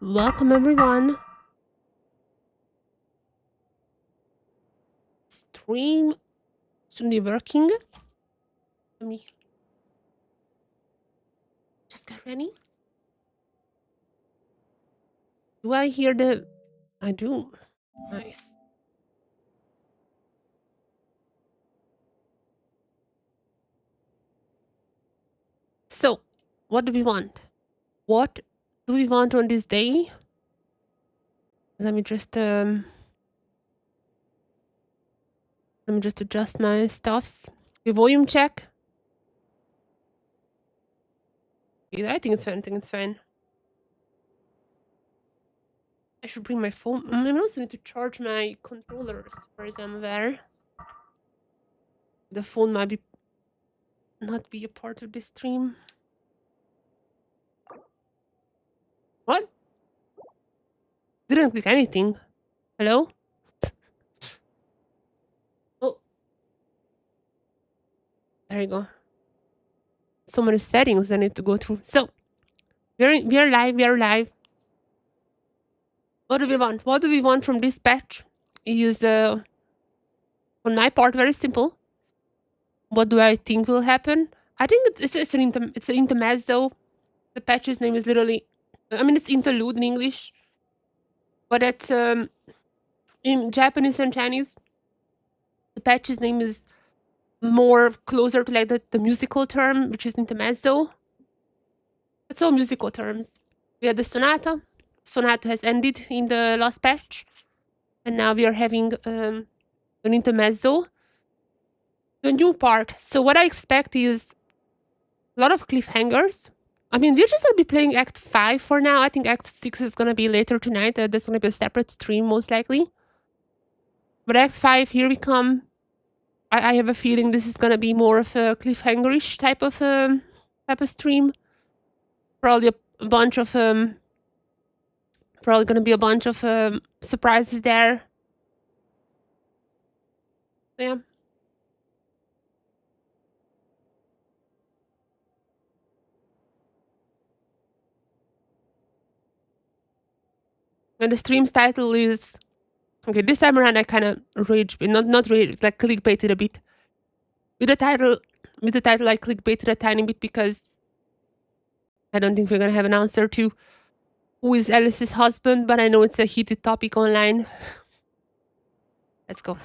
Welcome everyone. Stream soon be working. Let me just get ready. Do I hear the... I do. Nice. So, what do we want? What do we want on this day? Let me just adjust my stuffs. The volume check. Yeah, I think it's fine. I should bring my phone. I also need to charge my controllers, as far as I'm aware. The phone might be not be a part of this stream. What? Didn't click anything. Hello? Oh. There you go. So many settings I need to go through. So, we are live. What do we want? What do we want from this patch? Is on my part very simple. What do I think will happen? I think it's an intermezzo. The patch's name is literally, I mean it's interlude in English, but it's in Japanese and Chinese. The patch's name is more closer to like the musical term, which is intermezzo. It's all musical terms. We had the sonata. Sonata has ended in the last patch, and now we are having an intermezzo. The new part. So what I expect is a lot of cliffhangers. I mean, we're just gonna be playing Act 5 for now. I think Act 6 is gonna be later tonight. There's gonna be a separate stream, most likely. But Act 5, here we come. I have a feeling this is gonna be more of a cliffhangerish type of stream. Probably a bunch of probably gonna be a bunch of surprises there. Yeah. And the stream's title is... Okay, this time around I kind of not rage, like clickbaited a bit. With the title I clickbaited a tiny bit because I don't think we're gonna have an answer to who is Alice's husband, but I know it's a heated topic online. Let's go.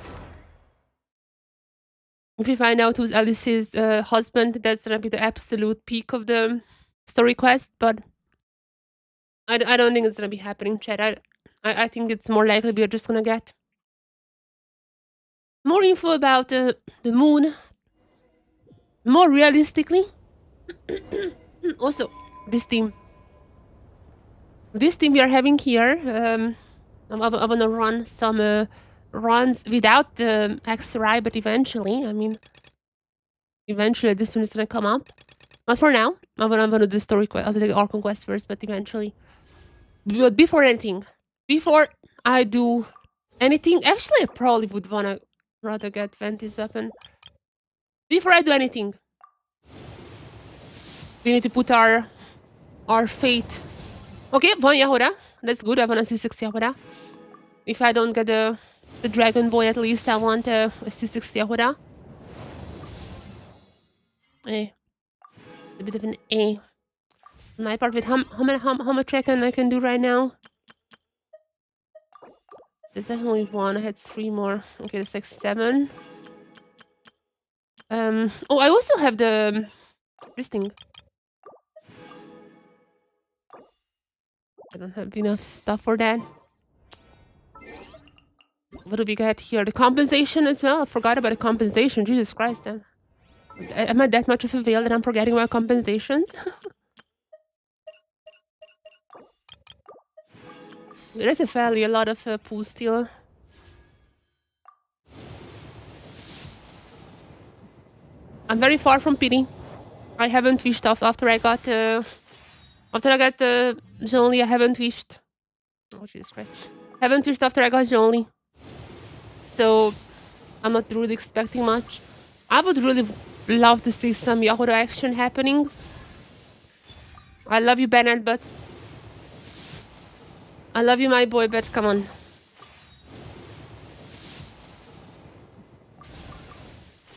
If we find out who's Alice's husband, that's gonna be the absolute peak of the story quest, but I don't think it's gonna be happening, chat. I think it's more likely we are just gonna get more info about the moon. More realistically. Also, this team we are having here, I wanna run some runs without the XRI, but eventually, I mean, eventually this one is gonna come up. Not for now. I'm gonna do the story quest, I'll do the Archon quest first, but eventually. But before I do anything, actually I probably would wanna rather get Venti's weapon. Before I do anything, we need to put our fate. Okay, 1 Yahoda. That's good. I want a C6 Yahoda. If I don't get the Dragon Boy, at least I want a C6 Yahoda. A bit of an A. On my part, with how much I can do right now? There's definitely 1. I had 3 more. Okay, that's like 7. Oh, I also have the this thing. I don't have enough stuff for that. What do we get here? The compensation as well? I forgot about the compensation. Jesus Christ, then. Am I that much of a veil that I'm forgetting about compensations? There is a lot of pool still. I'm very far from pity. I haven't wished off after I got Zonly. I haven't wished. Oh Jesus Christ! Haven't wished after I got Zonly. So I'm not really expecting much. I would really love to see some Yahoda action happening. I love you, Bennett, but I love you, my boy, but come on.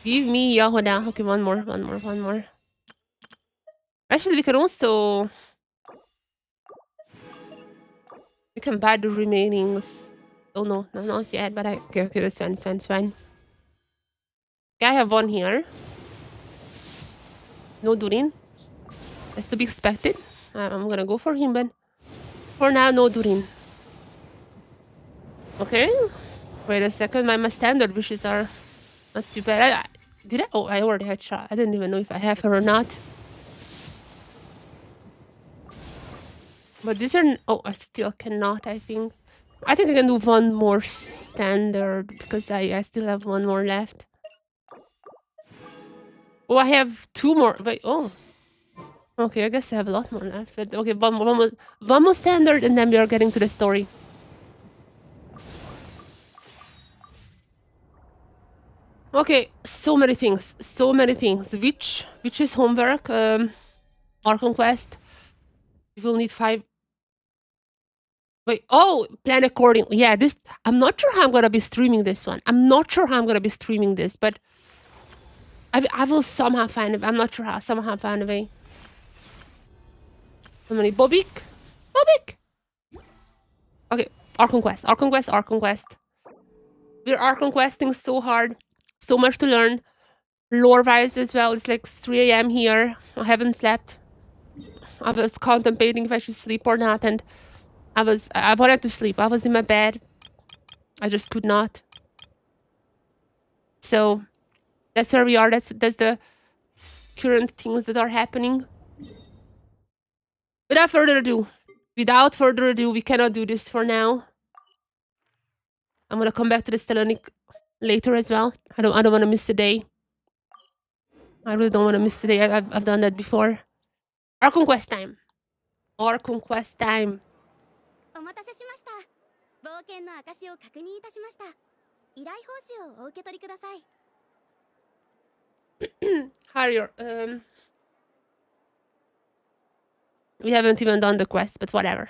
Give me Yahoda. Okay, one more. Actually, we can also... We can buy the remaining... Oh, no, not yet, but I... Okay, that's fine. Okay, I have one here. No Durin. That's to be expected. I'm gonna go for him, but... For now, no Durin. Okay. Wait a second, my standard wishes are not too bad. Did I? Oh, I already had shot. I didn't even know if I have her or not. But these are... Oh, I still cannot, I think. I think I can do one more standard because I still have one more left. Oh, I have two more. Wait, oh. Okay, I guess I have a lot more left. But okay, one more standard and then we are getting to the story. Okay, so many things. Which is homework? Our conquest. We will need 5. Wait, oh, plan accordingly. Yeah, this... I'm not sure how I'm gonna be streaming this one. But I will somehow find it. I'm not sure how. Somehow find a way. How many? Bobik? Okay, our conquest. We're our conquesting so hard. So much to learn. Lore-wise as well. It's like 3 a.m. here. I haven't slept. I was contemplating if I should sleep or not, and I wanted to sleep. I was in my bed. I just could not. So that's where we are. That's the current things that are happening. Without further ado, we cannot do this for now. I'm gonna come back to the Stellanic later as well. I don't want to miss the day. I really don't want to miss the day. I've done that before. Our conquest time. Our conquest time. Harrier, we haven't even done the quest, but whatever.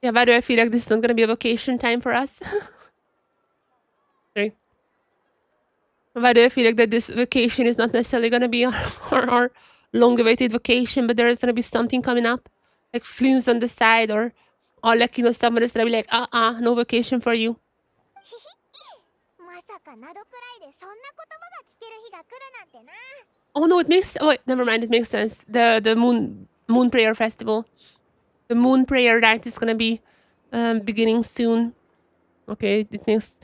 Yeah, by the way, I feel like this is not gonna be a vacation time for us. Sorry. By the way, I feel like that this vacation is not necessarily gonna be our long-awaited vacation, but there is gonna be something coming up, like flames on the side, or like, you know, someone is gonna be like, no vacation for you. Oh no, it makes... Oh, wait, never mind, it makes sense. The moon prayer festival. The moon prayer night is gonna be beginning soon. Okay, it makes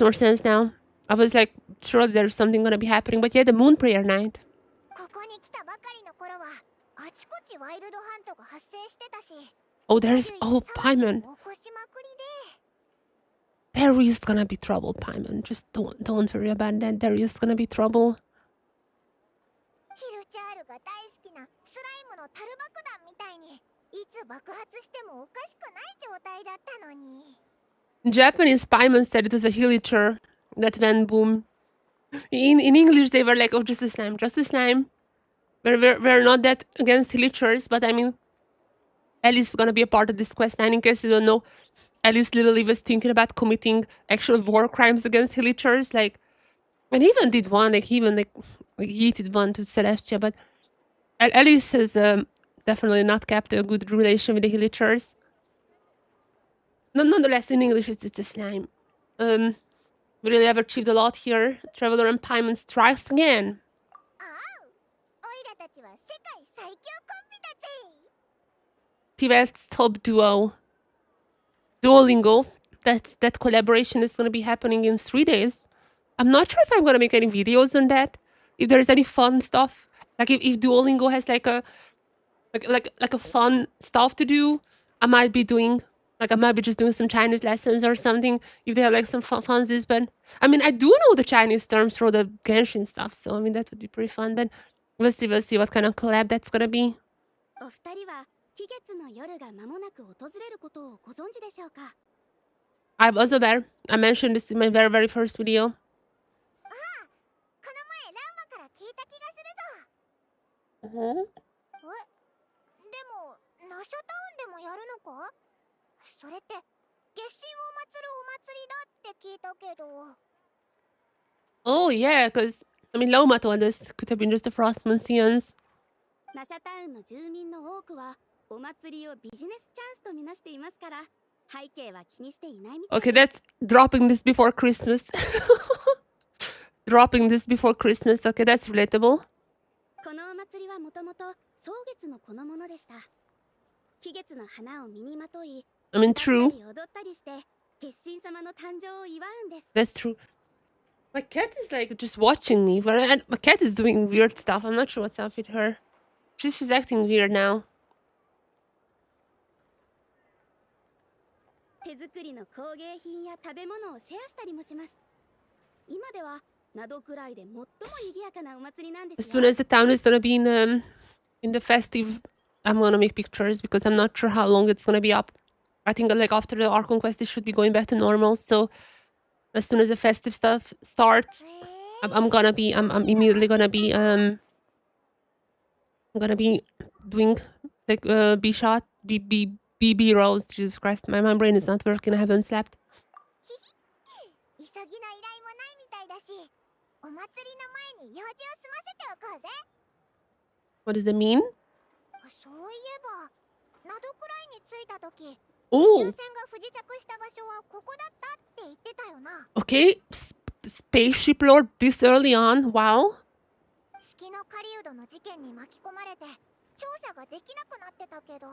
more sense now. I was like, sure there's something gonna be happening, but yeah, the moon prayer night. Oh, there's... Oh, Paimon. There is gonna be trouble, Paimon. Just don't worry about that. There is gonna be trouble. In Japanese, Paimon said it was a hillicher that went boom. In English, they were like, oh, just a slime. We're not that against hillichers, but I mean, Alice is gonna be a part of this quest line. In case you don't know, Alice literally was thinking about committing actual war crimes against hillichers, like, and he even did one, like, he even like yeeted one to Celestia, but Alice has definitely not kept a good relation with the hillichers. Nonetheless, in English, it's a slime. We really have achieved a lot here. Traveler and Paimon strikes again. Tibet's top duo. Duolingo. That collaboration is going to be happening in 3 days. I'm not sure if I'm going to make any videos on that. If there's any fun stuff. Like if Duolingo has like a fun stuff to do, I might be just doing some Chinese lessons or something. If they have like some funsies, but I mean, I do know the Chinese terms for the Genshin stuff, so I mean that would be pretty fun. Then we'll see what kind of collab that's gonna be. I was aware. I mentioned this in my very first video. Mhm. でも、ナショタウンでもやるのか？それって、月神を祀るお祭りだって聞いたけど。Oh, yeah, because, I mean, Loma told us it could have been just the Frost Monsians. ナシャタウンの住民の多くはお祭りをビジネスチャンスとみなしていますから、背景は気にしていないみたい Okay, です。 that's dropping this before Christmas. Dropping this before Christmas. Okay, that's relatable. このお祭りはもともと草月の子のものでした。木月の花を身にまとい、 I mean, 歌った true. り踊ったりして月神様の誕生を祝うんです。 That's true. My cat is like just watching me, but my cat is doing weird stuff. I'm not sure what's up with her. She's acting weird now. 手作りの工芸品や食べ物をシェアしたりもします。今では名どくらいで最も賑やかなお祭りなんで As すよ。 soon as the town is gonna be in the festive, I'm gonna make pictures because I'm not sure how long it's gonna be up. I think like after the Archon quest, it should be going back to normal. So as soon as the festive stuff starts, I'm immediately gonna be I'm gonna be doing like B shot, B rolls. Jesus Christ, my brain is not working. I haven't slept. 急ぎの依頼もないみたいだし、お祭りの前に用事を済ませておこうぜ。 What does that mean? そういえば、ナドくらいに着いた時、抽 Oh, 選が不時着した場所はここだったって言ってたよな。 okay. Spaceship Lord this early on. Wow. 月の狩人の事件に巻き込まれて調査ができなくなってたけど。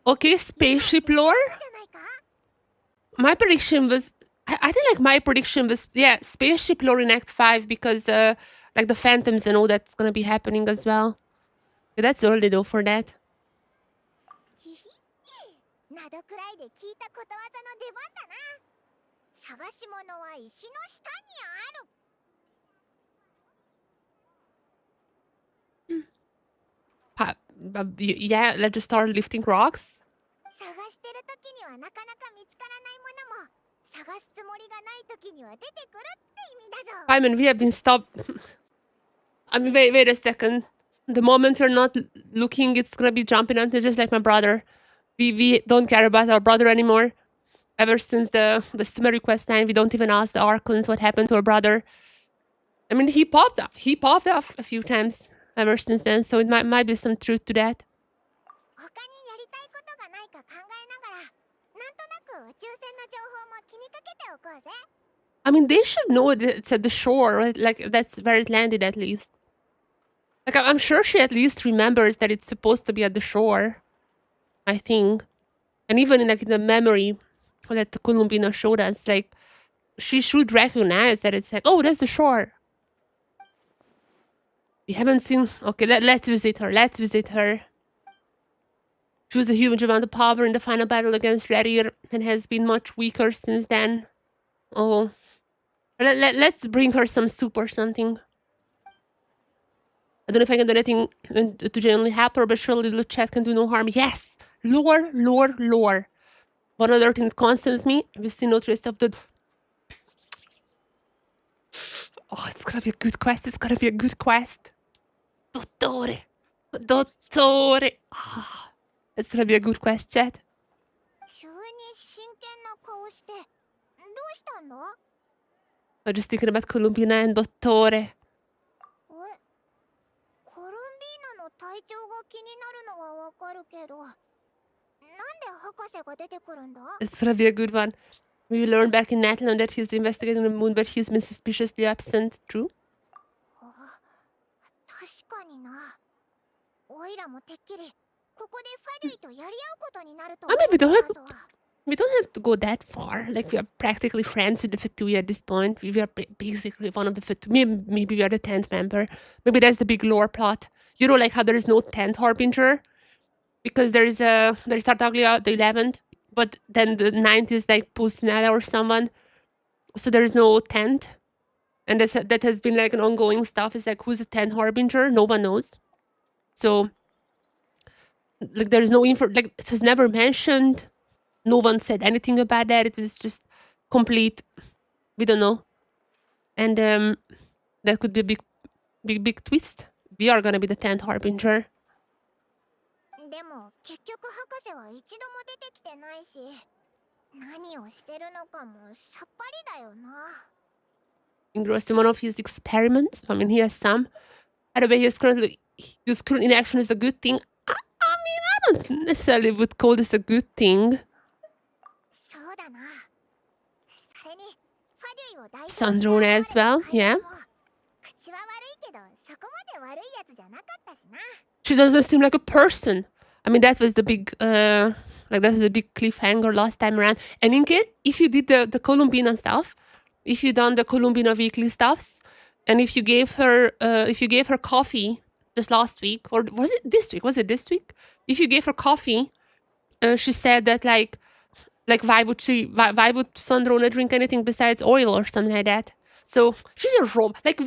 Okay, Spaceship Lore. じゃないか？ My prediction was, I think like my prediction was, yeah, Spaceship Lore in Act 5 because like the Phantoms and all that's gonna be happening as well. Yeah, that's early though for that. ひひ、ナドくらいで聞いたことわざの出番だな。探し物は石の下にある。 Yeah, let's just start lifting rocks. 探してる時にはなかなか見つからないものも、探すつもりがない時には出てくるって意味だぞ。 I mean, we have been stopped. I mean, wait a second. The moment we're not looking, it's gonna be jumping out. It's just like my brother. We don't care about our brother anymore. Ever since the Sumeru quest time, we don't even ask the Archons what happened to our brother. I mean, he popped up. He popped up a few times ever since then, so it might be some truth to that. 他にやりたいことがないか考えながら、なんとなく宇宙船の情報も気にかけておこうぜ。 I mean, they should know it's at the shore, right? Like, that's where it landed at least. Like, I'm sure she at least remembers that it's supposed to be at the shore. I think. And even in, like, the memory that the Columbina showed us, like, she should recognize that it's like, oh, that's the shore. We haven't seen... Okay, let's visit her. Let's visit her. She was a huge amount of power in the final battle against Redir and has been much weaker since then. Oh. Let's bring her some soup or something. I don't know if I can do anything to genuinely help her, but surely the chat can do no harm. Yes! Lore, lore, lore. One other thing that concerns me, we've seen no trace of the... Oh, it's gonna be a good quest. It's gonna be a good quest. Dottore. Dottore. Oh, it's gonna be a good quest, chat. 急に真剣な顔して、どうしたんだ？ I'm just thinking about Columbina and Dottore. コルンビーナの体調が気になるのはわかるけど、なんで博士が出てくるんだ？ It's gonna be a good one. We will learn back in Natlan that he's investigating the moon, but he's been suspiciously absent. True? 確かにな。オイラもてっきりここでファディとやり合うことになると思 I mean, ってたぞ。 we don't have to go that far. Like, we are practically friends with the Fatui at this point. We are basically one of the Fatui. Maybe we are the 10th member. Maybe that's the big lore plot. You know, like how there is no 10th Harbinger? Because there's Tartaglia the 11th, but then the 9th is like Pustinella or someone. So there is no 10th. And that has been like an ongoing stuff. It's like, who's the 10th Harbinger? No one knows. So, like, there's no info. Like, it was never mentioned. No one said anything about that. It was just complete. We don't know. And that could be a big big twist. We are gonna be the 10th harbinger. でも結局博士は一度も出てきてないし、何をしてるのかもさっぱりだよな。Engrossed in one of his experiments. I mean, he has some. By the way, his current inaction is a good thing. I mean, I don't necessarily would call this a good thing. そうだな。それにファディを代表して Sandrone as well, yeah. 口は悪いけどそこまで悪いやつじゃなかったしな。 She doesn't seem like a person. I mean, that was the big, like that was a big cliffhanger last time around. And in case, if you did the Columbina stuff, if you done the Columbina weekly stuffs, and if you gave her coffee just last week, or was it this week? Was it this week? If you gave her coffee, she said that like why would Sandrone drink anything besides oil or something like that? So she's a robot. Like,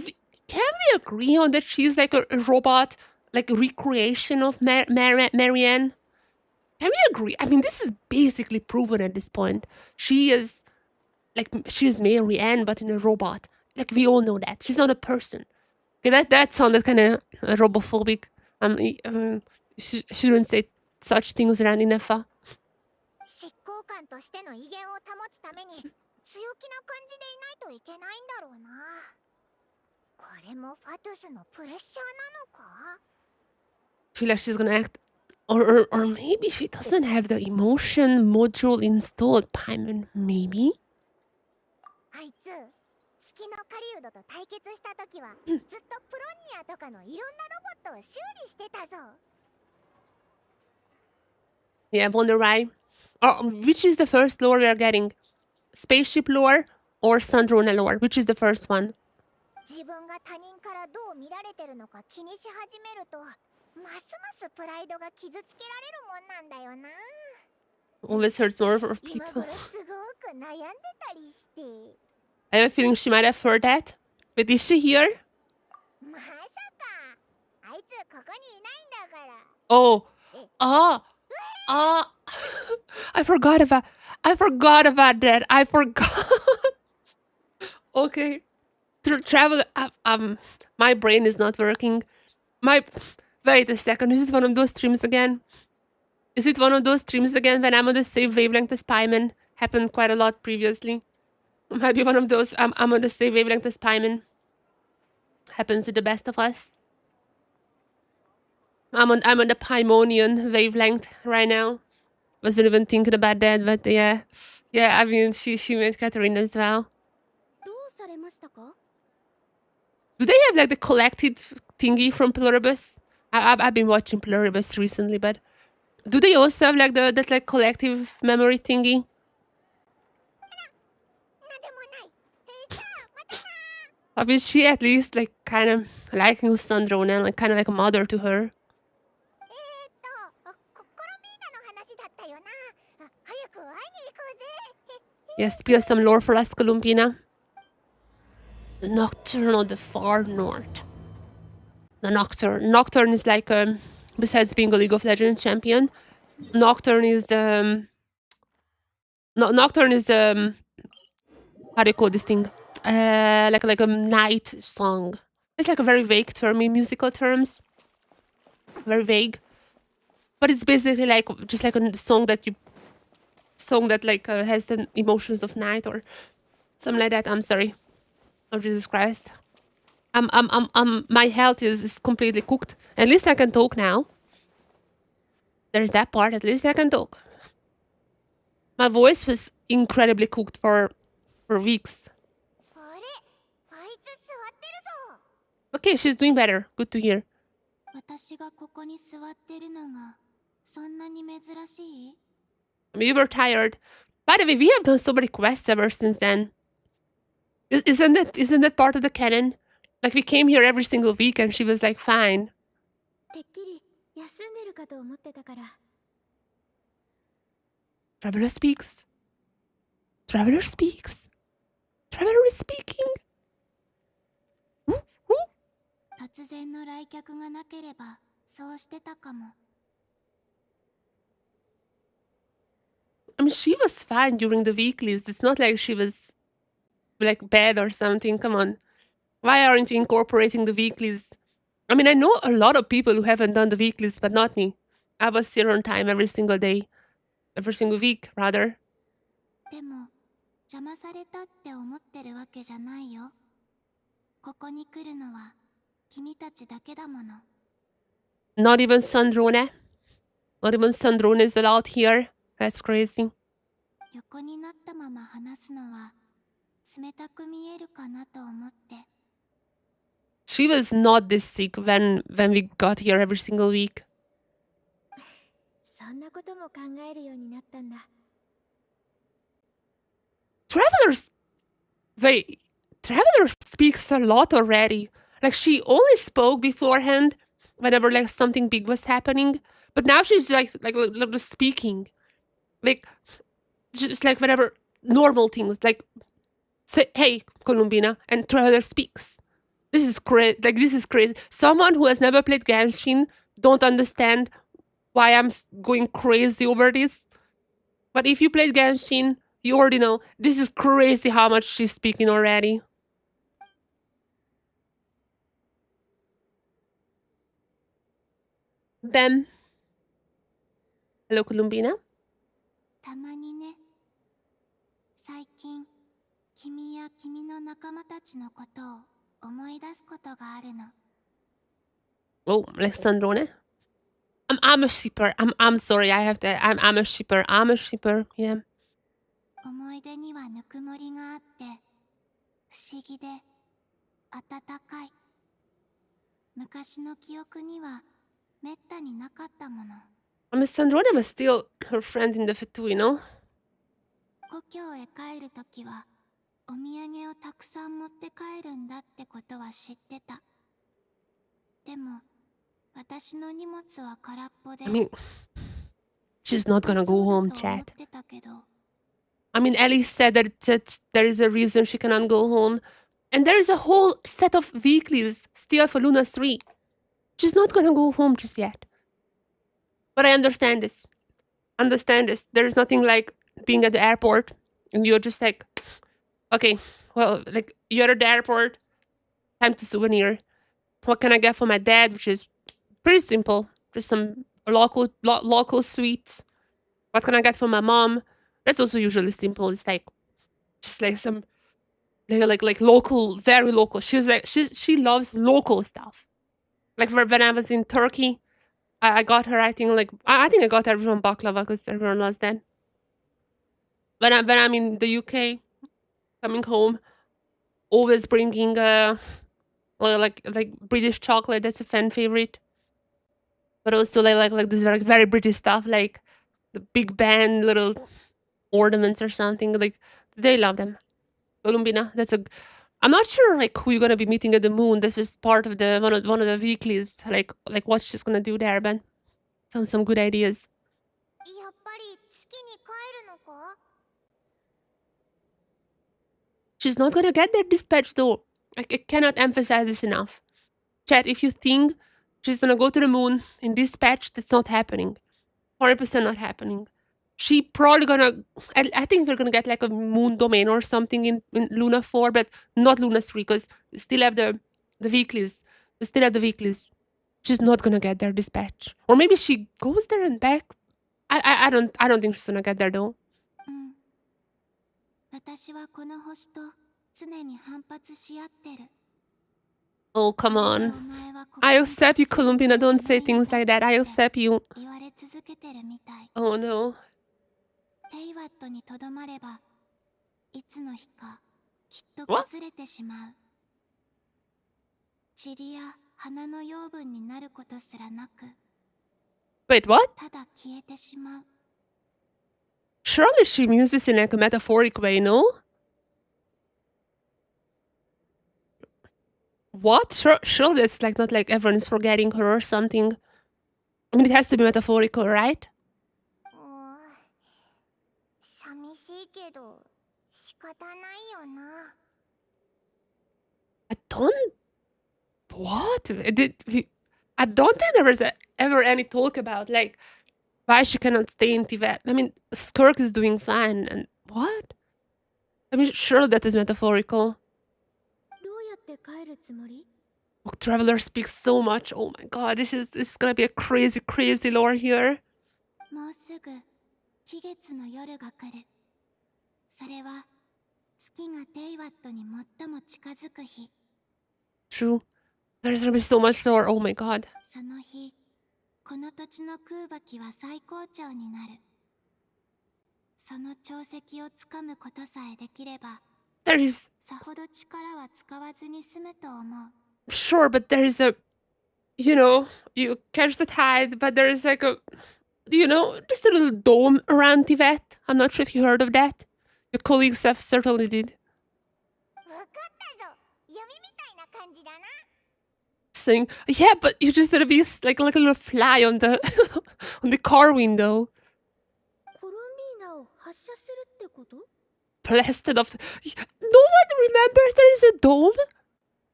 can we agree on that she's like a robot, like a recreation of Marianne? Can we agree? I mean, this is basically proven at this point. She is Marianne, but in a robot. Like, we all know that she's not a person. Okay, that sounded kind of robophobic. Shouldn't say such things around Inefa. 執行官としての威厳を保つために強気な感じでいないといけないんだろうな。これもファトゥスのプレッシャーなのか？ Feel like she's gonna act, or maybe she doesn't have the emotion module installed. Paimon, maybe. あいつ月の狩人と対決した時はずっとプロンニアとかのいろんなロボットを修理してたぞ。 Yeah, I wonder why. Which is the first lore we are getting? Spaceship lore or Sandrone lore? Which is the first one? 自分が他人からどう見られてるのか気にし始めると、ますますプライドが傷つけられるもんなんだよな。 Always hurts more for 今 people. 頃すごく悩んでたりして。 I have a feeling she might have heard that. But is she here? まさか、あいつここにいないんだから。 Oh. I forgot about that. I forgot. Okay. Travel. My brain is not working. Wait a second. Is it one of those streams again? Is it one of those streams again when I'm on the same wavelength as Paimon? Happened quite a lot previously. Might be one of those. I'm on the same wavelength as Paimon. Happens to the best of us. I'm on the Paimonian wavelength right now. Wasn't even thinking about that, but yeah. Yeah, I mean, she made Catherine as well. どうされましたか？ Do they have like the collected thingy from Pluribus? I've been watching Pluribus recently, but do they also have like that like collective memory thingy? なんでもない。じゃあまたな。 I mean, she at least like kind of liking Sandrone and like kind of like a mother to her. コロンビーナの話だったよな。早く会いに行こうぜ。 Yes, spill some lore for us, Columbina. The Nocturne of the Far North. The Nocturne. Nocturne is like besides being a League of Legends champion, Nocturne is Nocturne is how do you call this thing? Like a night song. It's like a very vague term in musical terms. Very vague. But it's basically like just like a song that like has the emotions of night or something like that. I'm sorry. Oh Jesus Christ. My health is completely cooked. At least I can talk now. There's that part. At least I can talk. My voice was incredibly cooked for weeks. あれ、あいつ座ってるぞ。 Okay, she's doing better. Good to hear. 私がここに座ってるのがそんなに珍しい？ We were tired. By the way, we have done so many quests ever since then. Isn't that part of the canon? Like we came here every single week and she was like fine. てっきり休んでるかと思ってたから。 Traveler speaks. Traveler speaks. Traveler is speaking. 突然の来客がなければそうしてたかも。 I mean, she was fine during the weeklies. It's not like she was like bad or something. Come on. Why aren't you incorporating the weeklies? I mean, I know a lot of people who haven't done the weeklies, but not me. I was here on time every single day, every single week, rather. でも邪魔されたって思ってるわけじゃないよ。ここに来るのは君たちだけだもの。 Not even Sandrone. Not even Sandrone is allowed here. That's crazy. 横になったまま話すのは冷たく見えるかなと思って。 She was not this sick when we got here every single week. そんなことも考えるようになったんだ。 Travelers, wait, Traveler speaks a lot already. Like she only spoke beforehand whenever like something big was happening, but now she's like just speaking, like just like whenever normal things, like say hey Columbina, and Traveler speaks. This is crazy. Like this is crazy. Someone who has never played Genshin don't understand why I'm going crazy over this. But if you played Genshin, you already know this is crazy how much she's speaking already. Bam. Hello, Columbina. たまにね。最近君や君の仲間たちのことを思い出すことがあるの。 Oh, Alexandrone. I'm a shipper. I'm sorry. I have to. I'm a shipper. I'm a shipper. Yeah. 思い出にはぬくもりがあって不思議で温かい。昔の記憶にはめったになかったもの。 Alexandrone was still her friend in the F2, you know? 故郷へ帰るときはお土産をたくさん持って帰るんだってことは知ってた。でも私の荷物は空っぽで。 I mean, she's not gonna go home, そうだと思っ chat. てたけど。 I mean, Ellie said that there is a reason she cannot go home. And there is a whole set of weeklies still for Luna 3. She's not gonna go home just yet. But I understand this. Understand this. There's nothing like being at the airport and you're just like, okay, well, like you're at the airport, time to souvenir. What can I get for my dad? Which is pretty simple. Just some local sweets. What can I get for my mom? That's also usually simple. It's like just like some like local, very local. She loves local stuff. Like when I was in Turkey, I got her. I think I think I got everyone baklava because everyone loves that. When I'm in the UK, coming home, always bringing like British chocolate. That's a fan favorite. But also like this very British stuff, like the Big Ben little ornaments or something. Like they love them. Columbina. I'm not sure like who you're gonna be meeting at the moon. This is part of the one of the weeklies. Like what she's gonna do there, Ben. Some good ideas. やっぱり月に帰るのか？ She's not gonna get that dispatch though. I cannot emphasize this enough. Chat, if you think she's gonna go to the moon in dispatch, that's not happening. 100% not happening. She probably gonna. I think we're gonna get like a moon domain or something in Luna 4, but not Luna 3 because we still have the weeklies. We still have the weeklies. She's not gonna get there dispatch, or maybe she goes there and back. I don't think she's gonna get there though. うん。私はこの星と常に反発し合ってる。 Oh come お on. 前はここ I に accept you, 立つ Columbina. Don't say じゃないん things だ like that. I accept you. 言われ続けてるみたい。 Oh no. テイワットにとどまればいつの日かきっと What? 崩れてしまう。塵や花の養分になることすらなく Wait, what? ただ消えてしまう。 Surely she means this in like a metaphoric way, no? What? Surely it's like not like everyone's forgetting her or something. I mean, it has to be metaphorical, right? 寂しいけど仕方ないよな。 I don't. What? I don't think there was ever any talk about like why she cannot stay in Tibet. I mean, Skirk is doing fine, and what? I mean, surely that is metaphorical. どうやっって帰るつもり？ Oh, Traveler speaks so much. Oh my god, this is gonna be a crazy, crazy lore here. もうすぐ季月の夜が来る。それは月がテイワットに最も近づく日。 True. There's gonna be so much lore. Oh my god. その日、この土地の空馬機は最高潮になる。その潮汐をつかむことさえできれば、 There is さほど力は使わずに済むと思う。 sure, but there's a, you know, you catch the tide, but there's like a, you know, just a little dome around Tibet. I'm not sure if you heard of that. Your colleagues have certainly did. わかったぞ。闇みたいな感じだな。 Saying, yeah, but you just gotta be like a little fly on the on the car window. コロンビーナを発射するってこと？ Blasted off. No one remembers there is a dome.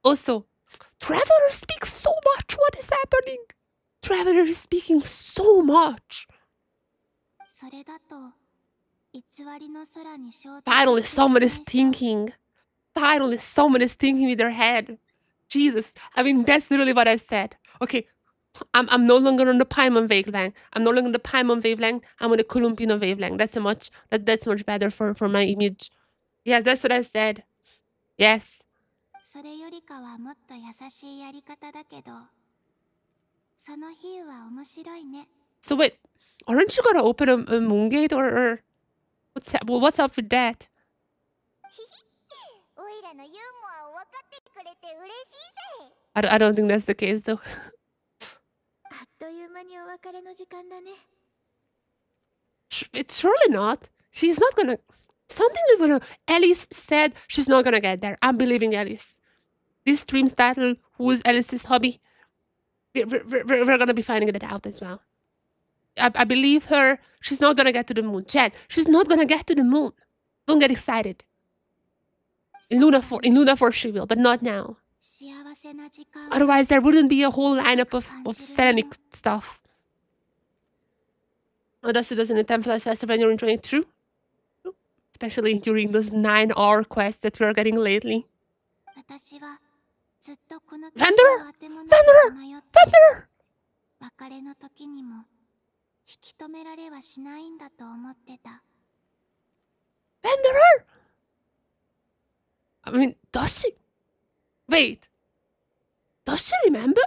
Also, Traveler speaks so much. What is happening? Traveler is speaking so much. それだと、偽りの空に衝突 Finally, して someone is しまいそう。 thinking. Finally, someone is thinking with their head. Jesus, I mean, that's literally what I said. Okay, I'm no longer on the Paimon wavelength. I'm no longer on the Paimon wavelength. I'm on the Columpino wavelength. That's much better for my image. Yes, that's what I said. Yes. それよりかはもっと優しいやり方だけど、その比喩は面白いね。 So wait, aren't you gonna open a moon gate or what's up with that? おいらのユーモアを分かってくれて嬉しいぜ。 I don't think that's the case though. あっという間にお別れの時間だね。It's surely not. She's not gonna. Something is gonna. Alice said she's not gonna get there. I'm believing Alice. This stream's title, who is Alice's hobby? We're gonna be finding that out as well. I believe her. She's not gonna get to the moon. Chad, she's not gonna get to the moon. Don't get excited. In Luna 4 she will, but not now. 幸せな時間を Otherwise, there wouldn't be a whole lineup of Selenic stuff. Odasu does in the Temple Festival when you're enjoying true. Especially during those 9-hour quests that we are getting lately. 私はずっとこの Vander! あてもなく Vander! さまよって Vander! 別れの時にも引き止められはしないんだと思ってた。 Vander! I mean, does she? Wait. Does she remember?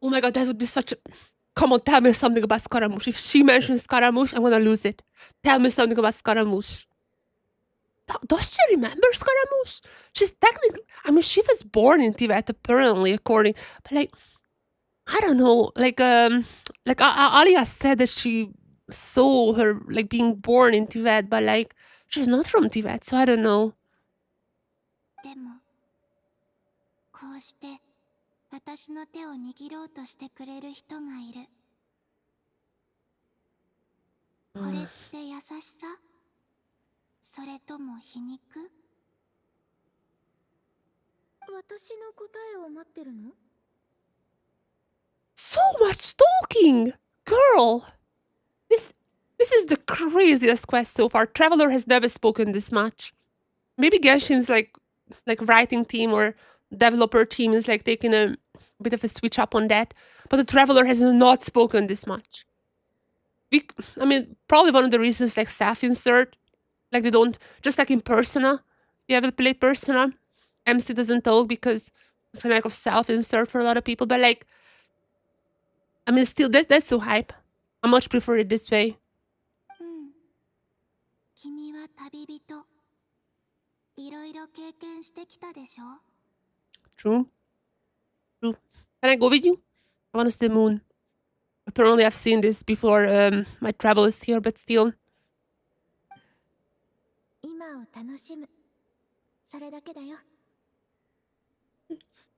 Oh my god, that would be such a... Come on, tell me something about Scaramouche. If she mentions Scaramouche, I'm gonna lose it. Tell me something about Scaramouche. Does she remember Scaramouche? She's technically... I mean, she was born in Tibet, apparently, according... But, like... I don't know. Like, Alia said that she saw her, like, being born in Tibet, but, like, she's not from Tibet, so I don't know. でもこうして私の手を握ろうとしてくれる人がいる。これって優しさ？それとも皮肉？私の答えを待ってるの？ So much talking! Girl! This is the craziest quest so far. Traveler has never spoken this much. Maybe Genshin's like writing team or developer team is like taking a bit of a switch up on that. But the Traveler has not spoken this much. I mean, probably one of the reasons like self-insert. Like they don't, just like in Persona. If you ever played Persona, MC doesn't talk because it's kind of like of self-insert for a lot of people. But like, I mean, still, that's so hype. I much prefer it this way. 君は旅人。いろいろ経験してきたでしょ？ True. True. Can I go with you? I want to see the moon. Apparently, I've seen this before my travels here, but still. 今を楽しむ。それだけだよ。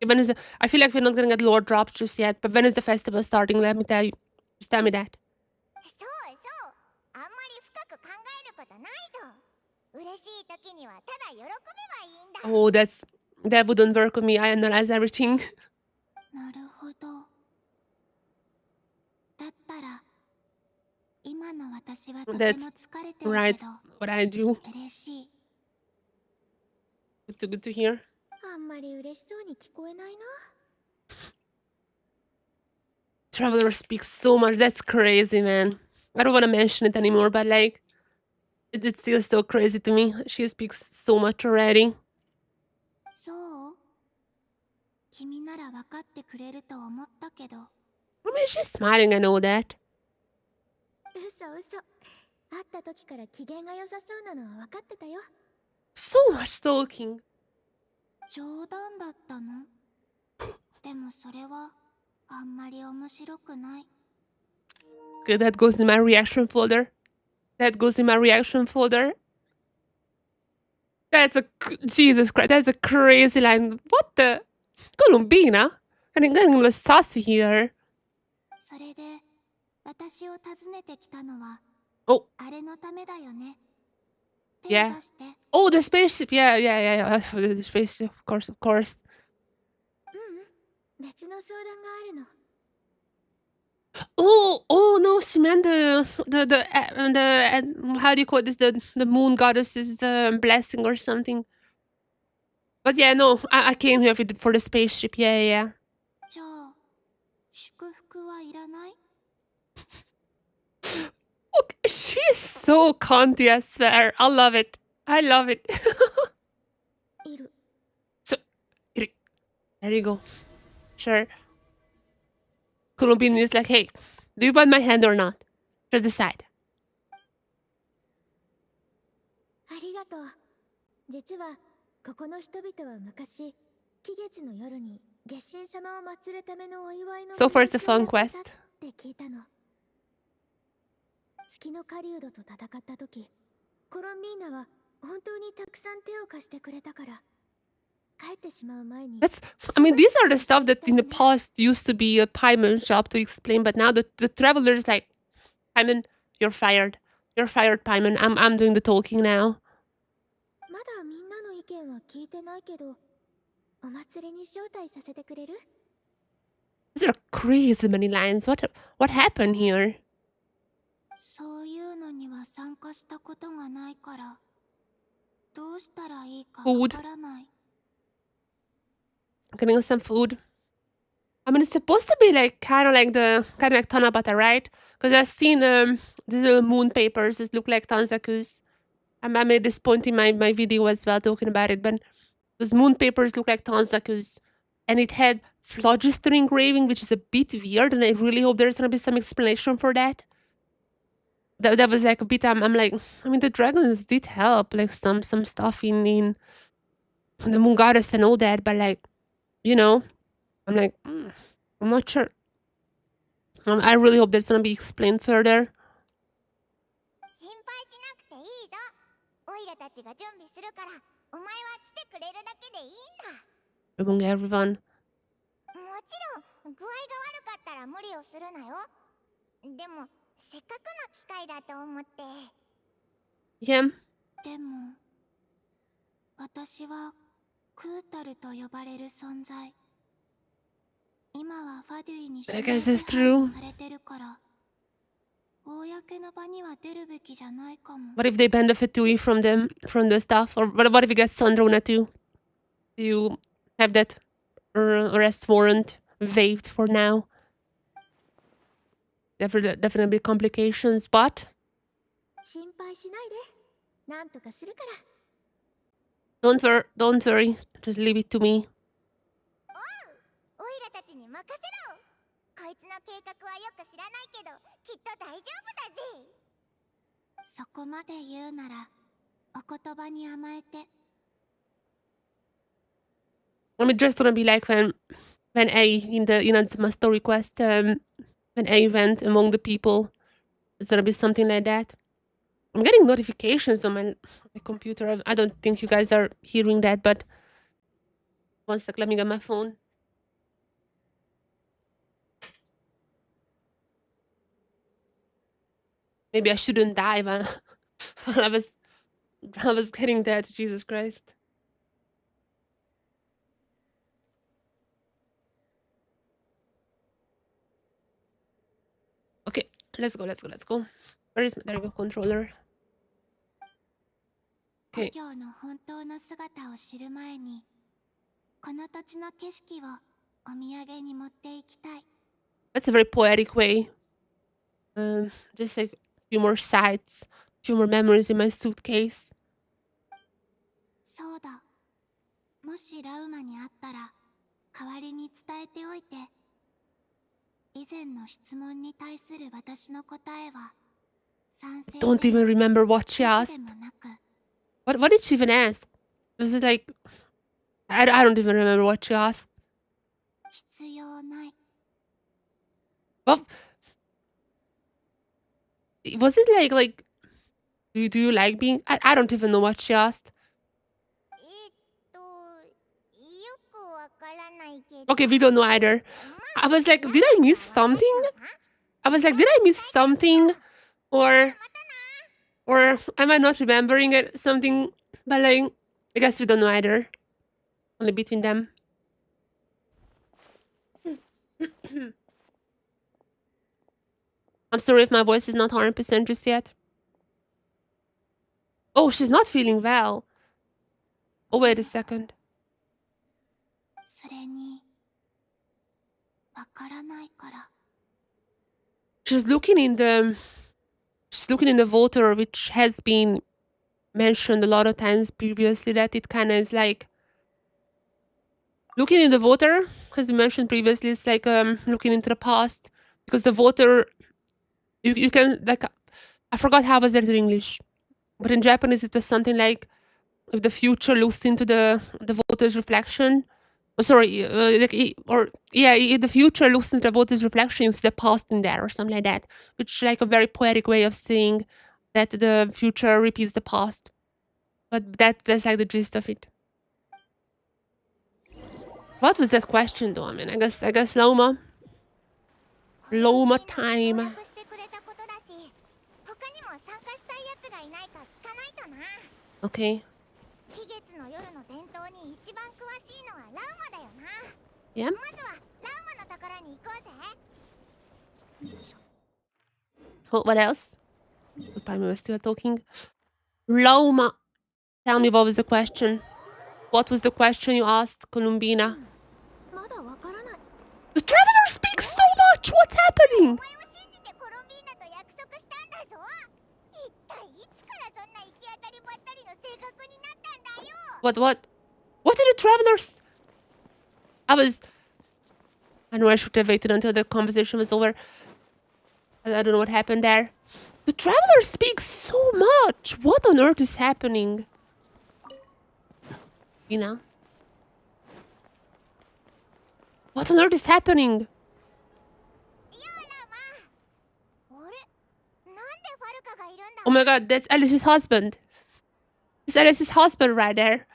When is I feel like we're not gonna get lore drops just yet, but when is the festival starting? Let me tell you. Just tell me that. そうそう。あんまり深く考えることないぞ。嬉しい時にはただ喜べばいいんだ。 Oh, that wouldn't work with me. I analyze everything. なるほど。だったら今の私はとても疲れてるけ Right. ど What I do. 嬉しい。Good to hear. あんまり嬉しそうに聞こえないな。 Traveler speaks so much. That's crazy, man. I don't want to mention it anymore, but like, it's still so crazy to me. She speaks so much already. そう？君なら分かってくれると思ったけど。I mean, she's smiling, I know that. 嘘嘘。会った時から機嫌が良さそうなのは分かってたよ。So much talking. 冗談だったの？でもそれはあんまり面白くない。 Okay, that goes in my reaction folder. That goes in my reaction folder. Jesus Christ, that's a crazy line. What the? Colombina? I'm getting a little sassy here. それで私を訪ねてきたのは Oh, あれのためだよね。手を yeah. 出して。 Oh, the spaceship. Yeah. The spaceship, of course, of course. 別の相談があるの。 Oh no, she meant how do you call this? The moon goddess's blessing or something. But yeah, no, I came here for the spaceship. Yeah. じゃあ祝福はいらない？ Look, she's so cunty, I swear. I love it. I love it. いる。 So, there you go. Sure. Colombine is like, hey, do you want my hand or not? Just decide. ありがとう。実はここの人々は昔季月の夜に月神様を祀るためのお祝いの So far, it's a 行列を fun やってた quest. って聞いたの。月の狩人と戦った時、コロンビーナは本当にたくさん手を貸してくれたから、帰ってしまう前に。 I mean, these are the stuff that in the past used to be a payment job to explain, but now the traveler's like, Paimon, you're fired. You're fired, Paimon. I'm doing the talking now. まだみんなの意見は聞いてないけど、お祭りに招待させてくれる？ These are crazy many lines. What happened here? そういうのには参加したことがないから、どうしたらいいかわ Food. からない。 Getting us some food. I mean, it's supposed to be like kind of like Tanabata, right? Because I've seen the little moon papers. It look like Tanzakus. I made this point in my video as well, talking about it. But those moon papers look like Tanzakus, and it had phlogister engraving, which is a bit weird. And I really hope there's gonna be some explanation for that. That was like a bit. I'm like, I mean, the dragons did help, like some stuff in the moon goddess and all that, but like, you know. I'm like, I'm not sure. I really hope that's gonna be explained further. 心配しなくていいぞ。オイラたちが準備するから、お前は来てくれるだけでいいんだ。 Among everyone. もちろん具合が悪かったら無理をするなよ。でもせっかくの機会だと思って。 Yeah. でも私はクータルと呼ばれる存在。今はファデュイに指 I 名 guess 手 that's 配 true. されてるから、公の場には出るべきじゃないかも。 What if they benefit Tui from the stuff? Or what if you get Sandrona too? Do you have that arrest warrant waived for now? Definitely complications, but 心配しないで。なんとかするから。 don't worry. Just leave it to me. オイラたちに任せろ。こいつの計画はよく知らないけど、きっと大丈夫だぜ。そこまで言うなら、お言葉に甘えて。 I mean, just gonna be like when A in the Inazuma story quest, when A went among the people, it's gonna be something like that. I'm getting notifications on my computer. I don't think you guys are hearing that, but one sec, let me get my phone. Maybe I shouldn't die while I was getting that. Jesus Christ. Okay, let's go. Where is there we go, controller? Okay. 故郷の本当の姿を知る前に、この土地の景色をお土産に持っていきたい。 That's a very poetic way. Just like a few more sights, few more memories in my suitcase. そうだ。もしラウマに会ったら代わりに伝えておいて。以前の質問に対する私の答えは賛成で Don't even remember what she 否 asked. でもなく、 What did she even ask? Was it like I don't even remember what she asked. 必要ない。 What was it like do you like being I don't even know what she asked. よくわからないけど。 Okay, we don't know either. I was like, did I miss something? I was like, did I miss something? Or am I not remembering it? Something, but like, I guess we don't know either. Only between them. I'm sorry if my voice is not 100% just yet. Oh, she's not feeling well. Oh, wait a second. それにわからないから。 She's looking in the voter, which has been mentioned a lot of times previously, that it kind of is like looking in the voter has been mentioned previously. It's like looking into the past, because the voter you can like I forgot how was that in English, but in Japanese it was something like if the future looks into the voter's reflection. Oh, sorry, if the future looks into the voter's reflection, you see the past in there or something like that, which is like a very poetic way of saying that the future repeats the past. But that's like the gist of it. What was that question though? I mean, I guess Loma. Loma time. 協力してくれたことだし、他にも参加したいやつがいないか聞かないとな。 Okay. 日月の夜の伝統に一番詳しいのはラウマだよな。 Yeah. まずはラウマのところに行こうぜ。 What else? Goodbye, we were still talking. Loma. Tell me what was the question. What was the question you asked, Columbina? まだわからない。 The traveler speaks so much! What's お happening? 前を信じてコロンビーナと約束したんだぞ。一体いつからそんな行き当たりばったりの性格になったんだよ。 What did the travelers... I know I should have waited until the conversation was over. I don't know what happened there. The traveler speaks so much! What on earth is happening? Hina? What on earth is happening? やあラウマ。あれ、なんでファルカがいるんだ。 Oh my god, that's Alice's husband. It's Alice's husband right there.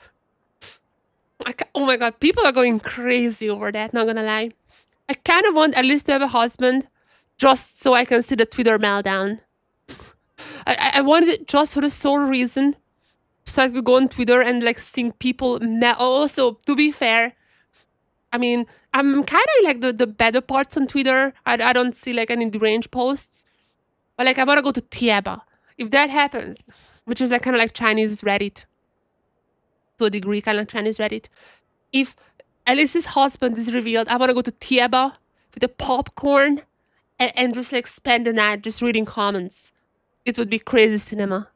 Oh my god, people are going crazy over that, not gonna lie. I kind of want Alice to have a husband just so I can see the Twitter meltdown. I wanted it just for the sole reason so I could go on Twitter and like seeing people. Also, to be fair, I mean, I'm kind of like the better parts on Twitter. I don't see like any deranged posts. But like I want to go to Tieba. If that happens, which is like kind of like Chinese Reddit. To a degree, kind of Chinese Reddit. If Alice's husband is revealed, I want to go to Tieba with a popcorn and just like spend the night just reading comments. It would be crazy cinema.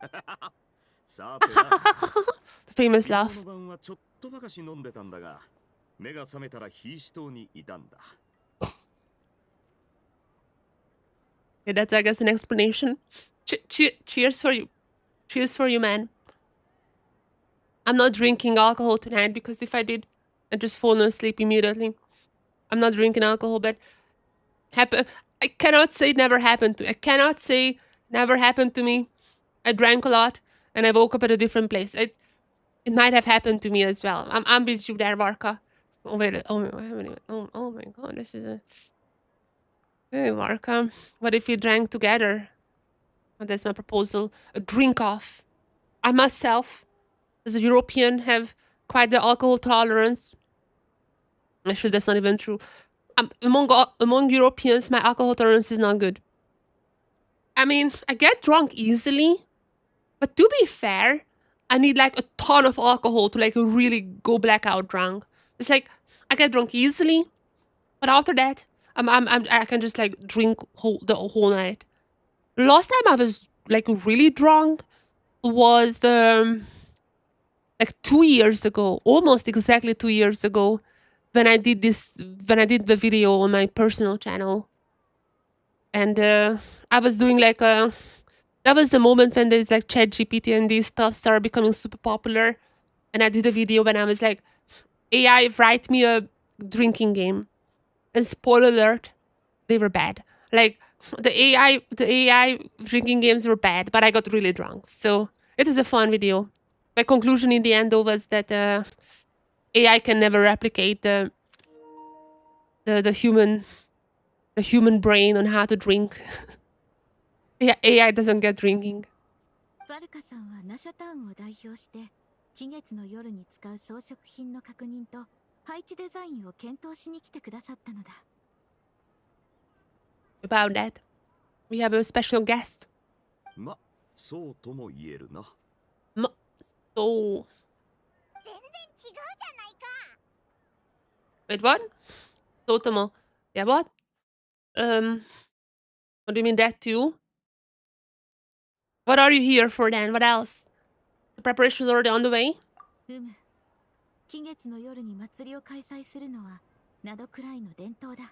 The famous laugh. Okay, that's I guess an explanation. Cheers for you. Cheers for you, man. I'm not drinking alcohol tonight because if I did, I'd just fall asleep immediately. I'm not drinking alcohol, but I cannot say it never happened to me. I cannot say never happened to me. I drank a lot and I woke up at a different place. It might have happened to me as well. I'm with you there, Varka. Oh wait, oh my god, this is a... Hey, Varka. What if we drank together? Oh, that's my proposal. A drink off. I myself, as a European, have quite the alcohol tolerance. Actually, that's not even true. Among Europeans, my alcohol tolerance is not good. I mean, I get drunk easily, but to be fair, I need like a ton of alcohol to like really go blackout drunk. It's like I get drunk easily, but after that, I can just like drink the whole night. Last time I was like really drunk was like 2 years ago, almost exactly 2 years ago, when I did the video on my personal channel, and I was doing like a. That was the moment when there's like ChatGPT and these stuff started becoming super popular, and I did a video when I was like, AI, write me a drinking game, and spoiler alert, they were bad. Like the AI drinking games were bad, but I got really drunk, so it was a fun video. My conclusion in the end though was that AI can never replicate the human brain on how to drink. Yeah, AI doesn't get drinking. バルカさんはナシャタウンを代表して期月の夜に使う装飾品の確認と配置デザインを検討しに来てくださったのだ。About that, we have a special guest. ま、そうとも言えるな。So 全然違うじゃないか。 wait, what? Totomo. Yeah, what? What do you mean that too? What are you here for then? What else? The preparations are already on the way? 期月の夜に祭りを開催するのはナドくらいの伝統だ。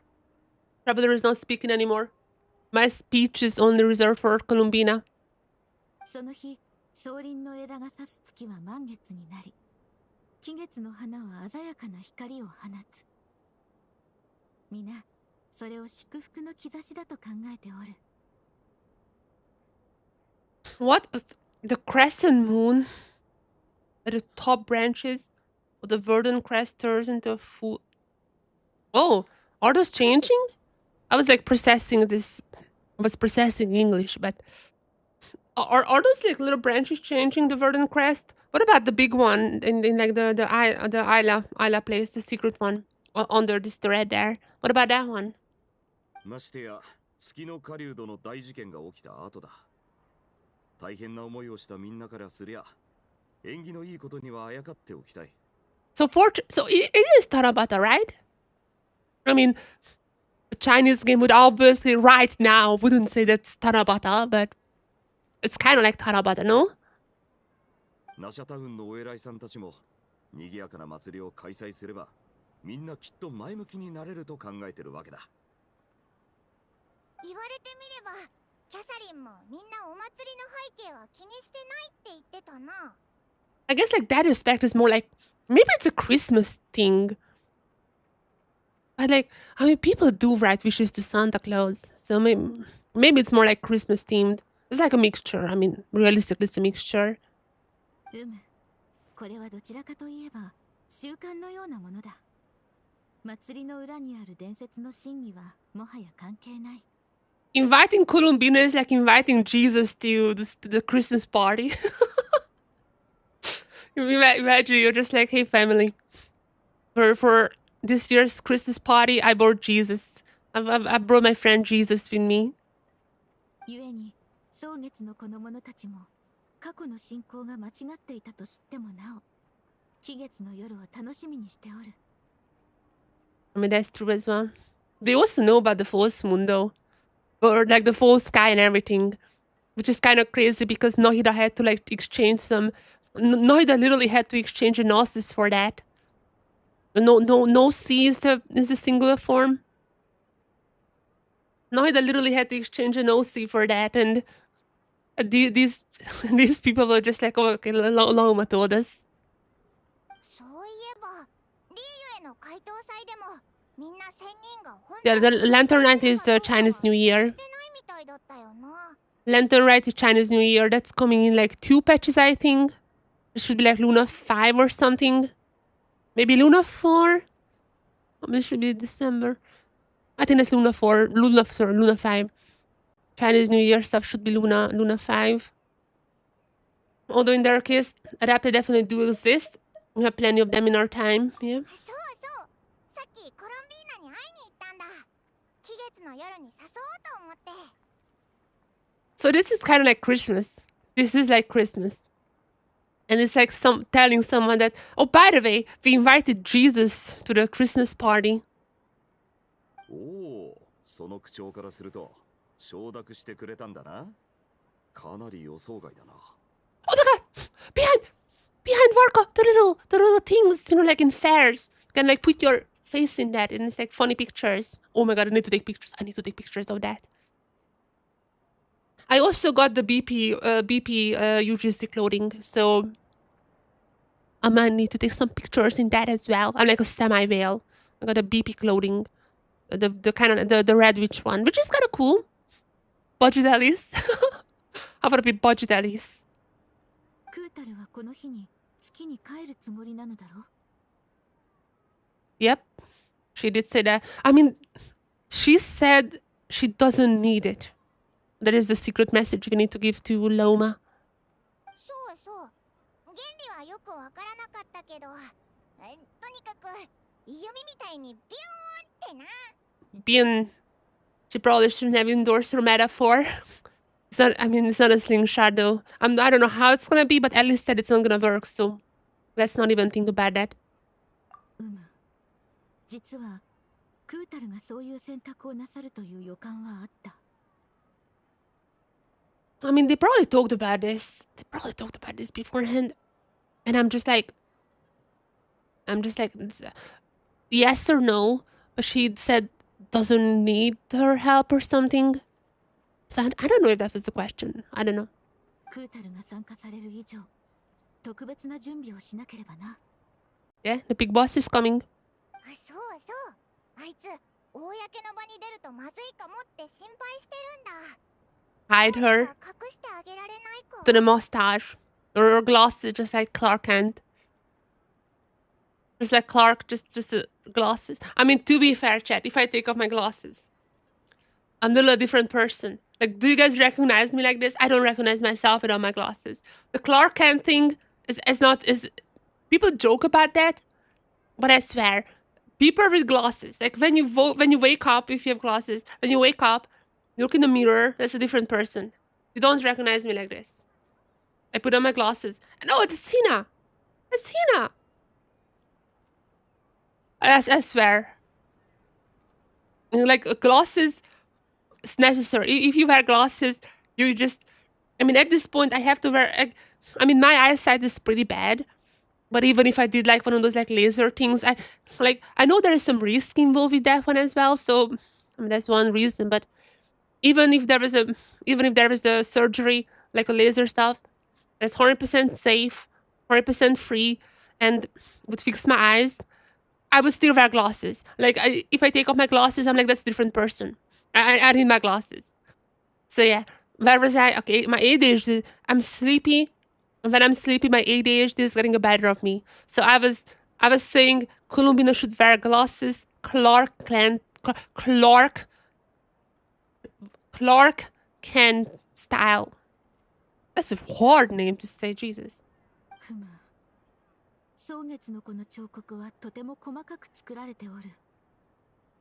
Traveler is not speaking anymore. My speech is only reserved for Columbina. その日、草林の枝が差す月は満月になり、期月の花は鮮やかな光を放つ。皆、それを祝福の兆しだと考えておる。What? The crescent moon at the top branches of the verdant crest turns into a full. Oh, are those changing? I was like processing this. I was processing English, but are those like little branches changing the verdant crest? What about the big one in like the Isla place, the secret one under this thread there? What about that one? ましてや、月の狩人の大事件が起きた後だ。大変な思いをしたみんなからすりゃ、縁起のいいことにはあやかっておきたい。So it is Tarabata, right? I mean, a Chinese game would obviously right now wouldn't say that's Tarabata, but it's kind of like Tarabata, no? ナシャタウンのお偉いさんたちも、賑やかな祭りを開催すれば、みんなきっと前向きになれると考えてるわけだ。言われてみれば、キャサリンもみんなお祭りの背景は気にしてないって言ってたな。I guess like that aspect is more like maybe it's a Christmas thing. But like, I mean, people do write wishes to Santa Claus, so maybe it's more like Christmas themed. It's like a mixture. I mean, realistically, it's a mixture. これはどちらかといえば習慣のようなものだ。祭りの裏にある伝説の真偽はもはや関係ない。Inviting Columbina is like inviting Jesus to the Christmas party. Imagine you're just like, hey family, for this year's Christmas party, I brought Jesus. I brought my friend Jesus with me. 故に、草月のこの者たちも過去の信仰が間違っていたと知ってもなお、期月の夜を楽しみにしておる。I mean, that's true as well. They also know about the false moon though. Or like the false sky and everything. Which is kind of crazy because Nohida had to like exchange some... Nohida literally had to exchange a Gnosis for that. No C is the singular form. Nohida literally had to exchange a no C for that, and these people were just like, oh, okay, Loma told us. そういえば、リーユへの回答祭でもみんな仙人が本 Yeah, the Lantern Night is the Chinese New Year. してないみたいだったよな。 Lantern Night is Chinese New Year. That's coming in like 2 patches, I think. It should be like Luna 5 or something. Maybe Luna 4? This should be December. I think that's Luna 4. Luna 5. Chinese New Year stuff should be Luna 5. Although in their case, adapted definitely do exist. We have plenty of them in our time, yeah. そうそう。さっきコロンビーナに会いに行ったんだ。期月の夜に誘おうと思って。 So this is kind of like Christmas. This is like Christmas. And it's like telling someone that, oh, by the way, we invited Jesus to the Christmas party. おお、その口調からすると承諾してくれたんだな。かなり予想外だな。Oh my god! Behind Varka, the little things, like in fairs. You can like put your face in that and it's like funny pictures. Oh my god, I need to take pictures. I need to take pictures of that. I also got the BP UGC clothing, so I might need to take some pictures in that as well. I'm like a semi-veil. I got the BP clothing. The kind of the red witch one, which is kind of cool. Budget at least. How about a bit budget at least? クータルはこの日に月に帰るつもりなのだろう。 Yep, she did say that. I mean, she said she doesn't need it. That is the secret message we need to give to Loma. そうそう。原理はよくわからなかったけど、とにかく弓みたいにビューンってな。Being, she probably shouldn't have endorsed her metaphor. It's not. I mean, it's not a slingshot though. I don't know how it's gonna be, but at least that it's not gonna work. So let's not even think about that. 実はクータルがそういう選択をなさるという予感はあった。 I mean, they probably talked about this. They probably talked about this beforehand. And I'm just like, yes or no. But she said doesn't need her help or something. So I don't know if that was the question. I don't know. クータルが参加される以上、特別な準備をしなければな。 Yeah, the big boss is coming. あ、そうそう。あいつ、公の場に出るとまずいかもって心配してるんだ。 Hide her 隠してあげられないか。 to the mustache. Or her glasses, just like Clark Kent. Just like Clark, just the glasses. I mean, to be fair, chat, if I take off my glasses, I'm a little different person. Like, do you guys recognize me like this? I don't recognize myself without my glasses. The Clark Kent thing is not... People joke about that, but I swear, people with glasses, like when you wake up, if you have glasses, when you wake up, you look in the mirror, that's a different person. You don't recognize me like this. I put on my glasses, and oh, it's Hina. It's Hina. I swear. Like, glasses is necessary. If you wear glasses, you just... I mean, at this point, I have to wear... I mean, my eyesight is pretty bad. But even if I did like one of those like laser things, I know there is some risk involved with that one as well. So I mean, that's one reason. But even if there was a surgery, like a laser stuff, that's 100% safe, 100% free, and would fix my eyes, I would still wear glasses. Like, if I take off my glasses, I'm like, that's a different person. I need my glasses. So yeah, where was I? Okay, my ADHD, I'm sleepy. When I'm sleepy, my ADHD is getting the better of me. So I was saying Columbina should wear glasses. Clark Kent style. That's a hard name to say, Jesus. ふむ。蒼月の子の彫刻はとても細かく作られておる。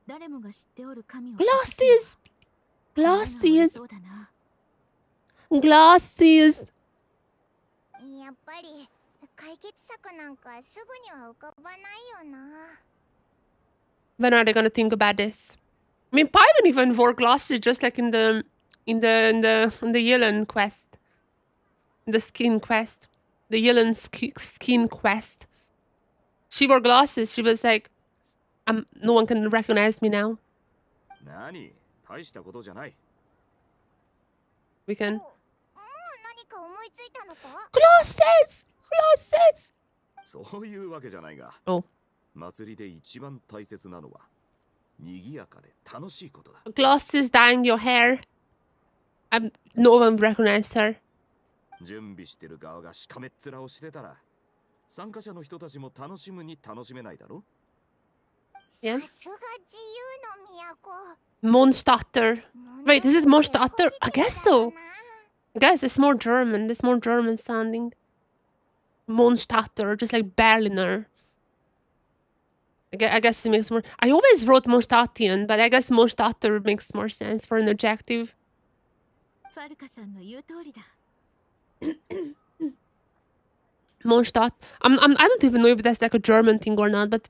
誰もが知っておる神を。Glasses! そうだな。 Glasses! やっぱり解決策なんかすぐには浮かばないよな。 When are they gonna think about this? I mean, Python even wore glasses just like in the Yellen quest. The skin quest. The Yellen skin quest. She wore glasses. She was like, no one can recognize me now. 何？大したことじゃない。 We can. もう何か思いついたのか？ Glasses! Glasses! そういうわけじゃないが。Oh. 祭りで一番大切なのは賑やかで楽しいことだ。 Glasses dyeing your hair. No one recognized her. 準備してる側がしかめっ面をしてたら参加者の人たちも楽しむに楽しめないだろ。 Yeah. さすが自由の都。 Mondstatter. Wait, is it Mondstatter? I guess so. I guess it's more German. It's more German sounding. Mondstatter, just like Berliner. I guess it makes more... I always wrote Mondstadtian, but I guess Mondstatter makes more sense for an adjective. ファルカさんの言う通りだ。Mondstadt. I don't even know if that's like a German thing or not, but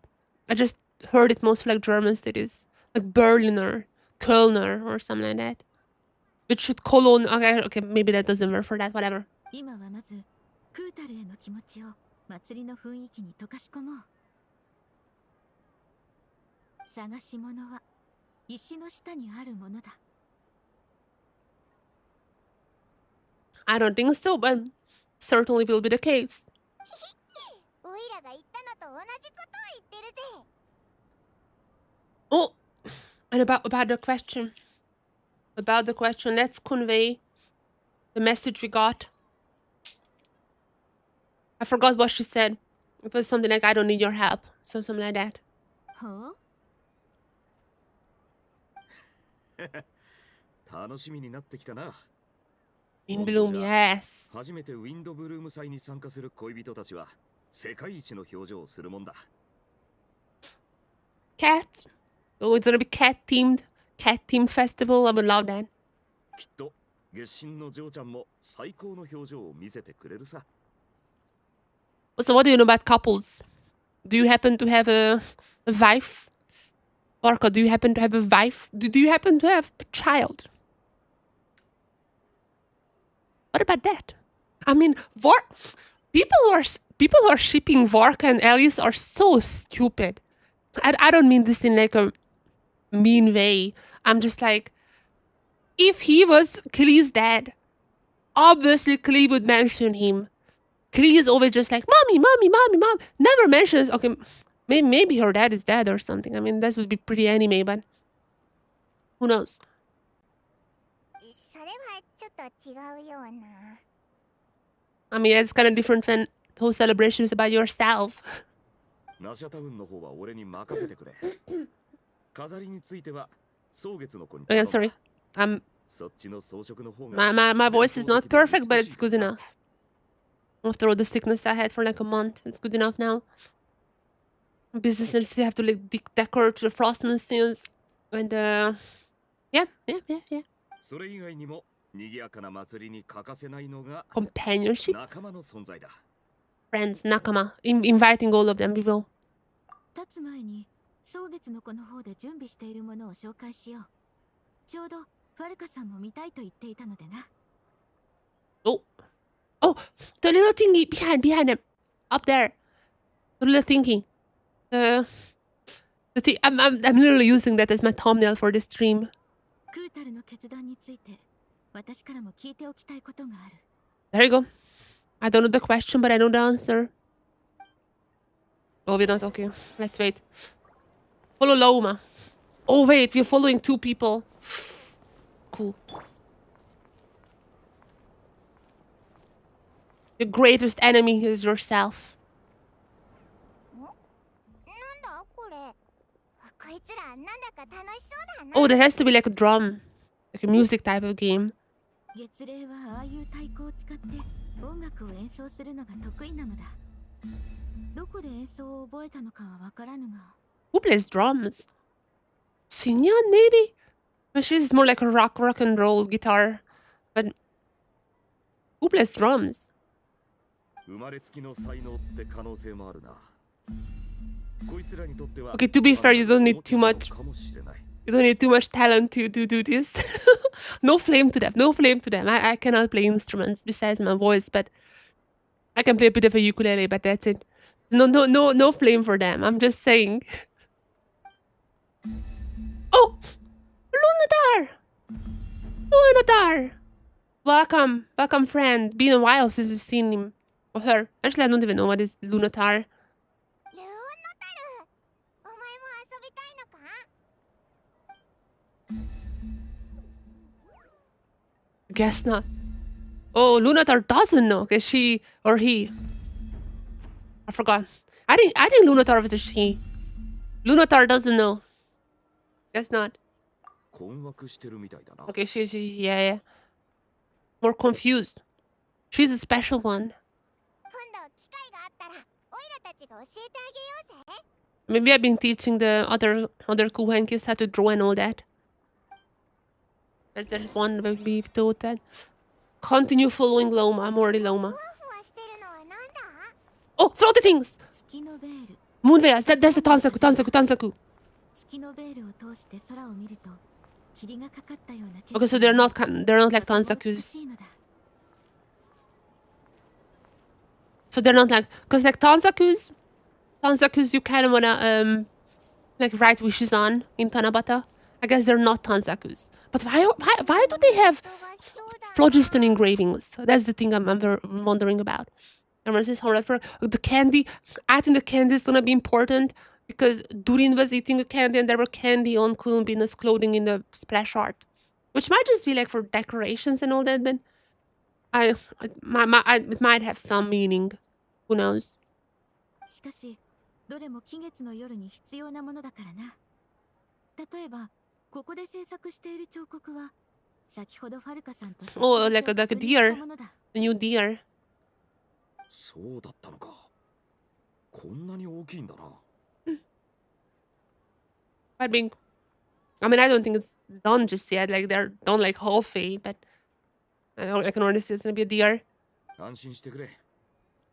I just heard it mostly like German cities, like Berliner, Kölner, or something like that. Which should Cologne. Okay, maybe that doesn't work for that. Whatever. 今はまずクータルへの気持ちを祭りの雰囲気に溶かし込もう。探し物は石の下にあるものだ。I don't think so, but certainly will be the case. オイラが言ったのと同じことを言ってるぜ。 Oh, and about the question. About the question, let's convey the message we got. I forgot what she said. It was something like, I don't need your help. So something like that. ほう？楽しみになってきたな。 In bloom, yes. 初めてウィンドブルーム祭に参加する恋人たちは世界一の表情をするもんだ。 Cat. Oh, it's gonna be cat themed festival. I would love that. きっと月神のジョーちゃんも最高の表情を見せてくれるさ。 So what do you know about couples? Do you happen to have a wife? Orca, do you happen to have a wife? Do you happen to have a child? What about that? I mean, people who are shipping Vorka and Alice are so stupid. I don't mean this in like a mean way. I'm just like, if he was Klee's dad, obviously Klee would mention him. Klee is always just like, mommy, mommy, mommy, mom. Never mentions, okay, maybe her dad is dead or something. I mean, this would be pretty anime, but who knows? それはちょっと違うような。 I mean, it's kind of different when the whole celebration is about yourself. ナシャタウンの方は俺に任せてくれ。飾りについては蒼月の子に。 Again, sorry. そっちの装飾の方が。 My voice is not perfect, but it's good enough. After all the sickness I had for like a month, it's good enough now. Businesses have to like decorate the frostman scenes. And yeah. それ以外にも賑やかな祭りに欠かせないのが Companionship. 仲間の存在だ。 Friends, nakama. Inviting all of them, we will. 立つ前に蒼月の子の方で準備しているものを紹介しよう。ちょうどファルカさんも見たいと言っていたのでな。 Oh, the little thingy behind him. Up there. The little thingy. The thing, I'm literally using that as my thumbnail for this stream. クータルの決断について私からも聞いておきたいことがある。 There you go. I don't know the question, but I know the answer. Oh, we're not okay. Let's wait. Follow Loma. Oh, wait, we're following two people. Cool. Your greatest enemy is yourself. なんだこれ。こいつらなんだか楽しそうだな。 Oh, there has to be like a drum. Like a music type of game. 月齢はああいう太鼓を使って音楽を演奏するのが得意なのだ。どこで演奏を覚えたのかはわからぬが。 Who plays drums? Sinyan, maybe? But she's more like a rock and roll guitar. But who plays drums? 生まれつきの才能って可能性もあるな。こいつらにとっては Okay, to be fair, you don't need too much. かもしれない。 You don't need too much talent to do this. No flame to them. No flame to them. I cannot play instruments besides my voice, but I can play a bit of a ukulele, but that's it. No flame for them. I'm just saying. Oh, Lunatar. Lunatar. Welcome, friend. Been a while since we've seen him or her. Actually, I don't even know what is Lunatar. ルオンノタル。お前も遊びたいのか？ Guess not. Oh, Lunatar doesn't know. Okay, she or he. I forgot. I think Lunatar was a she. Lunatar doesn't know. Guess not. 困惑してるみたいだな。 Okay, yeah. More confused. She's a special one. 今度機会があったらオイラたちが教えてあげようぜ。 Maybe I've been teaching the other Kuhenkis how to draw and all that. There's one where we've taught that. Continue following Loma. I'm already Loma. ふわふわしてるのはなんだ？ Explode the things! 月のベール Moon veils. That's the Tansaku. 月のベールを通して空を見ると霧がかかったような景 Okay, 色 so they're が not like とても美 Tansakus. しいのだ So they're not like, because like Tansakus you kind of wanna like write wishes on in Tanabata. I guess they're not Tansakus. But why do they have phlogiston engravings? That's the thing I'm wondering about. Everyone says the candy. I think the candy is gonna be important because Durin was eating a candy and there were candy on Columbina's clothing in the splash art, which might just be like for decorations and all that. But it might have some meaning. Who knows? しかしどれも期月の夜に必要なものだからな例えばここで制作している彫刻は先ほどファルカさんと Oh, like a 確認 deer. したものだ A new deer. そうだったのか。こんなに大きいんだな。I mean, I don't think it's done just yet. Like they're done like halfway, but I can already see it's gonna be a deer. 安心してくれ。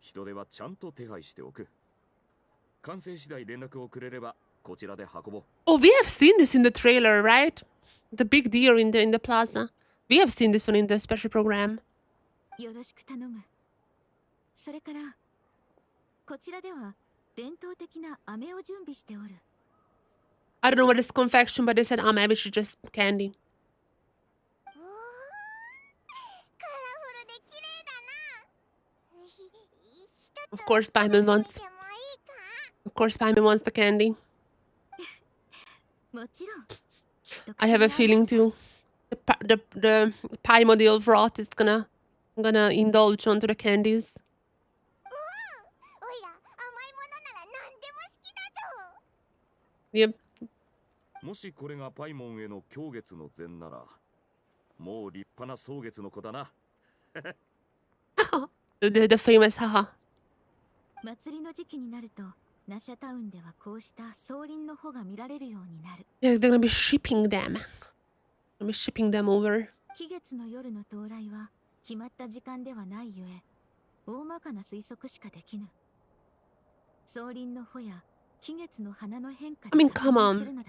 人手はちゃんと手配しておく。完成次第連絡をくれればこちらで運ぼう。Oh, we have seen this in the trailer, right? The big deer in the plaza. We have seen this one in the special program. よろしく頼むそれからこちらでは伝統的な飴を準備しておる I don't know what is confection, but they said maybe it's just candy. カラフルで綺麗だな一つ Of course, Paimon 食べてみ wants. てもいいか Of course, Paimon wants the candy. もちろんきっと I have a 口に合う feeling はず too. The Paimon the elf rot is gonna indulge onto the candies. おいら甘いものなら何でも好きだぞ Yep. もしこれがパイモンへの狂月の禅なら、もう立派な草月の子だな。the famous haha. 祭りの時期になるとナシャタウンではこうした草林の穂が見られるようになる Yeah, they're gonna be shipping them. Gonna be shipping them over. 期月の夜の到来は決まった時間ではないゆえ大まかな推測しかできぬ草林の穂や期月の花の変化 I mean, で come 確 on. 認するのだ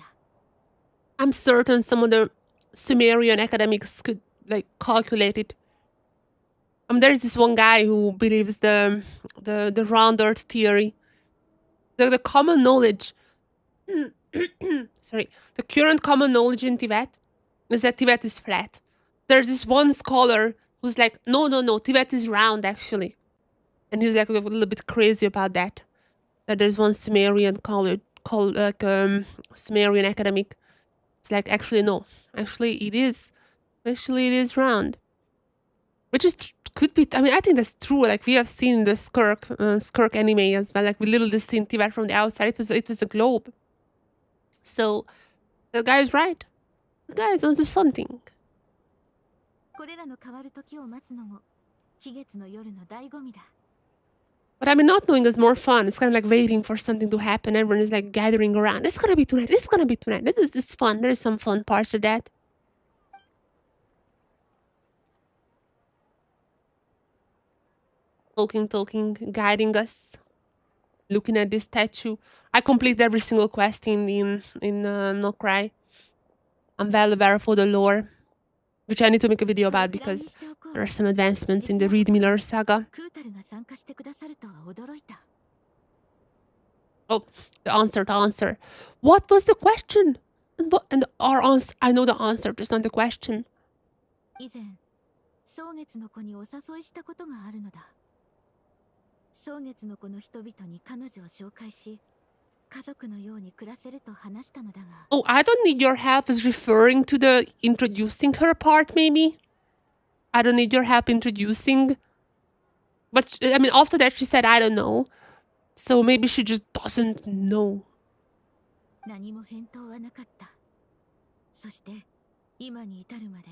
I'm certain some of the Sumerian academics could like calculate it. There's this one guy who believes the round earth theory. The common knowledge, sorry, the current common knowledge in Tibet is that Tibet is flat. There's this one scholar who's like, no, Tibet is round actually, and he's like a little bit crazy about that. That there's one Sumerian Sumerian academic. It's like actually no, actually it is round, which is could be. I mean, I think that's true. Like we have seen the Skirk anime as well. Like we literally seen Tibet from the outside. It was a globe. So the guy is right. The guy is onto something. これらの変わる時を待つのも期月の夜の醍醐味だ But I mean, not knowing is more fun. It's kind of like waiting for something to happen. Everyone is like gathering around. This is gonna be tonight. This is gonna be tonight. This is fun. There's some fun parts of that. Talking, guiding us, looking at this statue. I complete every single quest in No Cry. I'm well aware for the lore, which I need to make a video about because there are some advancements in the Reed Miller saga. クータルが参加してくださるとは驚いた Oh, the answer. What was the question? And our answer. I know the answer, just not the question. 以前草月の子にお誘いしたことがあるのだ草月の子の人々に彼女を紹介し家族のように暮らせると話したのだが Oh, I don't need your help is referring to the introducing her part, maybe? I don't need your help introducing. But, I mean, after that she said, I don't know. So maybe she just doesn't know. 何も返答はなかったそして今に至るまで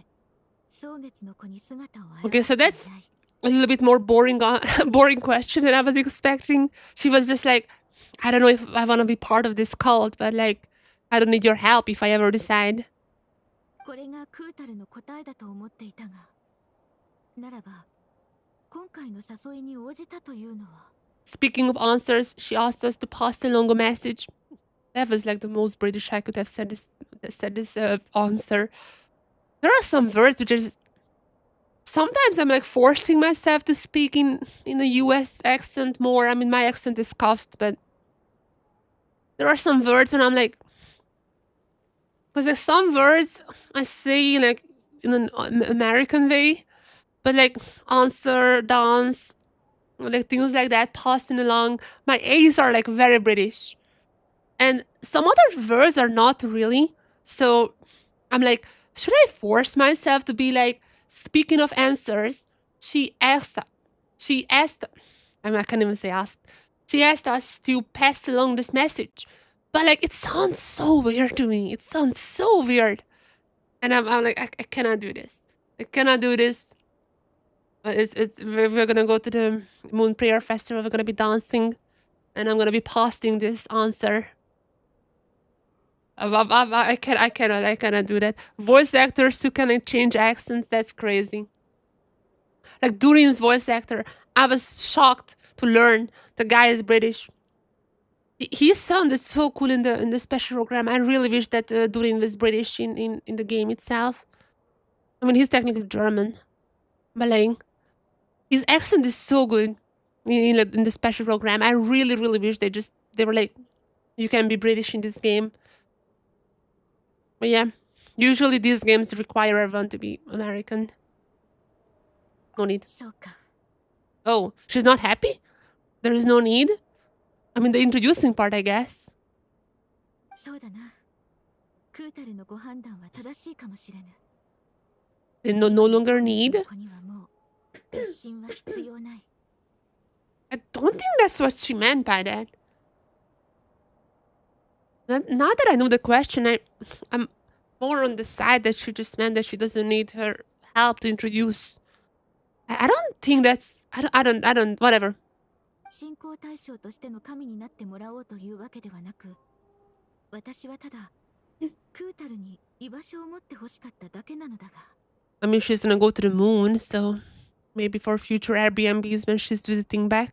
草月の子に姿を現 Okay, し so てい that's ない a little bit more boring question than I was expecting. She was just like, I don't know if I want to be part of this cult, but like, I don't need your help if I ever decide. これがクータルの答えだと思っていたがならば今回の誘いに応じたというのは Speaking of answers, she asked us to pass along a message. That was like the most British I could have said this answer. There are some words which is sometimes I'm like forcing myself to speak in a US accent more. I mean, my accent is scuffed, but there are some words when I'm like, because there's some words I say like in an American way, but like answer, dance, like things like that, passing along. My A's are like very British. And some other words are not really. So I'm like, should I force myself to be like, speaking of answers, she asked, I mean, I can't even say asked. She asked us to pass along this message. But like, it sounds so weird to me. It sounds so weird. And I'm like, I cannot do this. I cannot do this. We're gonna go to the Moon Prayer Festival. We're gonna be dancing, and I'm gonna be posting this answer. I cannot do that. Voice actors who can like, change accents, that's crazy. Like Durian's voice actor, I was shocked to learn the guy is British. He sounded so cool in the special program. I really wish that Durian was British in the game itself. I mean, he's technically German, but like, his accent is so good in the special program. I really, really wish they were like, you can be British in this game. But yeah, usually these games require everyone to be American. No need. そうか。 Oh, she's not happy? There is no need? I mean, the introducing part, I guess. そうだな。クータルのご判断は正しいかもしれぬ。 They no longer need? ここにはもう決心は必要ない。 I don't think that's what she meant by that. Now that I know the question, I'm more on the side that she just meant that she doesn't need her help to introduce. I don't think that's... I don't... Whatever. 信仰対象としての神になってもらおうというわけではなく、私はただクータルに居場所を持ってほしかっただけなのだが。 I mean, she's gonna go to the moon, so maybe for future Airbnbs when she's visiting back.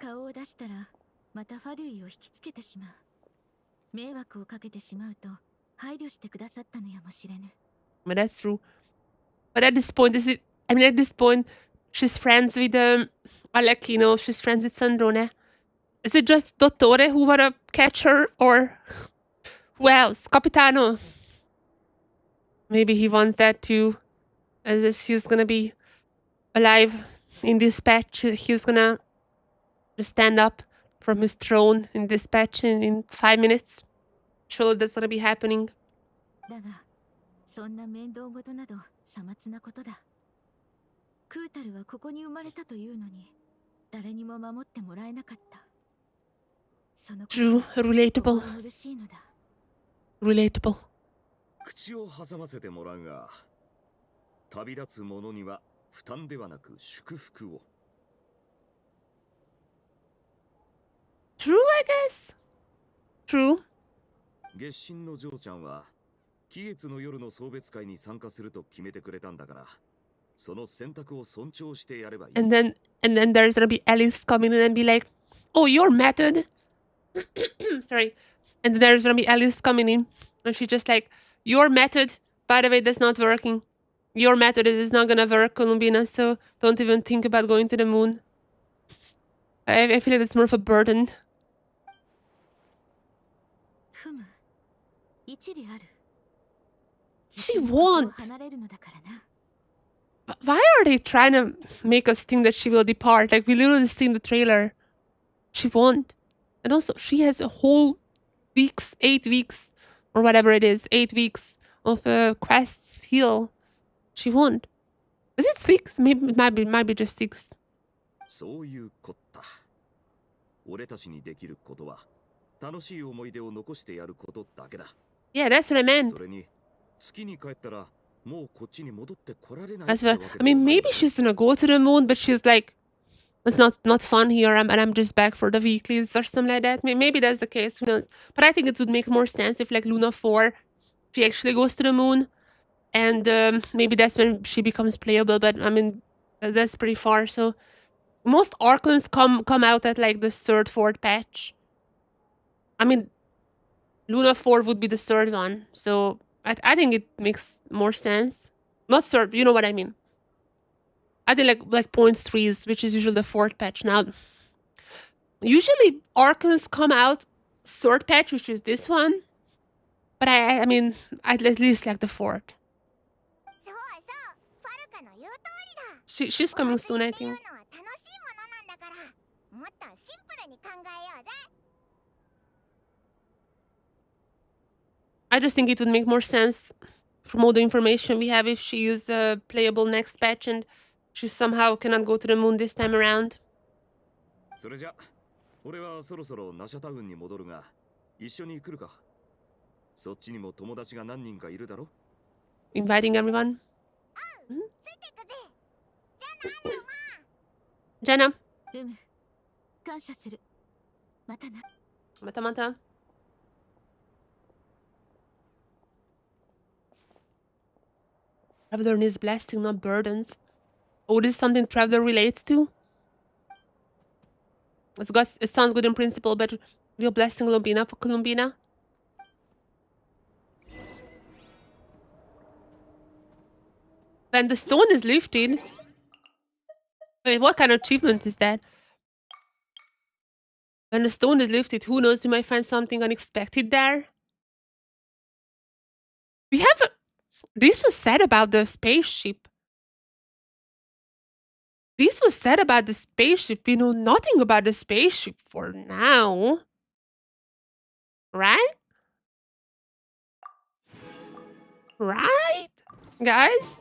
顔を出したらまたファデュイを引きつけてしまう。迷惑をかけてしまうと配慮してくださったのやもしれぬ。 But that's true. But at this point, at this point, she's friends with Alekino, she's friends with Sandrone. Is it just Dottore who wanna catch her, or who else? Capitano. Maybe he wants that too. As he's gonna be alive in this patch, he's gonna just stand up from his throne in this patch in 5 minutes. Surely that's gonna be happening. だが、そんな面倒事などさまつなことだ。クータルはここに生まれたというのに、誰にも守ってもらえなかった。そのこと True, relatable, 心苦しいのだ。 relatable. 口を挟ませてもらうが、旅立つ者には負担ではなく祝福を。True, I guess. True. 月神の嬢ちゃんは喜月の夜の送別会に参加すると決めてくれたんだから、その選択を尊重してやればいい。And then there's gonna be Alice coming in and be like, "Oh, your method." Sorry. And then there's gonna be Alice coming in, and she's just like, "Your method, by the way, that's not working. Your method is not gonna work, Columbina. So don't even think about going to the moon." I feel like it's more of a burden. ふむ、一理ある。 She won't. 離れるのだからな。 Why are they trying to make us think that she will depart? Like, we literally see in the trailer. She won't. And also, she has a whole 8 weeks, or whatever it is, 8 weeks of quests heal. She won't. Is it 6? Maybe it might be just 6. そういうこった。俺たちにできることは、楽しい思い出を残してやることだけだ。Yeah, that's what I meant. それに、月に帰ったら、もうこっちに戻ってこられない。 That's what I mean. Maybe she's gonna go to the moon, but she's like, it's not fun here, and I'm just back for the weeklies or something like that. Maybe that's the case. Who knows? But I think it would make more sense if, like, Luna 4, she actually goes to the moon, and maybe that's when she becomes playable. But I mean, that's pretty far. So Most Archons come out at like the third, fourth patch. I mean, Luna 4 would be the third one, so I think it makes more sense. Not third, you know what I mean. I think like points threes, which is usually the fourth patch. Now, usually Archons come out third patch, which is this one. But I mean, I'd at least like the fourth. She's coming soon, I think. I just think it would make more sense from all the information we have if she is playable next patch and she somehow cannot go to the moon this time around. それじゃ、俺はそろそろナシャタウンに戻るが、一緒に来るか。そっちにも友達が何人かいるだろ Inviting everyone. Jenna. ルム、感謝する。またな。Mata mata. Traveler needs blessing, not burdens. Oh, this is something Traveler relates to? It sounds good in principle, but real blessing will be enough for Columbina. When the stone is lifted... Wait, what kind of achievement is that? When the stone is lifted, who knows, you might find something unexpected there. We have a... This was said about the spaceship. This was said about the spaceship. We know nothing about the spaceship for now. Right? Right? Guys?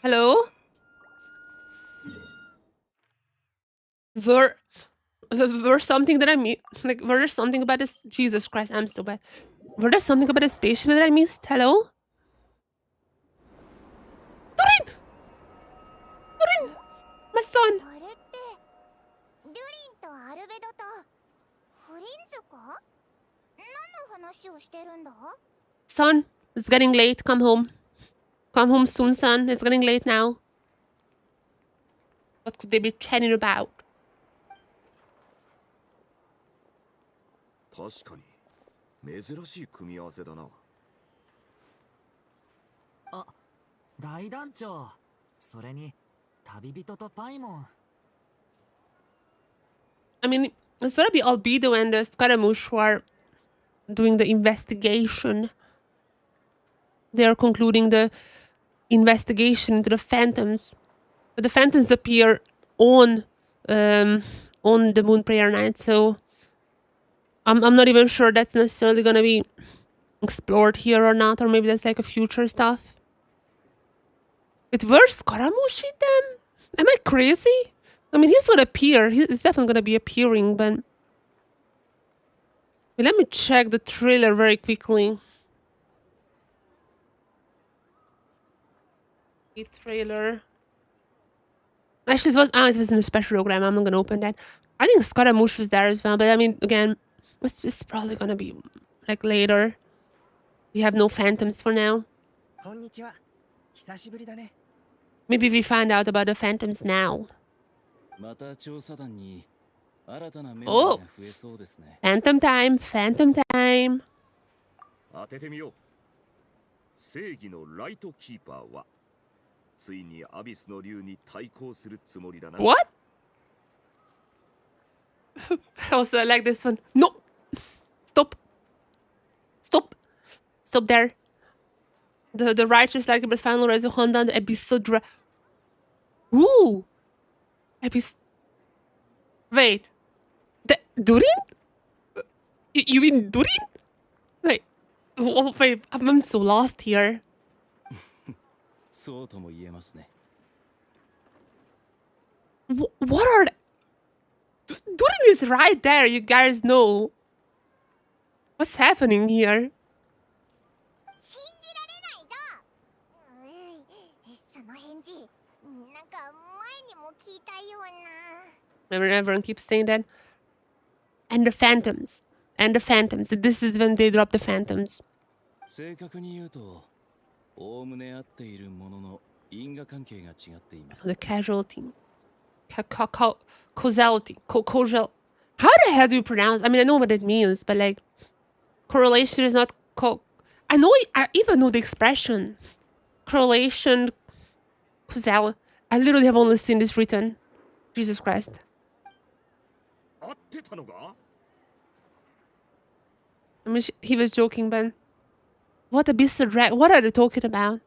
Hello? Were something that I missed? Like, were there something about this? Jesus Christ, I'm so bad. Were there something about the spaceship that I missed? Hello? Durin! Durin! My son! Son, it's getting late. Come home. Come home soon, son. It's getting late now. What could they be chatting about? 確かに珍しい組み合わせだな。あ、大団長。それに旅人とパイモン。I mean, it's gotta be Albedo and the Scaramouche who are doing the investigation. They are concluding the investigation into the phantoms. But the phantoms appear on the Moon Prayer Night, so I'm not even sure that's necessarily gonna be explored here or not, or maybe that's like a future stuff. It were Scaramouche with them? Am I crazy? I mean, he's gonna appear. He's definitely gonna be appearing, but... Wait, let me check the trailer very quickly. The trailer. Actually, it was in a special program. I'm not gonna open that. I think Scaramouche was there as well, but I mean, again, it's probably gonna be like later. We have no phantoms for now. Maybe we find out about the phantoms now. Oh! Phantom time! Phantom time! 当ててみよう。正義のライトキーパーはついにアビスの竜に対抗するつもりだな。What? I also like this one. No! Stop! Stop! Stop there. The righteous like but final ready to hunt down the Abyssal Ooh! Wait. Durin? You mean Durin? Wait. Oh, wait, I'm so lost here. What are they? Durin is right there, you guys know. What's happening here? Everyone keeps saying that. And the phantoms. And the phantoms. This is when they drop the phantoms. The casualty. Causality. Causal. How the hell do you pronounce? I mean, I know what it means, but like correlation is not I know. I even know the expression correlation. Causal. I literally have only seen this written. Jesus Christ. 合ってたのか？ I mean, he was joking, but what a beast of drag. What are they talking about? お前が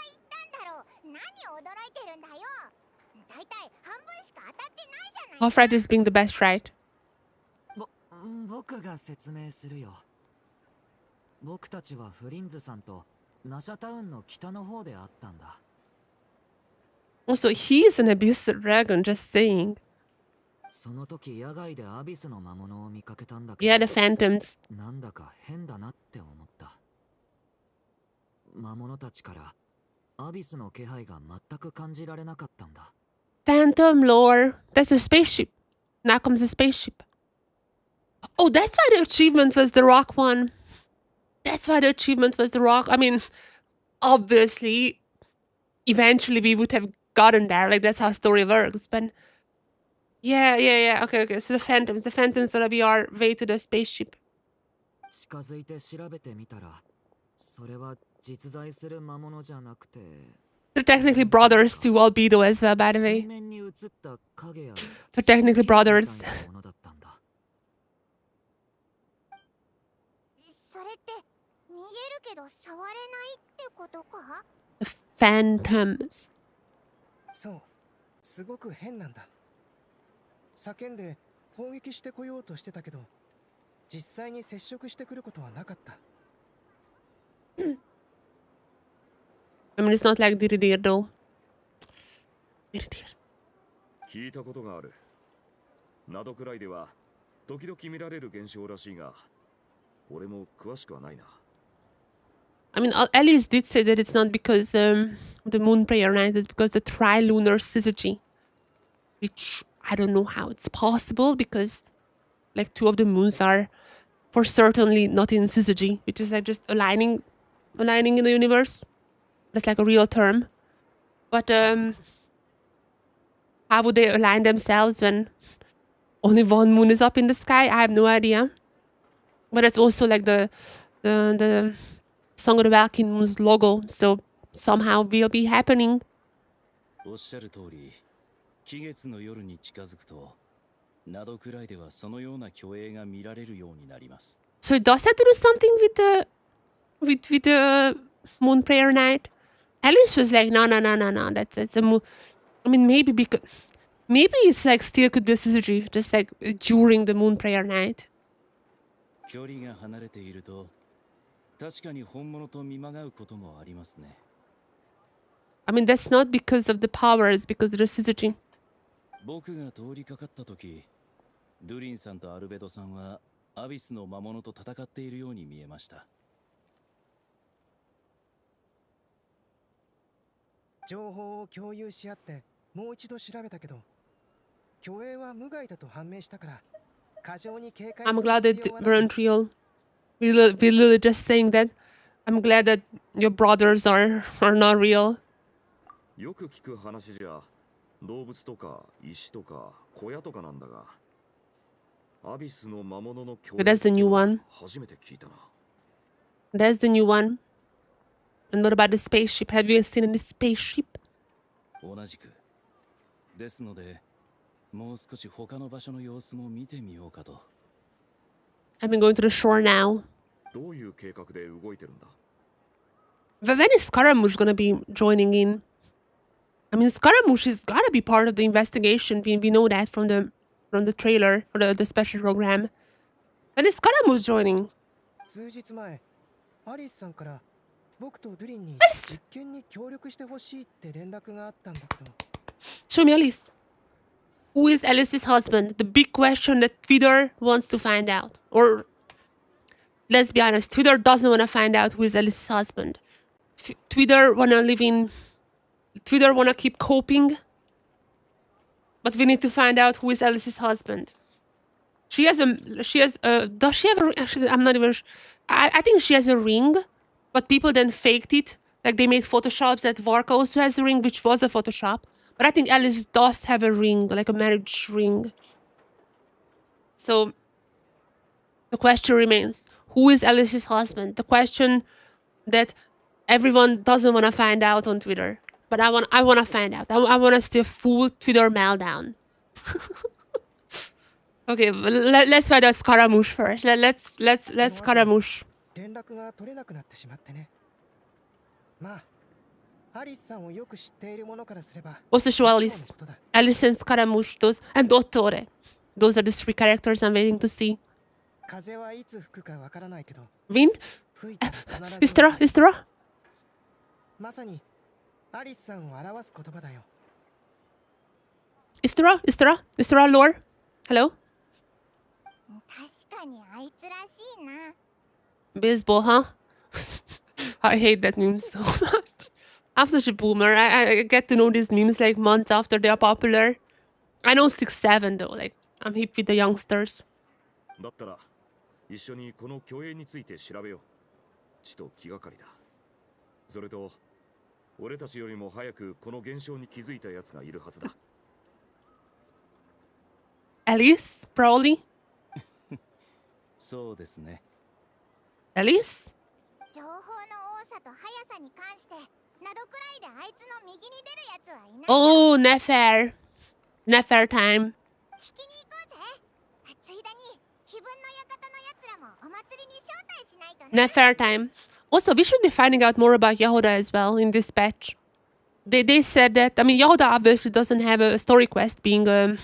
言ったんだろう。何驚いてるんだよ。だいたい半分しか当たってないじゃないか。 Alfred is being the best, right? 僕が説明するよ。僕たちはフリンズさんとナシャタウンの北の方で会ったんだ。Also, he's an abyssal dragon, just saying. その時野外でアビスの魔物を見かけたんだけ Yeah, ど、 the phantoms. なんだか変だなって思った。魔物たちからアビスの気配が全く感じられなかったんだ。 Phantom lore. That's a spaceship. Now comes the spaceship. Oh, that's why the achievement was the rock one. That's why the achievement was the rock. I mean, obviously, eventually we would have gotten there. Like, that's how story works. But yeah. Okay. So the phantoms gonna be our way to the spaceship. 近づいて調べてみたら、それは実在する魔物じゃなくて、 They're technically brothers to Albedo as well, by the 水 way. 面に映った影や They're technically brothers. みたいなものだったんだ。それって見えるけど触れないってことか？ The phantoms. そう、すごく変なんだ。叫んで攻撃してこようとしてたけど、実際に接触してくることはなかった。I mean, it's not like Diridir, though. Diridir. 聞いたことがある。などくらいでは時々見られる現象らしいが、俺も詳しくはないな。 I mean, Alice did say that it's not because the moon prayer night, it's because the trilunar syzygy. Which I don't know how it's possible because like two of the moons are for certainly not in syzygy, which is like just aligning in the universe. That's like a real term. But how would they align themselves when only one moon is up in the sky? I have no idea. But it's also like the Song of the Valkyrie Moon's logo, so somehow will be happening. おっしゃる通り、期月の夜に近づくと、などくらいではそのような虚栄が見られるようになります。 So it does have to do something with the moon prayer night. Alice was like, no. That's a moon. I mean, maybe it's like still could be a syzygy, just like during the moon prayer night. 距離が離れていると、確かに本物と見まがうこともありますね。 I mean, that's not because of the power, it's because of the syzygy. 僕が通りかかった時、ドゥリンさんとアルベドさんはアビスの魔物と戦っているように見えました。 情報を共有し合ってもう一度調べたけど、虚栄は無害だと判明したから、過剰に警戒す I'm る glad 必 that 要は they ない。 weren't real. We're literally just saying that. I'm glad that your brothers are not real. よく聞く話じゃ、動物とか石とか小屋とかなんだが、アビスの魔物の恐 But that's the new one. 初めて聞いたな。 That's the new one. And what about the spaceship? Have you seen any spaceship? 同じく。ですので、もう少し他の場所の様子も見てみようかと。 I've been going to the shore now. どういう計画で動いてるんだ？ When is Scaramouche gonna be joining in? I mean, Scaramouche has gotta be part of the investigation. We know that from the trailer or the special program. When is Scaramouche joining? 数日前、アリスさんから僕とドゥリンに実験に協力してほしいって連絡があったんだけど。 Show me Alice. Who is Alice's husband? The big question that Twitter wants to find out. Or, let's be honest, Twitter doesn't want to find out who is Alice's husband. Twitter wanna keep coping. But we need to find out who is Alice's husband. Does she have a, actually, I'm not even, I think she has a ring, but people then faked it. Like they made photoshops that Varka also has a ring, which was a Photoshop. But I think Alice does have a ring, like a marriage ring. So the question remains, who is Alice's husband? The question that everyone doesn't want to find out on Twitter. But I want to find out. I want to see a full Twitter meltdown. Okay, let's find out Scaramouche first. Let's Scaramouche. 連絡が取れなくなってしまってね。まあ、アリスさんをよく知っている者からすれば、 Also show い Alice. つものことだ。 Alice and Scaramouche, and Dottore. Those are the 3 characters I'm waiting to see. 風はいつ吹くかわからないけど、 Wind? 吹いたら必ず Istra? Istra? まさにアリスさんを表す言葉だよ。 Istra? Istra? Istra lore? Hello? 確かにあいつらしいな。 Baseball, huh? I hate that meme so much. I'm such a boomer. I get to know these memes like months after they are popular. I know 6-7 though. Like, I'm hip with the youngsters. だったら一緒にこの虚栄について調べよう。ちと気がかりだ。それと俺たちよりも早くこの現象に気づいた奴がいるはずだ。Alice? Probably? そうですね。 Alice? 情報の多さと速さに関して、などくらいであいつの右に出るやつはいない。 Oh, Nefer. Nefer time. 聞きに行こうぜ。ついでに、碑文の館のやつらもお祭りに招待しないとね。 Nefer time. Also, we should be finding out more about Yehuda as well in this patch. They said that, I mean, Yehuda obviously doesn't have a story quest being a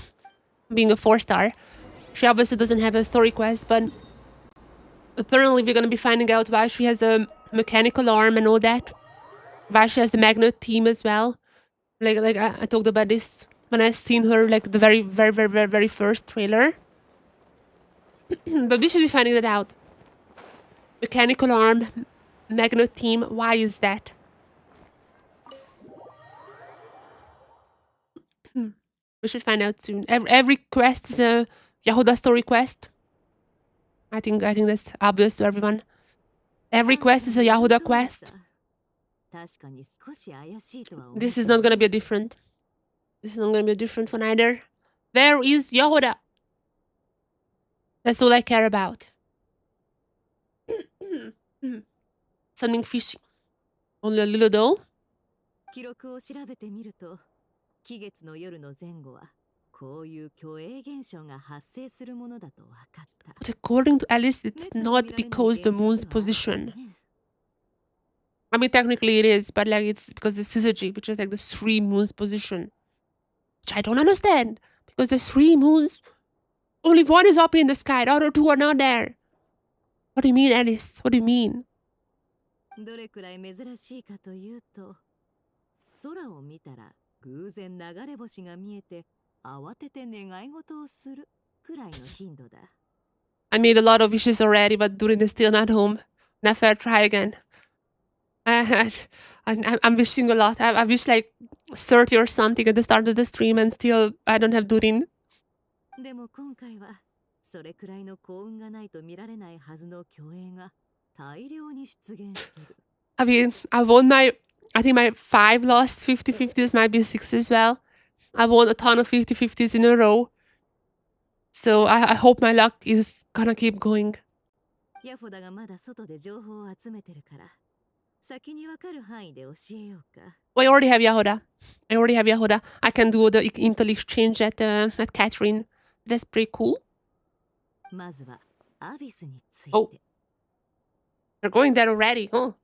4-star. She obviously doesn't have a story quest, but apparently we're gonna be finding out why she has a mechanical arm and all that. Why she has the magnet team as well. Like I talked about this when I seen her like the very first trailer. But we should be finding that out. Mechanical arm, magnet team, why is that? We should find out soon. Every quest is a Yehuda story quest. I think that's obvious to everyone. Every quest is a Yehuda quest. This is not gonna be different. This is not gonna be different for neither. Where is Yehuda? That's all I care about. Something fishy. Only a little though. 記録を調べてみると、期月の夜の前後はこういう虚栄現象が発生するものだと分かった。 But according to Alice, it's not because the moon's position. I mean, technically it is, but like it's because the syzygy, which is like the 3 moons position. Which I don't understand. Because the 3 moons, only one is up in the sky, the other 2 are not there. What do you mean, Alice? What do you mean? どれくらい珍しいかというと、空を見たら偶然流れ星が見えて慌てて願い事をするくらいの頻度だ。 I made a lot of wishes already, but Durin is still not home. Never try again. I'm wishing a lot. I wish like 30 or something at the start of the stream and still I don't have Durin. でも今回はそれくらいの幸運がないと見られないはずの虚栄が大量に出現してる。 I mean, I think my 5 lost 50-50s might be 6 as well. I won a ton of 50-50s in a row. So I hope my luck is gonna keep going. ヤフォダがまだ外で情報を集めてるから、先にわかる範囲で教えようか。 Well, I already have Yehuda. I can do the intel exchange at Catherine. That's pretty cool. まずはアビスについて。 Oh. You're going there already, huh?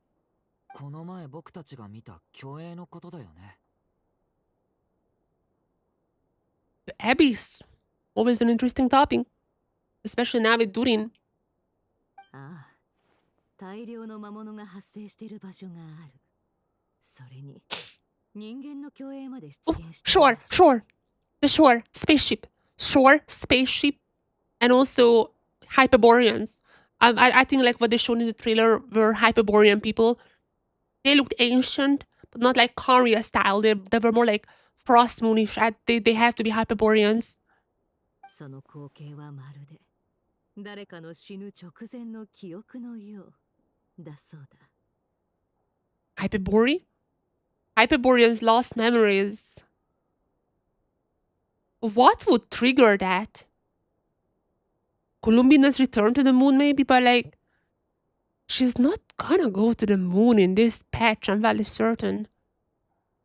この前僕たちが見た虚栄のことだよね。 The Abyss. Always an interesting topic. Especially now with Durin. ああ、大量の魔物が発生している場所がある。それに人間の虚栄まで出 Oh, 現している sure. The shore spaceship. Shore spaceship. And also Hyperboreans. I think like what they showed in the trailer were Hyperborean people. They looked ancient, but not like Korea style. They were more like Frost Moonish. They have to be Hyperboreans. その光景はまるで誰かの死ぬ直前の記憶のようだそうだ。 Hyperboreans lost memories. What would trigger that? Columbina's return to the moon, maybe, but like, she's not gonna go to the moon in this patch, I'm very certain.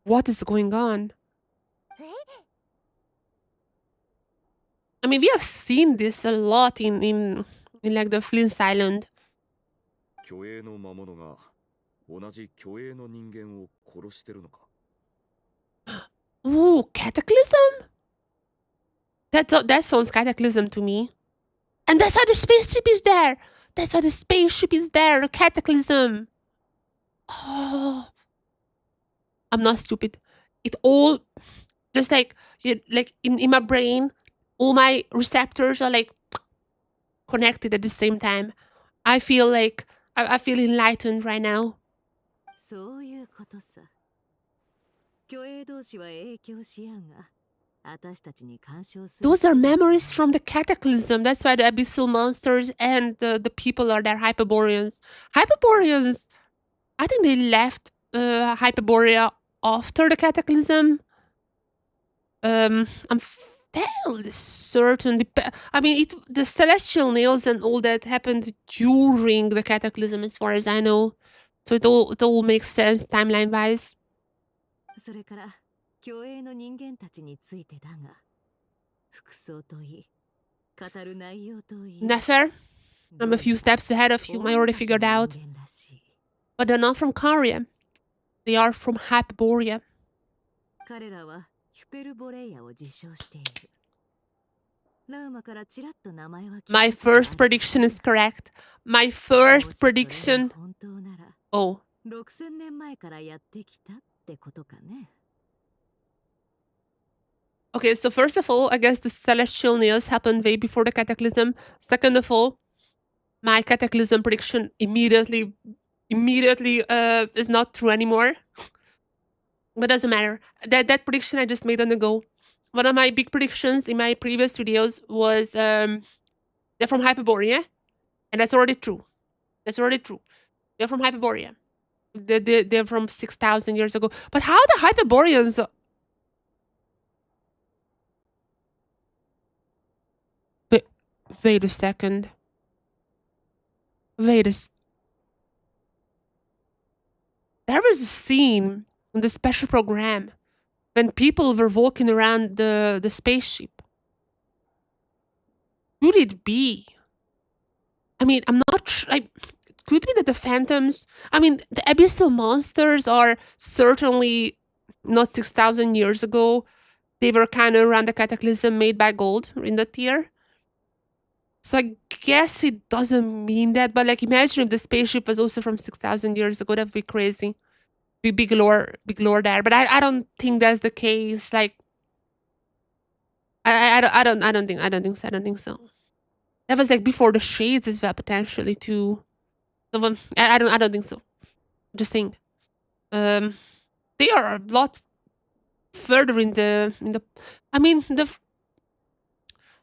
What is going on? I mean, we have seen this a lot in like the Flint's Island. 虚栄の魔物が同じ虚栄の人間を殺してるのか。 Ooh, Cataclysm? That sounds Cataclysm to me. And that's why the spaceship is there. That's why the spaceship is there. The Cataclysm. Oh, I'm not stupid. It all just like in my brain, all my receptors are like connected at the same time. I feel like I feel enlightened right now. そういうことさ。虚栄同士は影響し合うが、私たちに干渉する。 Those are memories from the Cataclysm. That's why the abyssal monsters and the people are there, Hyperboreans. Hyperboreans, I think they left Hyperborea after the Cataclysm. I'm fairly certain. I mean, the celestial nails and all that happened during the Cataclysm, as far as I know. So it all makes sense timeline wise. それから虚栄の人間たちについてだが、服装といい、語る内容といい。 Nefer, I'm a few steps ahead of you. I already figured out. But they're not from Caria. They are from Hyperborea. 彼らはヒュペルボレイヤを自称している。ラウマからちらっと名前は聞いた。 My first prediction is correct. My first prediction. 本当なら Oh. 6000年前からやってきたってことかね。 Okay, so first of all, I guess the celestial nails happened way before the Cataclysm. Second of all, my Cataclysm prediction immediately is not true anymore. But doesn't matter. That prediction I just made on the go. One of my big predictions in my previous videos was they're from Hyperborea, and that's already true. That's already true. They're from Hyperborea. They're from 6,000 years ago. But how the Hyperboreans? Wait a second. There was a scene in the special program when people were walking around the spaceship. Could it be? I mean, I'm not sure. Could it be that the phantoms... I mean, the abyssal monsters are certainly not 6,000 years ago. They were kind of around the Cataclysm made by gold in the tier. So I guess it doesn't mean that, but like imagine if the spaceship was also from 6,000 years ago. That'd be crazy. Big lore there. But I don't think that's the case. Like I don't think so. That was like before the shades as well, potentially too. So I don't think so. Just saying. They are a lot further in the I mean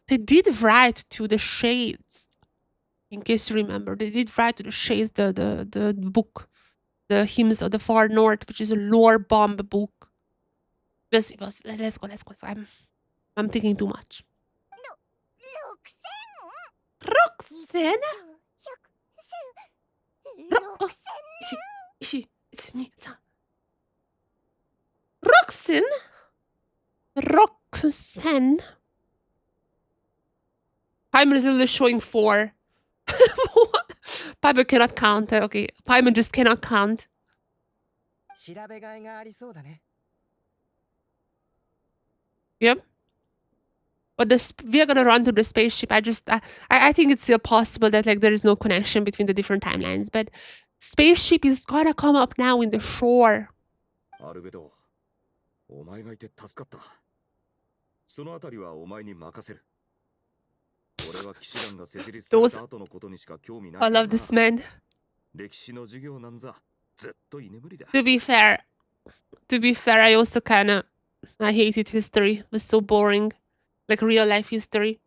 they did write to the shades. In case you remember, they did write to the shades the book, the Hymns of the Far North, which is a lore bomb book. Let's go. I'm thinking too much. Roxanne? Roxanne? Paimon is literally showing 4. Paimon cannot count. Okay, Paimon just cannot count. Yep. But we're gonna run to the spaceship. I think it's still possible that like there is no connection between the different timelines. But spaceship is gonna come up now in the shore. アルベド、お前がいて助かった。そのあたりはお前に任せる。俺は騎士団が設立された後のことにしか興味ない。 I love this man. 歴史の授業なんざずっと居眠りだ。 To be fair, I also I hated history. It was so boring. Like real life history.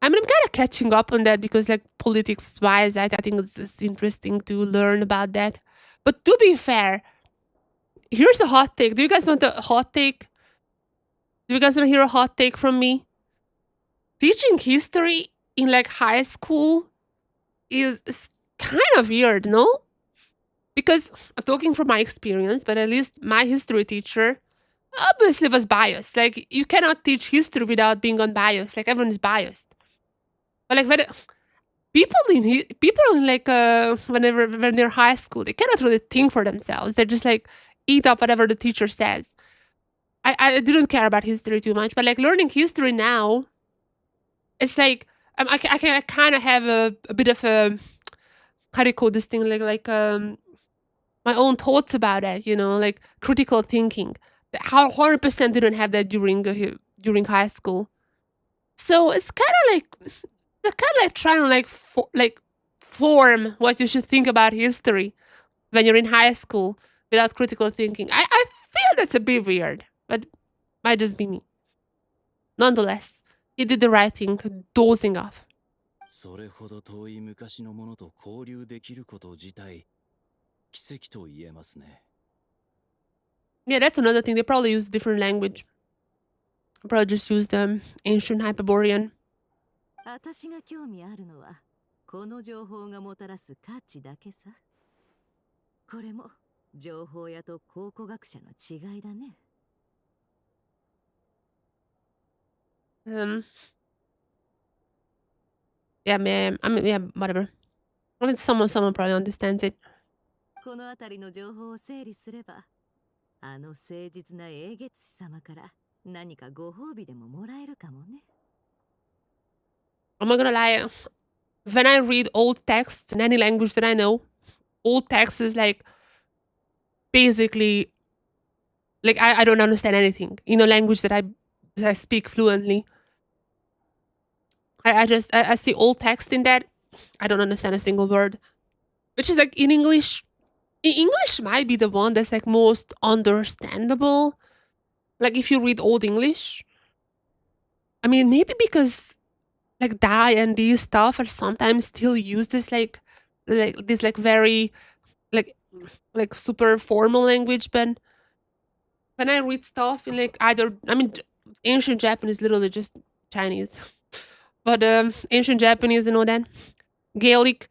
I mean, I'm kind of catching up on that because like politics wise, I think it's interesting to learn about that. But to be fair, here's a hot take. Do you guys want a hot take? Do you guys want to hear a hot take from me? Teaching history in like high school is kind of weird, no? Because I'm talking from my experience, but at least my history teacher obviously was biased. Like you cannot teach history without being unbiased. Like everyone is biased. But like when people in like whenever when they're high school, they cannot really think for themselves. They just like eat up whatever the teacher says. I didn't care about history too much, but like learning history now, it's like I can kind of have a bit of a how do you call this thing like my own thoughts about it, you know, like critical thinking. How 100% didn't have that during high school. So it's kind of like they're kind of like trying to like form what you should think about history when you're in high school without critical thinking. I feel that's a bit weird, but might just be me. Nonetheless, he did the right thing, dozing off. それほど遠い昔のものと交流できること自体奇跡と言えますね。 Yeah, that's another thing. They probably use different language. Probably just used ancient Hyperborean. 私が興味あるのはこの情報がもたらす価値だけさ。これも情報屋と考古学者の違いだね。Yeah, man. I mean, yeah, whatever. I mean, someone probably understands it. この辺りの情報を整理すれば、あの誠実な英月師様から何かご褒美でももらえるかもね。I'm not gonna lie. When I read old texts in any language that I know, old text is like basically like I don't understand anything in a language that I speak fluently. I see old text in that. I don't understand a single word. Which is like in English. English might be the one that's like most understandable. Like if you read old English. I mean, maybe because like die and these stuff are sometimes still used as like this like very like super formal language, but when I read stuff in like either I mean ancient Japanese literally just Chinese. But ancient Japanese and all that. Gaelic.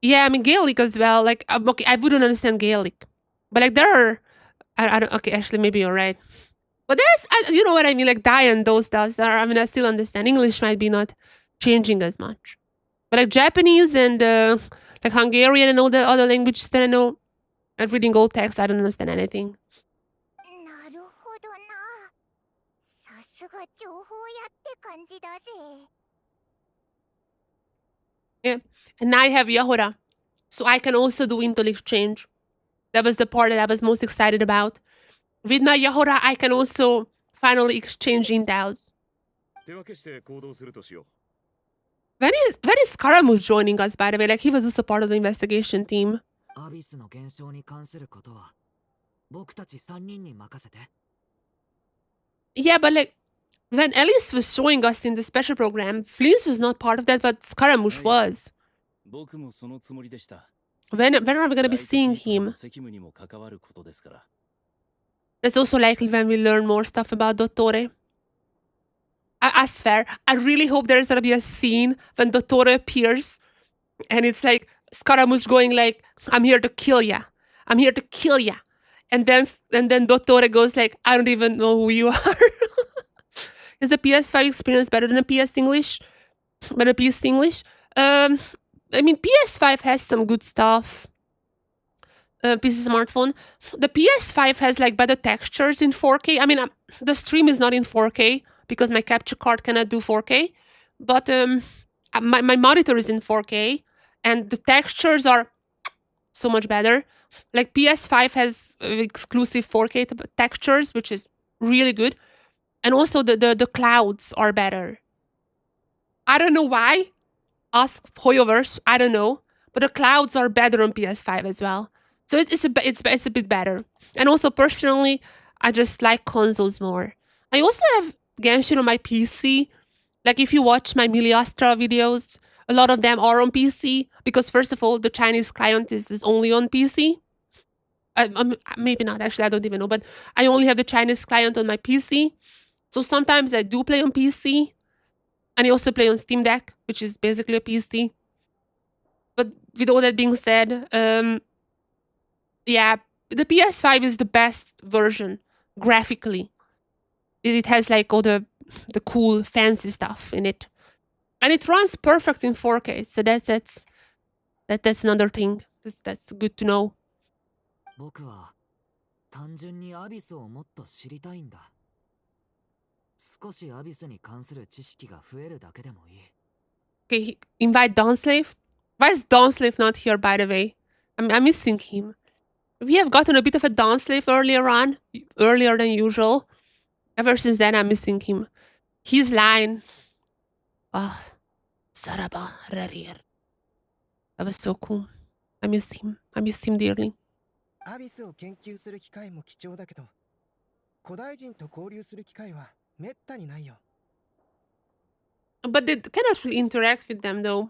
Yeah, I mean Gaelic as well. Like okay, I wouldn't understand Gaelic. But like there are I don't okay, actually maybe you're right. But you know what I mean, like die and those stuff are I mean I still understand. English might be not changing as much. But like Japanese and like Hungarian and all the other languages that I know, and reading old text, I don't understand anything. なるほどな。さすが情報屋って感じだぜ。Yeah. And now I have Yahora. So I can also do intellect change. That was the part that I was most excited about. With my Yahora, I can also finally exchange intels. 手分けして行動するとしよう。 When is Karamus joining us, by the way? Like he was also part of the investigation team. アビスの現象に関することは僕たち3人に任せて。 Yeah, but like when Alice was showing us in the special program, Fleece was not part of that, but Scaramouche was. 僕もそのつもりでした。 When are we gonna be seeing him? 責務にも関わることですから。 That's also likely when we learn more stuff about Dottore. I swear, I really hope there's gonna be a scene when Dottore appears and it's like Scaramouche going like, I'm here to kill ya. I'm here to kill ya. And then Dottore goes like, I don't even know who you are. Is the PS5 experience better than a PS English? Better PS English? I mean, PS5 has some good stuff. PC smartphone. The PS5 has like better textures in 4K. I mean, the stream is not in 4K because my capture card cannot do 4K. But my monitor is in 4K and the textures are so much better. Like PS5 has exclusive 4K textures, which is really good. And also the clouds are better. I don't know why. Ask Hoyoverse. I don't know. But the clouds are better on PS5 as well. So it's a bit better. And also personally, I just like consoles more. I also have Genshin on my PC. Like if you watch my Miliastra videos, a lot of them are on PC because first of all, the Chinese client is only on PC. Maybe not, actually, I don't even know, but I only have the Chinese client on my PC. So sometimes I do play on PC, and I also play on Steam Deck, which is basically a PC. But with all that being said, yeah, the PS5 is the best version graphically. It has like all the cool fancy stuff in it, and it runs perfect in 4K. So that's another thing. That's good to know. 僕は単純にアビスをもっと知りたいんだ。少しアビスに関する知識が増えるだけでもいい。Okay, invite Dawnslave. Why is Dawnslave not here, by the way? I'm missing him. We have gotten a bit of a Dawnslave earlier on, earlier than usual. Ever since then, I'm missing him. His line. Ah, Saraba Rarir. That was so cool. I miss him. I miss him dearly. アビスを研究する機会も貴重だけど、古代人と交流する機会はめったにないよ。But they cannot really interact with them, though.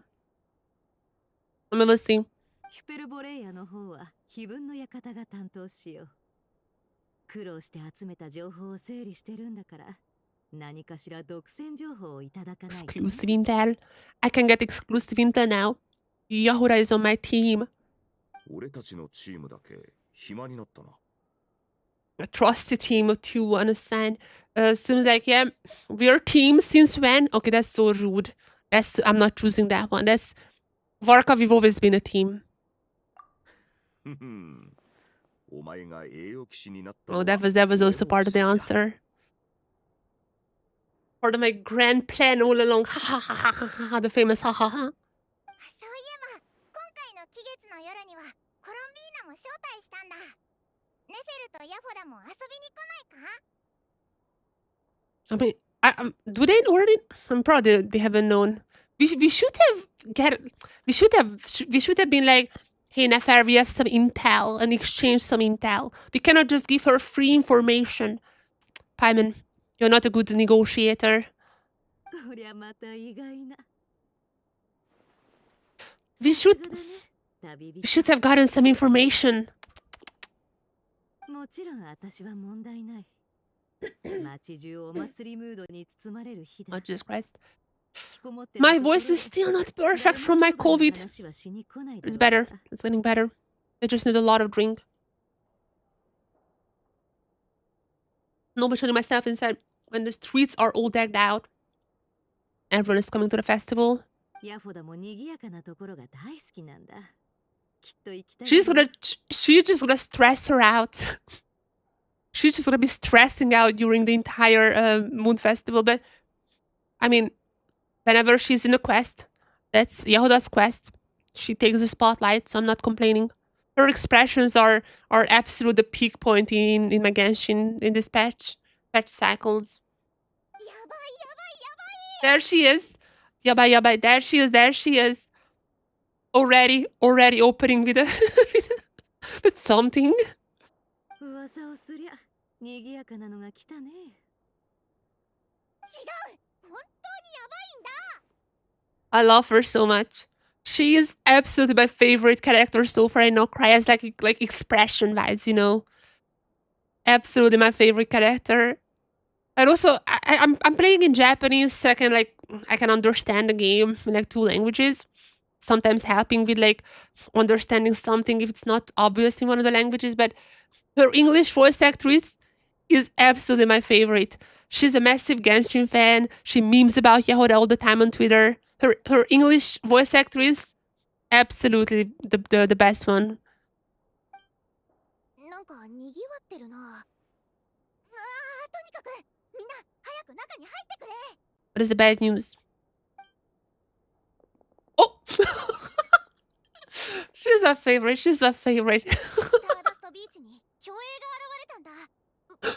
We'll see. ヒュペルボレイヤの方は非分の館が担当しよう。苦労して集めた情報を整理してるんだから、何かしら独占情報をいただかないとね。Exclusive intel. I can get exclusive intel now. Yahuda is on my team. 俺たちのチームだけ暇になったな。A trusted team of two, understand? Seems like, yeah, we're a team since when? Okay, that's so rude. I'm not choosing that one. That's Varka, we've always been a team. お前が栄養騎士になった Oh, that was also part of the answer. Part of my grand plan all along. Ha ha ha ha ha ha. The famous ha ha ha. そういえば今回の期月の夜にはコロンビーナも招待したんだ。ネフェルとヤフォダも遊びに来ないか？ I mean, do they already? I'm proud they haven't known. We should have been like, hey Nefer, we have some intel and exchange some intel. We cannot just give her free information. Paimon, you're not a good negotiator. こりゃまた意外な。 We should have gotten some information. もちろん私は問題ない。街中お祭りムードに包まれる日だ。 Oh, Jesus Christ. My voice is still not perfect from my COVID. It's better. It's getting better. I just need a lot of drink. Nobody's myself inside when the streets are all decked out. Everyone is coming to the festival. ヤフォダも賑やかなところが大好きなんだ。きっと行きたい。She's just gonna stress her out. She's just gonna be stressing out during the entire Moon Festival. But I mean, whenever she's in a quest, that's Yahuda's quest. She takes the spotlight, so I'm not complaining. Her expressions are absolute the peak point in my Genshin in this patch cycles. There she is. Yabai yabai. There she is. Already opening with with something. 噂をすりゃ賑やかなのが来たね。違う、本当にやばいんだ。 I love her so much. She is absolutely my favorite character so far. I know Cry has like expression wise, you know. Absolutely my favorite character. And also I'm playing in Japanese, so I can understand the game in like 2 languages. Sometimes helping with like understanding something if it's not obvious in one of the languages, but her English voice actress is absolutely my favorite. She's a massive Genshin fan. She memes about Yahoda all the time on Twitter. Her English voice actress, absolutely the best one. なんか賑わってるな。とにかくみんな早く中に入ってくれ。 What is the bad news? Oh! She's my favorite. スターダストビーチに競泳が現れたんだ。宇宙船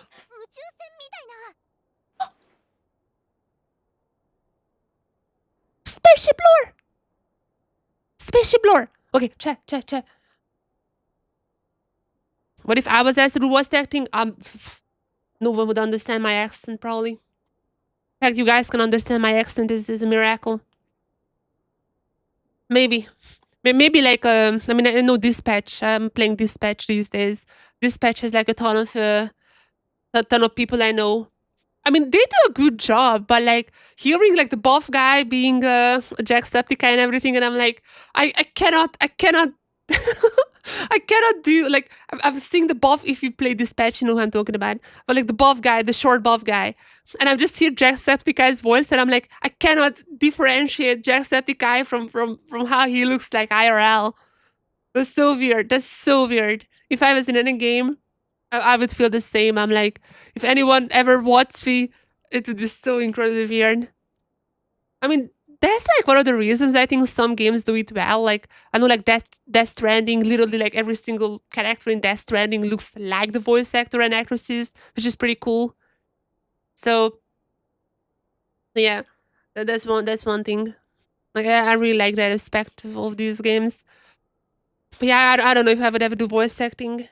みたいな。 Spaceship lore! Spaceship lore! Okay, check. What if I was asked to do voice acting? No one would understand my accent, probably. In fact, you guys can understand my accent. This is a miracle. Maybe like, I mean, I know Dispatch. I'm playing Dispatch these days. Dispatch has like a ton of people I know. I mean, they do a good job, but like hearing like the buff guy being Jacksepticeye and everything, and I'm like, I cannot, I cannot do like I've seen the buff. If you play Dispatch, you know who I'm talking about. But like the buff guy, the short buff guy, and I've just hear Jacksepticeye's voice, and I'm like, I cannot differentiate Jacksepticeye from how he looks like IRL. That's so weird. That's so weird. If I was in any game, I would feel the same. I'm like, if anyone ever watched me, it would be so incredibly weird. I mean, that's like one of the reasons I think some games do it well. Like I know, like Death Stranding, literally like every single character in Death Stranding looks like the voice actor and actresses, which is pretty cool. So yeah, that's one thing. Like I really like that aspect of these games. But yeah, I don't know if I would ever do voice acting.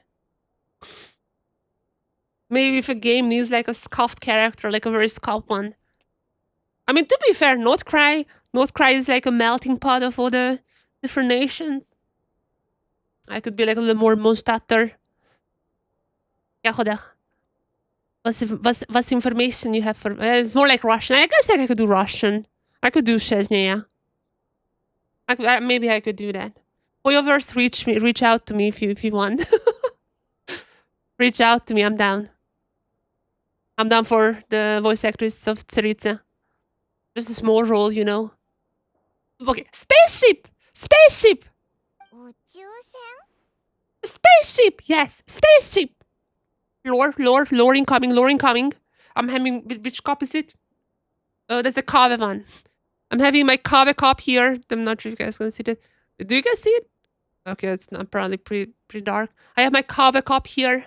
Maybe if a game needs like a scuffed character, like a very scuffed one. I mean, to be fair, Not is like a melting pot of all the different nations. I could be like a little more Mondstatter. Ja, goedendag. What's information you have for... it's more like Russian. I guess like I could do Russian. I could do Chechnya. Maybe I could do that. Hoyoverse, reach out to me if you want. Reach out to me, I'm down. I'm down for the voice actress of Tsaritsa. Just a small role, you know. Okay, spaceship! Spaceship! 宇宙船 Spaceship! Yes, spaceship! Lore incoming. I'm having... Which cop is it? That's the Kave one. I'm having my Kave cop here. I'm not sure if you guys can see it. Do you guys see it? Okay, it's not probably pretty dark. I have my Kave cop here.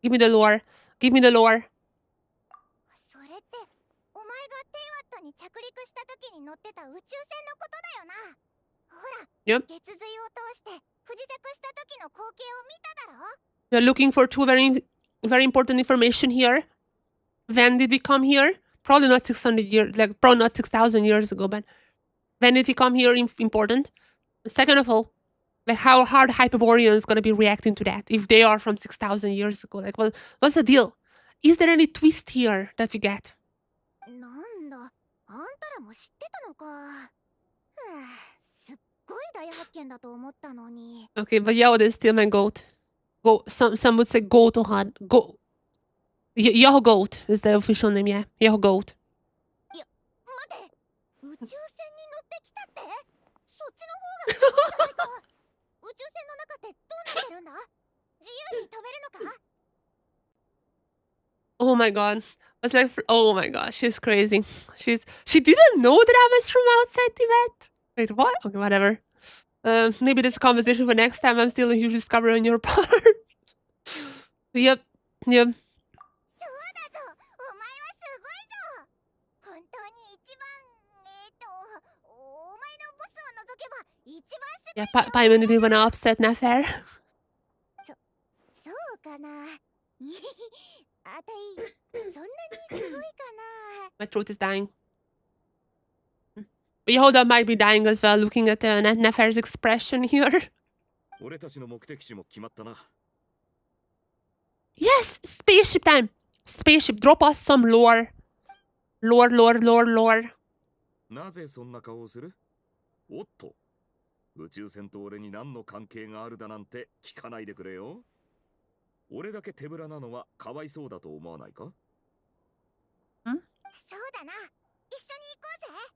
Give me the lore. それってお前がテイワットに着陸した時に乗ってた宇宙船のことだよな。ほら、Yep. 月髄を通して不時着した時の光景を見ただろ。 You're looking for two very important information here. When did we come here? Probably not 600 years, like probably not 6,000 years ago, but when did we come here? Important. Second of all, like how are the Hyperboreans gonna be reacting to that if they are from 6,000 years ago? Like, what's the deal? Is there any twist here that we get? なんだ、あんたらも知ってたのか。ふぅ、すっごい大発見だと思ったのに。 Okay, but Yao is still my goat. Some would say goat or hard. Yao goat is the official name, yeah. Yao goat. 待て、宇宙船に乗ってきたって？そっちの方がすごいじゃないか。宇宙船の中ってどうなってるんだ？自由に飛べるのか？ Oh my god. I was like, oh my gosh, she's crazy. She didn't know that I was from outside Tibet. Wait, what? Okay, whatever. Maybe this is a conversation for next time. I'm still a huge discovery on your part. Yep. そうだぞ、お前はすごいぞ。本当に一番、お前のボスを除けば一番すごい。 Yeah, Paimon didn't wanna upset Nefer. そうかな。あたい、そんなにすごいかな。 My throat is dying. Yehuda might be dying as well, looking at Nefer's expression here. 俺たちの目的地も決まったな。 Yes! Spaceship time! Spaceship, drop us some lore. Lore. なぜそんな顔をする？おっと、宇宙船と俺に何の関係があるだなんて聞かないでくれよ。俺だけ手ぶらなのはかわいそうだと思わないか？そうだな。一緒に行こうぜ。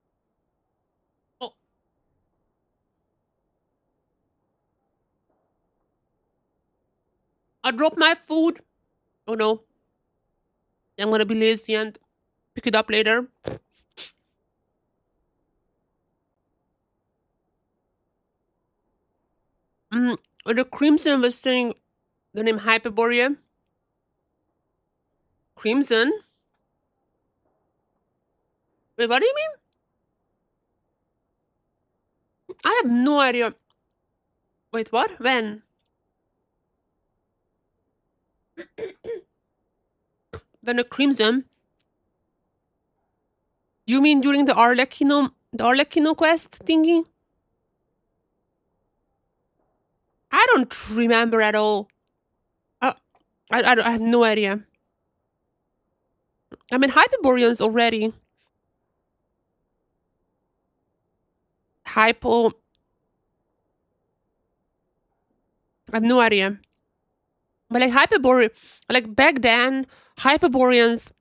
I dropped my food. Oh no. I'm gonna be lazy and pick it up later. The Crimson was saying the name Hyperborea. Crimson? Wait, what do you mean? I have no idea. Wait, what? When? When a Crimson? You mean during the Arlecchino quest thingy? I don't remember at all. I have no idea. I mean, Hyperboreans already. Hypo. I have no idea. But like like back then, Hyperboreans.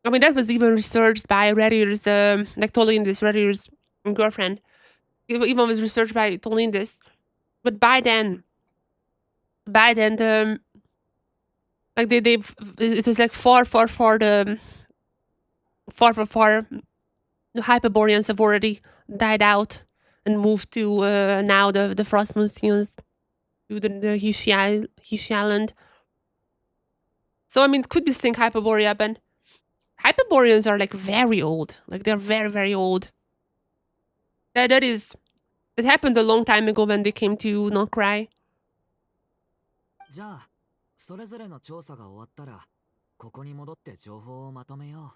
I mean, that was even researched by Reddit's, like Tolindis, Reddit's girlfriend. Even was researched by Tolindis. But by then, the like they it was like far the the Hyperboreans have already died out and moved to now the Frost Moonstones to the Hishi Island. So I mean, it could be Stink Hyperborea, but Hyperboreans are like very old. Like they're very, very old. That happened a long time ago when they came to Not Cry. じゃあそれぞれの調査が終わったらここに戻って情報をまとめよ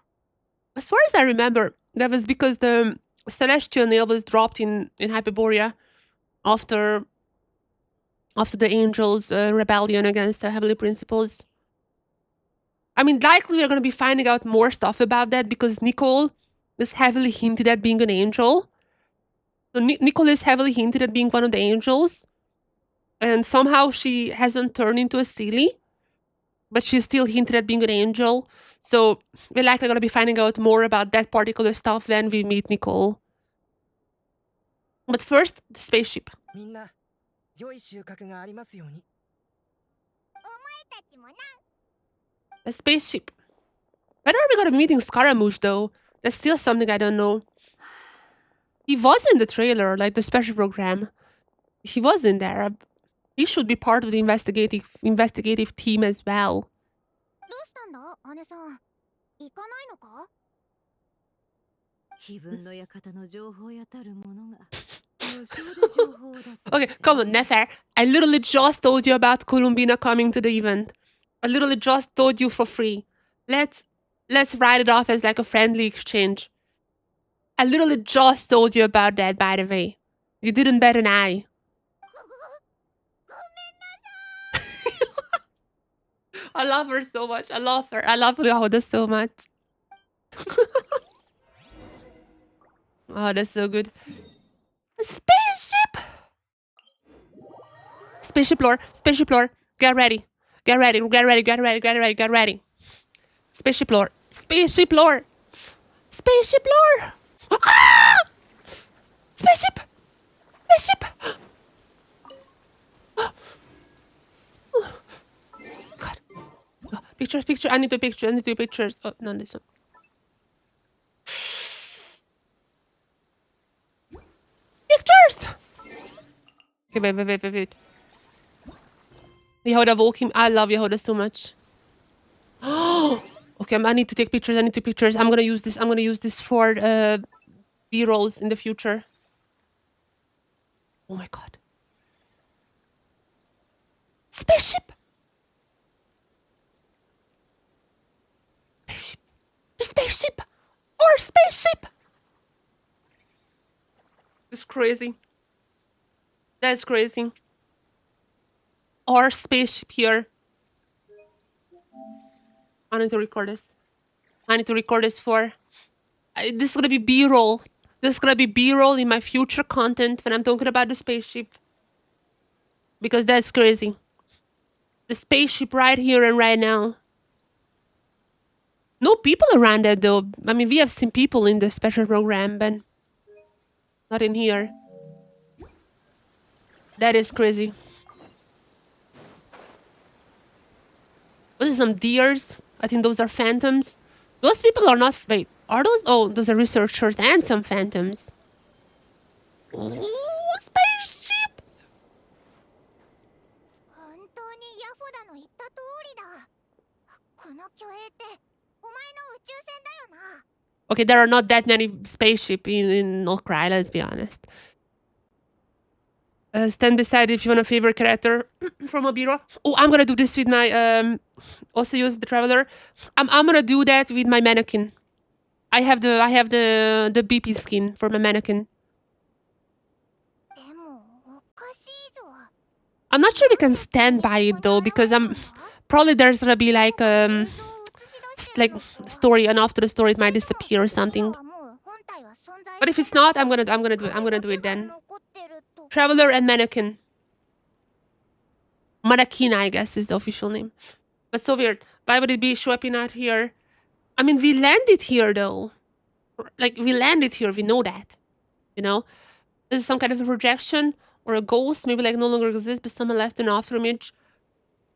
As far as I remember, that was because the Celestial Nail was dropped in Hyperborea after the Angels' rebellion against the Heavenly Principles. I mean, likely we're going to be finding out more stuff about that because Nicole is heavily hinted at being an angel. So Nicole is heavily hinted at being one of the angels. And somehow she hasn't turned into a Steely. But she's still hinted at being an angel. So we're likely going to be finding out more about that particular stuff when we meet Nicole. But first, the spaceship. みんな良い収穫がありますように。 A spaceship. When are we going to be meeting Scaramouche, though? That's still something I don't know. He was in the trailer, like the special program. He was in there. He should be part of the investigative team as well. どうしたんだ姉さん行かないのか非分の館の情報やたるものが無償で情報を出す Okay, come on, Nefer. I literally just told you about Columbina coming to the event. I literally just told you for free. Let's write it off as like a friendly exchange. I literally just told you about that, by the way. You didn't bat an eye. I love her so much. I love her. I love Yahoda so much. Oh, that's so good. A spaceship! Spaceship lore. Spaceship lore. Get ready. Get ready. Get ready. Get ready. Get ready. Get ready. Spaceship lore. Spaceship lore. Spaceship lore. Ah! Spaceship. Spaceship. God. Oh, pictures. Picture. I need to picture. I need to pictures. Oh, no, this one. Pictures. Okay, wait. Yehoda Volkim. I love Yehoda so much. Okay, I need to take pictures. I need to take pictures. I'm gonna use this. I'm gonna use this for B-rolls in the future. Oh my god. Spaceship. Spaceship. The spaceship. Or spaceship. It's crazy. That's crazy. Or spaceship here. I need to record this. I need to record this for... this is gonna be B-roll. This is gonna be B-roll in my future content when I'm talking about the spaceship. Because that's crazy. The spaceship right here and right now. No people around that though. I mean, we have seen people in the special program, but... not in here. That is crazy. Those are some deers. I think those are phantoms. Those people are not... wait, are those... oh, those are researchers and some phantoms. Ooh, spaceship! 本当にヤフダの言った通りだこの巨影ってお前の宇宙船だよな Okay, there are not that many spaceships in Not Cry, let's be honest. Stand beside if you want a favorite character from Obiro. Oh, I'm gonna do this with my also use the Traveler. I'm gonna do that with my mannequin. I have the BP skin for my mannequin. でもおかしいぞ I'm not sure we can stand by it though because probably there's gonna be like like story, and after the story it might disappear or something. But if it's not, I'm gonna do it then. Traveler and Mannequin. Manakina, I guess, is the official name. But so weird. Why would it be showing out here? I mean, we landed here though. Like, we landed here, we know that. You know? This is some kind of a projection or a ghost, maybe like no longer exists, but someone left an after image.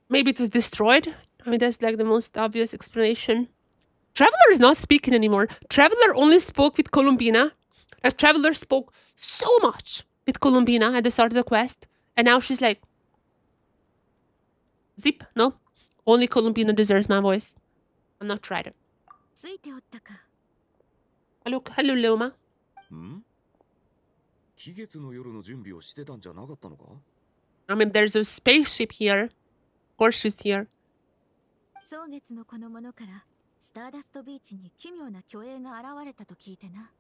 Maybe it was destroyed. I mean, that's like the most obvious explanation. Traveler is not speaking anymore. Traveler only spoke with Columbina. Like, Traveler spoke so much with Columbina at the start of the quest. And now she's like, zip, no. Only Columbina deserves my voice. I'm not trying it. ついておったか。 Hello, Loma. ん？期月の夜の準備をしてたんじゃなかったのか？ I mean, there's a spaceship here. Of course she's here. 蒼月のこの者からスターダストビーチに奇妙な巨影が現れたと聞いてな。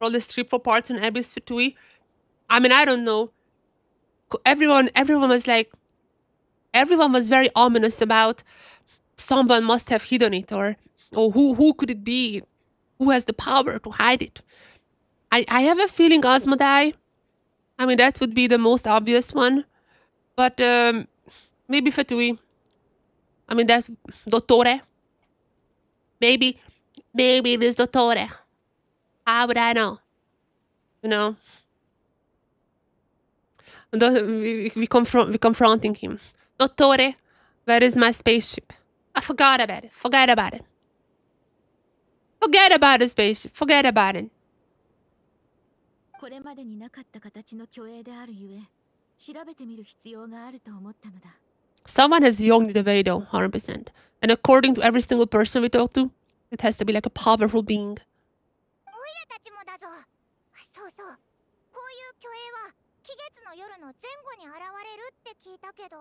Roll the strip for parts on Abyss Fatui. I mean, I don't know. Everyone was like, everyone was very ominous about someone must have hidden it, or who could it be? Who has the power to hide it? I have a feeling Asmodai. I mean, that would be the most obvious one. But maybe Fatui. I mean, that's Dottore. Maybe it is Dottore. How would I know? You know? We confronting him. Dottore, where is my spaceship? I forgot about it. Forget about it. Forget about the spaceship. Forget about it. これまでになかった形の巨影であるゆえ、調べてみる必要があると思ったのだ。 Someone has younged the way though, 100%. And according to every single person we talk to, it has to be like a powerful being. オイラたちもだぞ。そうそう。こういう巨影は期月の夜の前後に現れるって聞いたけど。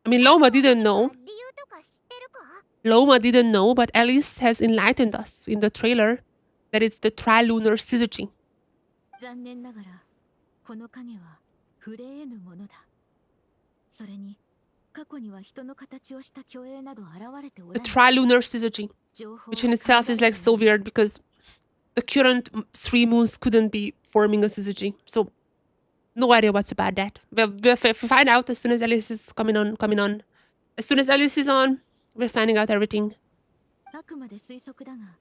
I mean, Loma didn't know. 理由とか知ってるか？ Loma didn't know, but Alice has enlightened us in the trailer that it's the Trilunar Syzygy. 残念ながら、この影は触れ得ぬものだ。それに、過去には人の形をした巨影など現れてお The らぬ。 Trilunar Syzygy, which in itself is like so weird because the current 3 moons couldn't be forming a Syzygy. So, no idea what's about that. We'll find out as soon as Alice is coming on. As soon as Alice is on, we're finding out everything. あくまで推測だが、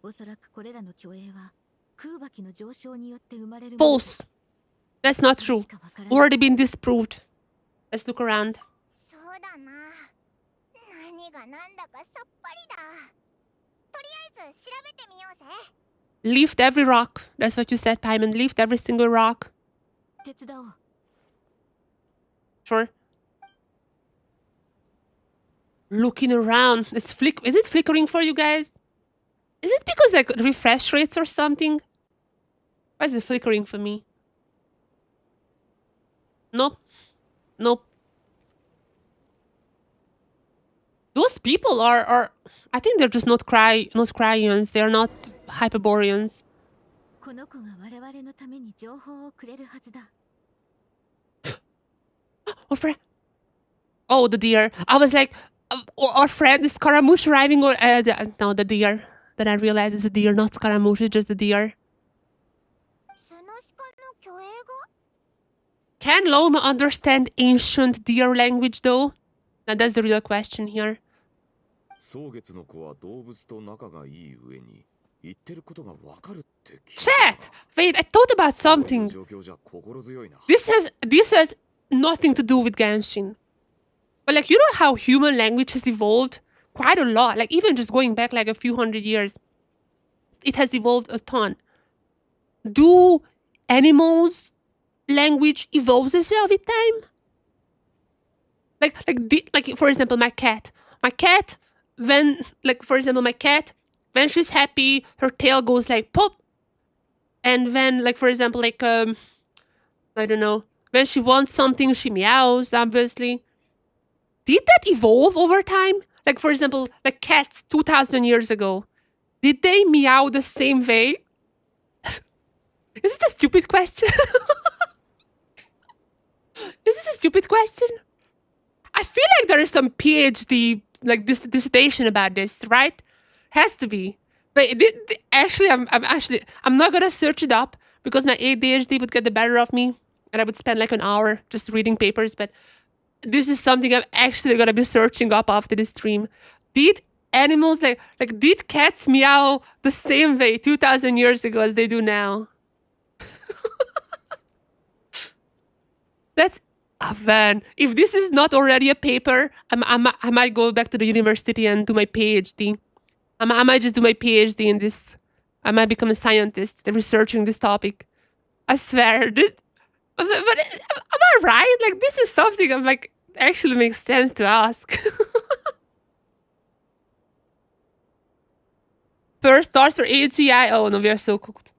おそらくこれらの巨影は空爆の上昇によって生まれるものだ。 False. That's not true. しかわからない。 Already been disproved. Let's look around. そうだな。何が何だかさっぱりだ。とりあえず調べてみようぜ。Lift every rock. That's what you said, Paimon. Lift every single rock. 手伝おう。 Sure. Looking around. Is it flickering for you guys? Is it because like refresh rates or something? Why is it flickering for me? Nope. Nope. Those people are I think they're just not Cryons. They're not Hyperboreans. この子が我々のために情報をくれるはずだ。 Our friend. Oh, the deer. I was like, our friend is Scaramouche arriving or no, the deer. Then I realized it's a deer, not Scaramouche, it's just a deer. スノシカの巨影が？ Can Loma understand ancient deer language though? Now that's the real question here. 蒼月の子は動物と仲がいい上に言ってることがわかるって聞い Chat! Wait, I thought about た。こういう something. 状況じゃ心強いな。 This has nothing to do with Genshin. But like, you know how human language has evolved quite a lot. Like even just going back like a few hundred years, it has evolved a ton. Do animals' language evolves as well with time? Like for example, my cat. When she's happy, her tail goes like pop. And when like for example like I don't know, when she wants something, she meows, obviously. Did that evolve over time? Like for example, like cats 2,000 years ago. Did they meow the same way? Is it a stupid question? Is this a stupid question? I feel like there is some PhD, like this dissertation about this, right? Has to be. But actually, I'm not gonna search it up because my ADHD would get the better of me, and I would spend like an hour just reading papers. But this is something I'm actually gonna be searching up after this stream. Did animals like did cats meow the same way 2,000 years ago as they do now? That's man. If this is not already a paper, I might go back to the university and do my PhD. I might just do my PhD in this. I might become a scientist researching this topic. I swear. But am I right? Like, this is something I'm like actually makes sense to ask. First stars for AGI. Oh no, we are so cooked.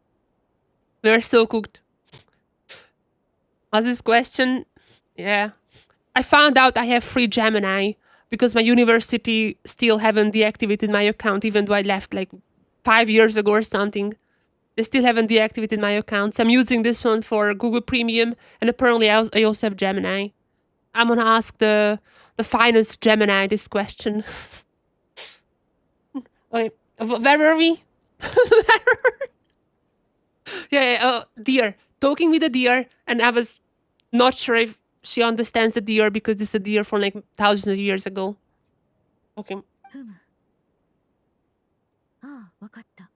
We are so cooked. Was this question? Yeah. I found out I have free Gemini because my university still haven't deactivated my account, even though I left like 5 years ago or something. They still haven't deactivated my account. So I'm using this one for Google Premium, and apparently I also have Gemini. I'm gonna ask the finest Gemini this question. Okay, where were we? Yeah, deer. Talking with a deer, and I was not sure if she understands the deer because this is a deer from like thousands of years ago. Okay. ふむ。ああ、わかった。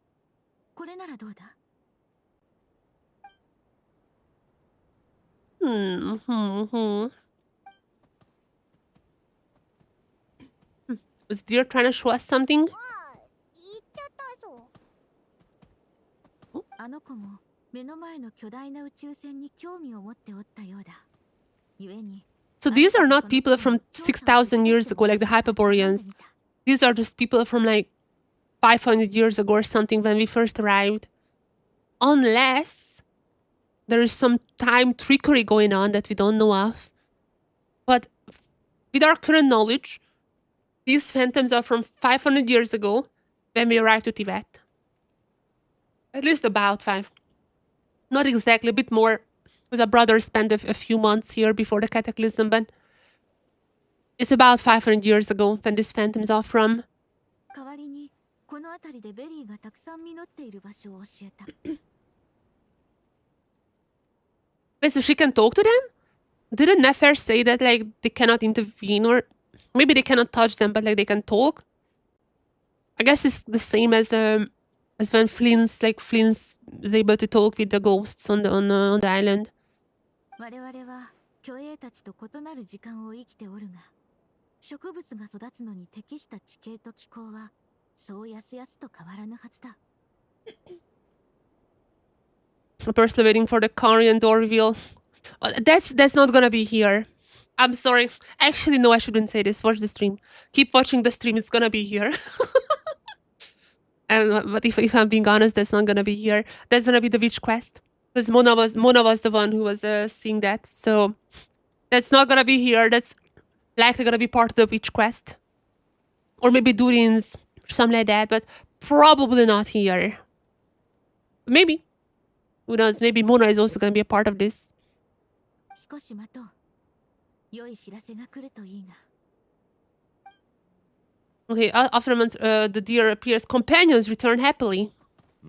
これならどうだ？ Was the deer trying to show us something? 言っちゃったぞ。あの子も目の前の巨大な宇宙船に興味を持っておったようだ。故に。 So these are not people from 6,000 years ago, like the Hyperboreans. These are just people from like 500 years ago or something when we first arrived. Unless there is some time trickery going on that we don't know of. But with our current knowledge, these phantoms are from 500 years ago when we arrived to Tibet. At least about 5. Not exactly, a bit more. Because our brother spent a few months here before the cataclysm, but it's about 500 years ago when these phantoms are from. 代わりにこの辺りでベリーがたくさん実っている場所を教えた。 Wait, so she can talk to them? Didn't Nefer say that like they cannot intervene, or maybe they cannot touch them, but like they can talk? I guess it's the same as when Flynn's is able to talk with the ghosts on the island. 我々は巨栄たちと異なる時間を生きておるが、植物が育つのに適した地形と気候はそうやすやすと変わらぬはずだ。 I'm personally waiting for the Korean door reveal. That's not gonna be here. I'm sorry. Actually, no, I shouldn't say this. Watch the stream. Keep watching the stream. It's gonna be here. But if I'm being honest, that's not gonna be here. That's gonna be the witch quest. Because Mona was the one who was seeing that. So that's not gonna be here. That's likely gonna be part of the witch quest. Or maybe Durin's, something like that. But probably not here. Maybe. Who knows? Maybe Mona is also gonna be a part of this. 少し待とう。良い知らせが来るといいな。 Okay, after a month, the deer appears. Companions return happily.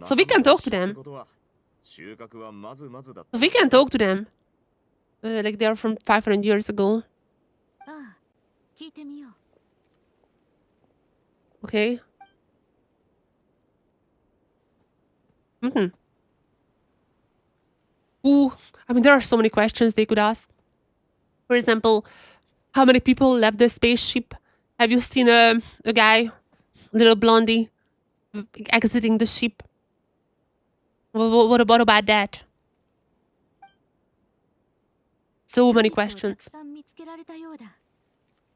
So we can talk to them. We can talk to them. Like they are from 500 years ago. ああ、聞いてみよう。 Okay. Ooh, I mean, there are so many questions they could ask. For example, how many people left the spaceship? Have you seen a guy, little blondie, exiting the ship? What about that? So many questions. たくさん見つけられたようだ。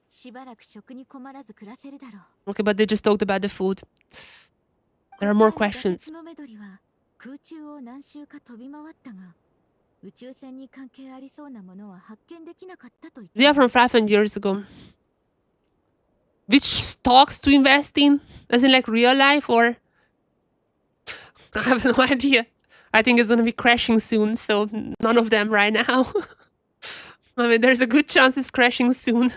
しばらく食に困らず暮らせるだろう。 Okay, but they just talked about the food. There are more questions. こちらのバケツのメドリは空中を何周か飛び回ったが、宇宙船に関係ありそうなものは発見できなかったと言って。 They are from 500 years ago. Which stocks to invest in? As in like real life, or? I have no idea. I think it's gonna be crashing soon, so none of them right now. I mean, there's a good chance it's crashing soon.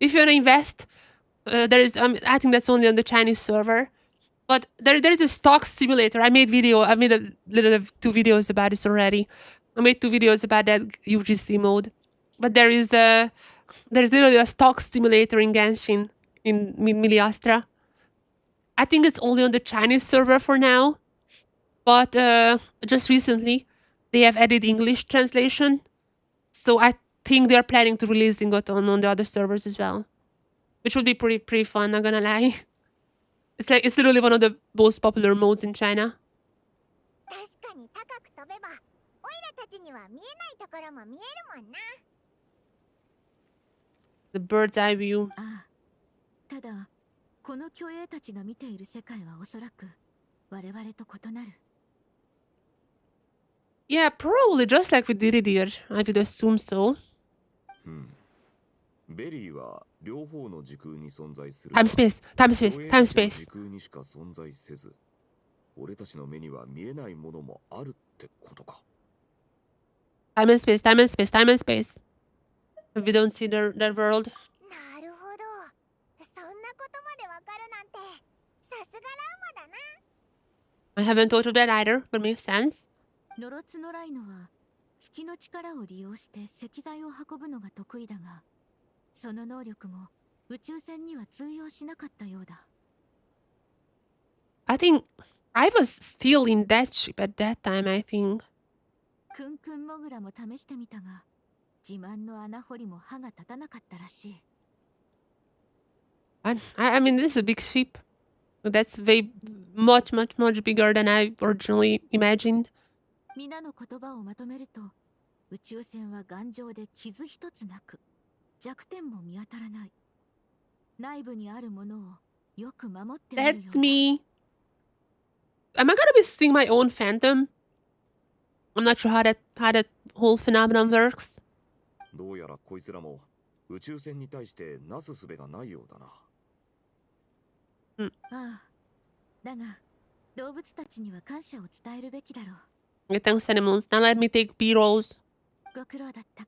if you wanna invest, there is I think that's only on the Chinese server. But there's a stock simulator. I made a little of 2 videos about this already. I made 2 videos about that UGC mode. But there's literally a stock simulator in Genshin in Miliastra. I think it's only on the Chinese server for now. But just recently they have added English translation. So I think they're planning to release it on the other servers as well. Which would be pretty fun, not gonna lie. It's literally one of the most popular modes in China. 確かに高く飛べばオイラたちには見えないところも見えるもんな。 The bird's eye view. ああ、ただこの巨栄たちが見ている世界はおそらく我々と異なる。 Yeah, probably just like with Diridir. I would assume so. ベリーは両方の時空に存在する。 Time space, time space, 上 time たちの space. 時空にしか存在せず、俺たちの目には見えないものもあるってことか。Time and space, time and space, time and space. If we don't see their world. なるほど。そんなことまでわかるなんて、さすがラウマだな。 I haven't thought of that either, but makes sense. ノロツノライノは月の力を利用して石材を運ぶのが得意だが、その能力も宇宙船には通用しなかったようだ。 I think I was still in that ship at that time, I think. クンクンモグラも試してみたが、自慢の穴掘りも歯が立たなかったらしい。 I mean, this is a big ship. That's much bigger than I originally imagined. 皆の言葉をまとめると、宇宙船は頑丈で傷一つなく、弱点も見当たらない。内部にあるものをよく守っているよう That's だ。 me. Am I gonna be seeing my own phantom? I'm not sure how that whole phenomenon works. どうやらこいつらも宇宙船に対してなすすべがないようだな。ああ、だが動物たちには感謝を伝えるべきだろう。 Thanks, animals. Now let me take B-rolls. ご苦労だった。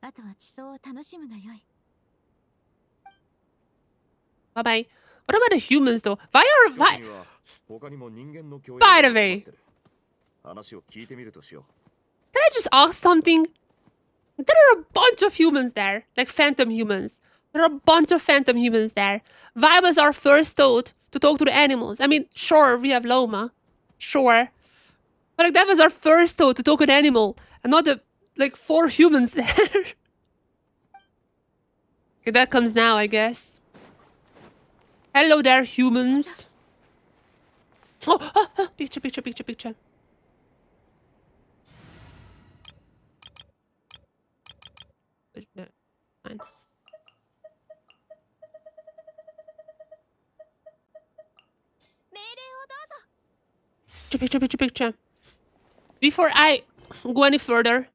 あとは地層を楽しむがよい。 Bye bye. What about the humans though? Why? 他にも人間の共 By 栄 the way, 話を聞いてみるとしよう。 can I just ask something? There are a bunch of humans there, like phantom humans. There are a bunch of phantom humans there. Why was our first toad to talk to the animals? I mean, sure, we have Loma. Sure. But like that was our first toad to talk to an animal. And not the, like, 4 humans there. Okay, that comes now, I guess. Hello there, humans. Oh, picture. Fine. Picture. Before I go any further,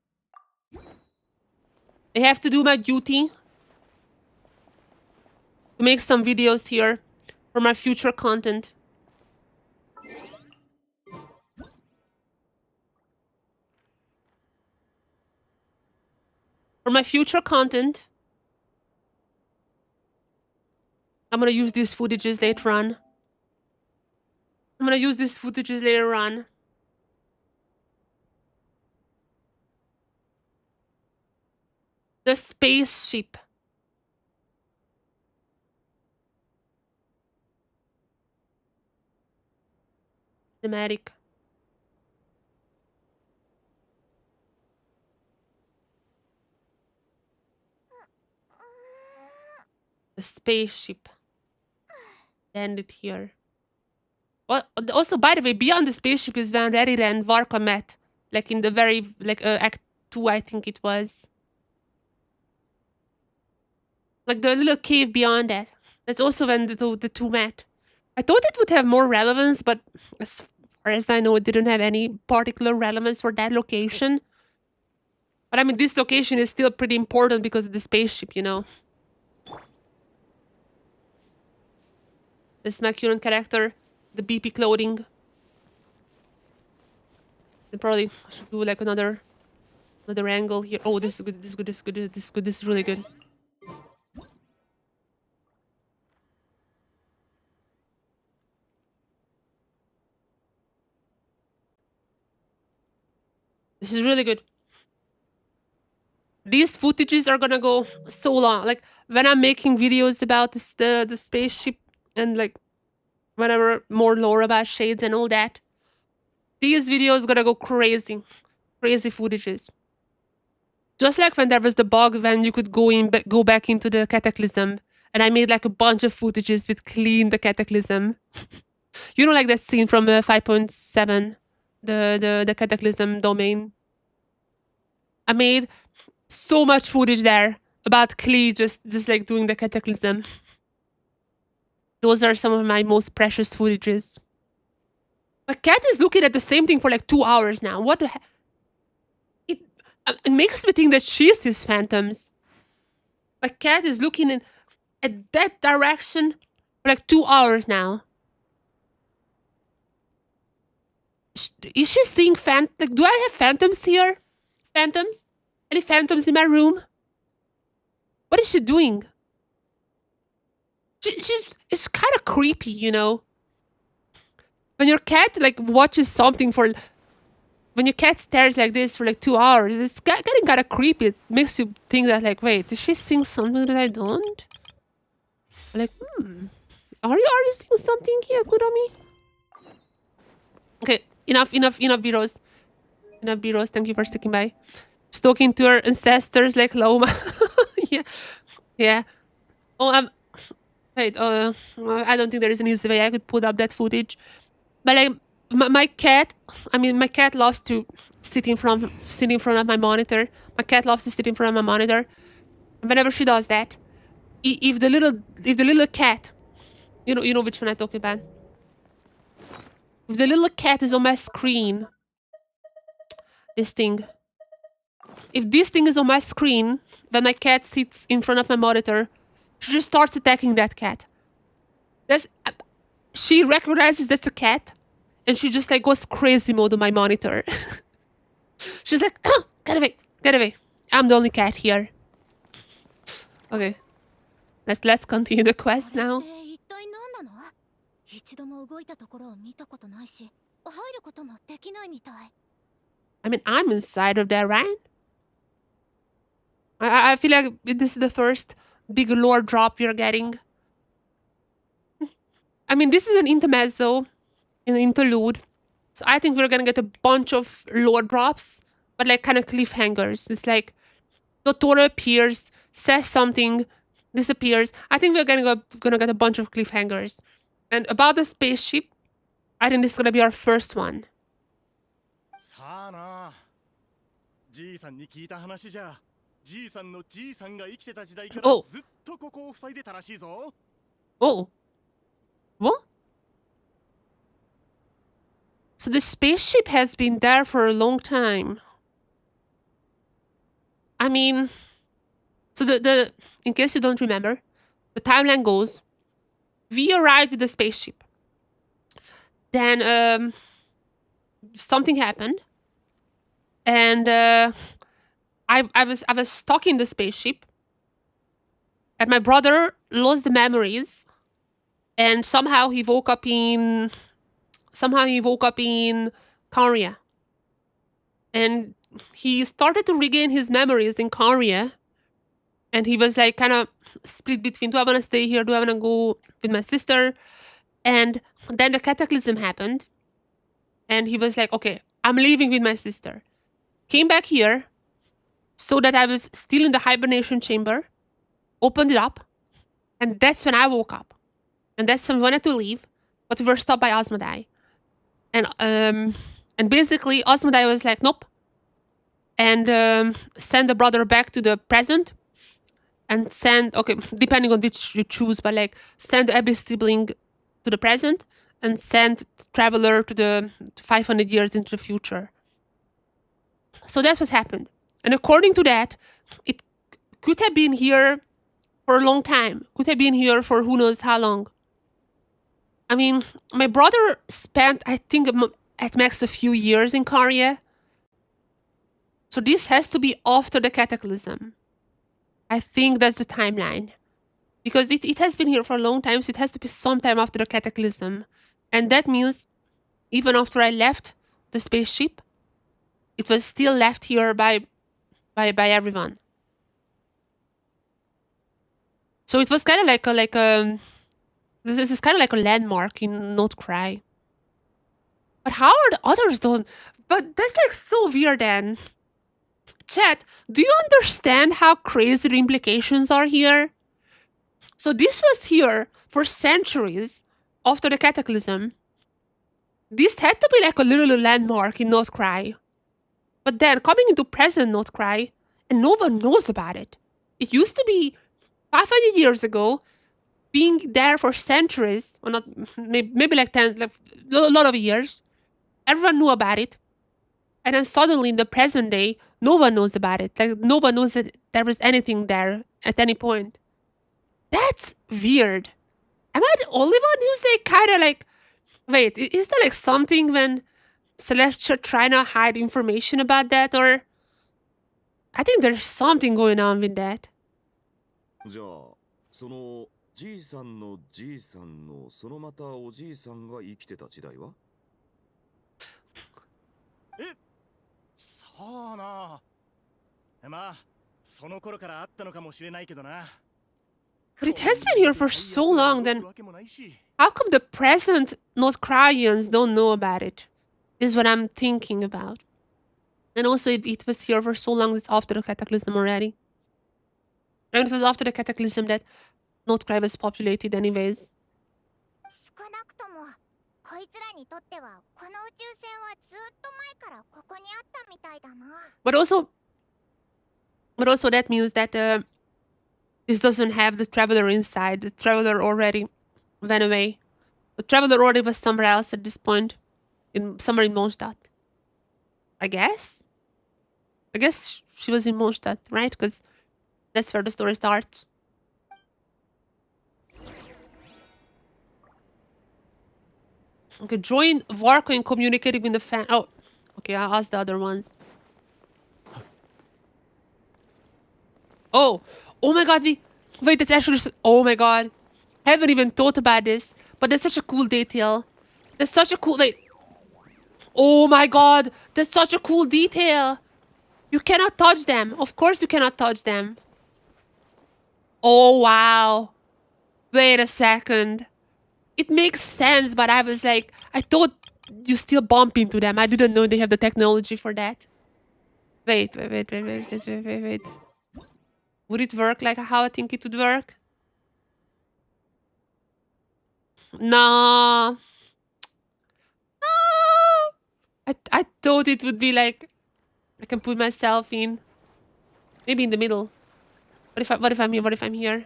I have to do my duty to make some videos here for my future content. For my future content, I'm gonna use these footages later on. The spaceship. Cinematic. The spaceship landed here. Well, also, by the way, beyond the spaceship is when Rarira and Varka met. Like in the very, Act 2, I think it was. Like the little cave beyond that. That's also when the two met. I thought it would have more relevance, but as far as I know, it didn't have any particular relevance for that location. But I mean, this location is still pretty important because of the spaceship, you know. This is my current character, the BP clothing. I probably should do like another angle here. Oh, this is good. This is really good. This is really good. These footages are gonna go so long. Like when I'm making videos about this, the spaceship and like whatever more lore about shades and all that, these videos gonna go crazy. Crazy footages. Just like when there was the bug when you could go back into the Cataclysm, and I made like a bunch of footages with clean the Cataclysm. You know, like that scene from 5.7, the Cataclysm domain. I made so much footage there about Klee just like doing the Cataclysm. Those are some of my most precious footages. My cat is looking at the same thing for like 2 hours now. What the heck? It makes me think that she sees phantoms. My cat is looking at that direction for like 2 hours now. Is she seeing like, do I have phantoms here? Phantoms? Any phantoms in my room? What is she doing? It's kind of creepy, you know? When your cat like watches something for... When your cat stares like this for like 2 hours, it's getting kind of creepy. It makes you think that like, wait, is she seeing something that I don't? Like, are you seeing something here, Kurami? Okay, enough Viros. Enough Viros, thank you for sticking by. Just talking to her ancestors like Loma. Yeah. Oh, wait, I don't think there is an easy way I could put up that footage. But like, my cat loves to sit in front of my monitor. My cat loves to sit in front of my monitor. And whenever she does that, if the little cat, you know which one I'm talking about. If the little cat is on my screen, this thing. If this thing is on my screen, then my cat sits in front of my monitor, she just starts attacking that cat. She recognizes that's a cat, and she just like goes crazy mode on my monitor. She's like, oh, get away. I'm the only cat here. Okay. Let's continue the quest now. I mean, I'm inside of that, right? I feel like this is the first big lore drop we're getting. I mean, this is an intermezzo, an interlude. So I think we're gonna get a bunch of lore drops, but like kind of cliffhangers. It's like Dotoro appears, says something, disappears. I think we're gonna get a bunch of cliffhangers. And about the spaceship, I think this is gonna be our first one. Oh. Oh. What? So the spaceship has been there for a long time. I mean, so the in case you don't remember, the timeline goes, we arrived with the spaceship. Then something happened, and I was stuck in the spaceship, and my brother lost the memories, and somehow he woke up in Korea, and he started to regain his memories in Korea, and he was like kind of split between, do I want to stay here, do I want to go with my sister? And then the cataclysm happened, and he was like, okay, I'm leaving with my sister. Came back here, so that I was still in the hibernation chamber, opened it up, and that's when I woke up. And that's when we wanted to leave, but we were stopped by Asmodai. And basically Asmodai was like, nope. And send the brother back to the present, and send, okay, depending on which you choose, but like send every sibling to the present, and send Traveler to the 500 years into the future. So that's what happened. And according to that, it could have been here for a long time. Could have been here for who knows how long. I mean, my brother spent, I think, at max a few years in Korea. So this has to be after the cataclysm. I think that's the timeline. Because it has been here for a long time, so it has to be sometime after the cataclysm. And that means even after I left the spaceship, it was still left here by everyone. So it was kind of like this is kind of like a landmark in Not Cry. But how are the others done? But that's like so weird then. Chat, do you understand how crazy the implications are here? So this was here for centuries after the cataclysm. This had to be like a little landmark in Not Cry. But then coming into present Not Cry, and no one knows about it. It used to be 500 years ago, being there for centuries, or not, maybe like 10, like a lot of years. Everyone knew about it. And then suddenly in the present day, no one knows about it. Like no one knows that there was anything there at any point. That's weird. Am I the only one who's like kind of like, wait, is there like something when Celestia trying to hide information about that? Or I think there's something going on with that. じゃあ、そのじいさんのじいさんのそのまたおじいさんが生きてた時代は？そうな。まあ、その頃からあったのかもしれないけどな。But it has been here for so long, then how come the present Northcrians don't know about it? Is what I'm thinking about. And also it was here for so long, it's after the cataclysm already. And it was after the cataclysm that Northcry was populated anyways. 少なくともこいつらにとってはこの宇宙船はずっと前からここにあったみたいだな。But also that means that this doesn't have the traveler inside. The traveler already went away. The traveler already was somewhere else at this point. Somewhere in Mondstadt. I guess she was in Mondstadt, right? Because that's where the story starts. Okay, join Varco in communicating with the fan. Oh, okay, I'll ask the other ones. Oh my god, wait, that's actually, oh my god. Haven't even thought about this, but that's such a cool detail. That's such a cool, like, oh my god, that's such a cool detail. You cannot touch them. Of course you cannot touch them. Oh, wow. Wait a second. It makes sense, but I was like, I thought you still bump into them. I didn't know they have the technology for that. Wait. Would it work like how I think it would work? No. I thought it would be like I can put myself in. Maybe in the middle. What if I'm here?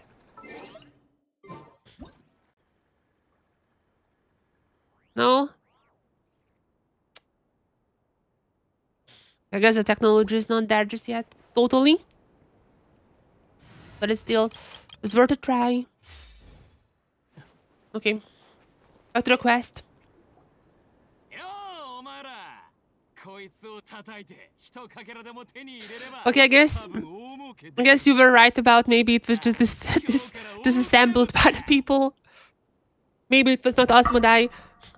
No? I guess the technology is not there just yet. Totally. But it's worth a try. Okay. Back to the quest. Okay, I guess you were right about maybe it was just this disassembled by the people. Maybe it was not Asmodai.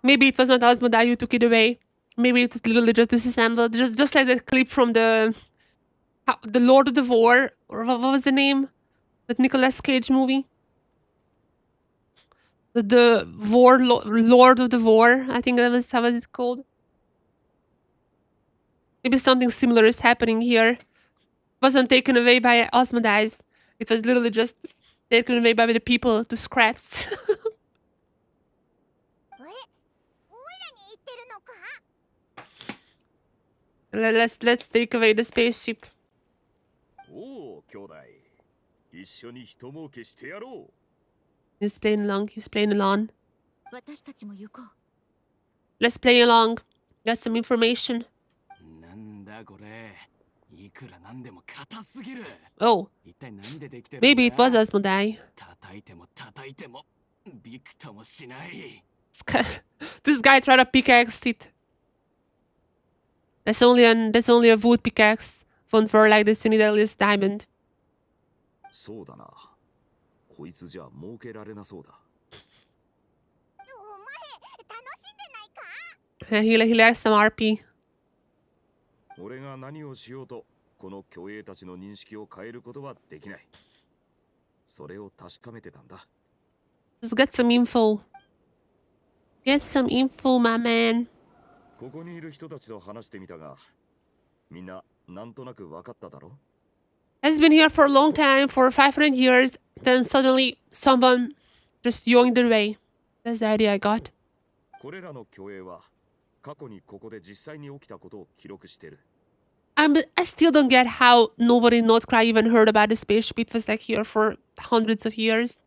Maybe it was not Asmodai who took it away. Maybe it was literally just disassembled. Just like that clip from the Lord of the War, or what was the name? That Nicolas Cage movie. The Lord of the War. I think that was how was it called. Maybe something similar is happening here. It wasn't taken away by Asmodeus. It was literally just taken away by the people to scraps. Let's take away the spaceship. Oh, 兄弟。一緒に人儲けしてやろう。He's playing along. He's playing along. 私たちも行こう。 Let's play along. Got some information. なんだこれ。いくらなんでも硬すぎる。Oh. 一体何でできてるんだ。 Maybe it was Asmodai. 叩いてもびくともしない。This guy tried to pickaxe it. That's only a wood pickaxe. For like this, you need at least diamond. そうだな。こいつじゃ儲けられなそうだ。He likes some RP. 俺が何をしようと、この虚栄たちの認識を変えることはできない。それを確かめてたんだ。Just get some info. Get some info, my man. ここにいる人たちと話してみたが、みんななんとなく分かっただろ Has been here for a long time, for 500 years, then suddenly someone just yoinked their way. That's the idea I got. これらの虚栄は、過去にここで実際に起きたことを記録してる。I still don't get how nobody in North Korea even heard about the spaceship. It was like here for hundreds of years.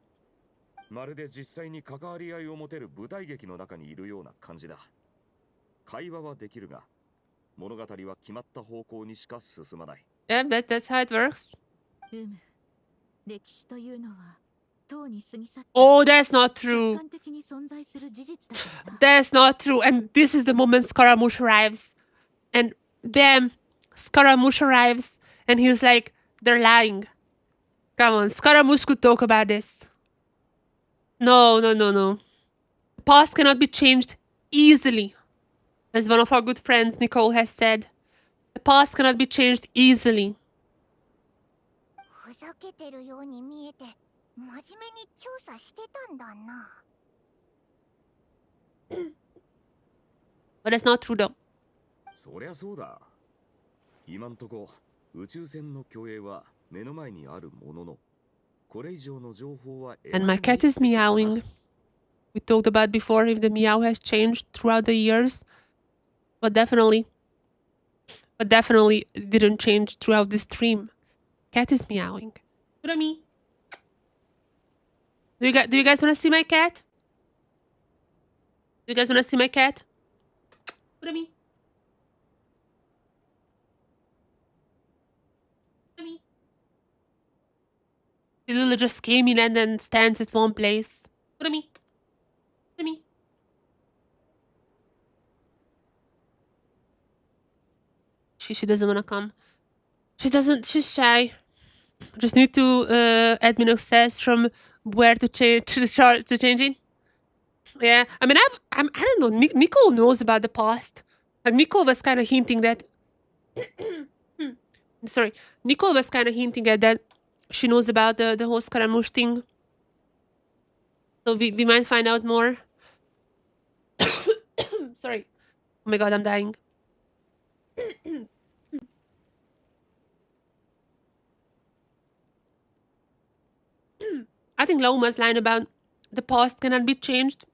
まるで実際に関わり合いを持てる舞台劇の中にいるような感じだ。会話はできるが、物語は決まった方向にしか進まない。Yeah, that's how it works. 歴史というのはとうに過ぎ去った Oh, that's not 客 true. 観的に存在する事実だからな That's not true. And this is the moment Scaramouche arrives. And bam, Scaramouche arrives. And he's like, they're lying. Come on, Scaramouche could talk about this. No. The past cannot be changed easily. As one of our good friends, Nicole, has said. The past cannot be changed easily. ふざけてるように見えて真面目に調査してたんだな。 But that's not true though. そりゃそうだ。今んとこ宇宙船の虚栄は目の前にあるものの、これ以上の情報は And my cat is meowing. We talked about before if the meow has changed throughout the years. But definitely it didn't change throughout this stream. Cat is meowing. What I mean? Do you guys want to see my cat? Do you guys want to see my cat? What I mean? What I mean? He literally just came in and then stands at one place. What I mean? What I mean? She doesn't want to come. She's shy. Just need to admin access from where to change to change it. Yeah, I mean, I don't know. Nicole knows about the past. Like Nicole was kind of hinting that. Sorry, Nicole was kind of hinting at that. She knows about the whole Scaramouche thing. So we might find out more. Sorry. Oh my god, I'm dying. I think Lauma's line about the past cannot be changed.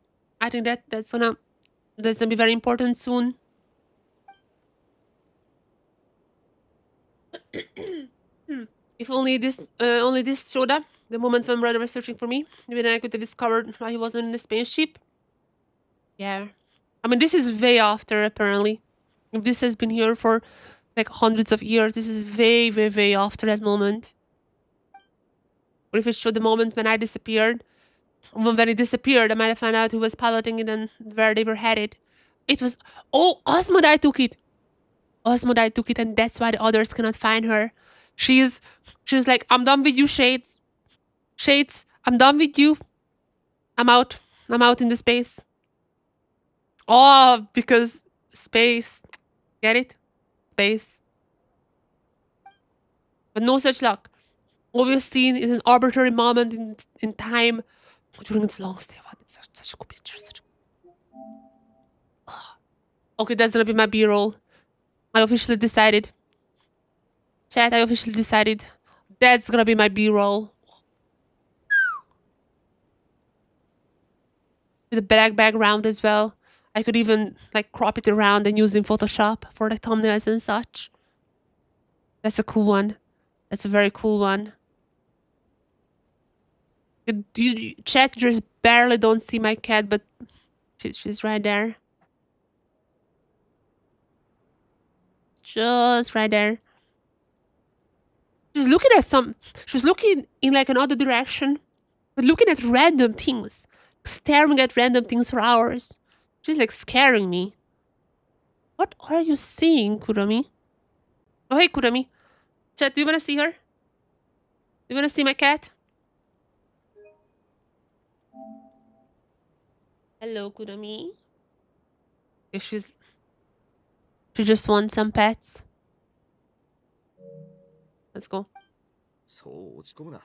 I think that's gonna be very important soon. If only this showed up the moment when brother was searching for me, maybe then I could have discovered why he wasn't in the spaceship. Yeah, I mean this is way after apparently. If this has been here for like hundreds of years, this is way after that moment. Or if it showed the moment when I disappeared. When it disappeared, I might have found out who was piloting it and where they were headed. It was... Oh, Osmodai took it! Osmodai took it and that's why the others cannot find her. She's like, I'm done with you, Shades. Shades, I'm done with you. I'm out. I'm out in the space. Oh, because space. Get it? Space. But no such luck. All we've seen is an arbitrary moment in time during its long stay. Wow, that's such a cool picture. Oh. Okay, that's gonna be my B-roll. I officially decided. Chat, I officially decided. That's gonna be my B-roll. With a black background as well. I could even like crop it around and use in Photoshop for the thumbnails and such. That's a cool one. That's a very cool one. Chat, you just barely don't see my cat, but she's right there. Just right there. She's looking at she's looking in like another direction, but looking at random things. Staring at random things for hours. She's like scaring me. What are you seeing, Kurami? Oh, hey, Kurami. Chat, do you want to see her? Do you want to see my cat? Hello, Kurami. If she just wants some pets. Let's go. そう落ち込むな。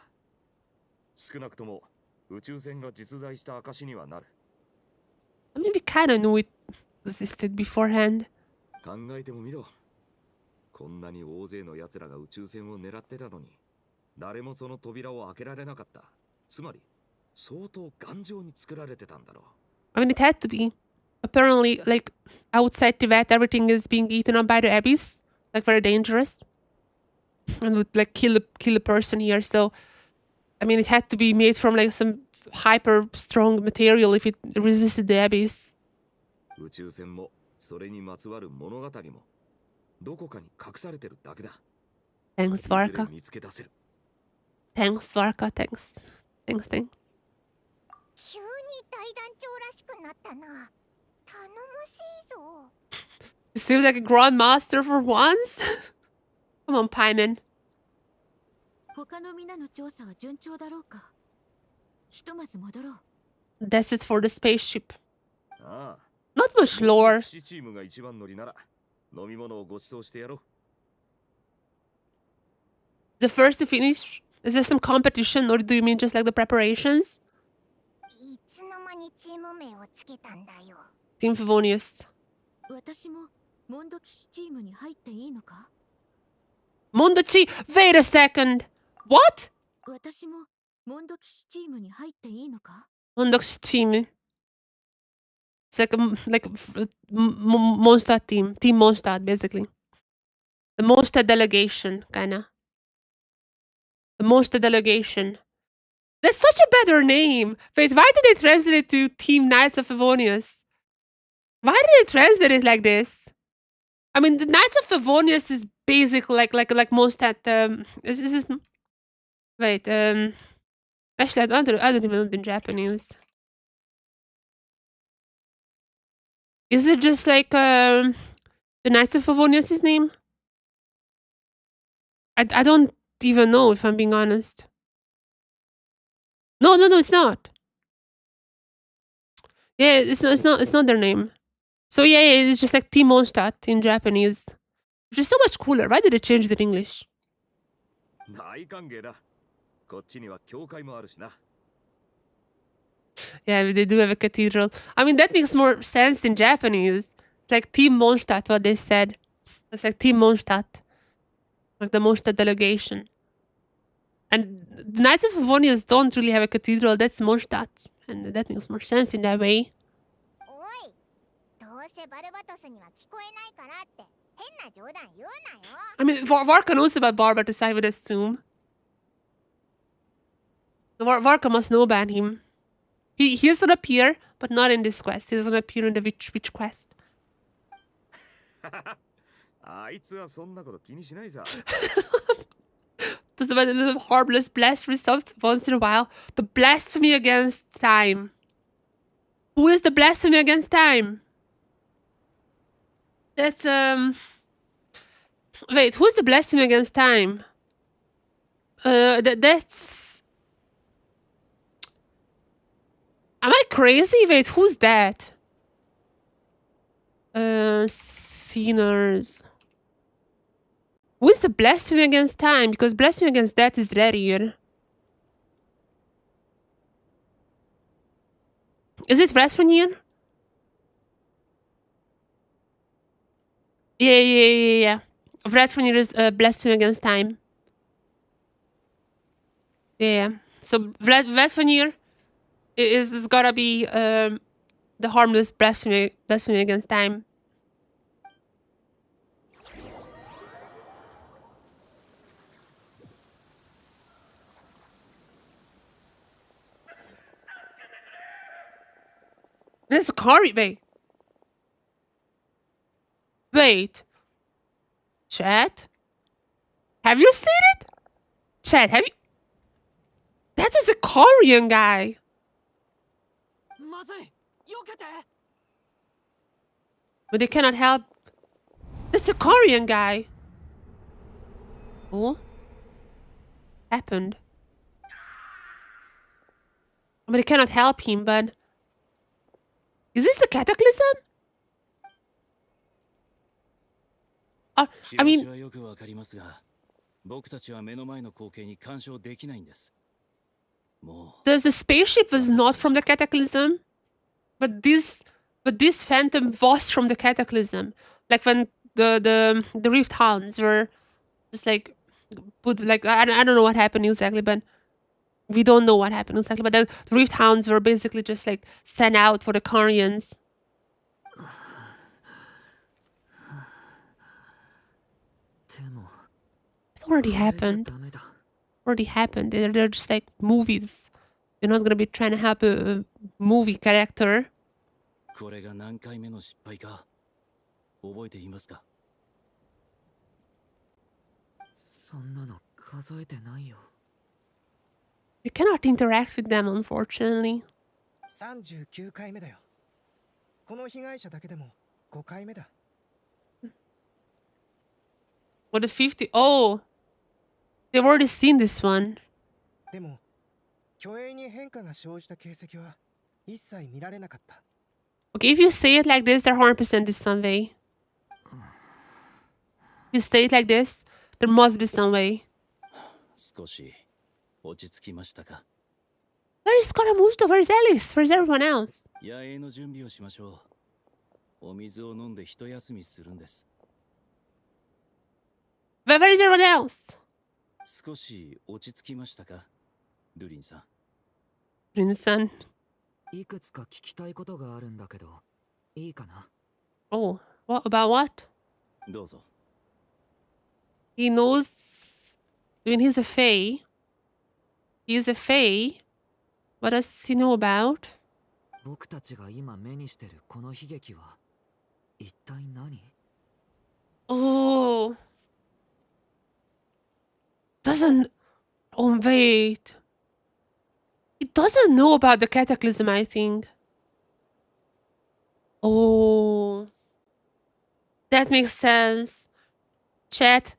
少なくとも宇宙船が実在した証にはなる。I mean, we kind of knew it existed beforehand. 考えてもみろ。こんなに大勢の奴らが宇宙船を狙ってたのに、誰もその扉を開けられなかった。つまり、相当頑丈に作られてたんだろう。I mean, it had to be. Apparently, like, outside Tibet, everything is being eaten up by the abyss. Like, very dangerous. And would, like, kill a person here, so... I mean, it had to be made from, like, some hyper strong material if it resisted the abyss. 宇宙船も、それにまつわる物語も、どこかに隠されてるだけだ。 Thanks, Varka. 見つけ出せる。 Thanks, Varka. Thanks. Thanks. 急に大団長らしくなったな。頼もしいぞ。 It seems like a grandmaster for once. Come on, Paimon. 他の皆の調査は順調だろうか。ひとまず戻ろう。 That's it for the spaceship. ああ。 Not much lore. 騎士チームが一番乗りなら、飲み物をご馳走してやろう。 The first to finish? Is there some competition, or do you mean just like the preparations? いつの間にチーム名をつけたんだよ。 Team Favonius. 私もモンド騎士チームに入っていいのか？ Mondochi! Wait a second! What? 私もモンド騎士チームに入っていいのか？ Mondochi team. It's like Mondstadt team. Team Mondstadt, basically. The Mondstadt delegation, kinda. The Mondstadt delegation. That's such a better name! Wait, why did they translate it to Team Knights of Favonius? Why did they translate it like this? I mean, the Knights of Favonius is basically like Mondstadt. Is wait, actually, I don't even know the Japanese. Is it just like the Knights of Favonius' name? I don't even know, if I'm being honest. No, it's not. Yeah, it's not their name. So yeah, it's just like Team Mondstadt in Japanese. Which is so much cooler. Why did they change it in English? 大歓迎だ。こっちには教会もあるしな。 Yeah, they do have a cathedral. I mean, that makes more sense in Japanese. It's like Team Mondstadt, what they said. It's like Team Mondstadt. Like the Mondstadt delegation. And the Knights of Favonius don't really have a cathedral, that's Mondstadt. And that makes more sense in that way. おい、どうせバルバトスには聞こえないからって変な冗談言うなよ。 I mean, Varka knows about Barbatos, I would assume. Varka must know about him. He doesn't appear, but not in this quest. He doesn't appear in the witch quest. あいつはそんなこと気にしないさ。 Does about a little harmless blasphemy stuff once in a while. The blasphemy against time. Who is the blasphemy against time? That's wait, who's the blasphemy against time? That's... Am I crazy? Wait, who's that? Sinners. Who is the blasphemy against time? Because blasphemy against death is rare. Is it Rasvanir? Yeah. Rasvanir is blasphemy against time. Yeah. So Rasvanir is gotta be the harmless blasphemy against time. This is Kari. Wait. Chat? Have you seen it? Chat, have you... That was a Korean guy. But they cannot help. That's a Korean guy. Oh? Happened. I mean, they cannot help him, but... Is this the cataclysm? I mean... 僕たちは目の前の光景に干渉できないんです。もう The spaceship was not from the cataclysm, but this phantom was from the cataclysm. Like when the Rift Hounds were just like put like I don't know what happened exactly, but we don't know what happened exactly. But the Rift Hounds were basically just like sent out for the Koreans. It already happened. Already happened. They're just like movies. You're not gonna be trying to help a movie character. これが何回目の失敗か覚えていますか？そんなの数えてないよ。You cannot interact with them, unfortunately. 39回目だよ。この被害者だけでも5回目だ。What the 50? Oh, they've already seen this one. でも、虚栄に変化が生じた形跡は一切見られなかった。Okay, if you say it like this, they're 100% is some way. You say it like this, there must be some way. 少し落ち着きましたか？ Where is Scaramusto? Where's Alice? Where's everyone else? 野営の準備をしましょう。お水を飲んで一休みするんです。Where is everyone else? 少し落ち着きましたか？ドゥリンさん。Rin-san. いくつか聞きたいことがあるんだけど、いいかな？ Oh, what about what? どうぞ。He knows. I mean, he's a Fae. He's a Fae. What does he know about? 僕たちが今目にしてるこの悲劇は一体何？ Oh. Doesn't. Oh, wait. He doesn't know about the cataclysm, I think. Oh. That makes sense. Chat,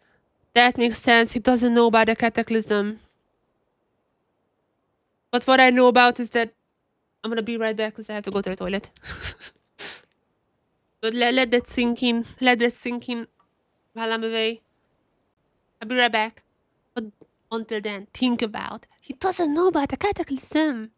that makes sense. He doesn't know about the cataclysm. But what I know about is that I'm gonna be right back because I have to go to the toilet. But let that sink in. Let that sink in while I'm away. I'll be right back. But until then, think about he doesn't know about the cataclysm.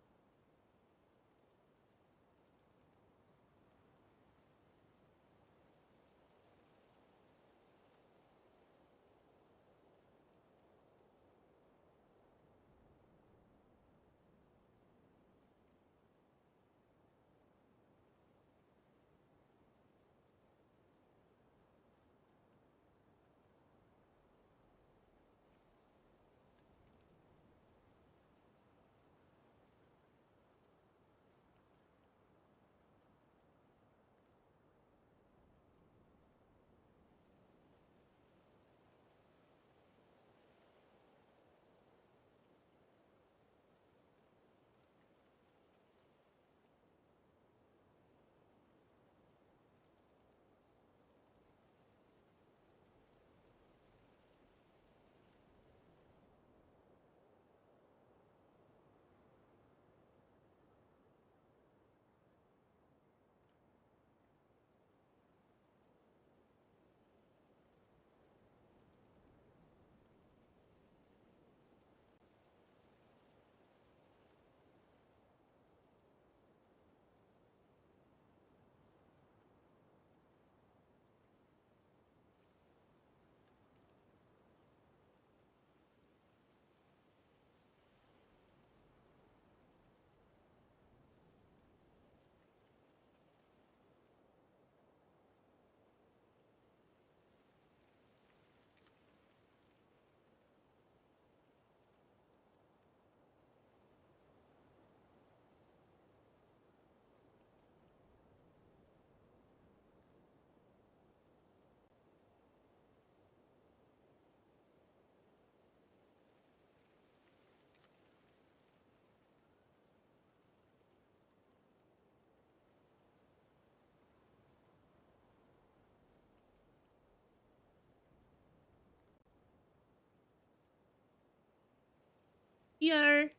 Here.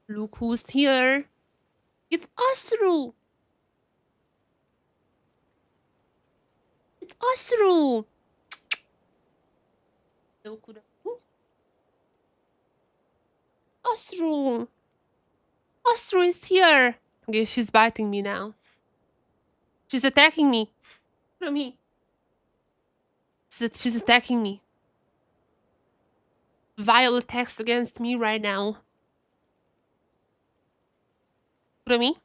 Look who's here. It's Asru. It's Asru. Ostru! Ostru is here! Okay, she's biting me now. She's attacking me. Look at me. She's attacking me. Vile attacks against me right now. Look at me.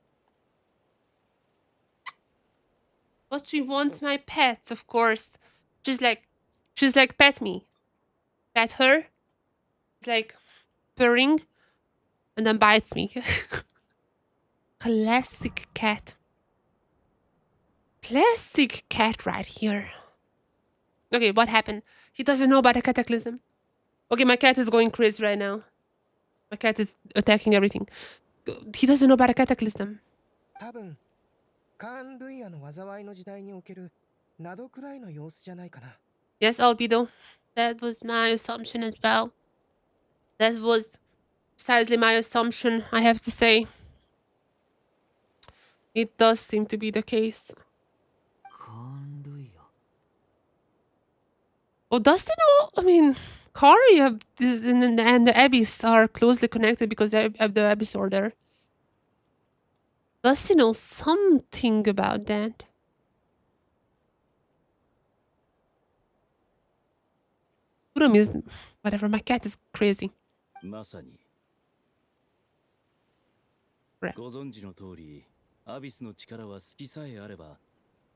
But she wants my pets, of course. She's like, pet me. Pet her. It's like purring and then bites me. Classic cat. Classic cat right here. Okay, what happened? He doesn't know about the cataclysm. Okay, my cat is going crazy right now. My cat is attacking everything. He doesn't know about the cataclysm. 多分カーン・ルイヤの災いの時代におけるなどくらいの様子じゃないかな。 Yes, Albedo. That was my assumption as well. That was precisely my assumption, I have to say. It does seem to be the case. カーン・ルイヤ。 Oh, does he know? I mean, Kari and the Abyss are closely connected because they have the Abyss Order. Does he know something about that? Kurum is... Whatever, my cat is crazy. まさに。 Right. ご存知の通り、アビスの力は隙さえあれば、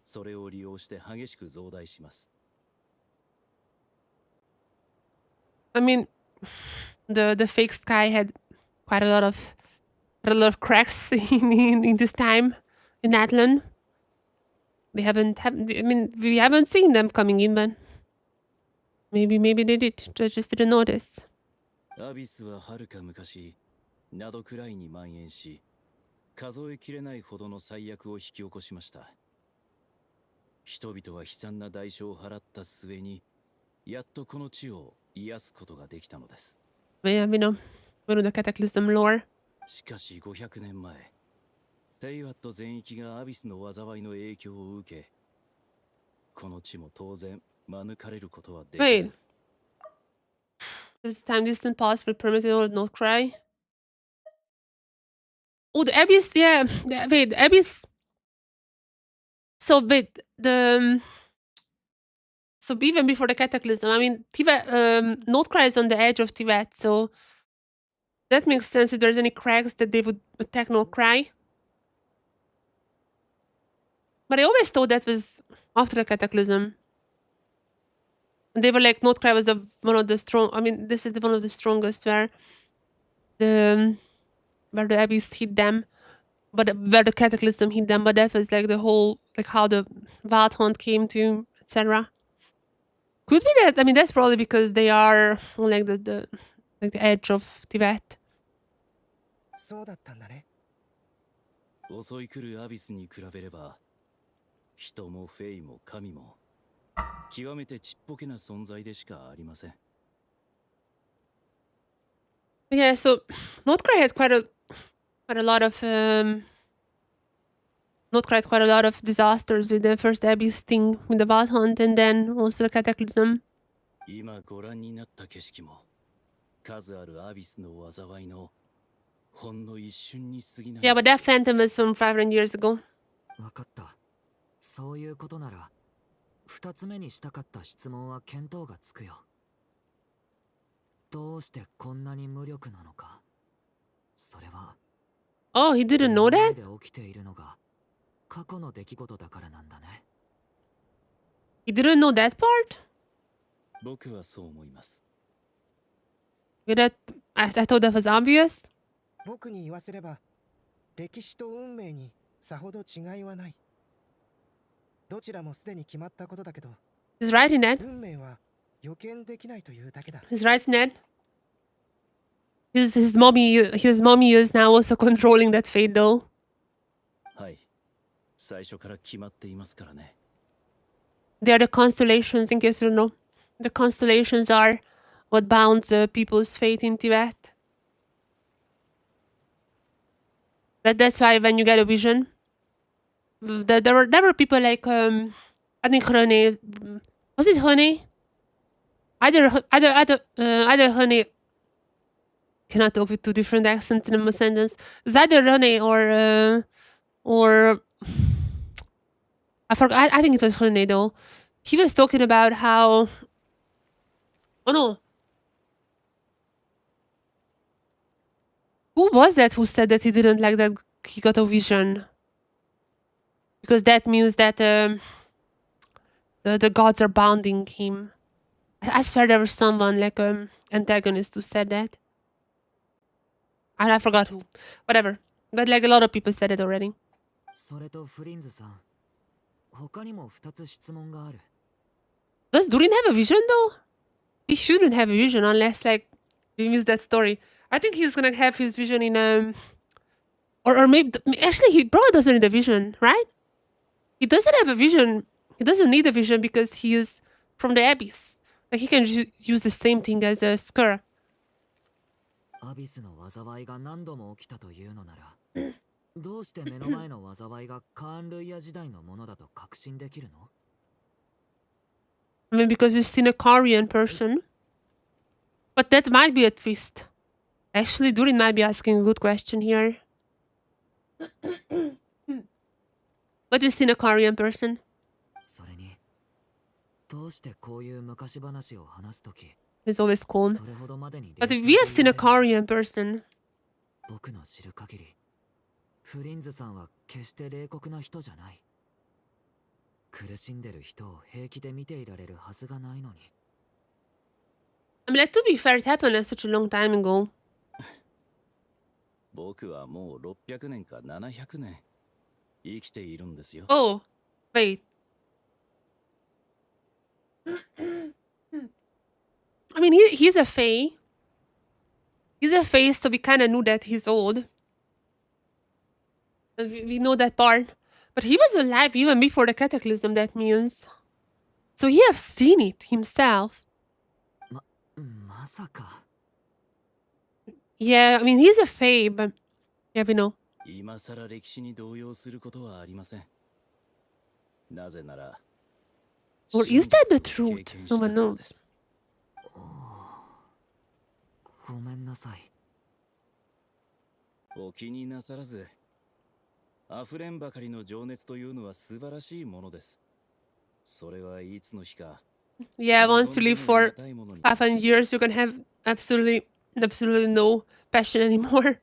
それを利用して激しく増大します。 I mean, the fake sky had quite a lot of cracks in this time in Atlan. We haven't seen them coming in, but maybe they did. I just didn't notice. アビスははるか昔、ナドクライに蔓延し、数えきれないほどの災悪を引き起こしました。人々は悲惨な代償を払った末に、やっとこの地を癒すことができたのです。Yeah, we know the cataclysm lore. しかし500年前、テイワット全域がアビスの災いの影響を受け、この地も当然免れることはできず。Wait. There's a time distant pause for permitted or not cry. Oh, the Abyss, yeah. Wait, the Abyss. So wait, so even before the cataclysm, I mean, Notcry is on the edge of Tibet, so that makes sense if there's any cracks that they would attack Notcry. But I always thought that was after the cataclysm. And they were like, Notcry was one of the strong. I mean, this is one of the strongest where the Abyss hit them, but where the cataclysm hit them. But that was like the whole, like how the Wild Hunt came to, etc. Could be that. I mean, that's probably because they are on like the edge of Tibet. そうだったんだね。襲い来るアビスに比べれば、人もフェイも神も極めてちっぽけな存在でしかありません。Yeah, so Notcry had quite a lot of Notcry had quite a lot of disasters with the first Abyss thing with the Wild Hunt and then also the cataclysm. 今ご覧になった景色も数あるアビスの災いのほんの一瞬に過ぎない。 Yeah, but that phantom is from 500 years ago. わかった。そういうことなら、二つ目にしたかった質問は見当がつくよ。どうしてこんなに無力なのか。それは。Oh, he didn't know that? で起きているのが過去の出来事だからなんだね。He didn't know that part? 僕はそう思います。I thought that was obvious. 僕に言わせれば、歴史と運命にさほど違いはない。どちらもすでに決まったことだけど、 He's right in that. 運命は予見できないというだけだ。 He's right in that. His mommy is now also controlling that fate though. はい。最初から決まっていますからね。 They are the constellations, in case you don't know. The constellations are what bounds people's fate in Tibet. That's why when you get a vision, there were people like I think Rene, was it Rene? Either Rene Cannot talk with two different accents in a sentence. It's either Rene or I forgot. I think it was Rene though. He was talking about how. Oh no, who was that who said that he didn't like that he got a vision? Because that means that the gods are bounding him. I swear there was someone like antagonist who said that. And I forgot who. Whatever. But like a lot of people said it already. それとフリンズさん、他にも2つ質問がある。 Does Durin have a vision though? He shouldn't have a vision unless like we miss that story. I think he's gonna have his vision in or maybe actually he probably doesn't need a vision, right? He doesn't have a vision. He doesn't need a vision because he is from the abyss. Like he can use the same thing as a Skur. アビスの災いが何度も起きたというのなら、どうして目の前の災いがカーンルイヤ時代のものだと確信できるの？ I mean, because you've seen a Korean person. But that might be a twist. Actually, Durin might be asking a good question here. But you've seen a Korean person. それに、どうしてこういう昔話を話すとき、 He's always calm. それほどまでに But 冷静 we で have seen a いられる？ Korean person. 僕の知る限り、フリンズさんは決して冷酷な人じゃない。苦しんでる人を平気で見ていられるはずがないのに。I mean, like, to be fair, it happened such a long time ago. 僕はもう600年か700年生きているんですよ。 Oh, wait. I mean, he's a Fae. He's a Fae, so we kind of knew that he's old. And we know that part. But he was alive even before the cataclysm, that means. So he have seen it himself. まさか。 Yeah, I mean, he's a Fae, but yeah, we know. 今さら歴史に動揺することはありません。なぜなら、 Or is that the 真実を truth? 経験 No した one からで knows. す。ごめんなさい。お気になさらず、溢れんばかりの情熱というのは素晴らしいものです。それはいつの日か。 Yeah, once you live for 500 years, you can have absolutely no passion anymore.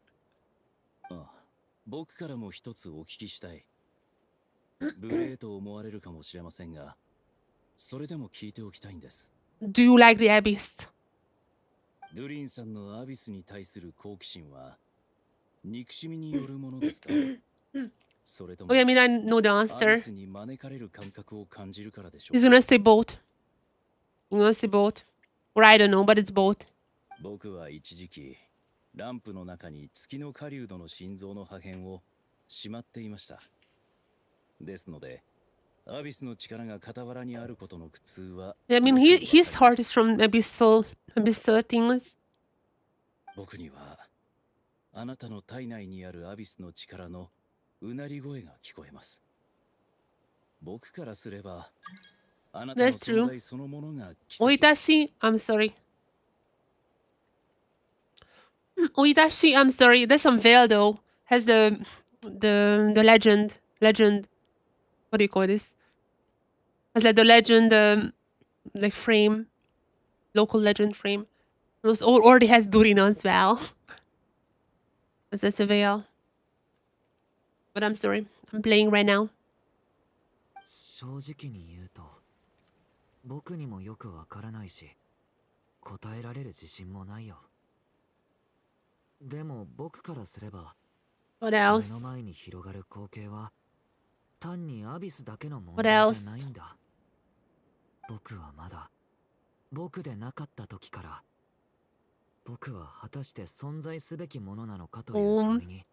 僕からも一つお聞きしたい。無礼と思われるかもしれませんが、それでも聞いておきたいんです。Do you like the Abyss? ドゥリンさんのアビスに対する好奇心は憎しみによるものですか？それとも Okay, I mean, I know the アビ answer. スに招かれる感覚を感じるからでしょう He's か？ gonna say both. He's gonna say both. Or I don't know, but it's both. 僕は一時期ランプの中に月の狩人の心臓の破片をしまっていました。ですので、アビスの力が傍らにあることの苦痛は。I mean, his heart is from abyssal things. 僕にはあなたの体内にあるアビスの力のうなり声が聞こえます。僕からすれば、あなたの That's true. 存在そのものが奇跡。 Oitashi, I'm sorry. Oitashi, I'm sorry. There's some veil though. Has the legend. What do you call this? Has like the legend like frame, local legend frame. It already has Durin as well. That's a veil. But I'm sorry. I'm playing right now. 正直に言うと、僕にもよくわからないし、答えられる自信もないよ。でも僕からすれば、 What 目の else? 前に広がる光景は単にアビスだけの問 What 題 else? じゃないんだ。僕はまだ僕でなかった時から、僕は果たして存在すべきものなのかという問いに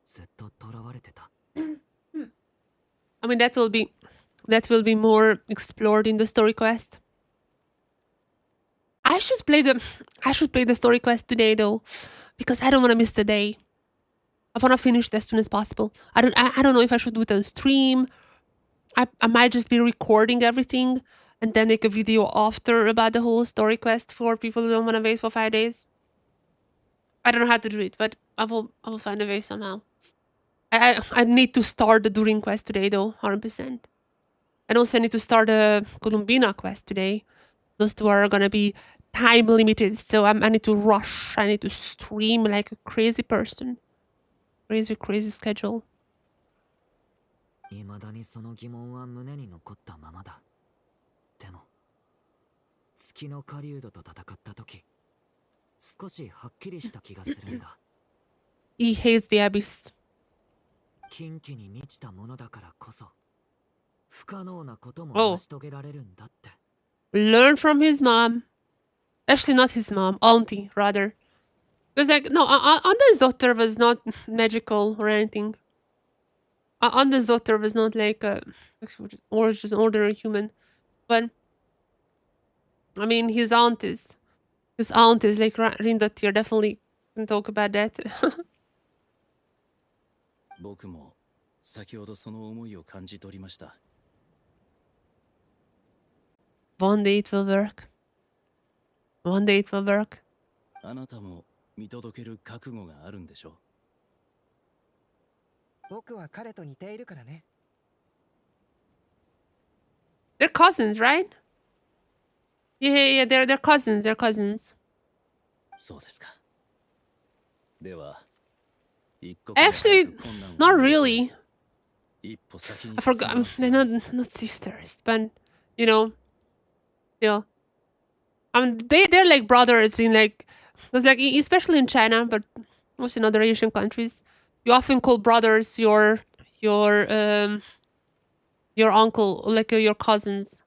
ずっと囚われてた。I mean, that will be more explored in the story quest. I should play the story quest today though, because I don't want to miss the day. I want to finish it as soon as possible. I don't know if I should do it on stream. I might just be recording everything and then make a video after about the whole story quest for people who don't want to wait for 5 days. I don't know how to do it, but I will find a way somehow. I need to start the Durin quest today though, 100%. And also I need to start a Columbina quest today. Those two are gonna be time limited, so I need to rush. I need to stream like a crazy person. Crazy schedule. 未だにその疑問は胸に残ったままだ。でも、月の狩人と戦った時、少しはっきりした気がするんだ。He hates the abyss. 禁忌に満ちたものだからこそ、不可能なことも Oh. 成し遂げられるんだって。Learn from his mom. Actually, not his mom, auntie, rather. Because, like, no, Anda's daughter was not magical or anything. Anda's daughter was not like or just an ordinary human. But, I mean, his aunt is. His aunt is like Rindottir. Definitely can talk about that. 僕も先ほどその思いを感じ取りました。One day it will work. One day it will work. あなたも見届ける覚悟があるんでしょう。僕は彼と似ているからね。They're cousins, right? Yeah, they're cousins. They're cousins. そうですか。では、一刻 Actually, も早く困難を not 乗り越え really. 一歩先に I 進 forgot. みます They're ように。 not sisters, but you know, still. I mean, they're like brothers in like, because like especially in China, but also in other Asian countries, you often call brothers your uncle, like your cousins,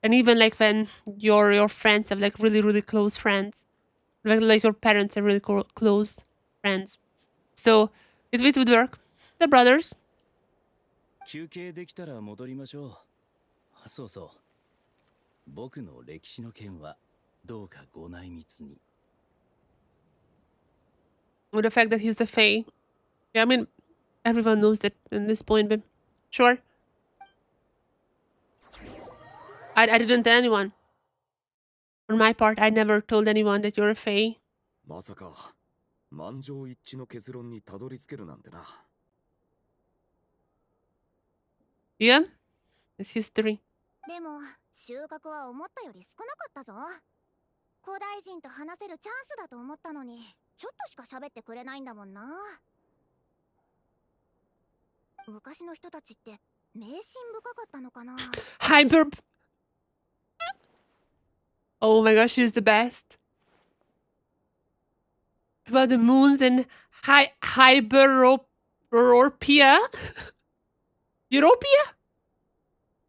and even like when your friends have like really close friends, like your parents are really close friends, so it would work. They're brothers. 休憩できたら戻りましょう。そうそう。僕の歴史の件はどうかご内密に。With the fact that he's a Fae. Yeah, I mean, everyone knows that in this point, but sure. I didn't tell anyone. On my part, I never told anyone that you're a Fae. まさか満場一致の結論にたどり着けるなんてな。 Yeah, it's history. でも収穫は思ったより少なかったぞ。古代人と話せるチャンスだと思ったのに、ちょっとしか喋ってくれないんだもんな。昔の人たちって迷信深かったのかな。Hyper. Oh my gosh, she's the best. About the moons and Hyperopia? Europia?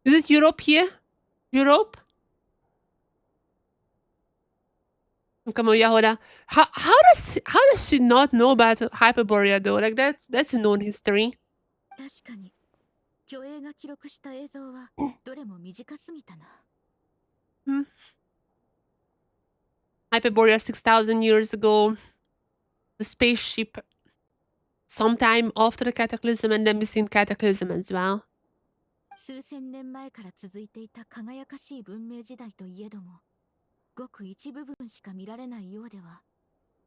Is it Europia? Europe? Come on, Yahoda. How does she not know about Hyperborea though? Like that's a known history. 確かに虚栄が記録した映像はどれも短すぎたな。Hyperborea 6,000 years ago. The spaceship sometime after the cataclysm and then missing cataclysm as well. 数千年前から続いていた輝かしい文明時代といえども、ごく一部分しか見られないようでは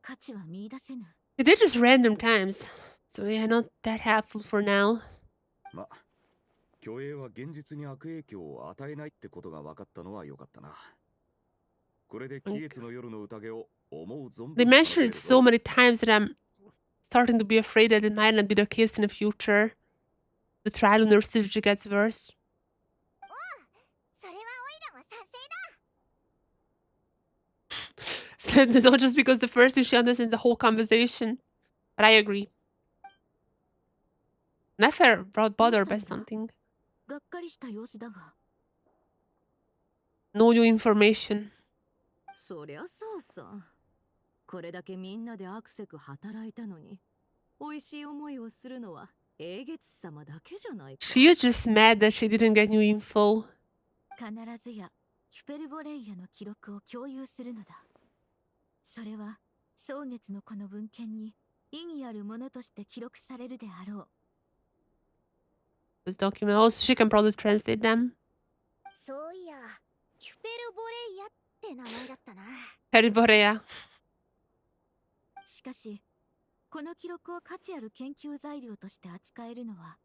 価値は見出せぬ。They're just random times. So yeah, not that helpful for now. ま、虚栄は現実に悪影響を与えないってことが分かったのは良かったな。これで喜悦の夜の宴を思う存分 They mentioned it so many times that I'm starting to be afraid that it might not be the case in the future. The Trilunar Strategy gets worse. それはオイラも賛成だ。 It's not just because the first thing she understands the whole conversation. But I agree. Nefer brought bothered by something. がっかりした様子だが。 No new information. そりゃそうさ。これだけみんなでアクセク働いたのに、美味しい思いをするのは英月様だけじゃないか。 She is just mad that she didn't get new info. 必ずやヒュペルボレイヤの記録を共有するのだ。それは蒼月のこの文献に意義あるものとして記録されるであろう。 Those documents. Also, she can probably translate them. そういや、ヒュペルボレイヤって名前だったな。Periborea. しかし、この記録を価値ある研究材料として扱えるのは、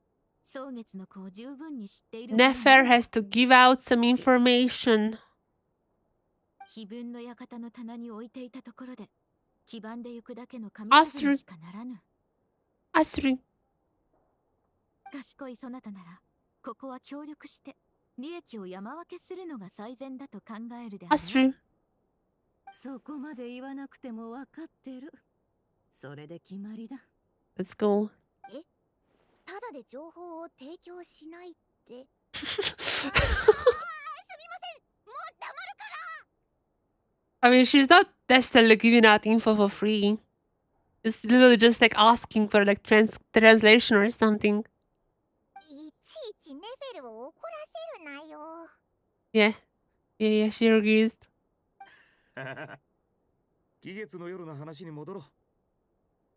蒼月の子を十分に知っている者のみ。Nefer has to give out some information. 碑文の館の棚に置いていたところで、基盤で行くだけの紙くずにしかならぬ。Astrid. 賢いそなたなら、ここは協力して利益を山分けするのが最善だと考えるであろう。Astrid. そこまで言わなくても分かってる。それで決まりだ。 Let's go. ただで情報を提供しないって。I mean, she's not necessarily giving out info for free. It's literally just like asking for like translation or something. いちいちネフェルを怒らせるなよ。 Yeah. Yeah, she agrees. 季月の夜の話に戻ろう。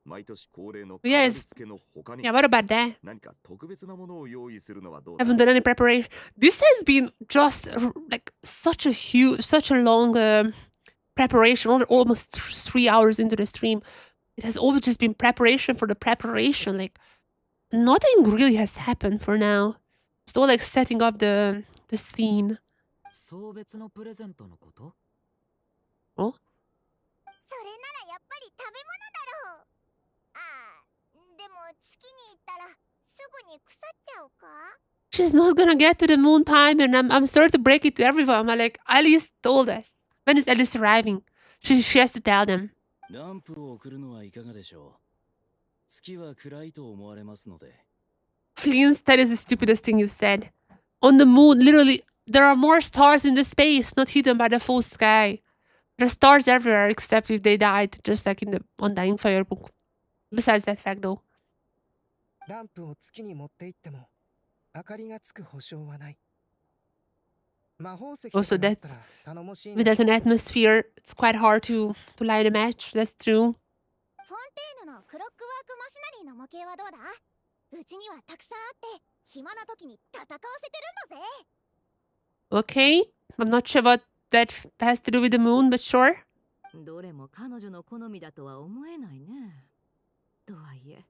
毎年恒例の Yes. 飾り付けの他に Yeah, what about that? 何か特別なものを用意するのはどうだ Haven't done any preparation. This has been just like such a long preparation, almost 3 hours into the stream. It has always just been preparation for the preparation. Like nothing really has happened for now. It's all like setting up the scene. 送別のプレゼントのこと？ Oh? それならやっぱり食べ物だろう。ああ、でも月に行ったらすぐに腐っちゃうか？ She's not gonna get to the moon time, and I'm sorry to break it to everyone. I'm like, Alice told us. When is Alice arriving? She has to tell them. ランプを送るのはいかがでしょう。月は暗いと思われますので。Flint, that is the stupidest thing you said. On the moon, literally, there are more stars in the space, not hidden by the full sky. There are stars everywhere, except if they died, just like in the Undying Fire book. Besides that fact, though. ランプを月に持って行っても明かりがつく保証はない。魔法石と Also, かだったら that's 頼もしい when な。 there's an atmosphere, it's quite hard to light a match. That's true. フォンテーヌのクロックワークマシナリーの模型はどうだ？うちにはたくさんあって暇な時に戦わせてるんだぜ。 Okay, I'm not sure what that has to do with the moon, but sure. どれも彼女の好みだとは思えないね。とはいえ、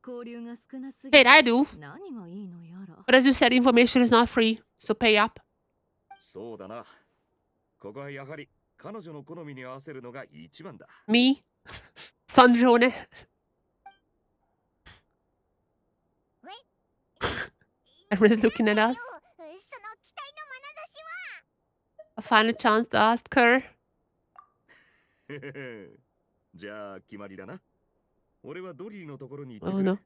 交流が少なすぎ Wait, て I do. 何がいいのやら。 But as you said, information is not free, so pay up. そうだな。ここはやはり彼女の好みに合わせるのが一番だ。Me? Sandrone? Everyone's looking at us. その期待の眼差しは。 A final chance to ask her. じゃあ決まりだな。俺はドリーのところに行って Oh くれ。 no.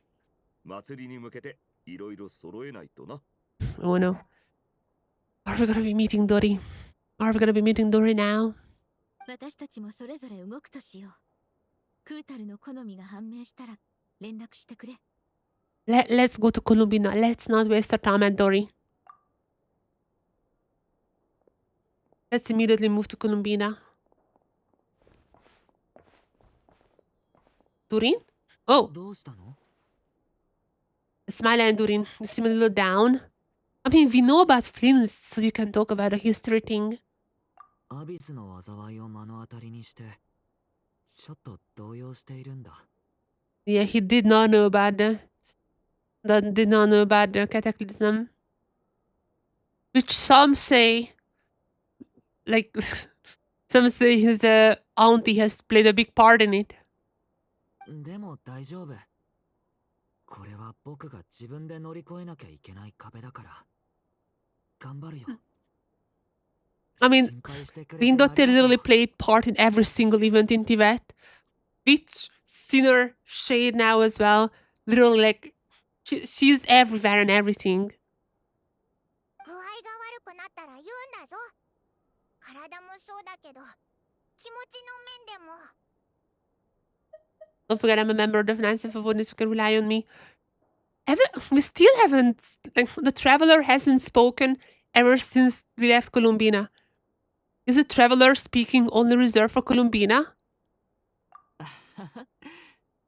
祭りに向けていろいろ揃えないとな。 Oh no. Are we gonna be meeting Dory? Are we gonna be meeting Dory now? 私たちもそれぞれ動くとしよう。クータルの好みが判明したら連絡してくれ。Let's go to Columbina. Let's not waste our time at Dory. Let's immediately move to Columbina. Durin? Oh, どうしたの？ Smiley and Durin. You seem a little down. I mean, we know about Flynn, so you can talk about the history thing. アビスの災いを目の当たりにして、ちょっと動揺しているんだ。 Yeah, he did not know about the cataclysm. Which some say, like, some say his auntie has played a big part in it. でも大丈夫。これは僕が自分で乗り越えなきゃいけない壁だから。頑張るよ。 I mean, 心配してくれてあり Rindotte がとう literally played part in every single event in Tibet. Witch, Sinner, Shade now as well. Literally, like, she's everywhere and everything. 具合が悪くなったら言うんだぞ。体もそうだけど、気持ちの面でも。 Don't forget, I'm a member of the Finance of Avoidance. You can rely on me. We still haven't, like, the Traveler hasn't spoken ever since we left Columbina. Is the Traveler speaking only reserved for Columbina?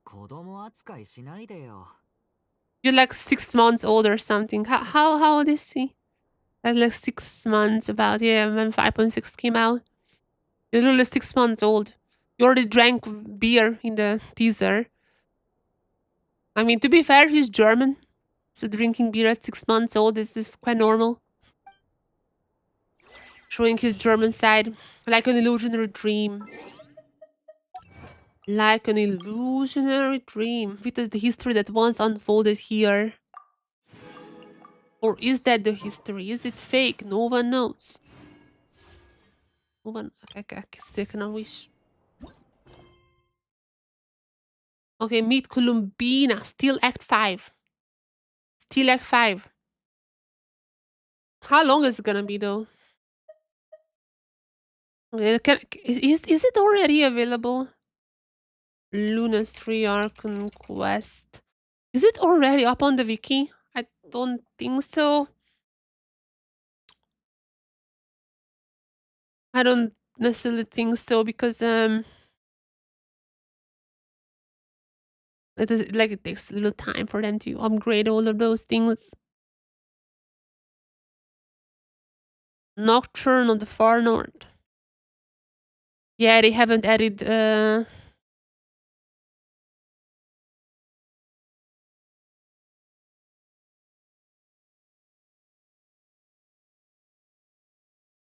子供扱いしないでよ。 You're like 6 months old or something. How old is he? Like 6 months about, yeah, when 5.6 came out. You're literally 6 months old. You already drank beer in the teaser. I mean, to be fair, he's German. So drinking beer at 6 months old is quite normal. Showing his German side. Like an illusionary dream. Like an illusionary dream. Witness the history that once unfolded here. Or is that the history? Is it fake? No one knows. No one. I still cannot wish. Okay, meet Columbina. Still Act 5. Still Act 5. How long is it gonna be though? Okay, is it already available? Luna's 3 Archon Quest. Is it already up on the wiki? I don't think so. I don't necessarily think so because it takes a little time for them to upgrade all of those things. Nocturne on the far north. Yeah, they haven't added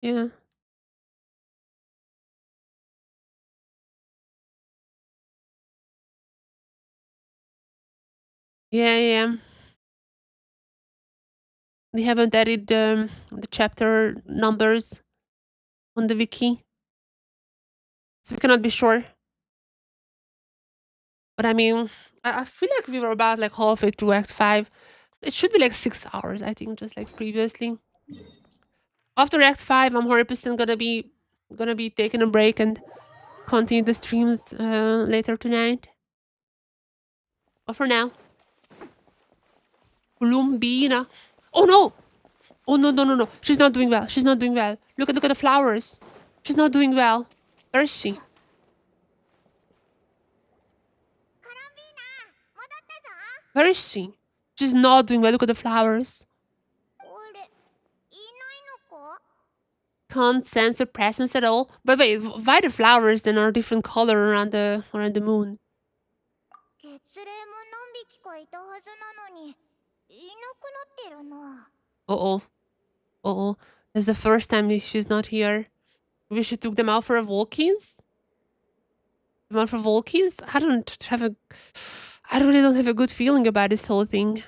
yeah. Yeah, yeah. They haven't added the chapter numbers on the wiki. So we cannot be sure. But I mean, I feel like we were about like halfway through Act 5. It should be like 6 hours, I think, just like previously. After Act 5, I'm 100% gonna be taking a break and continue the streams later tonight. But for now, Columbina. Oh no! Oh no, no, no, no. She's not doing well. She's not doing well. Look at the flowers. She's not doing well. Where is she? Where is she? She's not doing well. Look at the flowers. Can't sense her presence at all. But wait, why the flowers then are a different color around the moon? Uh-oh. Uh-oh. That's the first time she's not here. Maybe she took them out for a walkies? Them out for walkies? I really don't have a good feeling about this whole thing.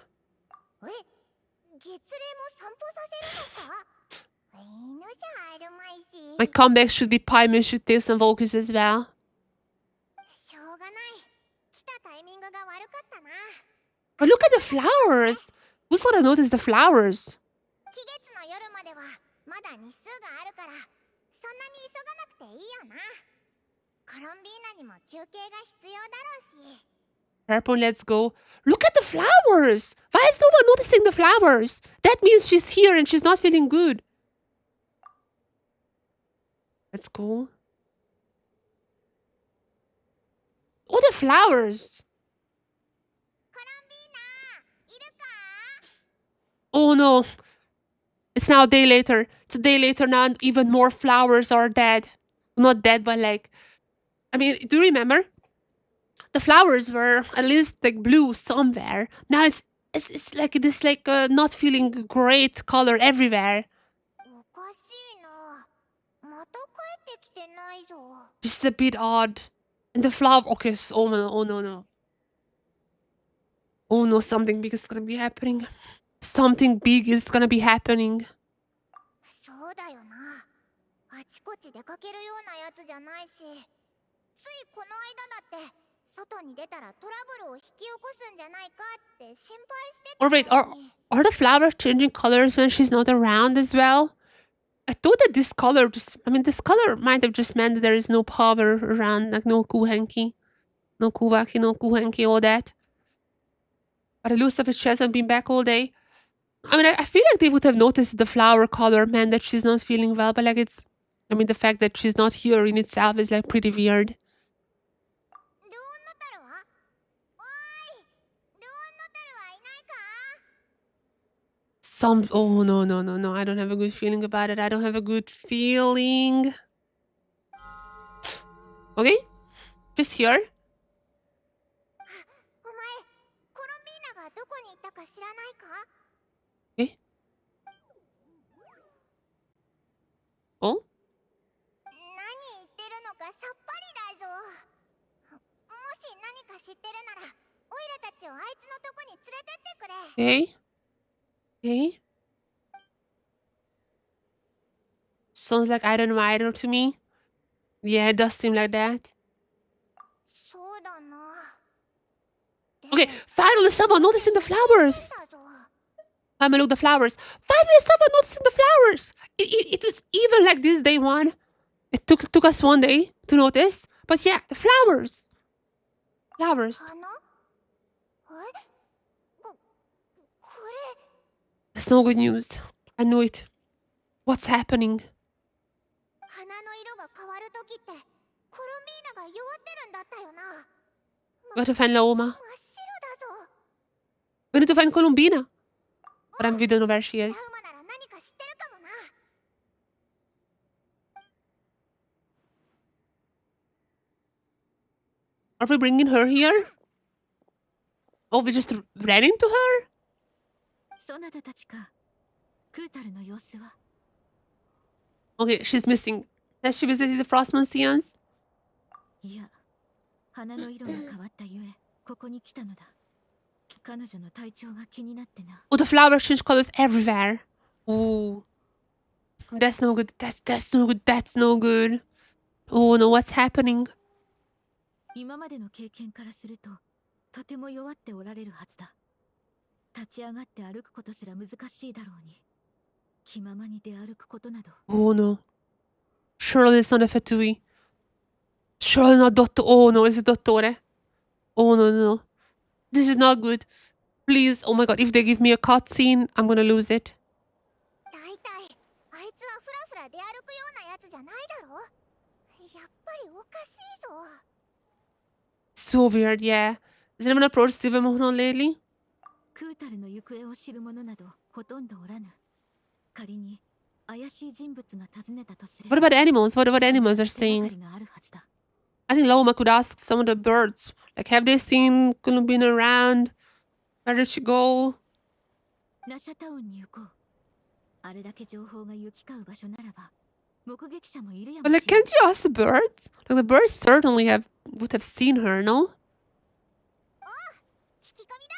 My comeback should be Paimon should take some walkies as well. But look at the flowers! Who's gonna notice the flowers? Purple, let's go. Look at the flowers! Why is no one noticing the flowers? That means she's here and she's not feeling good. Let's go. Oh, the flowers! Oh no. It's now a day later. It's a day later now and even more flowers are dead. Not dead, but like... I mean, do you remember? The flowers were at least like blue somewhere. Now it's like this like not feeling great color everywhere. Just a bit odd. And the flower... Okay, so, oh no, oh no, no. Oh no, something big is gonna be happening. Something big is gonna be happening. Or wait, are the flowers changing colors when she's not around as well? I thought that this color this color might have just meant that there is no power around, like no kuhenki, no kuvaki, no kuhenki, all that. But Elusive, she hasn't been back all day. I mean, I feel like they would have noticed the flower color meant that she's not feeling well, but like the fact that she's not here in itself is like pretty weird. Oh no, no, no, no. I don't have a good feeling about it. I don't have a good feeling. Okay. Just here? お前コロンビーナがどこに行ったか知らないか？ Eh? Oh? 何言ってるのかさっぱりだぞ。もし何か知ってるならオイラたちをあいつのとこに連れてってくれ。 Okay. Okay. Sounds like I don't know either to me. Yeah, it does seem like that. そうだな。 Okay, finally someone noticing the flowers. だぞ。 Finally look the flowers. Finally someone noticing the flowers. It was even like this day one. It took us one day to notice. But yeah, the flowers. Flowers. 花？え？これ That's no good news. I knew it. What's happening? 花の色が変わるときってコロンビーナが弱ってるんだったよな。 We gotta find Laoma. 真っ白だぞ。 We need to find Columbina. But we don't know where she is. ラウマなら何か知ってるかもな。 Are we bringing her here? Oh, we just ran into her? そなたたちか。クータルの様子は？ Okay, she's missing. Has she visited the Frostmoncians? いや、花の色が変わったゆえ、ここに来たのだ。彼女の体調が気になってな。Oh, the flowers change colors everywhere. Ooh. That's no good. That's no good. That's no good. Oh no, what's happening? 今までの経験からすると、とても弱っておられるはずだ。立ち上がって歩くことすら難しいだろうに。気ままに出歩くことなど。Oh no. Surely it's not a Fatui. Surely not Dotto. Oh no, it's a Dottore. Oh no, no, no. This is not good. Please, oh my god, if they give me a cutscene, I'm gonna lose it. だいたいあいつはフラフラ出歩くようなやつじゃないだろ。やっぱりおかしいぞ。 So weird, yeah. Has anyone approached Steve Mohno lately? クータルの行方を知る者などほとんどおらぬ。仮に怪しい人物が訪ねたとすれば。 What about animals? What animals are saying? I think Laoma could ask some of the birds. Like, have they seen Columbina around? Where did she go? ナシャタウンに行こう。あれだけ情報が行き交う場所ならば、目撃者もいるやも But し like, れ can't you ask the birds? Like, the birds certainly would have seen her, no? 聞き込みだ。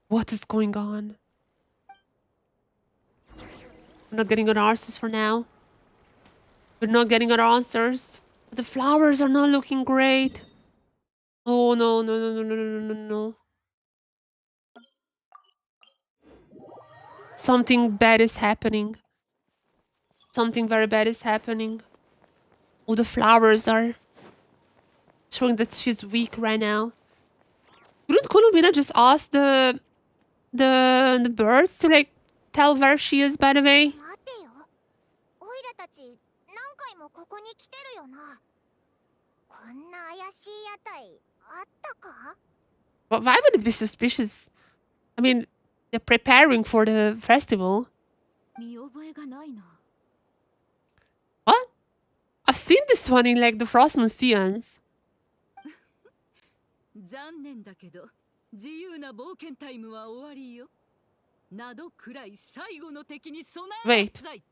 What is going on? We're not getting our answers for now. We're not getting our answers. The flowers are not looking great. Oh no, no, no, no, no, no, no, no. Something bad is happening. Something very bad is happening. Oh, the flowers are showing that she's weak right now. Couldn't Columbina just ask the birds to like tell where she is, by the way? 待てよ。オイラたち何回もここに来てるよな。こんな怪しい屋台あったか？ Why would it be suspicious? I mean, they're preparing for the festival. 見覚えがないな。 What? I've seen this one in like the Frostmoncians. 残念だけど自由な冒険タイムは終わりよ。などくらい最後の敵に備えなさい。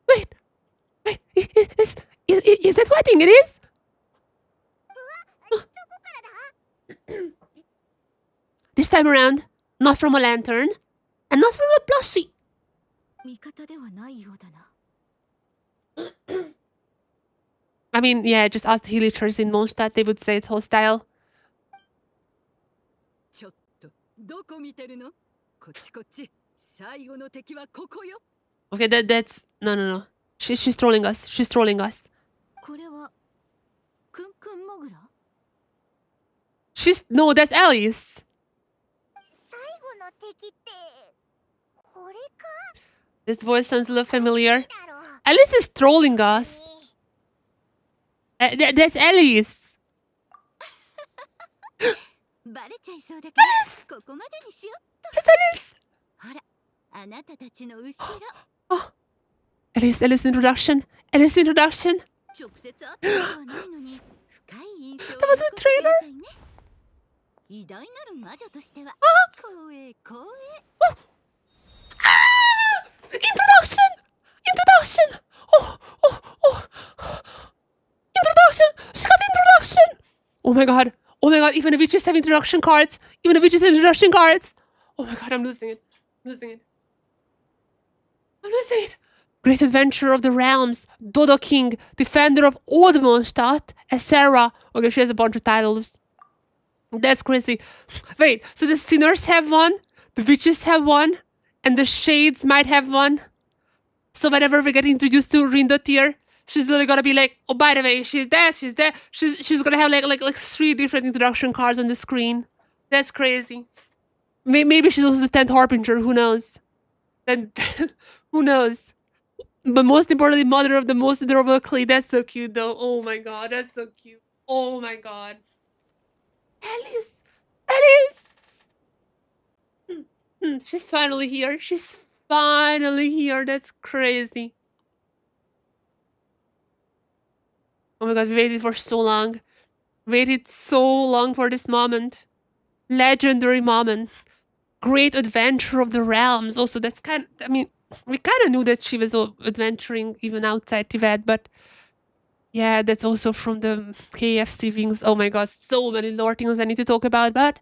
Wait, wait, is that what I think it is? どこからだ？ This time around, not from a lantern, and not from a plushie. 味方ではないようだな。 I mean, yeah, just ask the Hilliters in Mondstadt, they would say it's hostile. ちょっとどこ見てるの？こっちこっち。最後の敵はここよ。 Okay, that's no. She's trolling us. She's trolling us. これはクンクンモグラ？ No, that's Alice. 最後の敵ってこれか？ This voice sounds a little familiar. だろ。 Alice is trolling us. That's Alice. バレちゃいそうだからここまでにしよっと。That's Alice. ほら、Oh, Alice introduction. Alice introduction. 直接会ったことはないのに深い印象を That was a 残している trailer. みたいね。偉大なる魔女としては光栄光栄。 Introduction. Introduction. Oh. Introduction. She got introduction. Oh my god. Oh my god. Even the witches have introduction cards. Even the witches have introduction cards. Oh my god. I'm losing it. I'm losing it. Great Adventurer of the Realms, Dodo King, Defender of Oldmonstadt, Essera. Okay, she has a bunch of titles. That's crazy. Wait, so the Sinners have one, the Witches have one, and the Shades might have one. So whenever we get introduced to Rindotir, she's literally gonna be like, oh, by the way, she's there. She's gonna have like 3 different introduction cards on the screen. That's crazy. Maybe she's also the 10th Harbinger, who knows? Then who knows? But most importantly, mother of the most adorable clay. That's so cute, though. Oh my god, that's so cute. Oh my god. Alice! She's finally here. That's crazy. Oh my god, we waited for so long. Waited so long for this moment. Legendary moment. Great Adventurer of the Realms. Also, that's we kind of knew that she was adventuring even outside Tibet, but yeah, that's also from the KFC things. Oh my god, so many lore things I need to talk about, but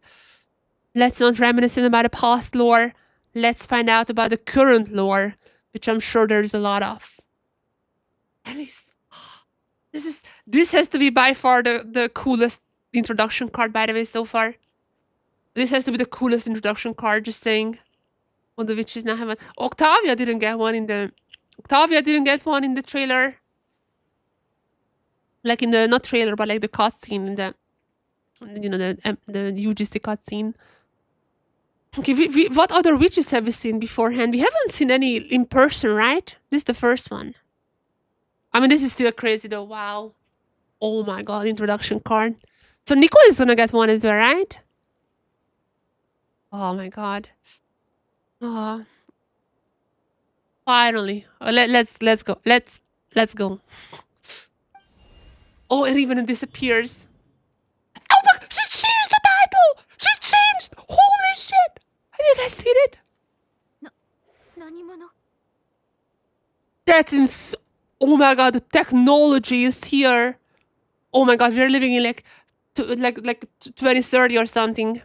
let's not reminisce about the past lore. Let's find out about the current lore, which I'm sure there's a lot of. Alice, this has to be by far the coolest introduction card, by the way, so far. This has to be the coolest introduction card, just saying. Well, the witches now have one. Octavia didn't get one in the trailer. Like in the, not trailer, but like the cutscene in the, the UGC cutscene. Okay, what other witches have we seen beforehand? We haven't seen any in person, right? This is the first one. I mean, this is still crazy though. Wow. Oh my god, introduction card. So Nico is gonna get one as well, right? Oh my god. Oh. Finally. Let's go. Let's go. Oh, and even it disappears. Oh my, she changed the title! She changed! Holy shit! Have you guys seen it? 何者 That's oh my god, the technology is here. Oh my god, we're living in like 2030 or something.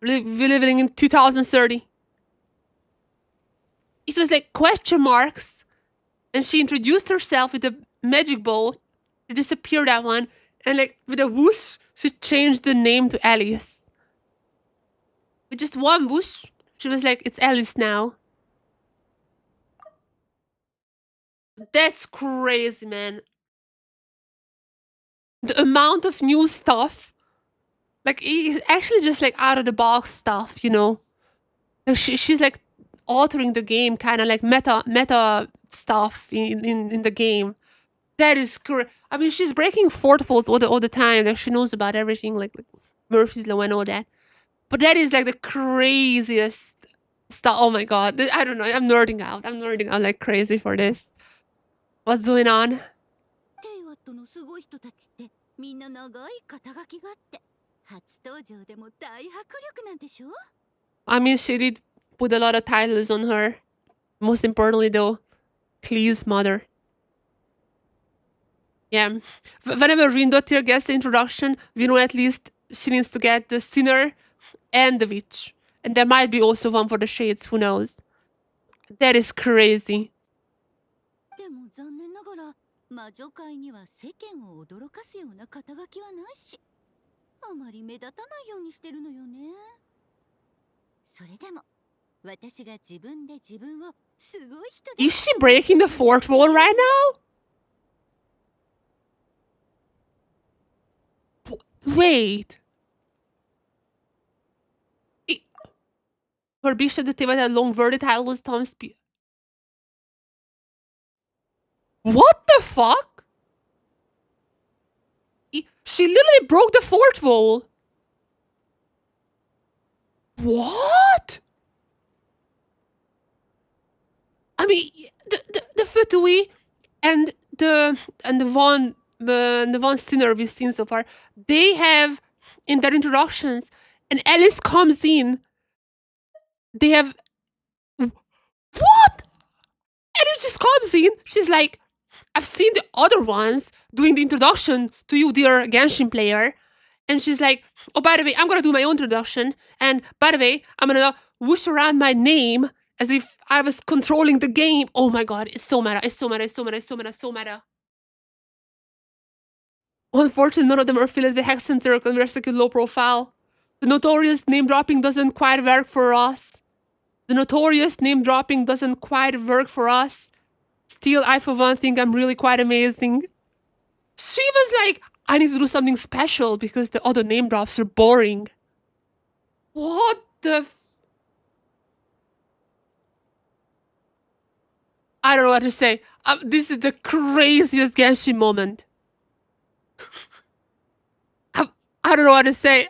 We're living in 2030. It was like question marks, and she introduced herself with a magic ball. She disappeared that one, and like with a whoosh, she changed the name to Alice. With just one whoosh, she was like, it's Alice now. That's crazy, man. The amount of new stuff, like it's actually just like out of the box stuff, you know. Like she's like altering the game, kind of like meta stuff in the game. That is correct. I mean, she's breaking fourth walls all the time. Like she knows about everything, like Murphy's Law and all that. But that is like the craziest stuff. Oh my god! I don't know. I'm nerding out. Like crazy for this. What's going on? テイワットのすごい人たちってみんな長い肩書きがあって初登場でも大迫力なんでしょ I mean, she did put a lot of titles on her. Most importantly, though, Klee's mother. Yeah. Whenever Rindotir gets the introduction, we know at least she needs to get the Sinner and the Witch. And there might be also one for the Shades, who knows. That is crazy. でも残念ながら魔女界には世間を驚かすような肩書きはないしあまり目立たないようにしてるのよねそれでも私が自分で自分をすごい人で Is she breaking the fourth wall right now? Wait. Her bishop that had long worded titles Tom Spear. What the fuck? She literally broke the fourth wall. What? I mean, the Futui and the Von Stinner we've seen so far, they have in their introductions, and Alice comes in. They have what? Alice just comes in. She's like, I've seen the other ones doing the introduction to you, dear Genshin player. And she's like, oh, by the way, I'm gonna do my own introduction. And by the way, I'm gonna whoosh around my name as if I was controlling the game. Oh my god, it's so meta. It's so meta. It's so meta. It's so meta. So meta. Unfortunately, none of them are affiliated with the Hex Center and we're stuck in low profile. The notorious name dropping doesn't quite work for us. The notorious name dropping doesn't quite work for us. Still, I for one think I'm really quite amazing. She was like, I need to do something special because the other name drops are boring. What the I don't know what to say. This is the craziest Genshin moment. I don't know what to say.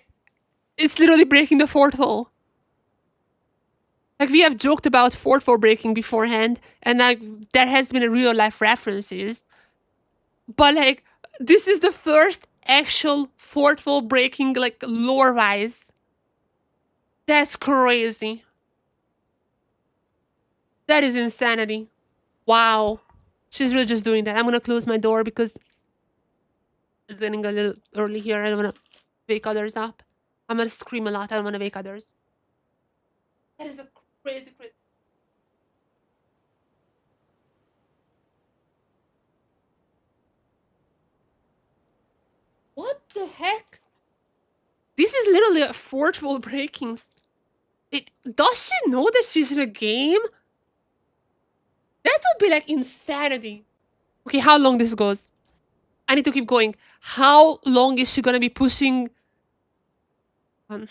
It's literally breaking the fourth wall. Like, we have joked about fourth wall breaking beforehand, and like there has been a real life references. But like, this is the first actual fourth wall breaking, like, lore-wise. That's crazy. That is insanity. Wow. She's really just doing that. I'm gonna close my door because it's getting a little early here. I don't wanna wake others up. I'm gonna scream a lot. I don't wanna wake others. That is a crazy. What the heck? This is literally a fourth wall breaking. Does she know that she's in a game? That would be like insanity. Okay, how long this goes? I need to keep going. How long is she gonna be pushing? I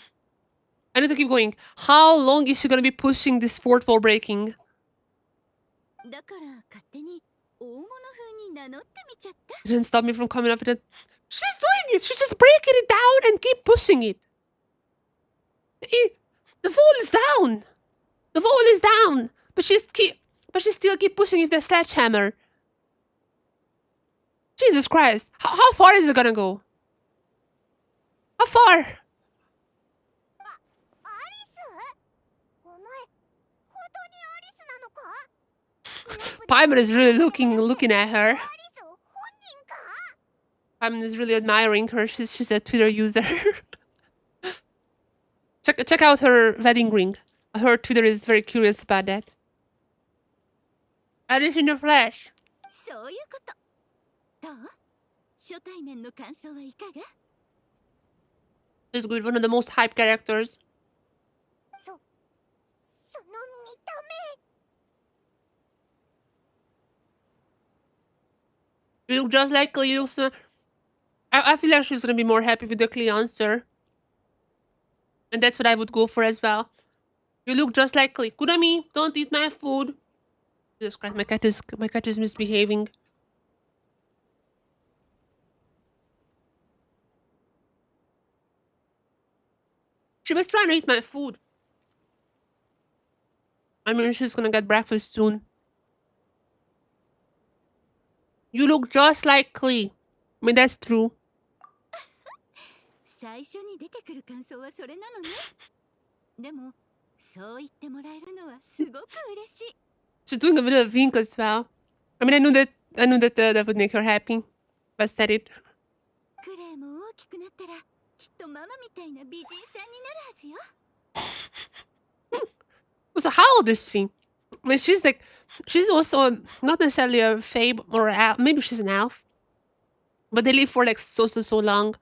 need to keep going. How long is she gonna be pushing this fourth wall breaking? It didn't stop me from coming up with it. She's doing it! She's just breaking it down and keep pushing it. The wall is down. The wall is down. But she still keep pushing it with the sledgehammer. Jesus Christ. How far is it gonna go? How far? Paimon is really looking at her. Paimon is really admiring her. She's a Twitter user. check out her wedding ring. Her Twitter is very curious about that. Alice in the flesh. She's good. One of the most hyped characters. You look just like Cleo. So I feel like she's gonna be more happy with the Cleo answer. And that's what I would go for as well. You look just like Cleo. Kurami, don't eat my food. Jesus Christ, my cat is misbehaving. She was trying to eat my food. I mean, she's gonna get breakfast soon. You look just like Klee. I mean, that's true. She's doing a bit of wink as well. I mean, I knew that that would make her happy. But said it. So how old is she? I mean, she's also not necessarily a fae or maybe she's an elf. But they live for like so long.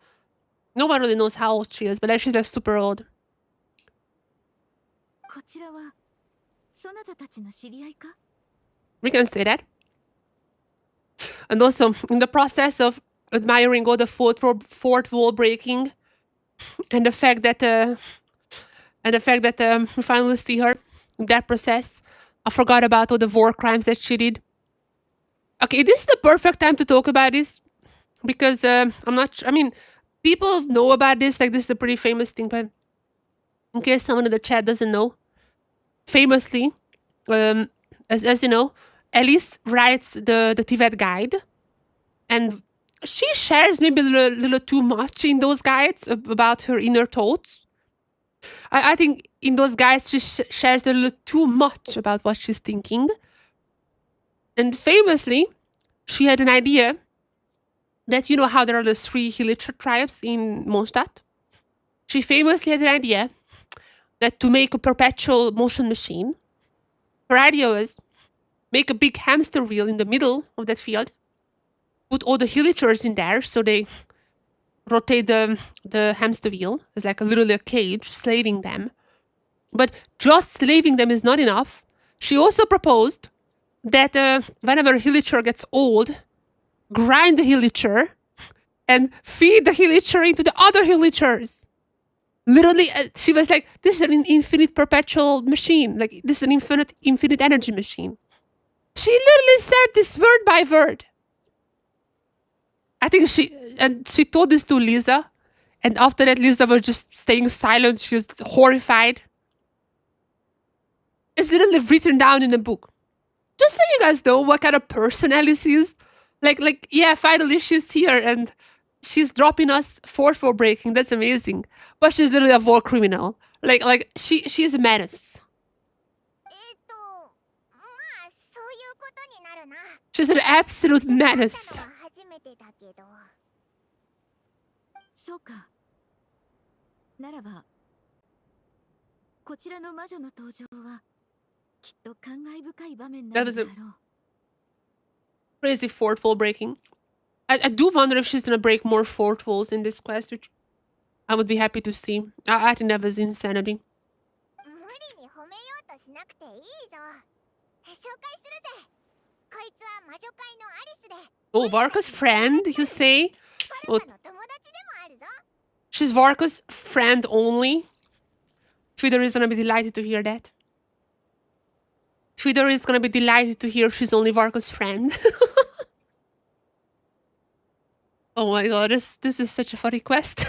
No one really knows how old she is, but like, she's like super old. We can say that. And also, in the process of admiring all the fourth wall breaking, and the fact that we finally see her in that process, I forgot about all the war crimes that she did. Okay, this is the perfect time to talk about this because I mean, people know about this. Like, this is a pretty famous thing, but in case someone in the chat doesn't know, famously, as you know, Alice writes the Tibet guide, and she shares maybe a little too much in those guides about her inner thoughts. I think in those guides she shares a little too much about what she's thinking. And famously, she had an idea that, you know how there are the 3 Hilichur tribes in Mondstadt? She famously had an idea that to make a perpetual motion machine, her idea was make a big hamster wheel in the middle of that field, put all the Hilichurs in there so they rotate the hamster wheel. It's like a little cage, slaving them. But just slaving them is not enough. She also proposed that whenever a Hilichur gets old, grind the Hilichur and feed the Hilichur into the other Hilichurs. Literally, she was like, this is an infinite perpetual machine. Like, this is an infinite energy machine. She literally said this word by word. I think she told this to Lisa. And after that, Lisa was just staying silent. She was horrified. It's literally written down in a book. Just so you guys know what kind of person Alice is. Like, yeah, finally she's here and she's dropping us fourth-wall breaking. That's amazing. But she's literally a war criminal. Like she is a menace. She's an absolute menace. そうか。ならば、こちらの魔女の登場はきっと感慨深い場面な That の was だ a ろう。 crazy fourth wall breaking. I do wonder if she's gonna break more fourth walls in this quest, which I would be happy to see. I think that was insanity. 無理に褒めようとしなくていいぞ。紹介するぜ。こいつは魔女界のアリスで。Oh, Varka's friend, you say? は Oh, るかの友達でもあるぞ。 she's Varka's friend only? Twitter is gonna be delighted to hear that. Twitter is gonna be delighted to hear she's only Varka's friend. Oh my god, this is such a funny quest.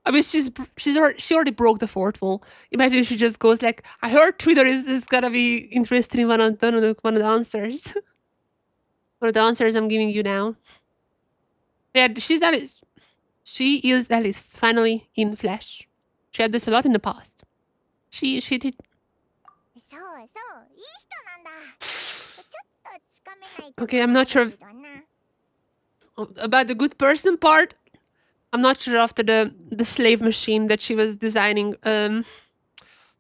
I mean, she already broke the fourth wall. Imagine if she just goes like, I heard Twitter is gonna be interested in one of the answers. One of the answers I'm giving you now. Yeah, she's Alice. She is Alice, finally in flesh. She had this a lot in the past. She did. そうそう、いい人なんだ。ちょっとつかめない。 Okay, I'm not sure about the good person part. I'm not sure after the slave machine that she was designing.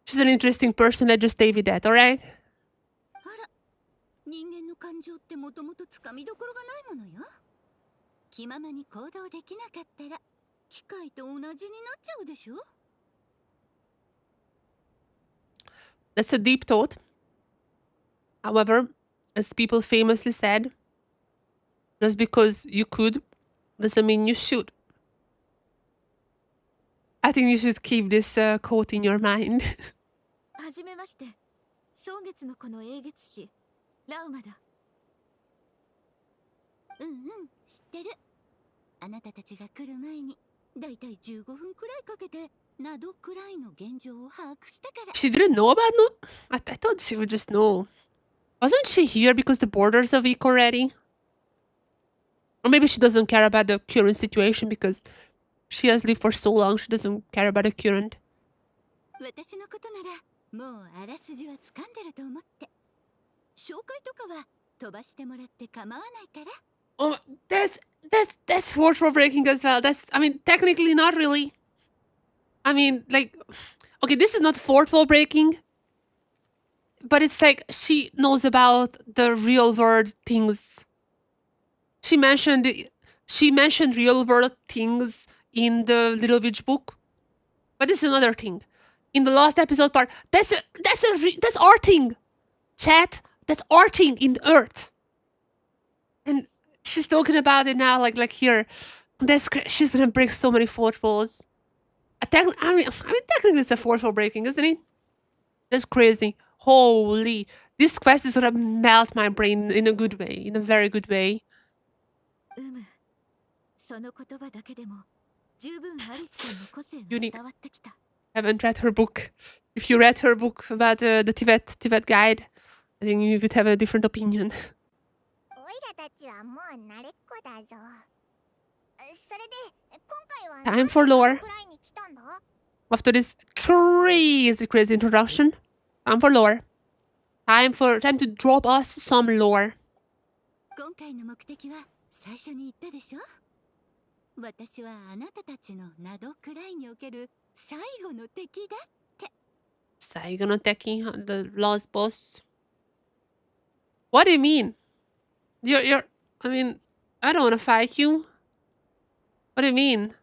She's an interesting person. Let's just stay with that, alright? あら、人間の感情ってもともとつかみどころがないものよ。気ままに行動できなかったら機械と同じになっちゃうでしょ。 That's a deep thought. However, as people famously said, just because you could doesn't mean you should. I think you should keep this quote in your mind. はじめまして。蒼月の子の英月師、ラウマだ。うんうん、知ってる。あなたたちが来る前に、だいたい15分くらいかけて、などくらいの現状を把握したから。 She didn't know about no. I thought she would just know. Wasn't she here because the borders are weak already? Or maybe she doesn't care about the current situation because she has lived for so long. She doesn't care about the current. 私のことなら、もうあらすじは掴んでると思って。紹介とかは飛ばしてもらって構わないから。 Oh, that's fourth wall breaking as well. I mean, technically not really. I mean, like, okay, this is not fourth wall breaking, but it's like she knows about the real world things. She mentioned real world things in the Little Witch book, but this is another thing. In the last episode part, that's our thing, chat. That's our thing in the Earth, and she's talking about it now, like here. She's gonna break so many fourth walls. I mean, technically it's a fourth wall breaking, isn't it? That's crazy. Holy, this quest is gonna melt my brain in a good way, in a very good way. その言葉だけでも十分アリスさんの個性が You need- 伝わってきた。 Haven't read her book. If you read her book about the Tibet guide, I think you would have a different opinion. おいらたちはもう慣れっこだぞ。それで今回は Time for lore. くらいに来たんだ。 After this crazy introduction, time for lore. Time to drop us some lore. 今回の目的は最初に言ったでしょ。私はあなたたちのナドくらいにおける最後の敵だって。最後の敵, the last boss. What do you mean? You're. I mean, I don't want to fight you. What do you mean?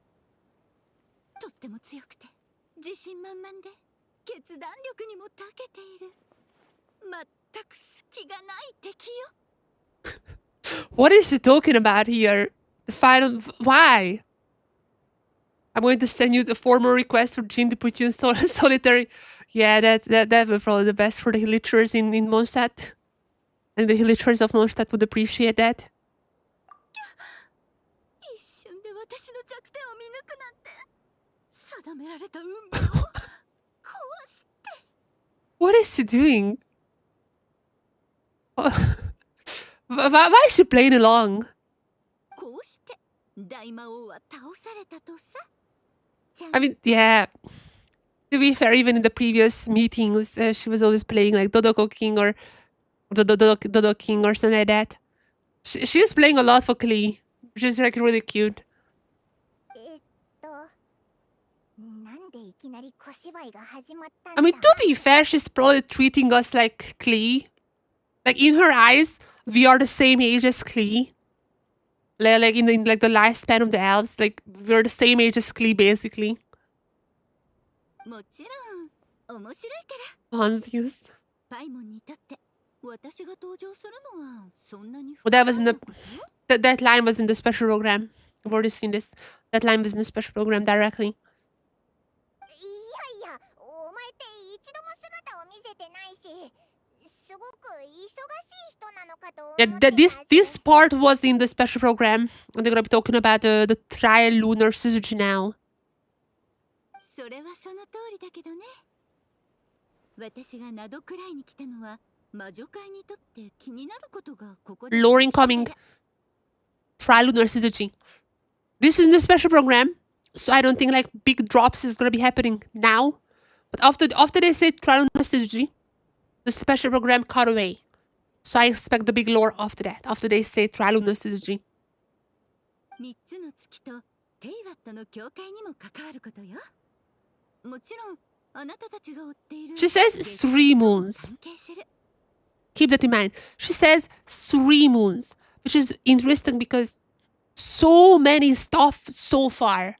とっても強くて自信満々で決断力にも長けている。全く隙がない敵よ。What is she talking about here? The final. Why? I'm going to send you the formal request for Jin to put you in solitary. Yeah, that would probably the best for the Hillitchers in Mondstadt. And the Hillitchers of Mondstadt would appreciate that. 一瞬で私の弱点を見抜くなんて定められた運命を壊して。 What is she doing? Why is she playing along? こうして大魔王は倒されたとさ。 I mean, yeah. To be fair, even in the previous meetings, she was always playing like Dodoko King or Dodo King or something like that. She is playing a lot for Klee, which is like really cute. なんでいきなり小芝居が始まったん I だ。 mean, to be fair, she's probably treating us like Klee. Like in her eyes, we are the same age as Klee. Like in like the lifespan of the elves, like we're the same age as Klee basically. もちろん面白いから。 Honestly. パイモンにとって私が登場するのはそんなに Well, that was in the that line was in the special program. I've already seen this. That line was in the special program directly. いやいや、お前って一度も姿を見せてないし、すごく忙しい人なのかと思 Yeah, ってたし。 this part was in the special program. And they're gonna be talking about the tri-lunar Suzuki now. それはその通りだけどね。私がナドくらいに来たのは魔女界にとって気になることがここで。 Lore incoming. Tri-lunar Suzuki. This is in the special program, so I don't think like big drops is gonna be happening now. But after they say tri-lunar Suzuki, the special program cut away. So I expect the big lore after that. After they say tri-lunar Suzuki. 3つの月とテイワットの教会にも関わることよ。もちろんあなたたちが追っている。 She says 3 moons. 関係する。 Keep that in mind. She says 3 moons, which is interesting because so many stuff so far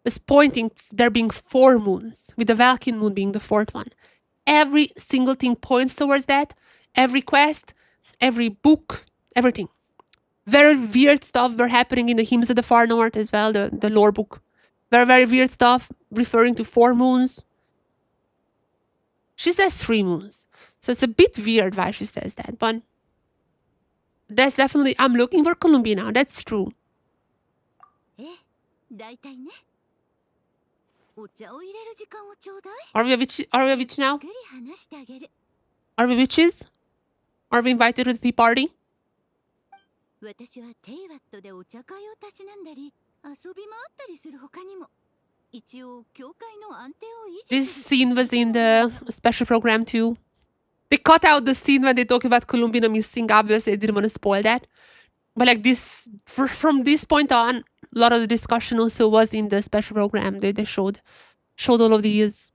is pointing there being 4 moons, with the Valkyrie moon being the 4th one. Every single thing points towards that. Every quest, every book, everything. Very weird stuff were happening in the Hymns of the Far North as well, the lore book. Very weird stuff referring to 4 moons. She says 3 moons. So it's a bit weird why she says that, but that's definitely, I'm looking for Columbia now, that's true. え、だいたいね。お茶を入れる時間をちょうだい。 Are we a witch now? ゆっくり話してあげる。 Are we witches? Are we invited to the tea party? 私はテイワットでお茶会をたしなんだり、遊び回ったりする他にも、一応教会の安定を維持 This する。 scene was in the special program too. They cut out the scene when they talk about Columbina missing. Obviously, they didn't want to spoil that. But like this, from this point on, a lot of the discussion also was in the special program. They showed all of these.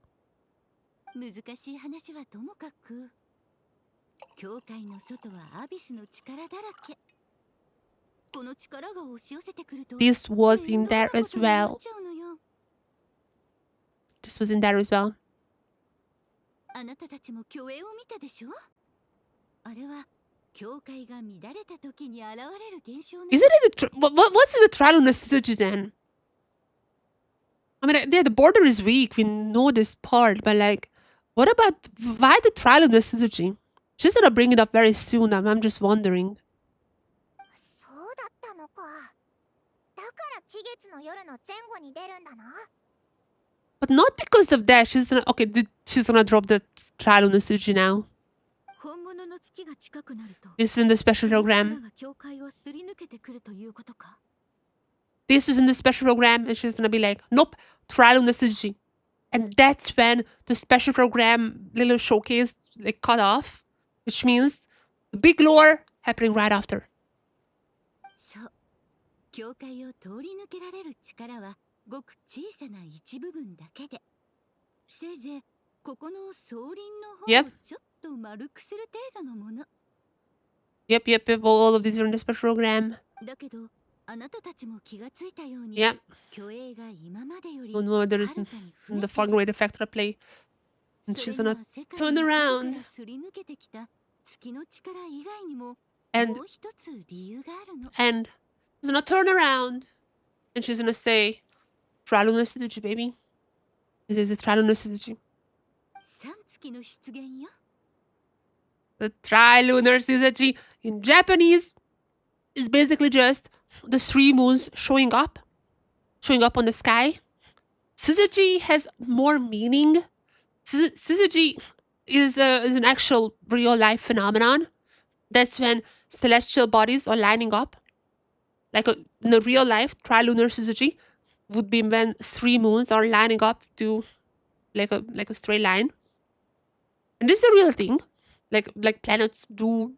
難しい話はともかく、教会の外はアビスの力だらけ。この力が押し寄せてくると、 This was in there as 面倒な well. ことになっちゃうのよ。 This was in there as well. あなたたちも虚栄を見たでしょ。あれは教会が乱れた時に現れる現象ね。 Isn't it what's the trial on the strategy then? I mean, yeah, the border is weak. We know this part, but like, what about why the trial on the strategy? She's gonna bring it up very soon. I'm just wondering. そうだったのか。だから期月の夜の前後に出るんだな。 But not because of that. She's gonna drop the trial on the strategy now. 本物の月が近くなると This is in the special その力 program. が境界をすり抜けてくるということか This is in the special program, and she's gonna be like, nope, trial on the Suzuki. And that's when the special program little showcase like cut off, which means the big lore happening right after. そう境界を通り抜けられる力はごく小さな一部分だけでせいぜいここの総輪の方 Yep. をちょっと丸くする程度のもの Yep. All of these are in the special program. だけどあなたたちも気がついたように Yep. 虚栄が今までより Oh no, there is はるかに増 the えて fog る rate effect at play. And それ she's には gonna 世界 turn の外 around からすり抜けてきた月の力以外にも and もう一つ理由があるの and she's gonna turn around and she's gonna say, trial on the Suzuki, baby. It is a trial on the Suzuki. 三月の出現よ The trilunar Suzuki in Japanese is basically just the three moons showing up on the sky. Suzuki has more meaning. Suzuki is an actual real life phenomenon. That's when celestial bodies are lining up. Like in a real life, trilunar Suzuki would be when three moons are lining up to like a straight line. And this is a real thing. Like planets do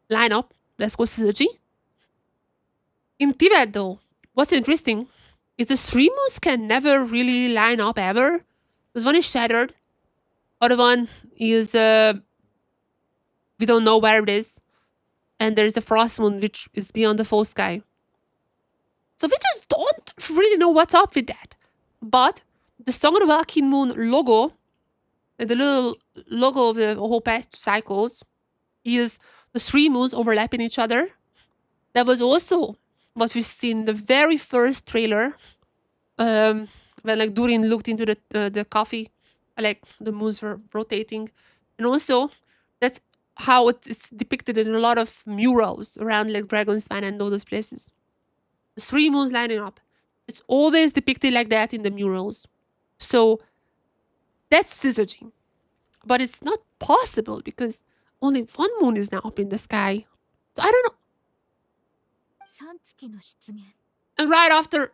line up. Let's go Suzuki. In Tibet though, what's interesting is the three moons can never really line up ever. Because one is shattered. Other one is we don't know where it is. And there's the frost moon which is beyond the full sky. So we just don't really know what's up with that. But the Song of the Valkyrie Moon logo, and the little logo of the whole patch cycles, is the three moons overlapping each other. That was also what we've seen in the very first trailer. When like Durin looked into the coffee, like the moons were rotating. And also that's how it's depicted in a lot of murals around like Dragon's and all those places. The three moons lining up. It's always depicted like that in the murals. So that's Suzuki. But it's not possible because only one moon is now up in the sky. So I don't know. 三月の出現 And right after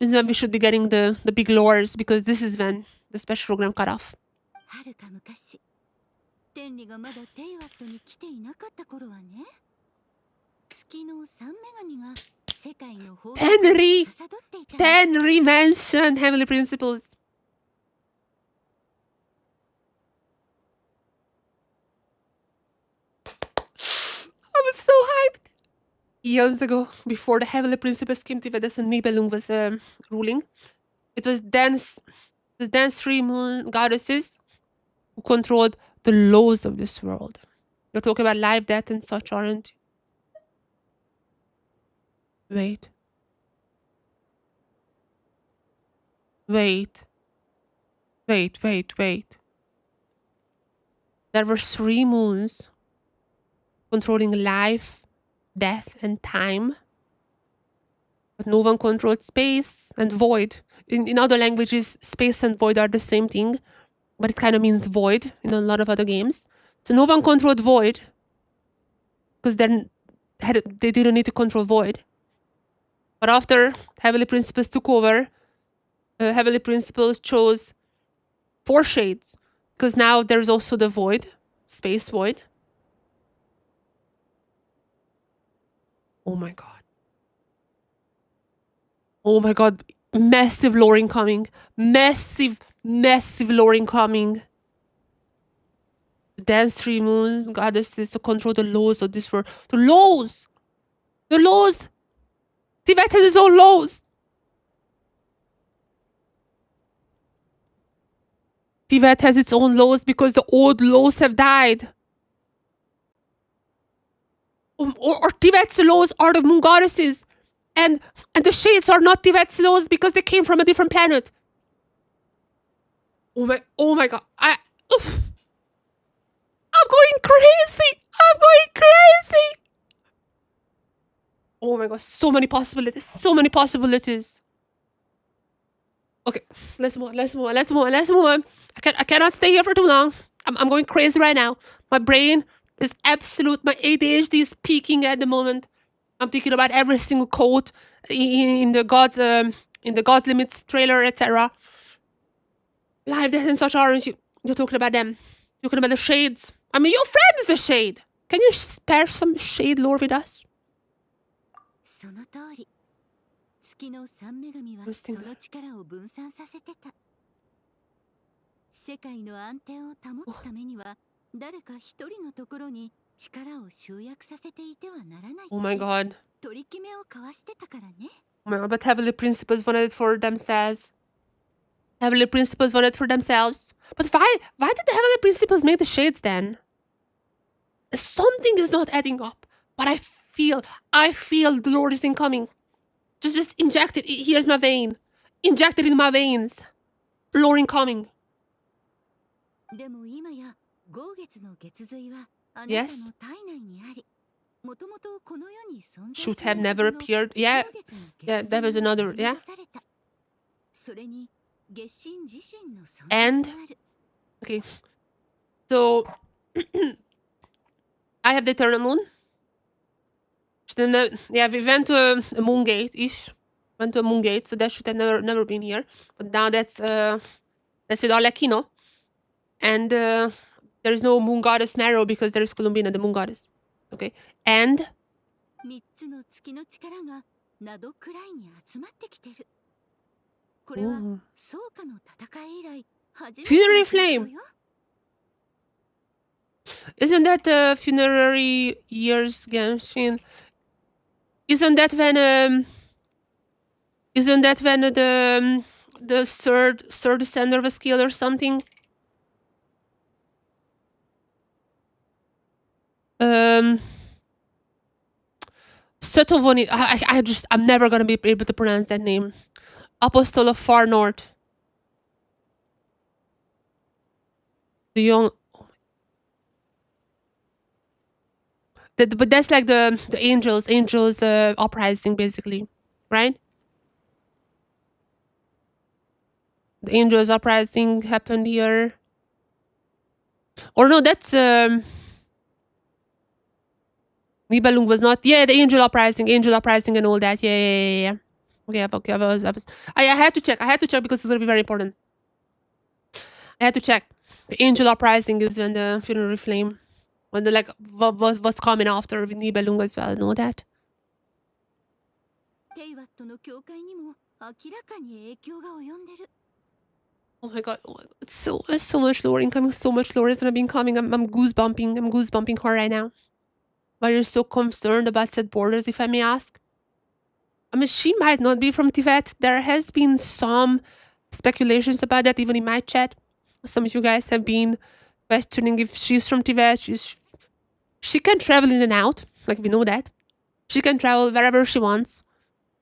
is when we should be getting the big lores because this is when the special program cut off. はるか昔天理がまだテイワットに来ていなかった頃はね月の三女神が世界の法則を Tenri! 司っていたの Tenri mentioned heavenly principles. I was so hyped. Years ago, before the heavenly principles came to Vedas and Nibelung was ruling, it was then three moon goddesses who controlled the laws of this world. You're talking about life, death, and such, aren't you? Wait. There were three moons controlling life, death, and time. But no one controlled space and void. In other languages, space and void are the same thing, but it kind of means void in a lot of other games. So no one controlled void, because then they didn't need to control void. But after Heavenly Principles took over, Heavenly Principles chose four shades, because now there's also the void, space void. Oh my god. Oh my god, massive lore incoming. Massive lore incoming. The dance three moons goddesses to control the laws of this world. The laws! The laws! Tibet has its own laws! Tibet has its own laws because the old laws have died. Or Tibet's laws are the moon goddesses. And the shades are not Tibet's laws because they came from a different planet. Oh my god. I'm going crazy. Oh my god, so many possibilities. Okay, let's move on. I cannot stay here for too long. I'm going crazy right now. My brain is my ADHD is peaking at the moment. I'm thinking about every single quote in the God's Limits trailer, etc. Live, Death, and Such Orange. You're talking about them. You're talking about the shades. I mean, your friend is a shade. Can you spare some shade lore with us? その通り。月の三女神はその力を分散させてた。世界の安定を保つためには、誰か一人のところに力を集約させていてはならない。Oh my god. 取り決めを交わしてたからね。Oh my god, but Heavenly Principles wanted it for themselves. Heavenly Principles wanted it for themselves. But why did the Heavenly Principles make the shades then? Something is not adding up. But I feel the Lord is incoming. Just inject it. Here's my vein. Inject it in my veins. Lord incoming. でも今や豪月の月髄はあなたの体内にあり、もともとこの世に存在 Should have never appeared. Yeah, that was another. Yeah. それに月神自身の存在 And okay, so I have the eternal moon. Yeah, we went to a moon gate-ish. Went to a moon gate, so that should have never been here. But now that's with Arlecchino. And there is no moon goddess Marrow because there is Columbina, the moon goddess. Okay, and 3つの月の力がナドくらいに集まってきてる。これは草加の戦い以来初めて Funerary Flame. Isn't that Funerary Years Genshin? Isn't that when the third descender was killed or something? Sotovoni. I'm never gonna be able to pronounce that name. Apostle of Far North. The young. But that's like the angels uprising basically, right? The angels uprising happened here. Or no, that's Nibelung was not. Yeah, the angel uprising and all that. Yeah. Okay, I had to check. Because it's gonna be very important. I had to check. The angel uprising is when the funerary flame. When the what's coming after with Nibelung as well, know that? Oh my god, it's so much lore incoming, so much lore is gonna be incoming. I'm goosebumping her right now. Why you're so concerned about said borders, if I may ask? I mean, she might not be from Tibet. There has been some speculations about that, even in my chat. Some of you guys have been questioning if she's from Tibet. She can travel in and out, like we know that. She can travel wherever she wants.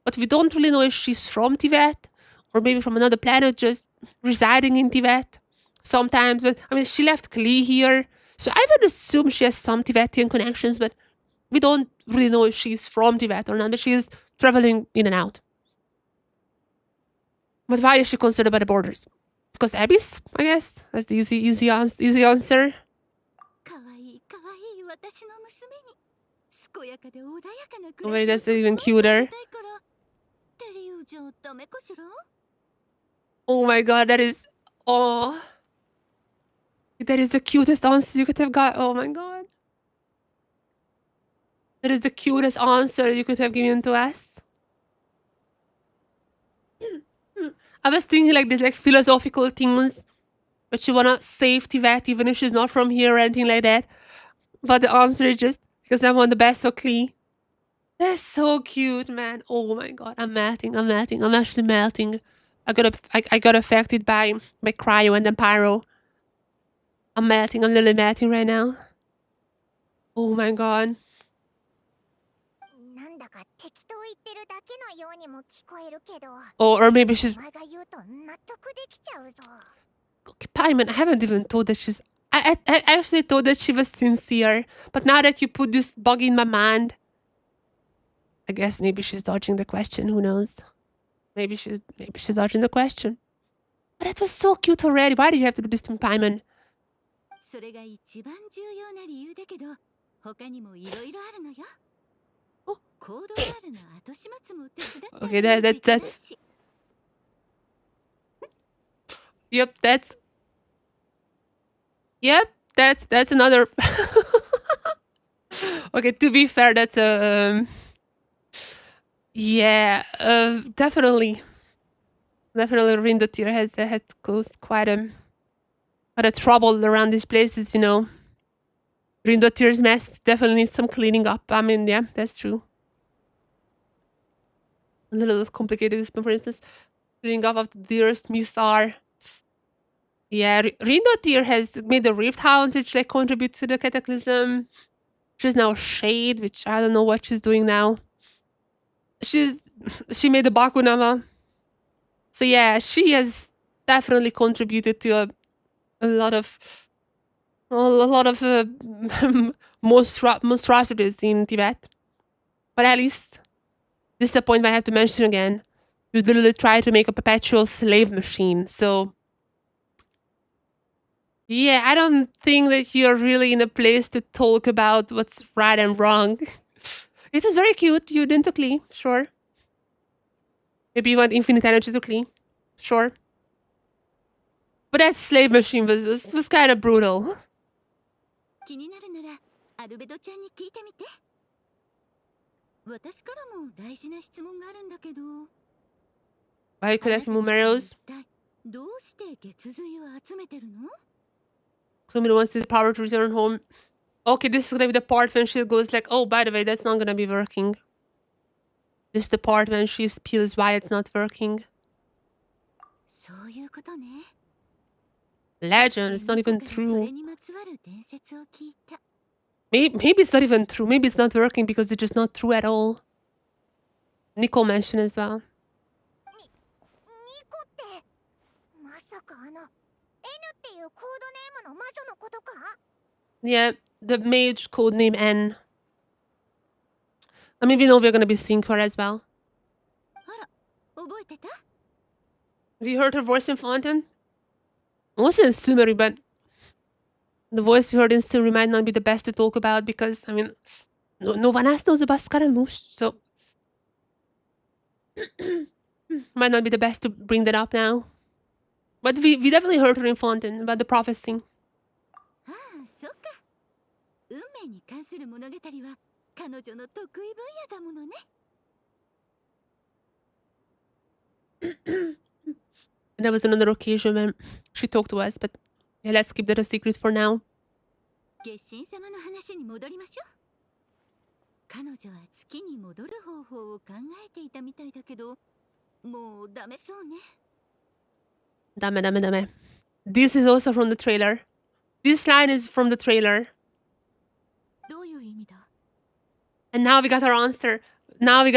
But we don't really know if she's from Tibet or maybe from another planet just residing in Tibet sometimes. But I mean, she left Klee here. So I would assume she has some Tibetan connections, but we don't really know if she's from Tibet or not, but she's traveling in and out. But why is she concerned about the borders? Because Abyss, I guess. That's the easy answer. Oh wait, that's even cuter. Oh my god, that is... Oh. That is the cutest answer you could have got. Oh my god. That is the cutest answer you could have given to us. I was thinking like this, like philosophical things. But she wanna save Tibet even if she's not from here or anything like that. But the answer is just because I want the best for Klee. That's so cute, man. Oh my god, I'm melting. I'm actually melting. I got affected by cryo and then pyro. I'm literally melting right now. Oh my god. Oh, or maybe she's... Paimon, I haven't even thought that she's... I actually thought that she was sincere. But now that you put this bug in my mind... I guess maybe she's dodging the question, who knows? Maybe she's dodging the question. But it was so cute already. Why do you have to do this to Paimon? それが一番重要な理由だけど、他にもいろいろあるのよ。コードガールの後始末も手伝ってあ Okay, げないといけない that'sし。 yep, that's another. Okay, to be fair, that's a yeah, definitely Rindotir has had caused quite a trouble around these places, you know. Rindotir's mess definitely needs some cleaning up. I mean, yeah, that's true. A little complicated, but for instance, cleaning up of the dearest Misar. Yeah, Rindotir has made the Rift Hounds, which like contribute to the Cataclysm. She's now Shade, which I don't know what she's doing now. She made the Bakunama. So yeah, she has definitely contributed to a lot of monstrosities in Tibet. But at least this is the point I have to mention again. You literally try to make a perpetual slave machine. So yeah, I don't think that you're really in a place to talk about what's right and wrong. It was very cute. You didn't clean, sure. Maybe you want infinite energy to clean, sure. But that slave machine was kind of brutal. 気になるならアルベドちゃんに聞いてみて。私からも大事な質問があるんだけど。 Why are you collecting Mumeros? どうして月髄を集めてるの? Somebody wants the power to return home. Okay, this is gonna be the part when she goes like, oh, by the way, that's not gonna be working. This is the part when she spills why it's not working. そういうことね。 Legend, it's not even そ true. れにまつわる伝説を聞いた。 Maybe it's not even true. Maybe it's not working because it's just not true at all. Nicole mentioned as well. ニコって、まさかN っていうコードネームの魔女のことか? Yeah, the mage codename N. I mean, we know we're gonna be seeing her as well. あら、覚えてた? Have you heard her voice in Fountain? Also in Sumeri, but the voice we heard in Sumeri might not be the best to talk about because, I mean, no one else knows about Scaramouche, so might not be the best to bring that up now. But we definitely heard her in Fountain about the prophecy. ああ、そうか。運命に関する物語は彼女の得意分野だものね。 And there was another occasion when she talked to us, but yeah, let's keep that a secret for now. 月神様の話に戻りましょう。彼女は月に戻る方法を考えていたみたいだけど、もうダメそうね。Dame. This is also from the trailer. This line is from the trailer. どういう意味だ? And now we got our answer. Lore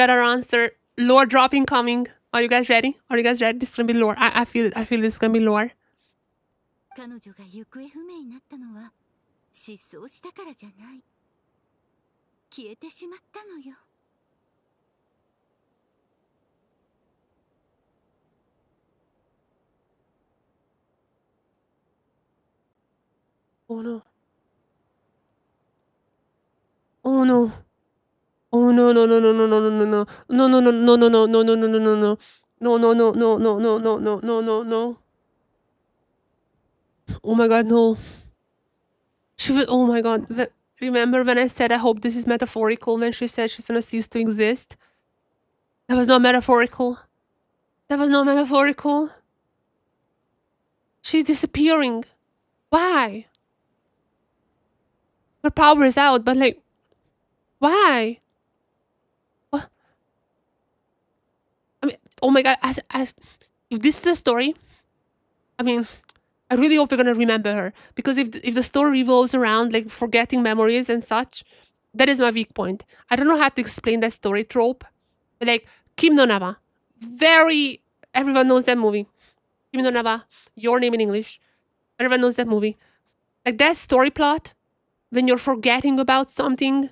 dropping coming. Are you guys ready? This is gonna be lore. I feel it. I feel this is gonna be lore. 彼女が行方不明になったのは失踪したからじゃない。消えてしまったのよ。 Oh no. Oh no. Oh no. No. Oh my god, no. Oh my god. Remember when I said I hope this is metaphorical when she said she's gonna cease to exist? That was not metaphorical. She's disappearing. Why? Her power is out, but like, why? What? I mean, oh my god, if this is a story, I mean, I really hope we're gonna remember her. Because if the story revolves around like forgetting memories and such, that is my weak point. I don't know how to explain that story trope. But like, Kim no Nawa. Everyone knows that movie. Kim no Nawa, Your Name in English. Everyone knows that movie. Like that story plot, when you're forgetting about something.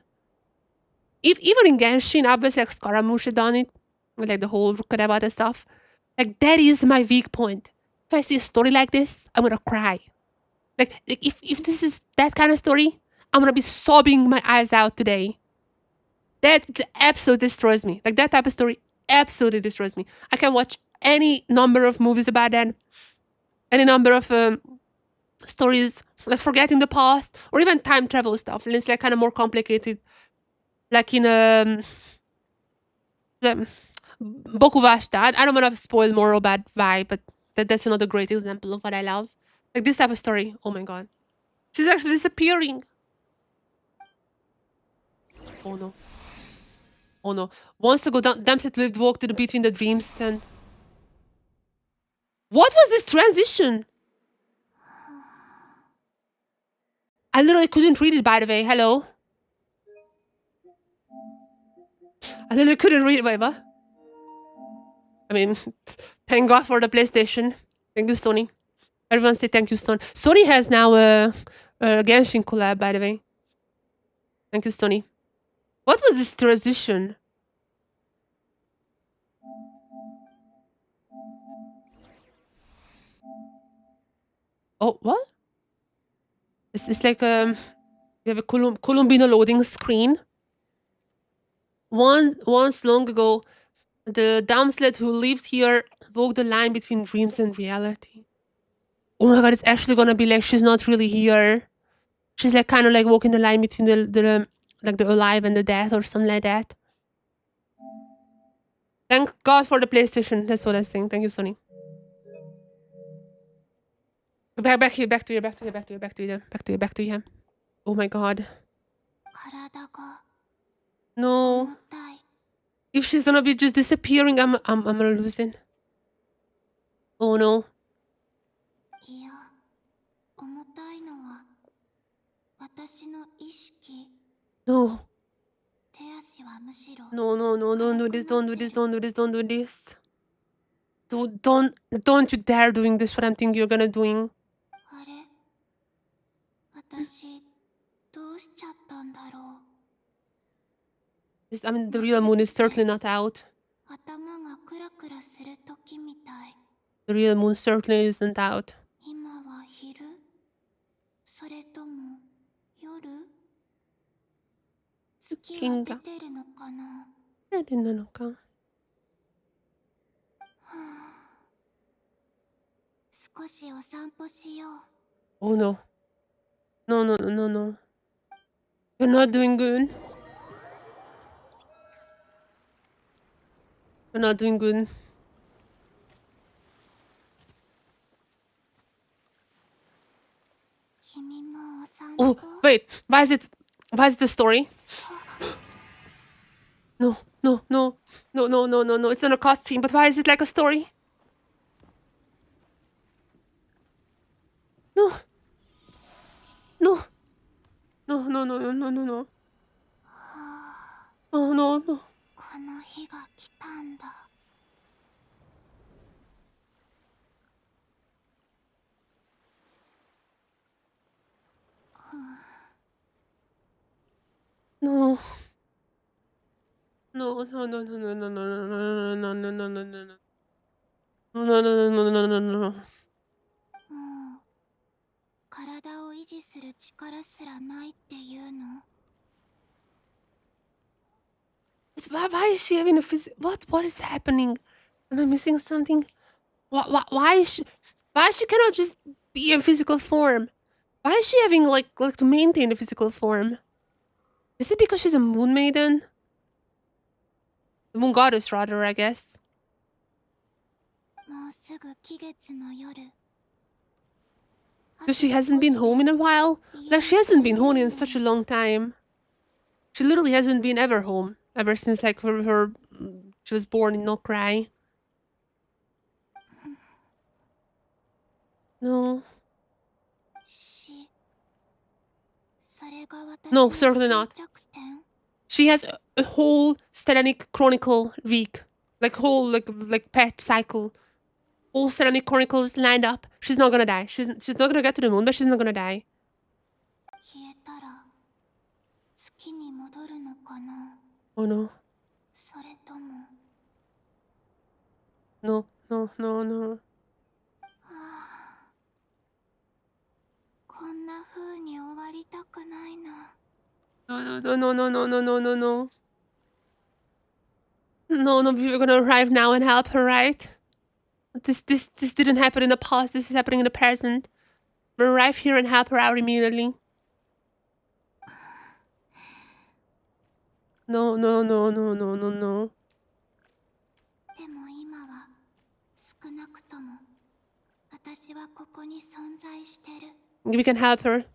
Even in Genshin, obviously like Scaramouche had done it. With like the whole Rukarabata stuff. Like that is my weak point. If I see a story like this, I'm gonna cry. Like if this is that kind of story, I'm gonna be sobbing my eyes out today. That absolutely destroys me. Like that type of story absolutely destroys me. I can watch any number of movies about that, any number of stories like forgetting the past or even time travel stuff. And it's like kind of more complicated. Like in Boku Vashta. I don't want to spoil more about why, but that's another great example of what I love. Like this type of story. Oh my god. She's actually disappearing. Oh no. Oh no. Wants to go down. Dempsey lived walk to the between the dreams and. What was this transition? I literally couldn't read it, by the way. Hello. I literally couldn't read it. Wait, what? I mean, thank God for the PlayStation. Thank you, Sony. Everyone say thank you, Sony. Sony has now a Genshin collab, by the way. Thank you, Sony. What was this transition? Oh, what? It's like you have a Columbina loading screen. Once long ago, the Damslet who lived here walked the line between dreams and reality. Oh my god, it's actually gonna be like she's not really here. She's like kind of like walking the line between the like the alive and the dead or something like that. Thank God for the PlayStation. That's what I was saying. Thank you, Sony. Back here, back to you. Oh my god. No. If she's gonna be just disappearing, I'm gonna lose it. Oh no. No. No, don't do this, don't do this. Don't you dare doing this what I'm thinking you're gonna doing. I mean, the real moon is certainly not out. The real moon certainly isn't out. Kinga. Oh no. No. You're not doing good. You're not doing good. Oh, wait. Why is it the story? No. It's not a cutscene, but why is it like a story? No. No. Oh, no. No. No. 体を維持する力すらないっていうの Why is she having a what is happening? Am I missing something? Why is she cannot just be in physical form? Why is she having like to maintain the physical form? Is it because she's a moon maiden? The moon goddess rather, I guess. もうすぐ期月の夜 So she hasn't been home in a while? Like she hasn't been home in such a long time. She literally hasn't been ever home. Ever since like she was born in No Cry. No. No, certainly not. She has a whole Stellanic Chronicle week. Like whole like patch cycle. All Stellanic Chronicles lined up. She's not gonna die. She's not gonna get to the moon, but she's not gonna die. 消えたら月に戻るのかな Oh no. それとも No. こたくないの。 No, no, no, no, no, no, no, no, no. No, no, we're gonna arrive now and help her, right? This didn't happen in the past. This is happening in the present. We'll arrive here and help her out immediately. No, no, no, no, no, no, no. でも今は少なくとも私はここに存在してる。 We can help her.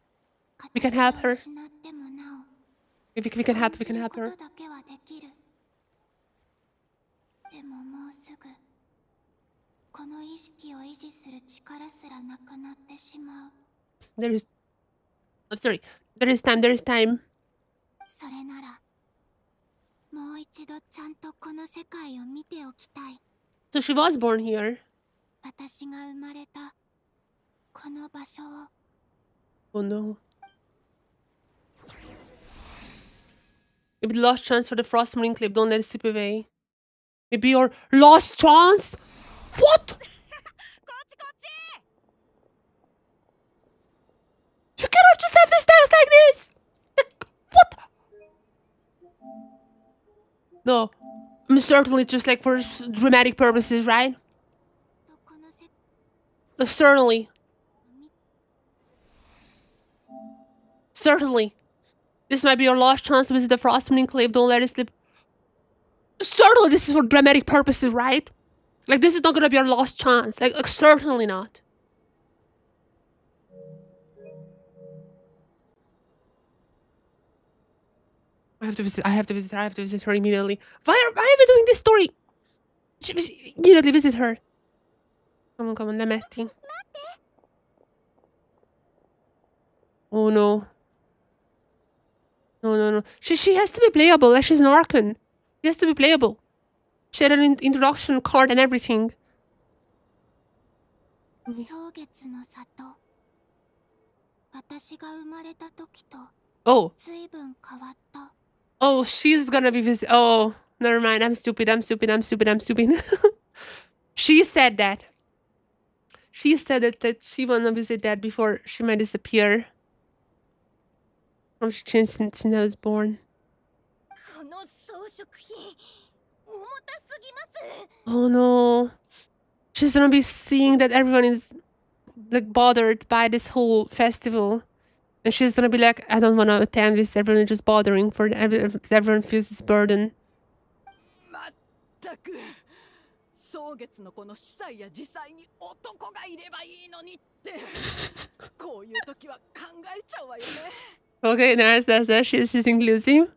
We can help 形を her. 失ってもなお We can help. We 感じ can る help こ her. とだけはできる。でももうすぐこの意識を維持する力すらなくなってしまう。 There is. I'm sorry. There is time. There is time. それならもう一度ちゃんとこの世界を見ておきたい。 So she was born here. 私が生まれたこの場所を。 Oh no. Maybe the last chance for the Frost Marine Clip. Don't let it slip away. Maybe your last chance? What? You cannot just have this dance like this! What? No. I mean, certainly just like for dramatic purposes, right? この世 Certainly. Certainly. This might be your last chance to visit the Frost Marine Cliff. Don't let it slip. Certainly this is for dramatic purposes, right? Like, this is not gonna be your last chance. Like certainly not. I have to visit her. I have to visit her immediately. Why are we doing this story? Immediately visit her. Come on, let me think. Oh no. No. She has to be playable. Like, she's an Archon. She has to be playable. She had an introduction card and everything. 草月の里。私が生まれた時と Oh. 随分変わった。 Oh, she's gonna be Oh, never mind. I'm stupid. She said that. She said that she wanna visit that before she might disappear. Oh, she changed since I was born. この装飾品重たすぎます。 Oh no. She's gonna be seeing that everyone is like bothered by this whole festival. And she's gonna be like, I don't wanna attend this, everyone is just bothering for everyone feels this burden. まったく草月のこの司祭や司祭に男がいればいいのにってこういう時は考えちゃうわよね。 Okay, nice, that's she's inclusive.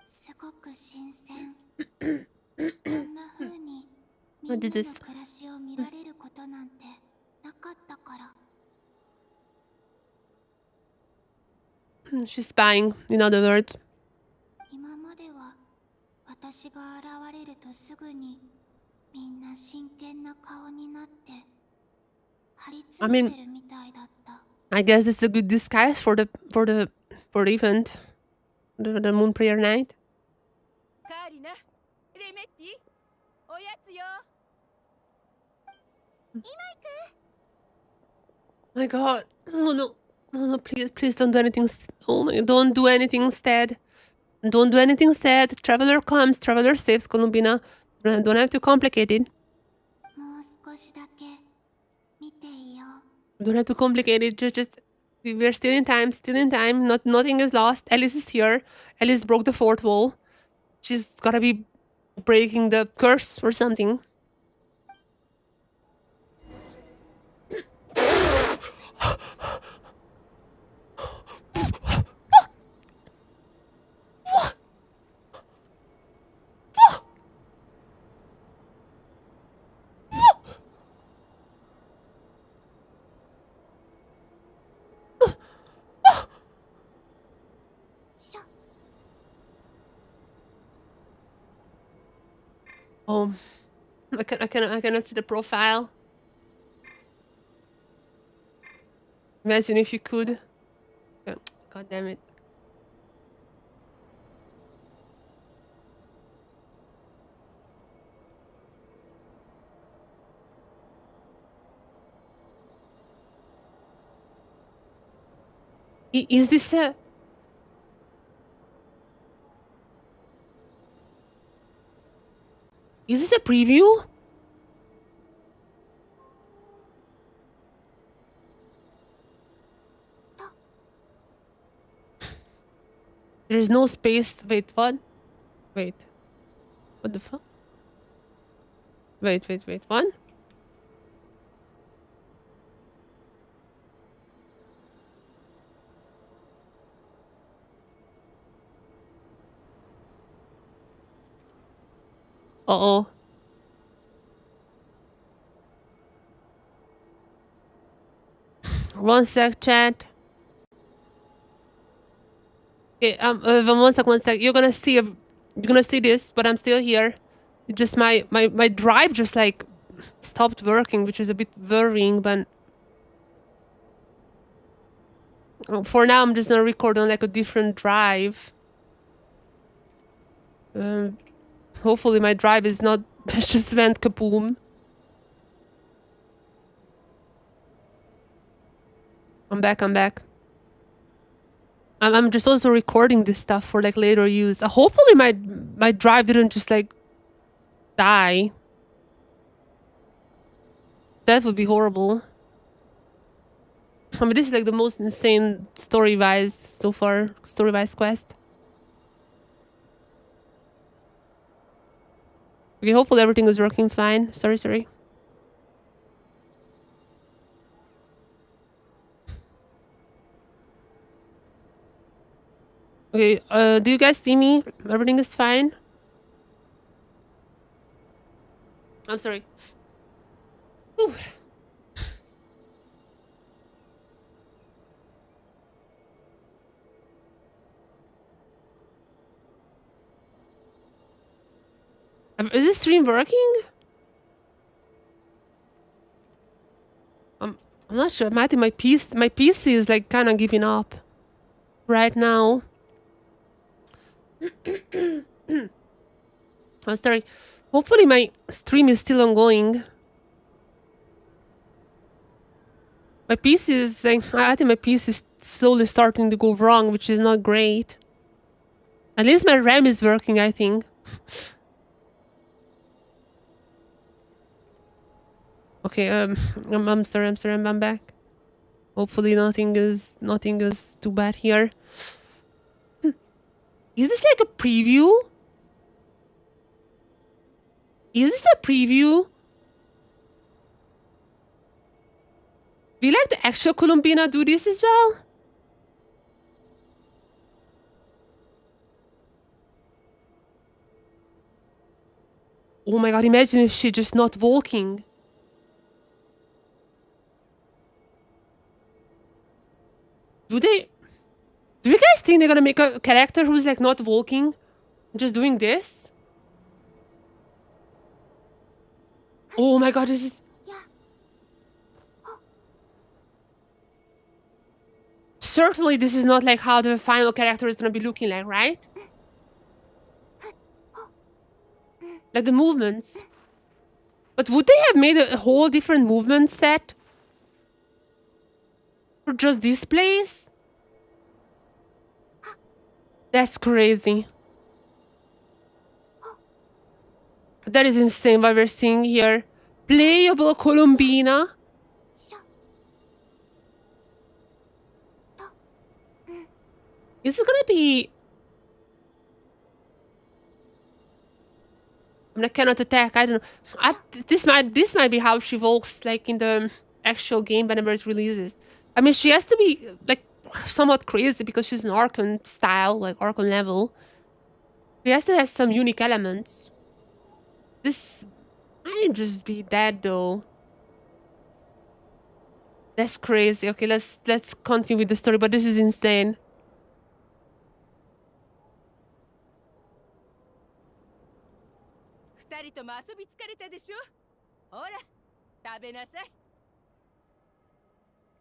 すごく新鮮。こんな風にみんな What の is this? 暮らしを見られることなんてなかったから。 She's spying, in other words. 今までは私が現れるとすぐにみんな真剣な顔になって張り詰めてるみたいだった。 I guess it's a good disguise for the event. The Moon Prayer Night. カーリナ、レメッティ、おやつよ。 My god. Oh no. No, please don't do anything. Oh my, don't do anything sad. Don't do anything sad. Traveler comes, traveler saves, Columbina. Don't have to complicate it. もう少しだけ見ていよう。 Don't have to complicate it. Just we're still in time. Nothing is lost. Alice is here. Alice broke the fourth wall. She's gotta be breaking the curse or something. Oh, I cannot see the profile. Imagine if you could. God damn it. Is this a... Is this a preview? There's no space. Wait, what? Wait. What the fuck? Wait, what? Uh-oh. One sec, chat. Okay, one sec. You're gonna see this, but I'm still here. It just my drive just like stopped working, which is a bit worrying, but for now I'm just gonna record on like a different drive. Hopefully my drive is not just went kaboom. I'm back. I'm just also recording this stuff for like later use. Hopefully my drive didn't just like die. That would be horrible. I mean, this is like the most insane story-wise so far. Story-wise quest. Okay, hopefully everything is working fine. Sorry. Okay, do you guys see me? Everything is fine? I'm sorry. Whew. Is this stream working? I'm not sure. My PC is like kind of giving up right now. Oh, sorry. Hopefully my stream is still ongoing. My PC is like, I think my PC is slowly starting to go wrong, which is not great. At least my RAM is working, I think. Okay, I'm sorry, I'm back. Hopefully nothing is too bad here. Is this like a preview? Is this a preview? We like the actual Columbina do this as well? Oh my god, imagine if she just not walking. Do you guys think they're gonna make a character who's like not walking? Just doing this? Oh my god, this is... Certainly this is not like how the final character is gonna be looking like, right? Like the movements. But would they have made a whole different movement set? For just this place? That's crazy. That is insane what we're seeing here. Playable Columbina. Is it gonna be... I mean, I cannot attack, I don't know. This might be how she walks like in the actual game whenever it releases. I mean, she has to be like somewhat crazy because she's an Archon style, like Archon level. She has to have some unique elements. This might just be that though. That's crazy. Okay, let's continue with the story, but this is insane.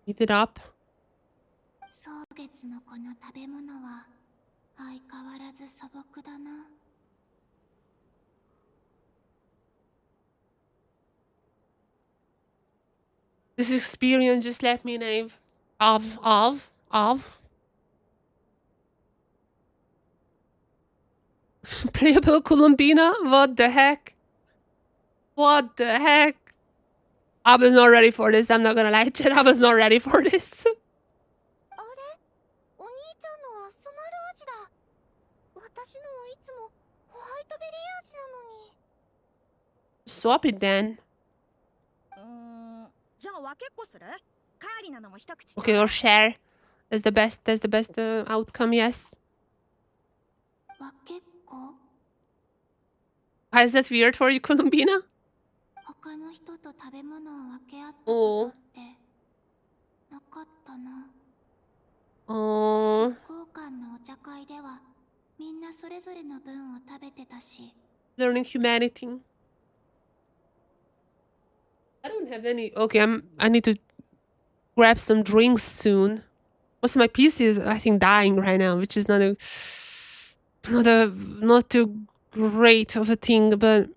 Eat it up. 草月のこの食べ物は相変わらず素朴だな。This experience just left me naive. Of. Playable Columbina? What the heck? What the heck? I was not ready for this. I'm not gonna lie, chat. I was not ready for this. あれお兄ちゃんのは染まる味だ。私のはいつもホワイトベリー味なのに。 Swap it then. じゃあ分けっこする？カーリナのも一口。 Okay, or share. That's the best. That's the best outcome. Yes. 分けっこ Why is that weird for you, Columbina? 他の人と食べ物を分け合ったことってなかったな。 Oh. 執行官のお茶会ではみんなそれぞれの分を食べてたし。 Learning humanity. I don't have any. Okay, I need to grab some drinks soon. Also, my PC is, I think, dying right now, which is not too great of a thing. But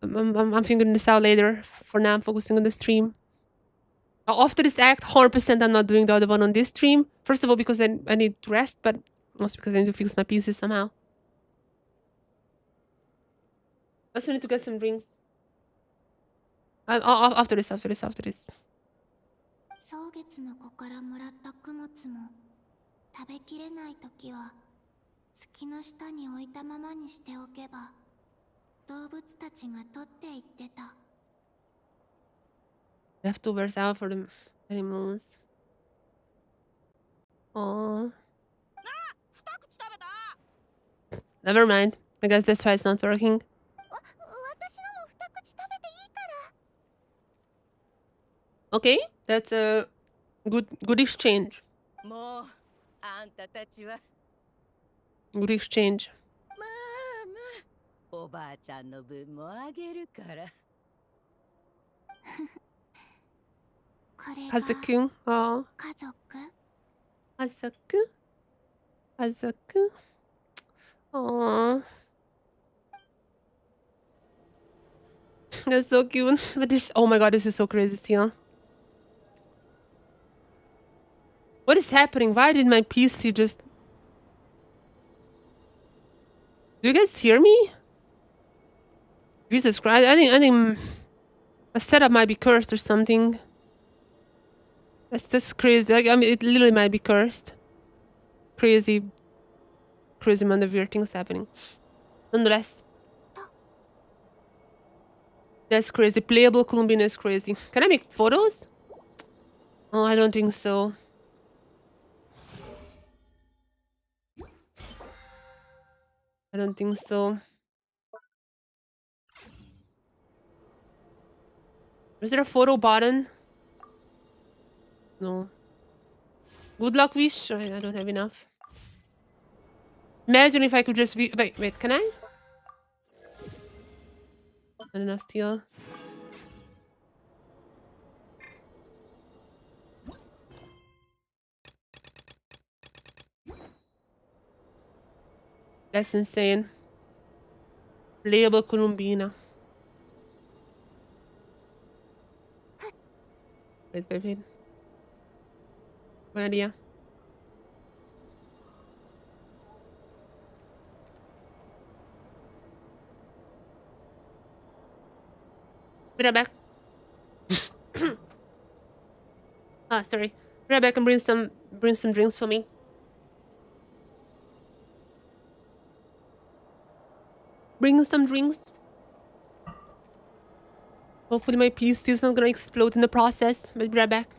I'm figuring this out later. For now, I'm focusing on the stream. After this act, 100% I'm not doing the other one on this stream. First of all, because I need rest, but also because I need to fix my PC somehow. I also need to get some drinks. After this. 蒼月の子からもらった供物も食べきれないときは月の下に置いたままにしておけば動物たちが取っていってた。 Leftovers out for the animals. Oh. Never mind. I guess that's why it's not working. 私のも2口食べていいから。 Okay, that's a good exchange. もうあんたたちは Good exchange. まあまあおばあちゃんの分もあげるから。これが Hazuku. Oh. 家族。 Hazuku. Oh. That's so cute. But this, oh my god, this is so crazy still. What is happening? Why did my PC just... Do you guys hear me? Jesus Christ, I think my setup might be cursed or something. That's crazy. Like, I mean, it literally might be cursed. Crazy amount of weird things happening. Nonetheless. That's crazy. Playable Columbina is crazy. Can I make photos? Oh, I don't think so. I don't think so. Is there a photo button? No. Good luck wish? I don't have enough. Imagine if I could just... Wait, can I? Not enough steel. That's insane. Playable Columbina. Wait. One idea. Be right back. Sorry. Be right back and bring some drinks for me. Bring some drinks. Hopefully my PC is not gonna explode in the process. But be right back.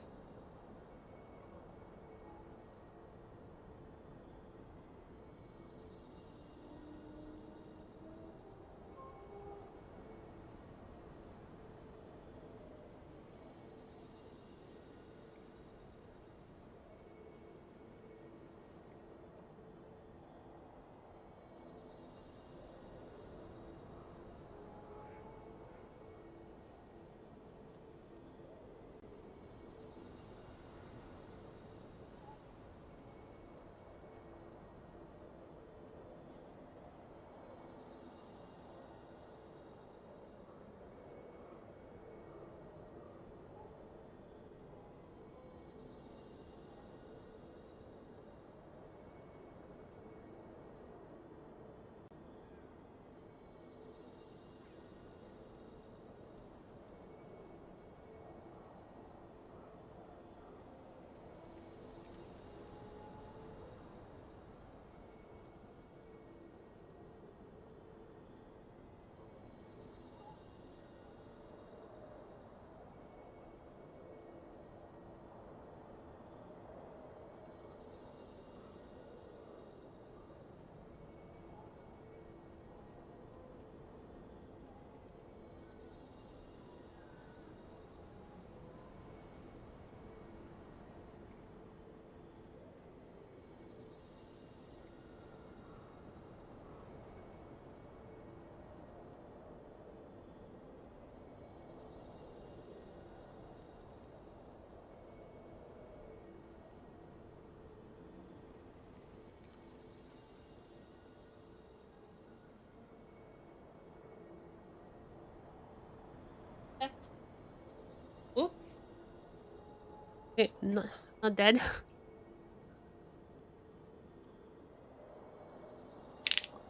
Okay, not dead.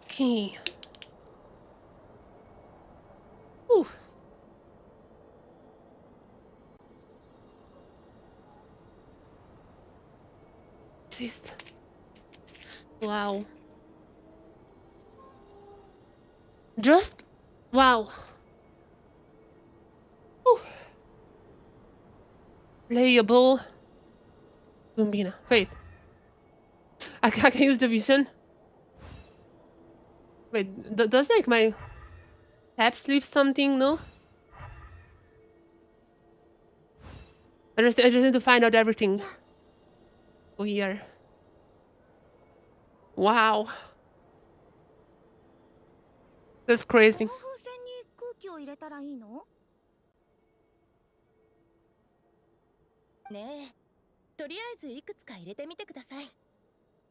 Okay. Ooh. This. Wow. Just wow. Ooh. Playable. Gumbina. Wait. I can use the vision. Wait, does like my tabs leave something? No? I just need to find out everything. Go here. Wow. That's crazy. この風船に空気を入れたらいいの？ねえ、とりあえずいくつか入れてみてください。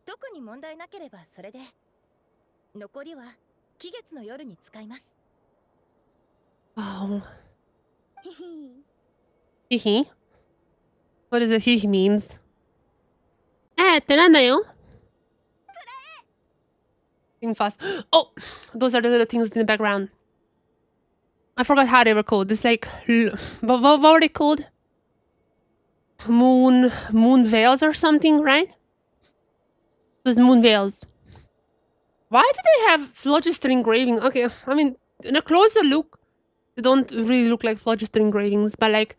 特に問題なければそれで。残りは期月の夜に使います。Wow. ひひ。 Hihi? What does a hihi means? Tenanayo? Think fast. Oh, those are the little things in the background. I forgot how they were called. This like, what were they called? Moon veils or something, right? Those moon veils. Why do they have phlogister engraving? Okay, I mean, in a closer look, they don't really look like phlogister engravings, but like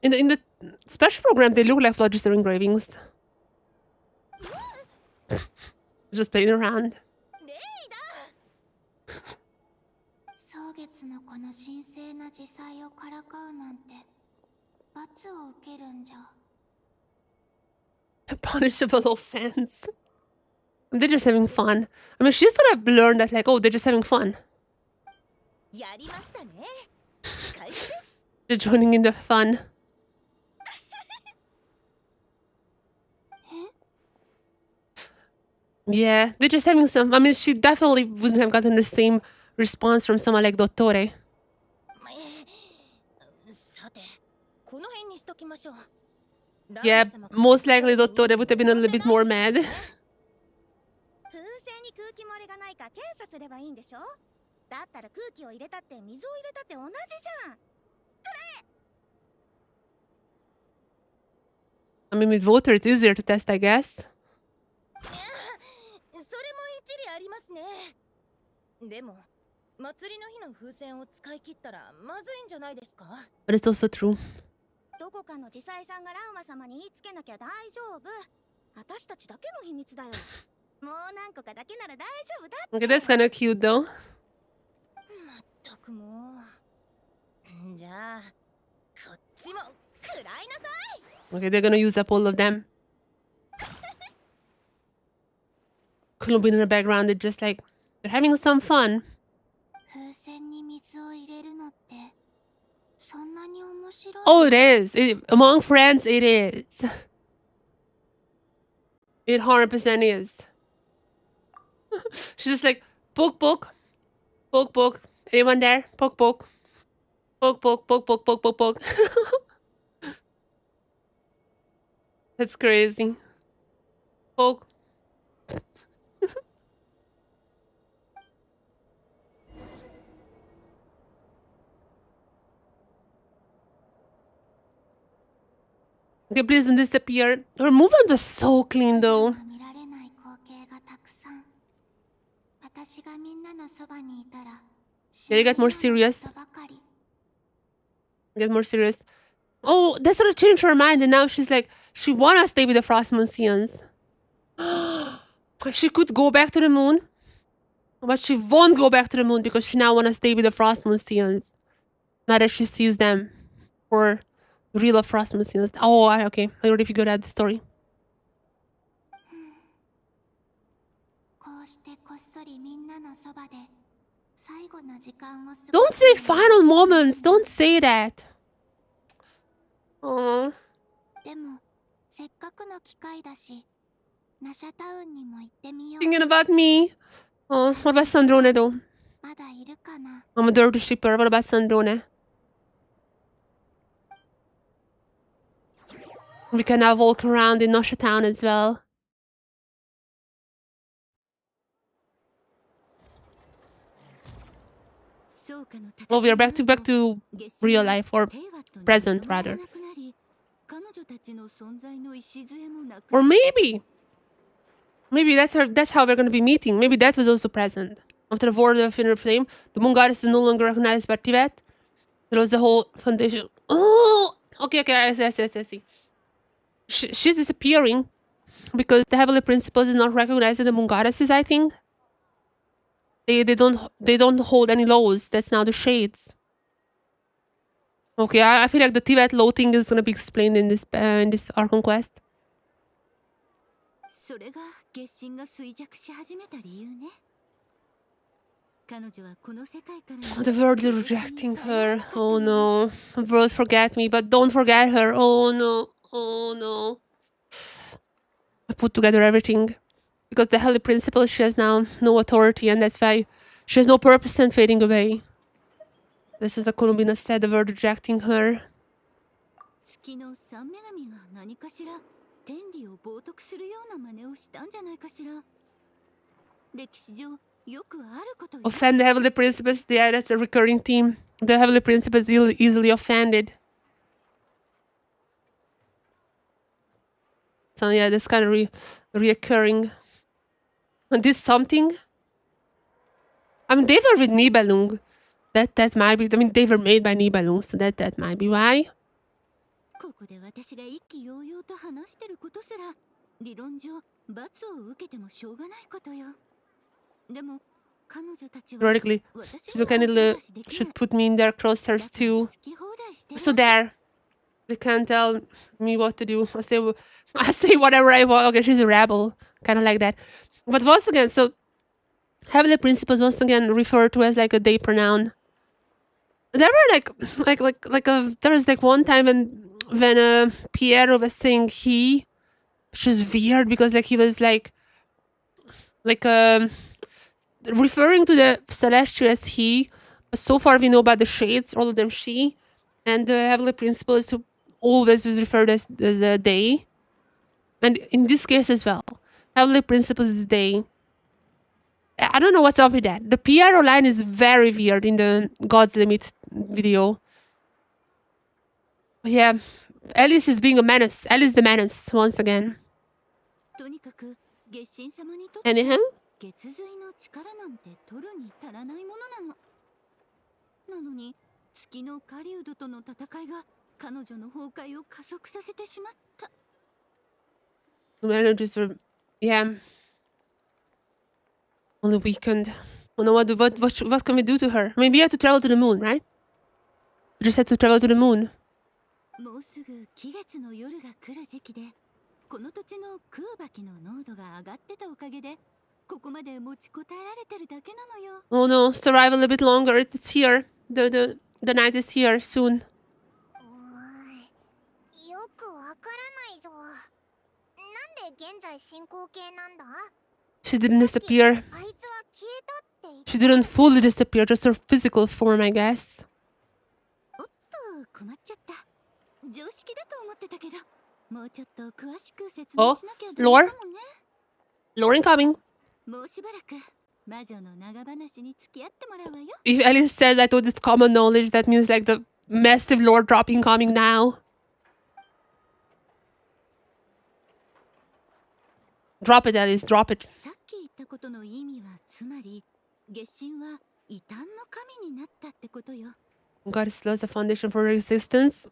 in the special program, they look like phlogister engravings. Just playing around. 蒼月のこの神聖な自祭をからかうなんて罰を受けるんじゃ。Punishable offense. They're just having fun. I mean, she's gonna have learned that, like, oh, they're just having fun. やりましたね。仕返しです。 Just joining in the fun. Yeah, they're just having some. I mean, she definitely wouldn't have gotten the same response from someone like Dottore. さて、この辺にしときましょう。 Yeah, most likely Dottore would have been a little bit more mad. 風船に空気漏れがないか検査すればいいんでしょ？だったら空気を入れたって水を入れたって同じじゃん。 I mean, with water, it's easier to test, I guess. それも一理ありますね。でも、祭りの日の風船を使い切ったらまずいんじゃないですか？ But it's also true. どこかの自祭さんがラウマ様に言いつけなきゃ大丈夫。私たちだけの秘密だよ。もう何個かだけなら大丈夫だって。 Okay, that's kind of cute, though. まったくもう。じゃあ、こっちも食らいなさい。 Okay, they're gonna use up all of them. Couldn't be in the background. They're just like, they're having some fun. 風船に水を入れるのってそんなに面白い。 Oh, it is. Among friends, it is. It 100% is. She's just like, poke, poke. Poke, poke. Anyone there? Poke, poke. Poke, poke, poke, poke, poke, poke, poke. That's crazy. Poke. Okay, please don't disappear. Her movement was so clean, though. 見られない光景がたくさん。私がみんなのそばにいたら。 Yeah, you get more serious. Get more serious. Oh, that's gonna change her mind, and now she's like, she wanna stay with the Frostmonthians. She could go back to the moon, but she won't go back to the moon because she now wanna stay with the Frostmonthians. Now that she sees them for real Frostmonthians. Oh, okay. I already figured out the story. こうしてこっそりみんなのそばで最後の時間を過ごす。 Don't say final moments. Don't say that. Aww. でもせっかくの機会だし、ナシャタウンにも行ってみよう。 Thinking about me. Oh, what about Sandrone though? まだいるかな。 I'm a dirty shipper. What about Sandrone? We can now walk around in Nosha Town as well. Well, we are back to real life, or present rather. Or maybe that's how we're gonna be meeting. Maybe that was also present. After the war of Inner Flame, the moon goddess is no longer recognized by Tibet. There was the whole foundation. Oh, okay, I see. She's disappearing because the heavenly principles is not recognizing the moon goddesses. I think they don't hold any laws. That's now the shades. Okay, I feel like the Tibet law thing is gonna be explained in this Archon quest. The world is rejecting her. Oh no. The world forget me, but don't forget her. Oh no. Oh no. I put together everything. Because the Holy Principle, she has now no authority, and that's why she has no purpose and fading away. This is what Columbina said, the world rejecting her. Offend the Heavenly Principles, yeah, that's a recurring theme. The Heavenly Principles easily offended. So yeah, that's kind of reoccurring. And this something? I mean, they were with Nibelung. That might be, I mean, they were made by Nibelung, so that might be why. Theoretically, Spillocanidle should put me in their crosshairs too. So there. They can't tell me what to do. I say whatever I want. Okay, she's a rebel. Kind of like that. But once again, so Heavenly Principles once again referred to as like a they pronoun. There were there was like one time when Piero was saying he, which is weird because like he was like referring to the celestial as he. But so far we know about the shades, all of them she, and the Heavenly Principles to always was referred as a they. And in this case as well, Heavenly Principles is they. I don't know what's up with that. The Piero line is very weird in the God's Limit video. Yeah, Alice is being a menace. Alice the menace, once again. Anyhow? The energies were, yeah, only weakened. Oh no, what can we do to her? I mean, we have to travel to the moon, right? We just have to travel to the moon. Oh no, survive a little bit longer. It's here. The night is here soon. She didn't disappear. She didn't fully disappear, just her physical form, I guess. Oh, lore? Lore incoming. If Alice says I thought it's common knowledge, that means like the massive lore drop incoming now. Drop it, Alice, drop it. Goddess loves the foundation for resistance.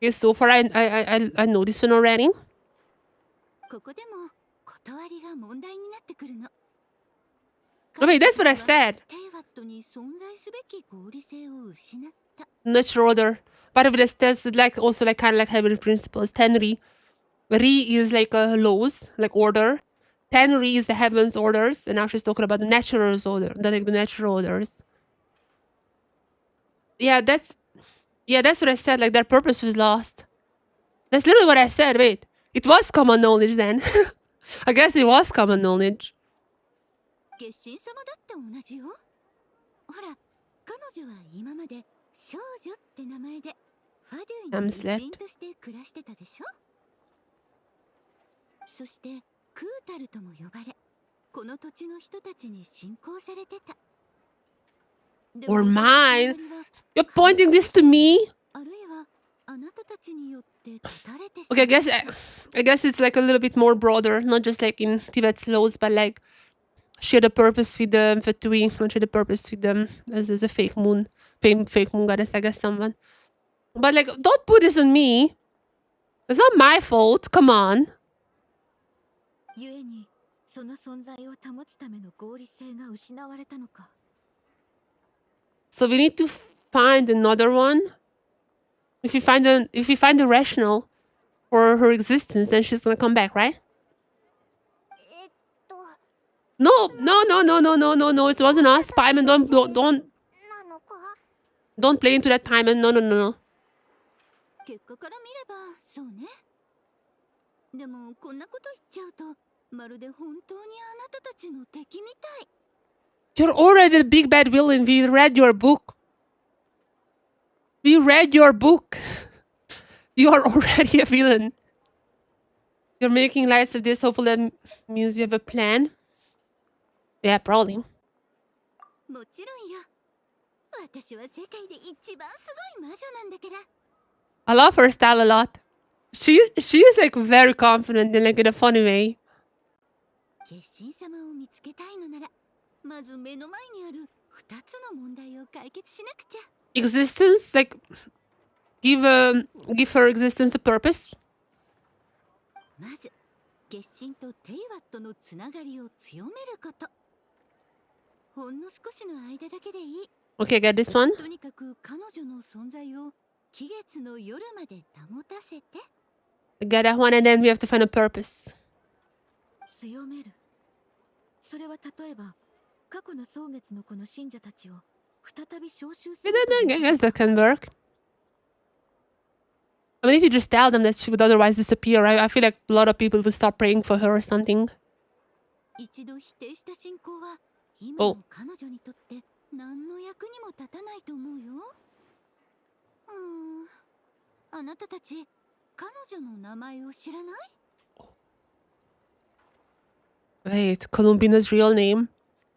Okay, so far I know this one already. Okay, that's what I said. Natural order. By the way, that's like also like kind of like Heavenly Principles. Tenri. Ri is like a laws, like order. Tenri is the heavens orders, and now she's talking about the natural order, the natural orders. Yeah, that's what I said. Like their purpose was lost. That's literally what I said. Wait, it was common knowledge then. I guess it was common knowledge. I'm slept. そしてクータルとも呼ばれ、この土地の人たちに信仰されてた。 Or mine? You're pointing this to me? あるいはあなたたちによって断たれてしま Okay, った I guess it's like a little bit more broader, not just like in Tibet's laws, but like she had a purpose with the Fatui, not she had a purpose with them as a fake moon goddess, I guess someone. But like, don't put this on me. It's not my fault. Come on. 故にその存在を保つための合理性が失われたのか。 So we need to find another one. If we find a rational for her existence, then she's gonna come back, right? えっと No, no, no, no, no, no, no, no. It wasn't us, Paimon. Don't なのか don't play into that, Paimon. No, no, no, no. 結果から見ればそうね。でもこんなこと言っちゃうとまるで本当にあなたたちの敵みたい。 You're already the big bad villain. We read your book. We read your book. You are already a villain. You're making lights of this. Hopefully that means you have a plan. Yeah, probably. もちろんよ。私は世界で一番すごい魔女なんだから。 I love her style a lot. She is like very confident in like in a funny way. 決心様を見つけたいのなら、まず目の前にある二つの問題を解決しなくちゃ。 Existence, like give her existence a purpose. まず、決心とテイワットのつながりを強めること。ほんの少しの間だけでいい。 Okay, get this one. とにかく彼女の存在を期月の夜まで保たせて。 Get that one, and then we have to find a purpose. 強める。それは例えば、過去の蒼月のこの信者たちを再び召集す I るという guess that can work. I mean, if you just tell them that she would otherwise disappear, I feel like a lot of people would stop praying for her or something. 一度否定した信仰は今おの彼女にとって何の役にも立たないと思うよ。あなたたち彼女の名前を知らない？ Wait, Columbina's real name?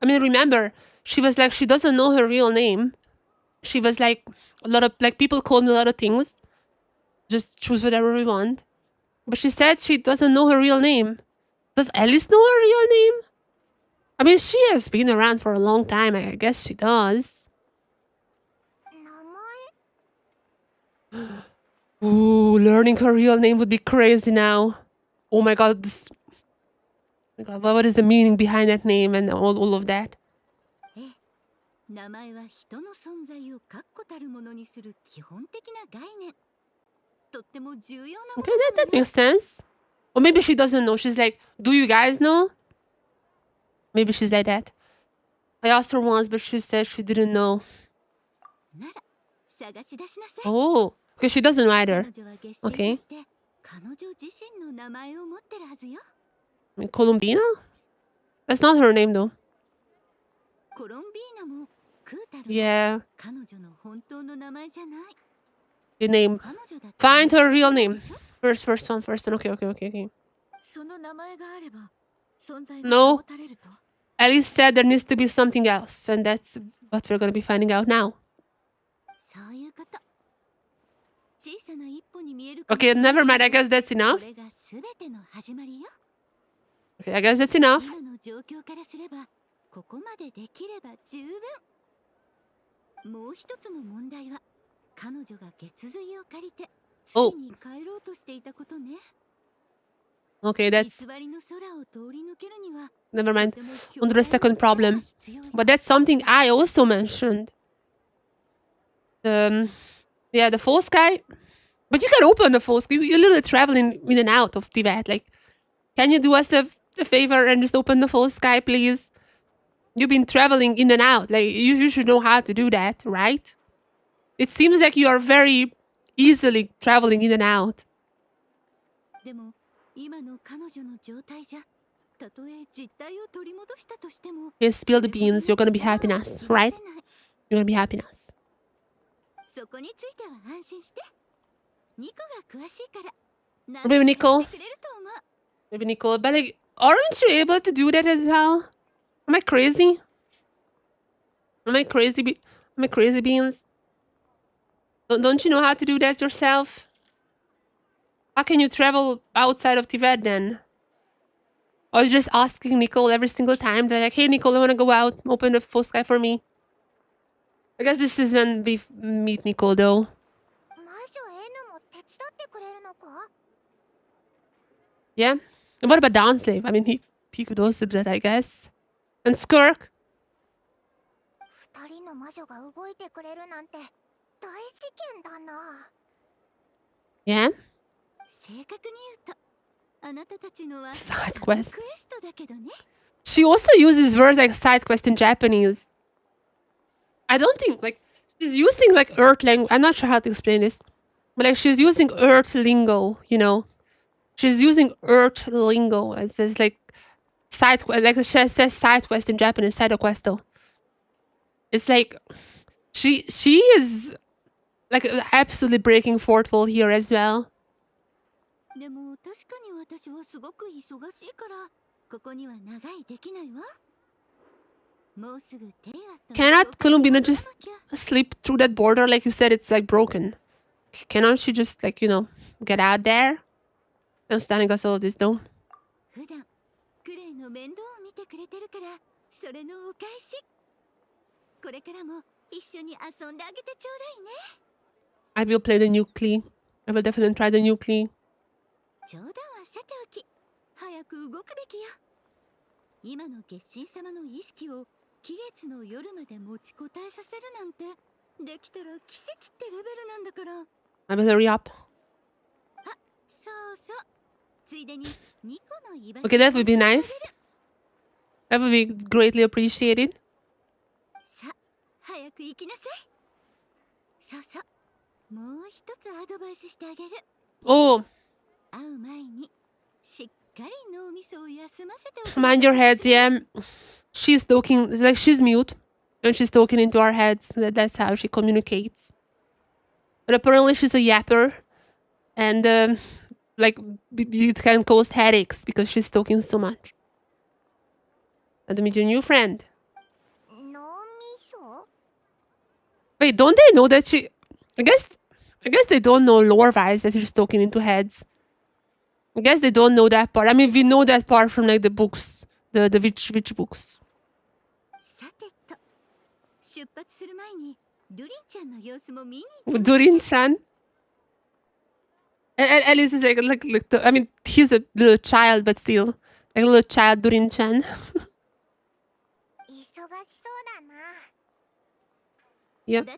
I mean, remember, she was like, she doesn't know her real name. She was like, a lot of, like, people call me a lot of things. Just choose whatever we want. But she said she doesn't know her real name. Does Alice know her real name? I mean, she has been around for a long time. I guess she does. 名前 Ooh, learning her real name would be crazy now. Oh my god, this... Oh my god, what is the meaning behind that name and all of that? 名前は人の存在を確固たるものにする基本的な概念。とっても重要なも Okay, の that makes sense. Or maybe she doesn't know. She's like, do you guys know? Maybe she's like that. I asked her once, but she said she didn't know. なら探し出しなさい。 Oh, okay, she doesn't know 彼 either. 女は月神として彼女自身の名前を持ってるはずよ。 I mean, Columbina? That's not her name, though. コロンビーナもクータルも Yeah, 彼女の本当の名前じゃない。 the name. 彼女だって Find her real name. でしょ？ First one. Okay, okay, okay, okay. その名前があれば存在が No. 保たれると。 Alice said there needs to be something else, and that's what we're gonna be finding out now. そういうこと。小さな一歩に見えるかも Okay, しれない never mind. I けど guess that's enough. これが全ての始まりよ。 Okay, I guess that's enough. 今の状況からすればここまでできれば十分。もう一つの問題は彼女が月髄を借りてお月に帰ろうとしていたことね。 Okay, 偽 that's りの空を通り抜けるには never mind. とても On to the second 強大な力 problem. が必要よ。 But that's something I also mentioned. Yeah, the false guy. But you can open the false guy. You're literally traveling in and out of Tibet. Like, can you do us a favor and just open the false guy, please? You've been traveling in and out. Like, you should know how to do that, right? It seems like you are very easily traveling in and out. でも今の彼女の状態じゃたとえ実態を取り戻したとしても Okay, spill the beans. You're gonna be happy us, right? You're gonna be happy us. そこについては安心して。ニコが詳しいから。 Maybe Nico. 何でもしてくれると思う。Maybe Nicole, but like, aren't you able to do that as well? Am I crazy? Am I crazy? Am I crazy beans? Don't you know how to do that yourself? How can you travel outside of Tibet then? Or you just asking Nicole every single time? They're like, hey Nicole, I wanna go out, open the full sky for me. I guess this is when we meet Nicole though. Yeah. And what about Downslave? I mean, he could also do that, I guess. And Skirk. Yeah. Side quest. She also uses words like side quest in Japanese. I don't think like she's using like Earth language. I'm not sure how to explain this, but like she's using Earth lingo. You know, she's using Earth lingo as like side quest. Like she says side quest in Japanese, side quest though. It's like she is like absolutely breaking fourth wall here as well. Cannot Columbina just slip through that border like you said? It's like broken. Cannot she just like, you know, get out there? I'm standing us all this though. I will play the new Klee. I will definitely try the new Klee. I will hurry up. Okay, that would be nice. That would be greatly appreciated. Oh. Mind your heads, yeah. She's talking, like she's mute. And she's talking into our heads. That's how she communicates. But apparently she's a yapper. And like it can cause headaches because she's talking so much. And to meet your new friend. Wait, don't they know that she... I guess they don't know lore-wise that she's talking into heads. I guess they don't know that part. I mean, we know that part from like the books. The witch books. Durin-chan? And Alice is like I mean, he's a little child, but still. Like a little child Durin-chan. Yep.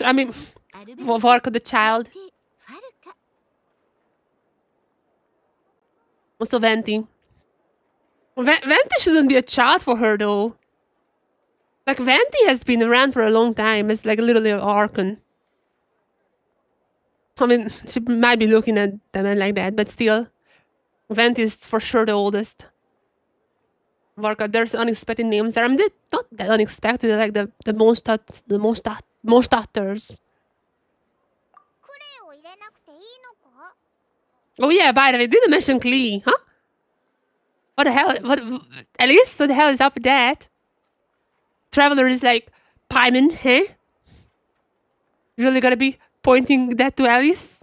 I mean, Varka the child. Also Venti. Venti shouldn't be a child for her though. Like Venti has been around for a long time. It's like a little Archon. I mean, she might be looking at them like that, but still. Venti is for sure the oldest. Varka, there's unexpected names there. I mean, they're not that unexpected. They're like the most utters. Oh yeah, by the way, didn't mention Klee, huh? What the hell? What Alice? What the hell is up with that? Traveler is like, Paimon, huh? Really gotta be pointing that to Alice?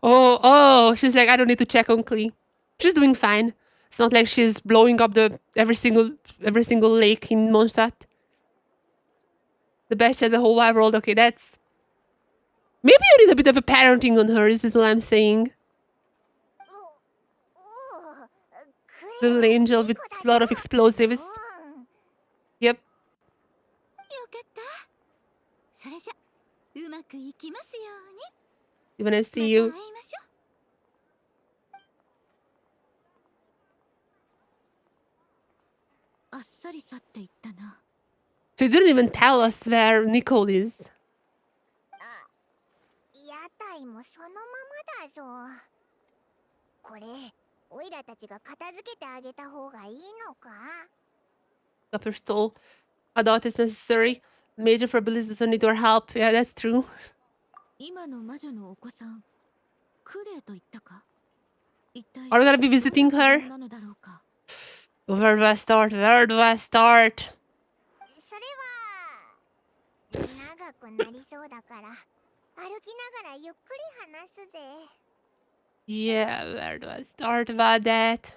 Oh, she's like, I don't need to check on Klee. She's doing fine. It's not like she's blowing up the every single lake in Mondstadt. The best at the whole wide world. Okay, that's... Maybe you need a bit of a parenting on her, this is what I'm saying. Little angel with a lot of explosives. Yep. When I see you. She didn't even tell us where Nicole is. Up your stall. Adult is necessary. Major for abilities doesn't need our help. Yeah, that's true. 今の魔女のお子さんクレイと言ったか一体 Are we gonna be visiting どんな her? 子供なのだろうか Where do I start? Where do I start? それは長くなりそうだから歩きながらゆっくり話すぜ。 Yeah, where do I start about that?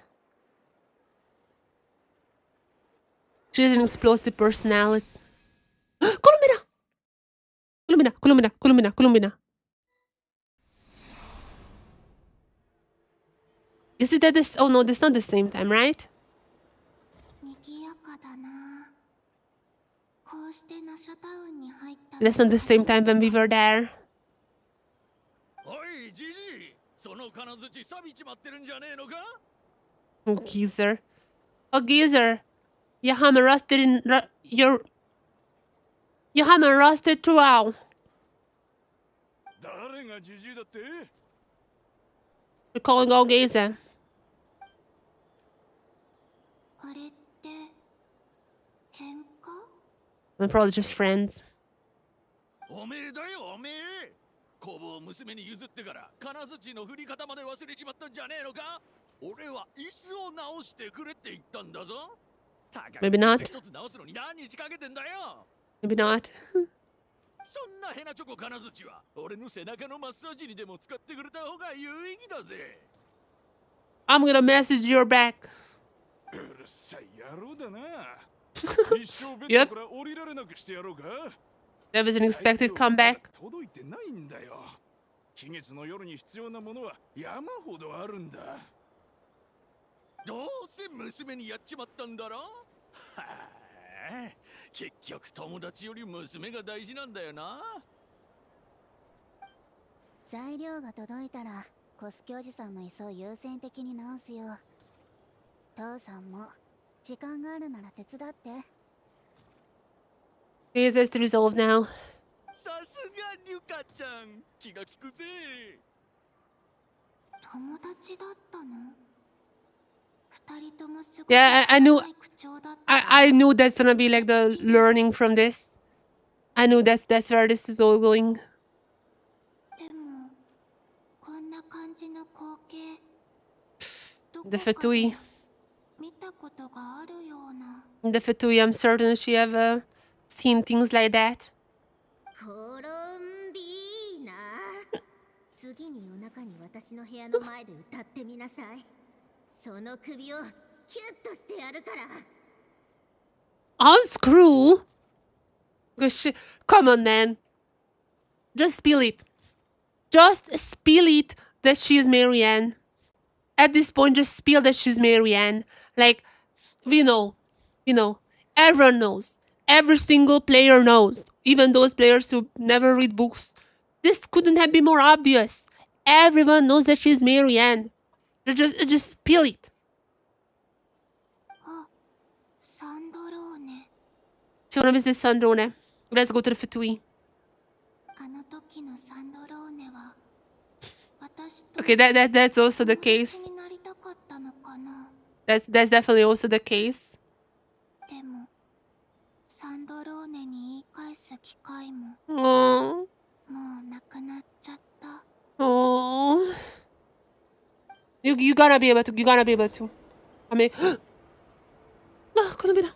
She has an explosive personality. Columbina! Columbina, Columbina, Columbina, Columbina. Is it at this? Oh no, that's not the same time, right? 賑やかだな。こうしてナシャタウンに入ったの That's not the same time when we were there. おいジジイ、その金槌錆びちまってるんじゃねえのか？ Oh, geezer. Oh, geezer. Your hammer rusted in... Your hammer rusted throughout. 誰がジジイだって？ You're calling all geezer. あれって喧嘩？ We're probably just friends. おめえだよおめえ。工房を娘に譲ってから金槌の振り方まで忘れちまったんじゃねえのか？俺は椅子を直してくれって言ったんだぞ。 Maybe not. 一つ直すのに何日かけてんだよ。 Maybe not. そんなヘナチョコ金槌は俺の背中のマッサージにでも使ってくれた方が有意義だぜ。 I'm gonna message your back. うるさい野郎だな。一生ベッ Yep. ドから降りられなくしてやろうか。 That was an expected comeback. 届いてないんだよ。期月の夜に必要なものは山ほどあるんだ。どうせ娘にやっちまったんだろ。はあ、結局友達より娘が大事なんだよな。材料が届いたらコス教授さんの椅子を優先的に直すよ。父さんも時間があるなら手伝って。 Okay, that's resolved now. さすがリュカちゃん、気が利くぜ。友達だったの？二人ともすごく Yeah, I knew. い口調だった。 I knew that's gonna be like the learning from this. I knew that's where this is all going. でもこんな感じの光景どこ The かで Fatui. 見たことがあるような。 The Fatui, I'm certain she have seen things like that. コロンビーナ。次に夜中に私の部屋の前で歌ってみなさい。その首をキュッとしてやるから。 Unscrew? Come on, man. Just spill it. Just spill it that she's Marianne. At this point, just spill that she's Marianne. Like, we know. Everyone knows. Every single player knows. Even those players who never read books. This couldn't have been more obvious. Everyone knows that she's Marianne. Just spill it. あ、サンドローネ。 She wanna visit Sandrone. Let's go to the Fatui. あの時のサンドローネは私と Okay, that's also the 友達 case. になりたかったのかな。 That's definitely also the case. でもサンドローネに言い返す機会も Oh, もうなくなっちゃった。 oh. You gotta be able to. You gotta be able to. I mean, ah, Columbina.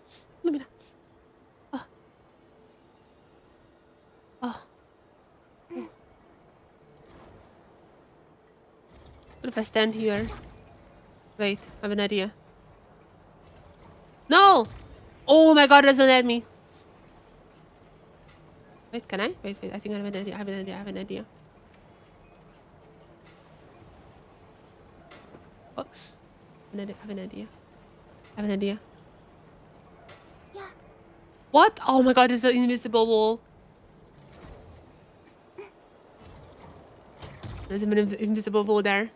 Ah. Ah. What if I stand here? Wait, I have an idea. No! Oh my god, it doesn't let me. Wait, can I? Wait, I think I have an idea. I have an idea. Oh. I have an idea. Yeah. What? Oh my god, there's an invisible wall. There's an invisible wall there.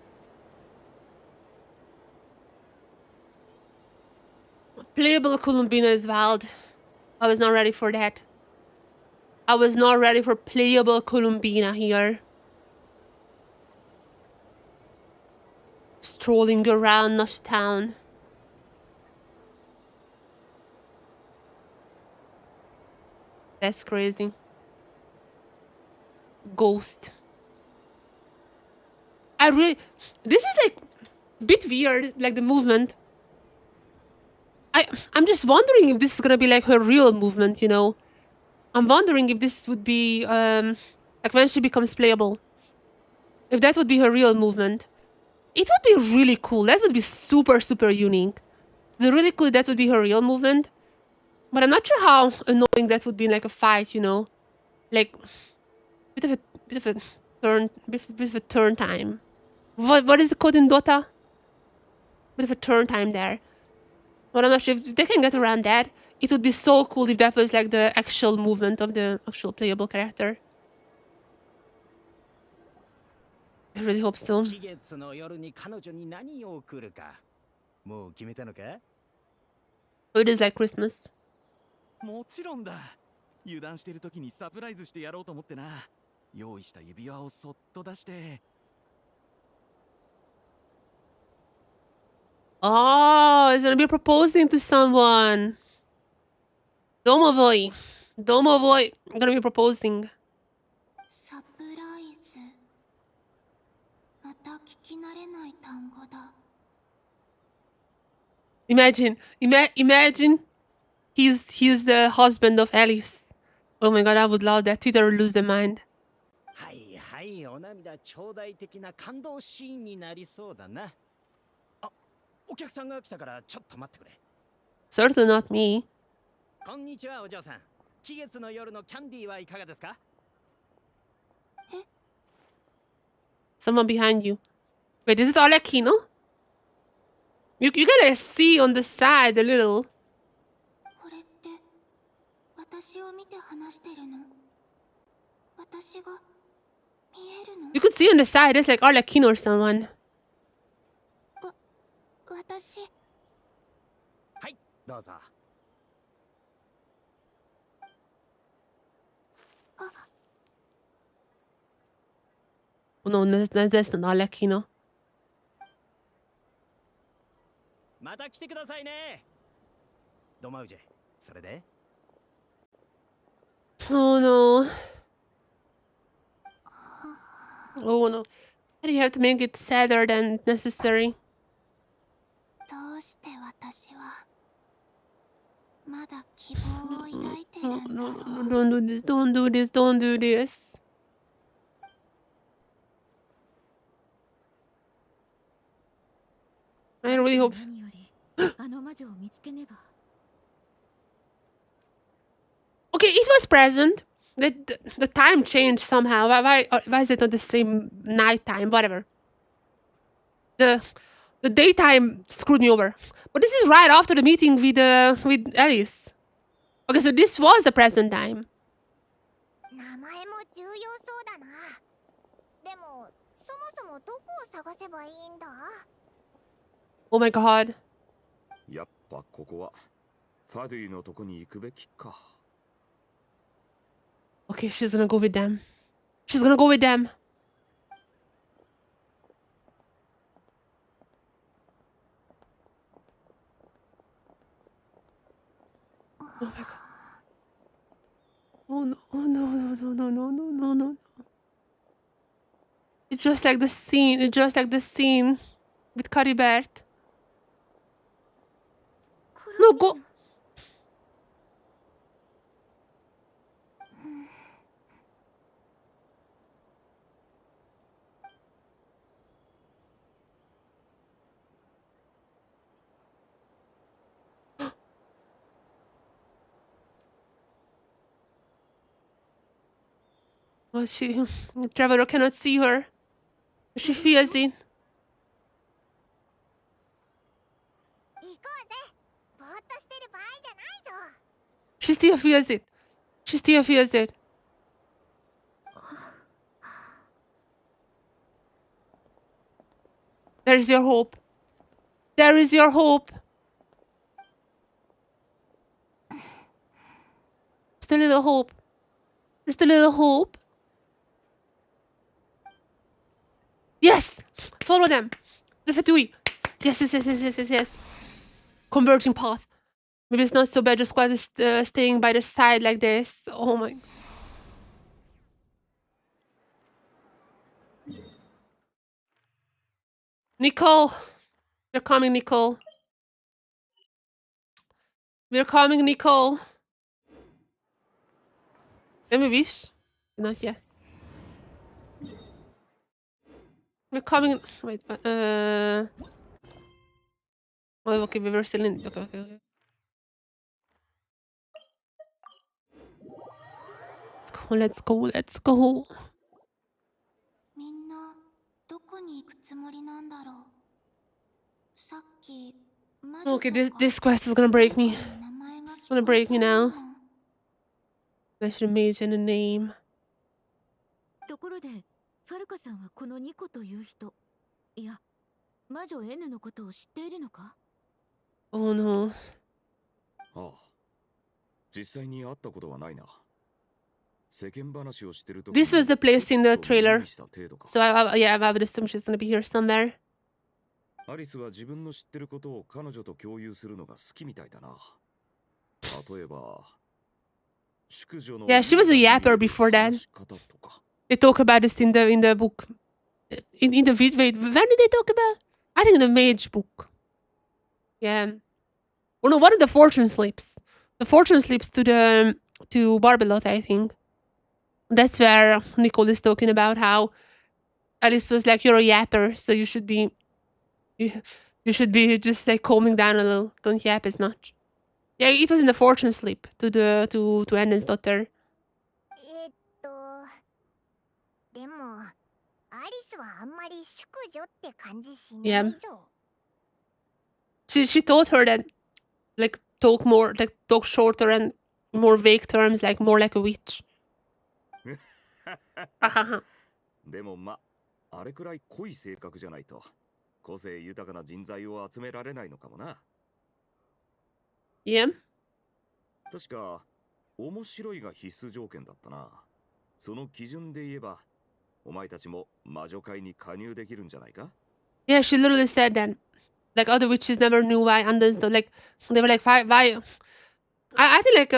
Playable Columbina is wild. I was not ready for that. I was not ready for playable Columbina here. Strolling around Nush Town. That's crazy. Ghost. This is like a bit weird, like the movement. I'm just wondering if this is gonna be like her real movement, you know? I'm wondering if this would be like when she becomes playable. If that would be her real movement. It would be really cool. That would be super, super unique. The really cool that would be her real movement. But I'm not sure how annoying that would be in like a fight, you know? Like bit of a bit of a turn time. What is the code in Dota? Bit of a turn time there. But I'm not sure if they can get around that. It would be so cool if that was like the actual movement of the actual playable character. I really hope so. 期月の夜に彼女に何を送るかもう決めたのか It is like Christmas. もちろんだ。油断してる時にサプライズしてやろうと思ってな。用意した指輪をそっと出して。Oh, he's gonna be proposing to someone. Domovoy. Domovoy. I'm gonna be proposing. サプライズ。また聞き慣れない単語だ。Imagine he's the husband of Alice. Oh my god, I would love that. Twitter would lose their mind. はいはいお涙頂戴的な感動シーンになりそうだな。あ、お客さんが来たからちょっと待ってくれ。Certainly not me. こんにちはお嬢さん。期月の夜のキャンディーはいかがですか？ Someone behind you. Wait, is it Olekino? You gotta see on the side a little. これって私を見て話してるの？私が見えるの？ You could see on the side, there's like Olekino or someone. 私。はい、どうぞ。Oh no, that's not Olekino. また来てくださいね。ドマウジェ、それで Oh no. Oh no. Why do you have to make it sadder than necessary? どうして私はまだ希望を抱いてるんだろう。 Don't do this, don't do this, don't do this. I really hope. 何よりあの魔女を見つけねば。 Okay, it was present. The time changed somehow. Why is it not the same night time? Whatever. The daytime screwed me over. But this is right after the meeting with Alice. Okay, so this was the present time. 名前も重要そうだな。でもそもそもどこを探せばいいんだ？ Oh my god. やっぱここはファディのとこに行くべきか。 Okay, she's gonna go with them. She's gonna go with them. Oh my god. Oh no, oh no, no, no, no, no, no, no, no. It's just like the scene. It's just like the scene with Caribert. No, go. Oh, Traveler cannot see her. She feels it. 行こうぜ。ぼーっとしてる場合じゃないぞ。 She still feels it. She still feels it. There is your hope. There is your hope. Just a little hope. Just a little hope. Yes! Follow them. The Fatui. Yes, yes, yes, yes, yes, yes, yes. Converging path. Maybe it's not so bad just while staying by the side like this. Oh my. Nicole! We're coming, Nicole. We're coming, Nicole. Let me wish. Not yet. We're coming. Wait. Oh, okay, we were still in. Okay. Let's go. みんなどこに行くつもりなんだろう。さっき魔女 Okay, とか this quest is gonna break me. 名前が聞 Gonna こえ break た me よう now. な。 I should mention a name. ところでファルカさんはこのニコという人、いや魔女 N のことを知っているのか？ Oh no. ああ、実際に会ったことはないな。世間話をしてるとき This was the place in the trailer. した程度か。 So yeah, I would assume she's gonna be here somewhere. アリスは自分の知ってることを彼女と共有するのが好きみたいだな。例えば、淑女の Yeah, she was a yapper before that. 話し方とか。 They talk about this in the book. In the video. Wait, when did they talk about? I think in the Mage book. Yeah. Oh no, one of the fortune slips. The fortune slips to Barbelot, I think. That's where Nicole is talking about how Alice was like, "You're a yapper, so you should be just like calming down a little. Don't yap as much." Yeah, it was in the fortune slip to Anna's daughter. でもアリスはあんまり淑女って感じしないぞ。 She told her that like talk shorter and more vague terms, like more like a witch. でもあれくらい濃い性格じゃないと個性豊かな人材を集められないのかもな。Yeah. 確か面白いが必須条件だったな。その基準で言えばお前たちも魔女会に加入できるんじゃないか？ Yeah, she literally said that. Like other witches never knew why Anders though. Like they were like, why? I think like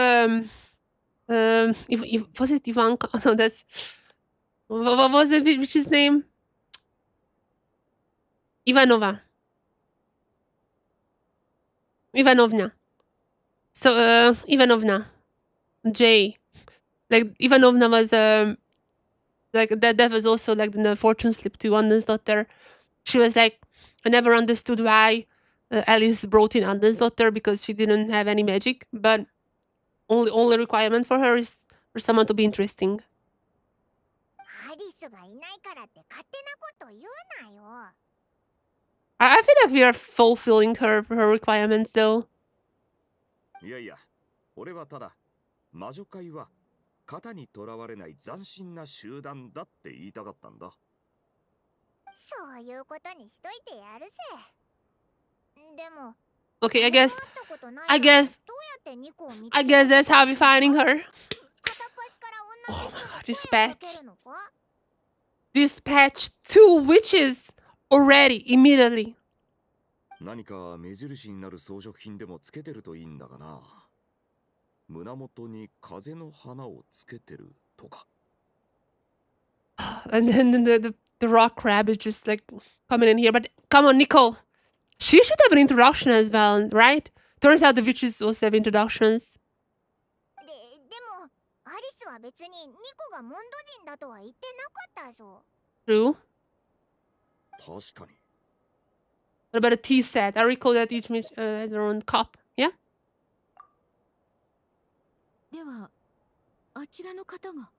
if was it Ivanka? No, that's what was the witch's name? Ivanovna. So Ivanovna. J. Like Ivanovna was like that was also like in the fortune slip to Anders daughter. She was like, I never understood why Alice brought in Anna's daughter because she didn't have any magic, but only requirement for her is for someone to be interesting. アリスがいないからって勝手なこと言うなよ。 I feel like we are fulfilling her requirements though. いやいや、俺はただ魔女会は型にとらわれない斬新な集団だって言いたかったんだ。そういうことにしといてやるぜ。でも Okay, I guess that's how we're finding her. Oh my god, dispatch 2 witches already, immediately. 何か目印になる装飾品でもつけてるといいんだがな。胸元に風の花をつけてるとか。And then the rock crab is just like coming in here. But come on, Nicole. She should have an introduction as well, right? Turns out the witches also have introductions. でもアリスは別にニコがモンド人だとは言ってなかったぞ。 True. 確かに。 What about a tea set? I recall that each witch has their own cup. Yeah? ではあちらの方が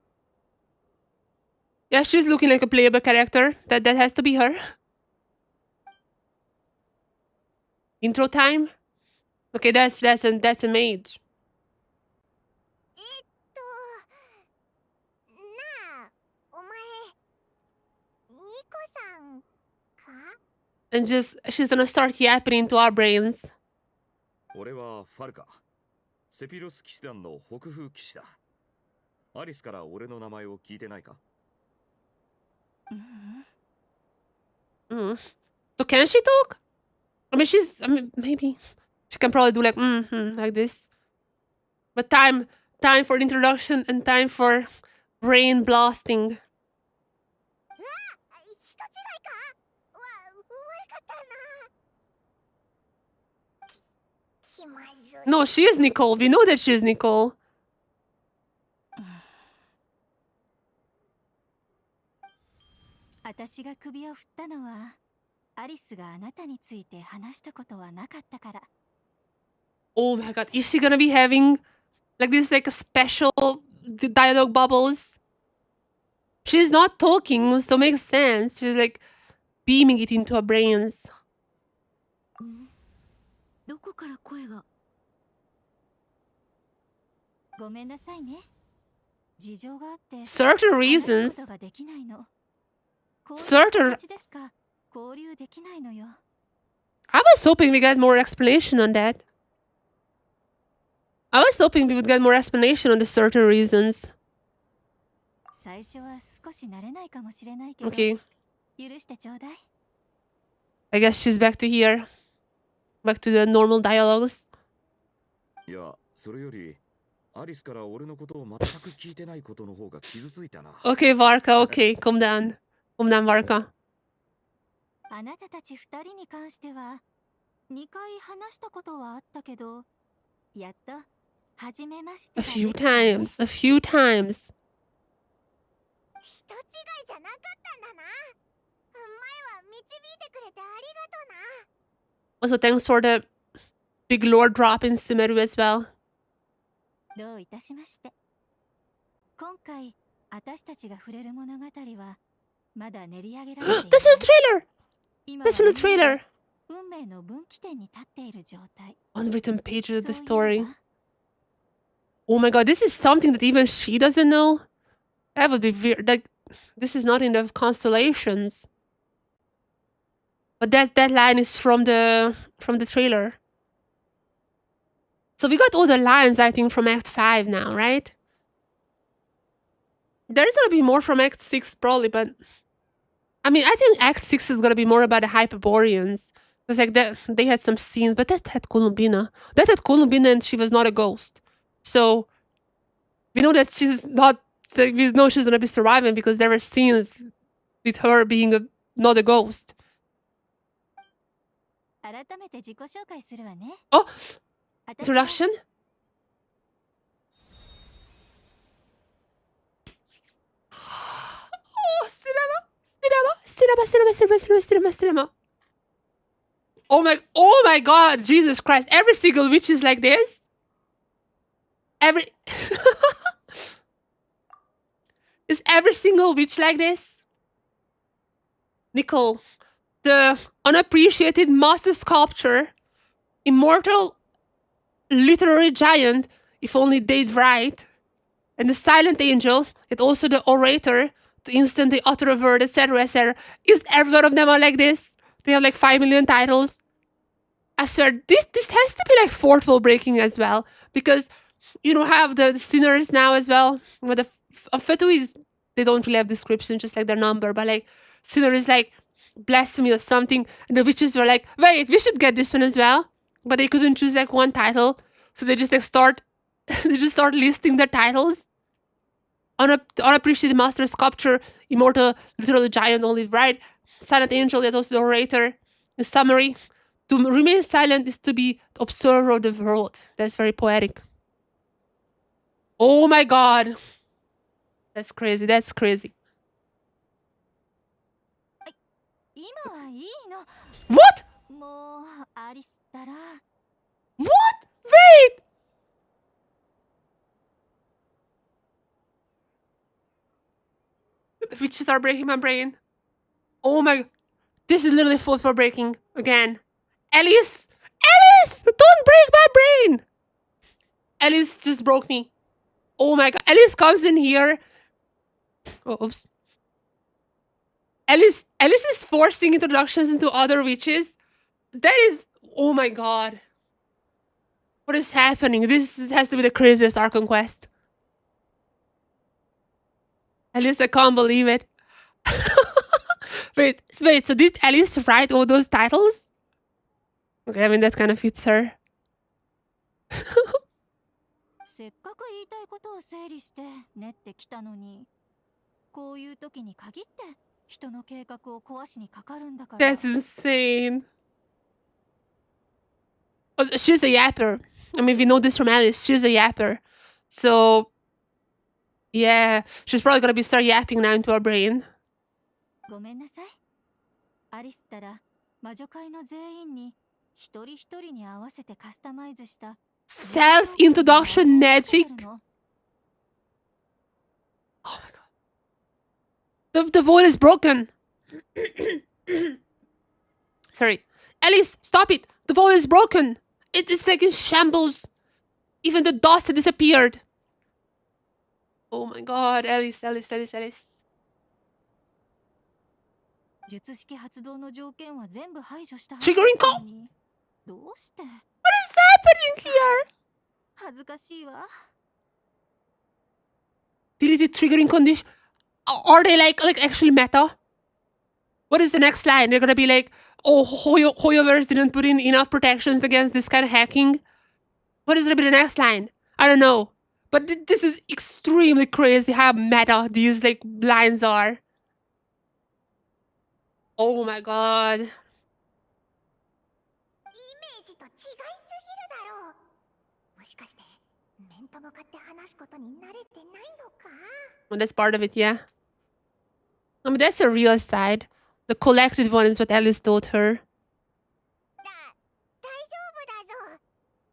Yeah, she's looking like a playable character. That has to be her. Intro time? Okay, that's a mage. なあ、お前ニコさんか？ And she's gonna start yapping into our brains. 俺はファルカ。セピロス騎士団の北風騎士だ。アリスから俺の名前を聞いてないか？ So can she talk? I mean, maybe. She can probably do like like this. But time for introduction and time for brain blasting. No, she is Nicole. We know that she is Nicole. 私が首を振ったのはアリスがあなたについて話したことはなかったから。 Oh my god, is she gonna be having like this like a special dialogue bubbles? She's not talking, so it makes sense. She's like beaming it into her brains. どこから声が。ごめんなさいね。事情があって Certain reasons. 話すことができないの。こう Certain. いう形でしか交流できないのよ。 I was hoping we get more explanation on that. I was hoping we would get more explanation on the certain reasons. 最初は少し慣れないかもしれないけど、 Okay, 許してちょうだい。 I guess she's back to here. Back to the normal dialogues. いや、それよりアリスから俺のことを全く聞いてないことの方が傷ついたな。Okay, Varka, okay, calm down. Calm down, Varka. あなたたち二人に関しては2回話したことはあったけど、やっと初めまして A が few できたね。 times, a few times. 人違いじゃなかったんだな。前は導いてくれてありがとな。 Also, thanks for the big lore drop in Sumeru as well. どういたしまして。今回私たちが触れる物語はまだ練り上げられていない。 That's in the trailer! 今は That's in the みんな trailer! 運命の分岐点に立っている状態。 Unwritten pages of the そういえ story. ば Oh my god, this is something that even she doesn't know? That would be weird. Like, this is not in the constellations. But that line is from the trailer. So we got all the lines, I think, from Act 5 now, right? There's gonna be more from Act 6 probably, but I mean, I think Act 6 is gonna be more about the Hyperboreans. Because like that they had some scenes, but that had Columbina. That had Columbina and she was not a ghost. So we know that she's not, like, we know she's gonna be surviving because there were scenes with her being not a ghost. 改めて自己紹介するわね。 Oh, 私は introduction? Oh, cinema. Oh my god, Jesus Christ. Every single witch is like this. Is every single witch like this? Nicole, the unappreciated master sculptor, immortal literary giant, if only they'd write, and the silent angel, yet also the orator, to instantly utter a word, etc., etc. Is every one of them are like this? They have like 5 million titles. I swear, this has to be like fourth wall breaking as well, because you know have the sinners now as well. But the Fetu is, they don't really have description, just like their number, but like sinner is like blasphemy or something, and the witches were like, wait, we should get this one as well, but they couldn't choose like one title, so they just like start listing their titles. Unappreciated master sculpture, immortal literal giant, only right, silent angel, yet also the orator. In summary, to remain silent is to be the observer of the world. That's very poetic. Oh my god, that's crazy. That's crazy. 今はいいの。 What? もうアリスったら What? Wait. The witches are breaking my brain. Oh my. This is literally fourth for breaking again. Alice! Alice! Don't break my brain! Alice just broke me. Oh my god. Alice comes in here. Oh, oops. Alice is forcing introductions into other witches. That is. Oh my god. What is happening? This has to be the craziest Arkham quest. Alice, I can't believe it. Wait, so did Alice write all those titles? Okay, I mean, that kind of fits her. せっかく言いたいことを整理して練ってきたのに、こういう時に限って人の計画を壊しにかかるんだから。 That's insane. Oh, she's a yapper. I mean, we know this from Alice. She's a yapper. So, yeah, she's probably gonna be start yapping now into her brain. ごめんなさい。アリスったら魔女界の全員に一人一人に合わせてカスタマイズした Self-introduction magic. Oh my god. The wall is broken. Sorry. Alice, stop it. The wall is broken. It is like in shambles. Even the dust disappeared. Oh my god, Alice. 術式発動の条件は全部排除したは Triggering ずなのに、どうして？ What is happening here? 恥ずかしいわ。 Deleted triggering condition. Are they like actually meta? What is the next line? They're gonna be like, oh, Hoyoverse didn't put in enough protections against this kind of hacking. What is gonna be the next line? I don't know. But this is extremely crazy how meta these like lines are. Oh my god. イメージと違いすぎるだろう。もしかして面と向かって話すことに慣れてないのか？ Well, that's part of it, yeah. I mean, that's a real side. The collected one is what Alice told her. 大丈夫だぞ。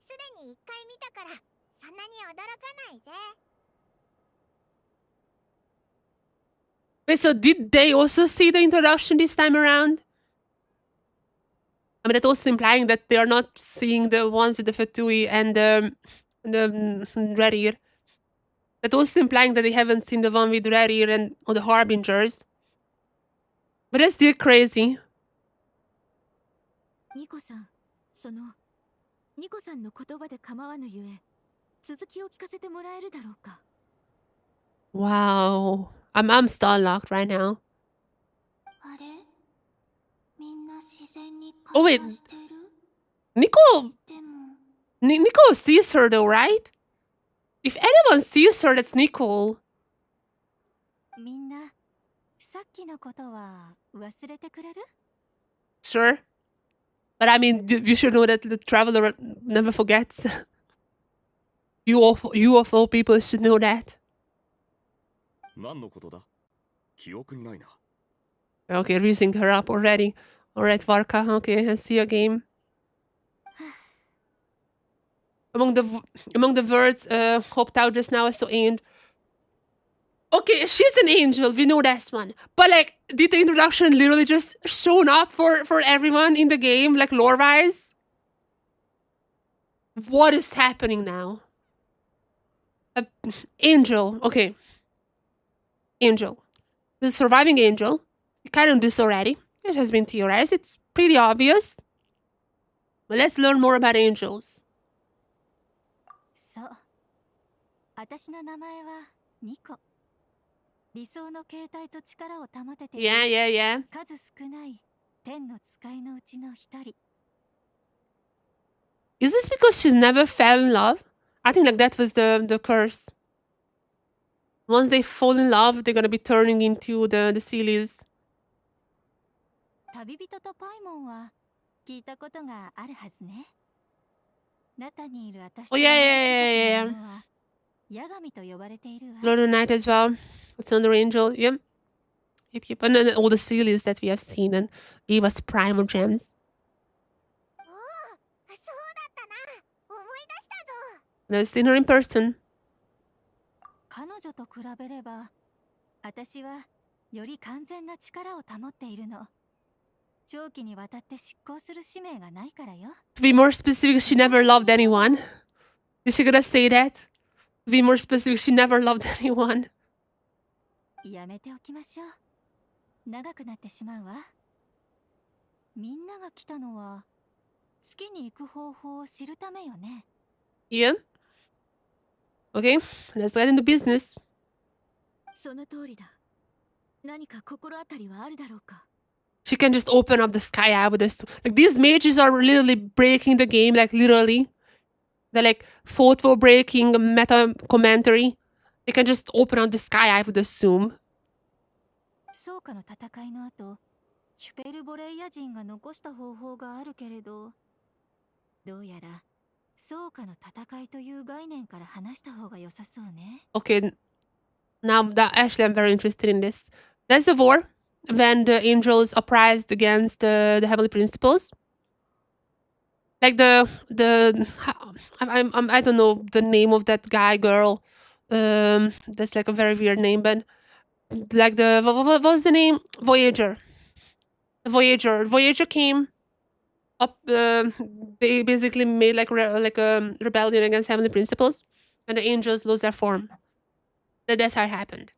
すでに一回見たからそんなに驚かないぜ。 Wait, so did they also see the introduction this time around? I mean, that's also implying that they are not seeing the ones with the Fatui and the Rerir. That's also implying that they haven't seen the one with Rerir and or the Harbingers. But that's still crazy. ニコさん、ニコさんの言葉で構わぬゆえ、続きを聞かせてもらえるだろうか。 Wow. I'm star locked right now. あれ？みんな自然に Oh 会 wait, 話してる？ Nico でも Nico sees her though, right? If anyone sees her, that's Nicole. みんなさっきのことは忘れてくれる？ Sure. But I mean, you should know that the traveler never forgets. You of all people should know that. 何のことだ？記憶にないな。 Okay, raising her up already. Alright, Varka. Okay, I see your game. Among the words hopped out just now, I saw Angel. Okay, she's an angel. We know that one. But like, did the introduction literally just shown up for everyone in the game, like lore-wise? What is happening now? Angel. Okay. Angel. The surviving angel. You kind of know this already. It has been theorized. It's pretty obvious. But let's learn more about angels. そう。私の名前はニコ。理想の形態と力を保てている Yeah. 数少ない天の使いのうちの一人。 Is this because she's never fell in love? I think like that was the curse. Once they fall in love, they're gonna be turning into the Sealies. 旅人とパイモンは聞いたことがあるはずね。中にいる私 Oh yeah. はヤガミと呼ばれているわ。 Lord of Night as well. It's another angel. Yep. And then all the Sealies that we have seen and gave us primal gems. おお、そうだったな。思い出したぞ。 And I've seen her in person. 彼女と比べれば、私はより完全な力を保っているの。長期にわたって執行する使命がないからよ。 To be more specific, she never loved anyone. Is she gonna say that? To be more specific, she never loved anyone. やめておきましょう。長くなってしまうわ。みんなが来たのは月に行く方法を知るためよね。 Yeah. Okay, let's get into business. その通りだ。何か心当たりはあるだろうか。 She can just open up the sky out with us. Like, these mages are literally breaking the game, like, literally. the like fourth breaking meta commentary. They can just open up the sky, I would assume. そうかの戦いの後、シュペルボレイヤ人が残した方法があるけれど、どうやらそうかの戦いという概念から話した方が良さそうね。Okay, now that actually I'm very interested in this. There's the war when the angels uprised against the heavenly principles. Like I don't know the name of that guy girl. That's like a very weird name, but like what was the name? Voyager. Voyager came up. They basically made like a rebellion against heavenly principles, and the angels lost their form. That's how it happened.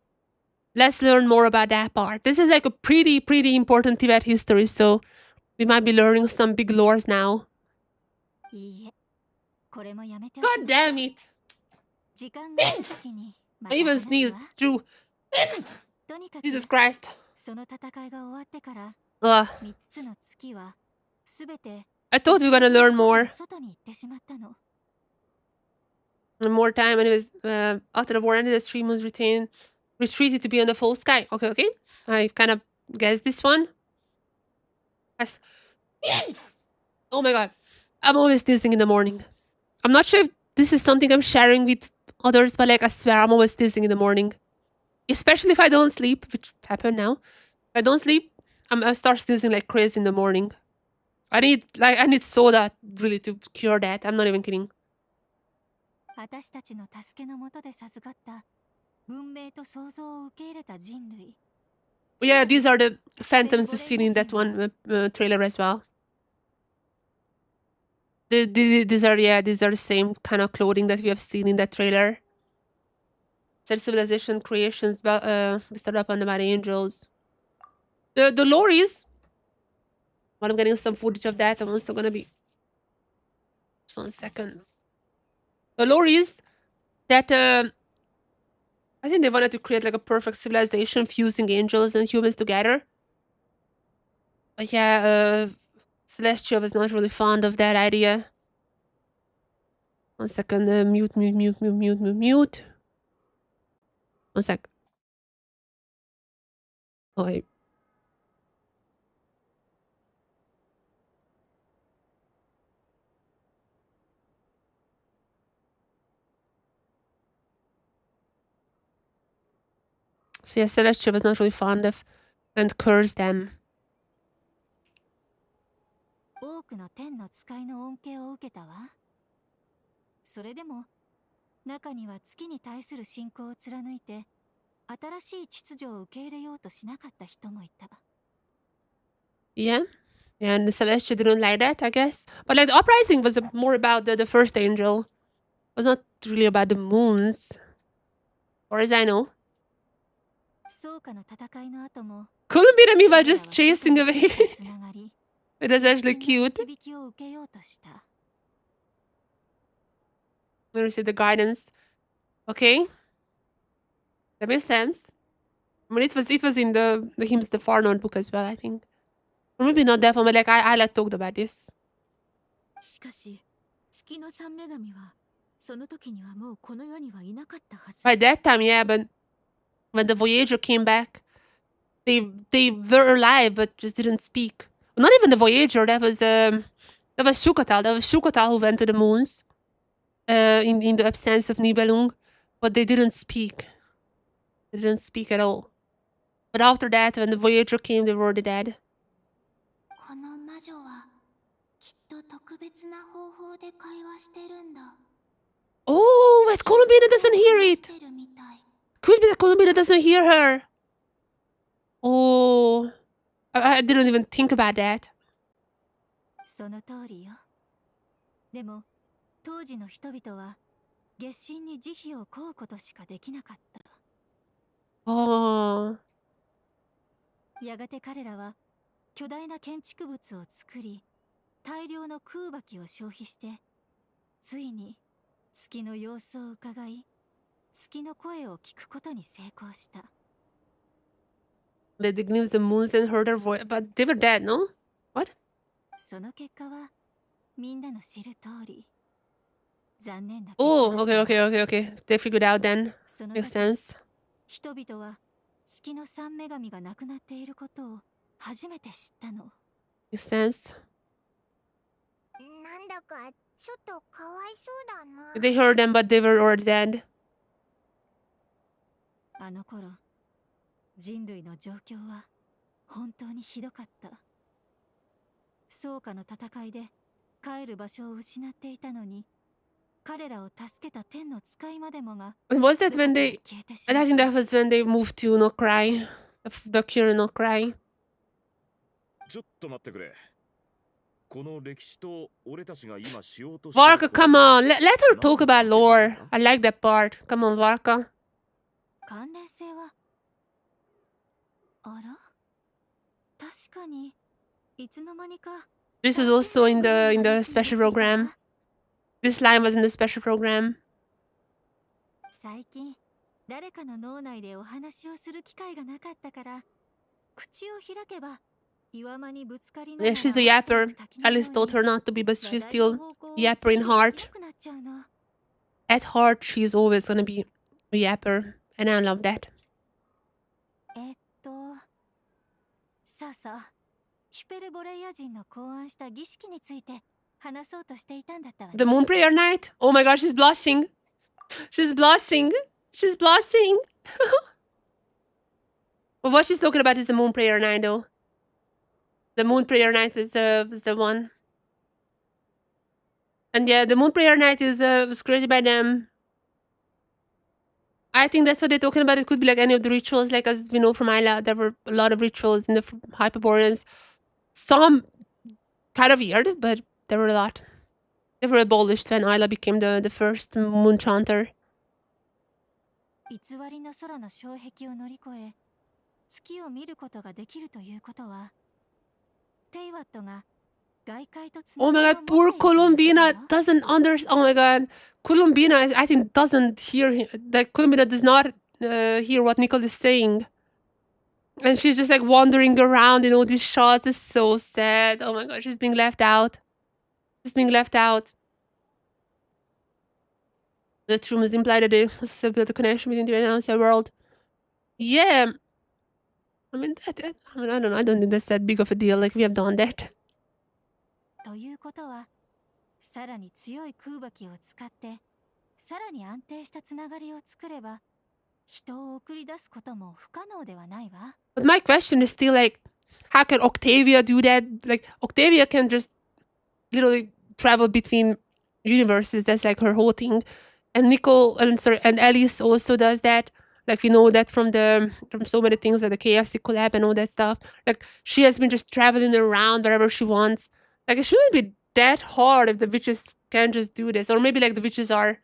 Let's learn more about that part. This is like a pretty important Tibet history, so we might be learning some big lores now. いいえ、これもやめて。 God damn it! 時間がある時にまた I even 話す sneezed. わ。 True. とにかく Jesus Christ. その戦いが終わってから Ugh. 3つの月はすべて I thought we were gonna learn more. 外に行ってしまったの。 More time, and it was after the war ended, the stream was retreated to be on the full sky. Okay, okay. I kind of guessed this one. As oh my god. I'm always sneezing in the morning. I'm not sure if this is something I'm sharing with others, but like I swear I'm always sneezing in the morning. Especially if I don't sleep, which happened now. If I don't sleep, I start sneezing like crazy in the morning. I need soda really to cure that. I'm not even kidding. 私たちの助けのもとで授かった文明と創造を受け入れた人類。 Yeah, these are the phantoms you see in that one trailer as well. These are the same kind of clothing that we have seen in that trailer. Said civilization creations started up on the angels. The lories. While I'm getting some footage of that, I'm also gonna be. Just 1 second. The lories that I think they wanted to create like a perfect civilization fusing angels and humans together. But yeah, Celestia was not really fond of that idea. 1 second, mute. 1 sec. Oh, wait. So yeah, Celestia was not really fond of and cursed them. 多くの天の使いの恩恵を受けたわ。それでも中には月に対する信仰を貫いて新しい秩序を受け入れようとしなかった人もいた。 Yeah. And Celestia didn't like that, I guess. But like the uprising was more about the first angel. It was not really about the moons. Or as I know. そうかの戦いの後も Couldn't be the Miva just chasing away. It is actually cute. 導きを受けようとした。 We receive the guidance. Okay. That makes sense. I mean, it was in the hymns, the Far Notebook as well, I think. Or maybe not that one, but like I like talked about this. しかし、月の三女神はその時にはもうこの世にはいなかったはず。 By that time, yeah, but when the Voyager came back, they were alive but just didn't speak. Not even the Voyager. That was Shukatal. That was Shukatal who went to the moons. In the absence of Nibelung, but they didn't speak. They didn't speak at all. But after that, when the Voyager came, they were already dead. この魔女はきっと特別な方法で会話してるんだ。 Oh, wait, Columbina doesn't hear it. Could be that Columbina doesn't hear her. Oh, I didn't even think about that. その通りよ。でも当時の人々は月神に慈悲を請うことしかできなかった。 Oh. やがて彼らは巨大な建築物を作り、大量の空爆を消費して、ついに月の様子を伺い、月の声を聞くことに成功した。 They glimpsed the moons and heard her voice, but they were dead, no? What? その結果はみんなの知る通り、Oh, okay. They figured out then. その Makes 時 sense. 人々は月の三女神が亡くなっていることを初めて知ったの。 Makes sense. なんだかちょっとかわいそうだな。 They heard them, but they were already dead. あの頃、人類の状況は本当にひどかった。草加の戦いで帰る場所を失っていたのに、彼らを助けた天の使いまでもが Was that when they... I think that was when they moved to No Cry. The cure No Cry. ちょっと待ってくれ。この歴史と俺たちが今しようとしている Varka, come on. Let her talk about lore. I like that part. Come on, Varka. 関連性はあら、確かにいつの間にか This is also in the special program. This line was in the special program. 最近誰かの脳内でお話をする機会がなかったから、口を開けば岩間にぶつかりなが Yeah, ら she's a yapper. Alice told her not to be, but she's still a yapper in heart. At heart, she's always gonna be a yapper. And I love that. そうそう、ヒュペルボレイヤ人の考案した儀式について話そうとしていたんだったわね。 The Moon Prayer Night? Oh my gosh, she's blushing. She's blushing. She's blushing. But what she's talking about is the Moon Prayer Night, though. The Moon Prayer Night was the one. And yeah, the Moon Prayer Night is was created by them. I think that's what they're talking about. It could be like any of the rituals. Like, as we know from Isla, there were a lot of rituals in the Hyperboreans. Some kind of weird, but there were a lot. They were abolished when Isla became the first moon chanter. 偽りの空の障壁を乗り越え、月を見ることができるということは、テイワットが外界とつな Oh が my りを god, 持 poor っているということは Columbina doesn't understand. Oh my god. Columbina, I think, doesn't hear him. Like, Columbina does not hear what Nicole is saying. And she's just like wandering around in all these shots. It's so sad. Oh my god, she's being left out. She's being left out. The rumors imply that there was a bit of connection between the outside world. Yeah. I mean, I don't know. I don't think that's that big of a deal. Like, we have done that. ということは、さらに強い空爆機を使って、さらに安定したつながりを作れば、人を送り出すことも不可能ではないわ。 But my question is still like, how can Octavia do that? Like, Octavia can just literally travel between universes. That's like her whole thing. And and Alice also does that. Like, we know that from so many things, like the KFC collab and all that stuff. Like, she has been just traveling around wherever she wants. Like, it shouldn't be that hard if the witches can just do this. Or maybe like the witches are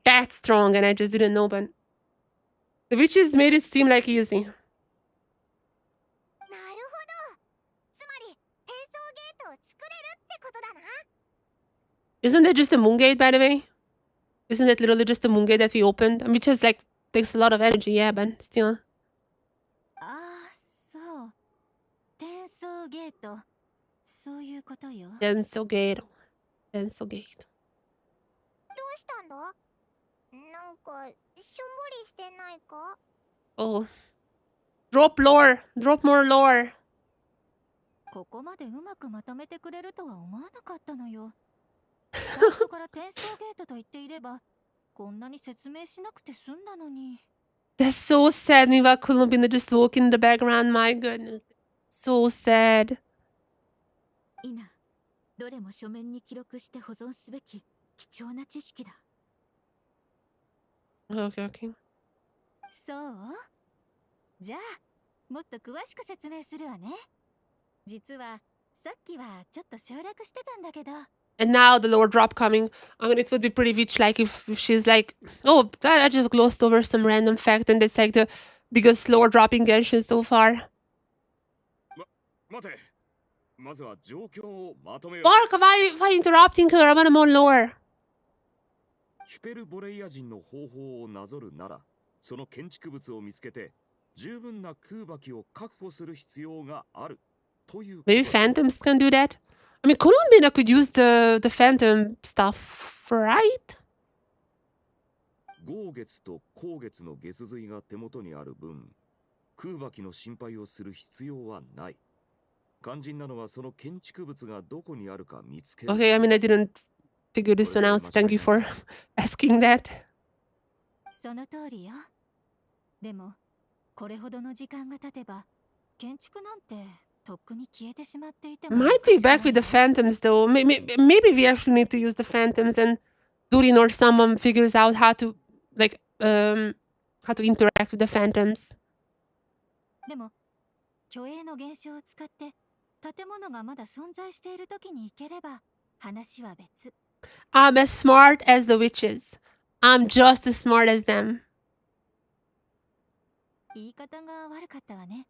that strong and I just didn't know, but the witches made it seem like easy. なるほど。つまり、転送ゲートを作れるってことだな。 Isn't that just a moon gate, by the way? Isn't that literally just a moon gate that we opened? I mean, just like takes a lot of energy, yeah, but still. ああ、そう。転送ゲート。そういうことよ。Denso gate. Denso gate. どうしたんだ？なんか、しょんぼりしてないか？ Oh. Drop lore. Drop more lore. ここまでうまくまとめてくれるとは思わなかったのよ。最初から転送ゲートと言っていれば、こんなに説明しなくて済んだのに。 That's so sad. Miva Columbina just walking in the background. My goodness. So sad. イナ、どれも書面に記録して保存すべき貴重な知識だ。Okay. そう？じゃあ、もっと詳しく説明するわね。実は、さっきはちょっと省略してたんだけど。 And now the lore drop coming. I mean, it would be pretty witch-like if she's like, oh, I just glossed over some random fact and that's like the biggest lore drop in Genshin so far. 待て。まずは状況をまとめよう。 Mark, why interrupting her? I want more lore. ヒュペルボレイヤ人の方法をなぞるなら、その建築物を見つけて、十分な空爆機を確保する必要があるという。 Maybe phantoms can do that? I mean, Columbina could use the phantom stuff right? 豪月と光月の月髄が手元にある分、空爆の心配をする必要はない。肝心なのはその建築物がどこにあるか見つける。Okay, I mean, I didn't figure this one out, so thank you for asking that. その通りよ。でも、これほどの時間が経てば、建築なんてとっくに消えてしまっていても。 Might be back with the phantoms though. Maybe we actually need to use the phantoms and Durin or someone figures out how to interact with the phantoms. でも、虚栄の現象を使って建物がまだ存在している時に行ければ話は別。I'm as smart as the witches. I'm just as smart as them. 言い方が悪かったわね。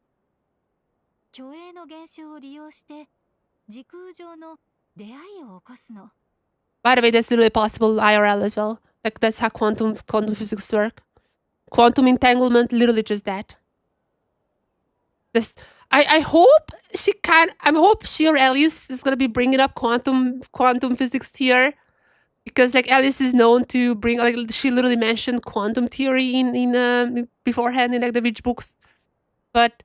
虚栄の現象を利用して時空上の出会いを起こすの。By the way, that's literally possible IRL as well. Like that's how quantum physics work. Quantum entanglement, literally just that. I hope she can. I hope she or Alice is gonna be bringing up quantum physics here, because like Alice is known to bring, like she literally mentioned quantum theory in beforehand in like the Witch books, but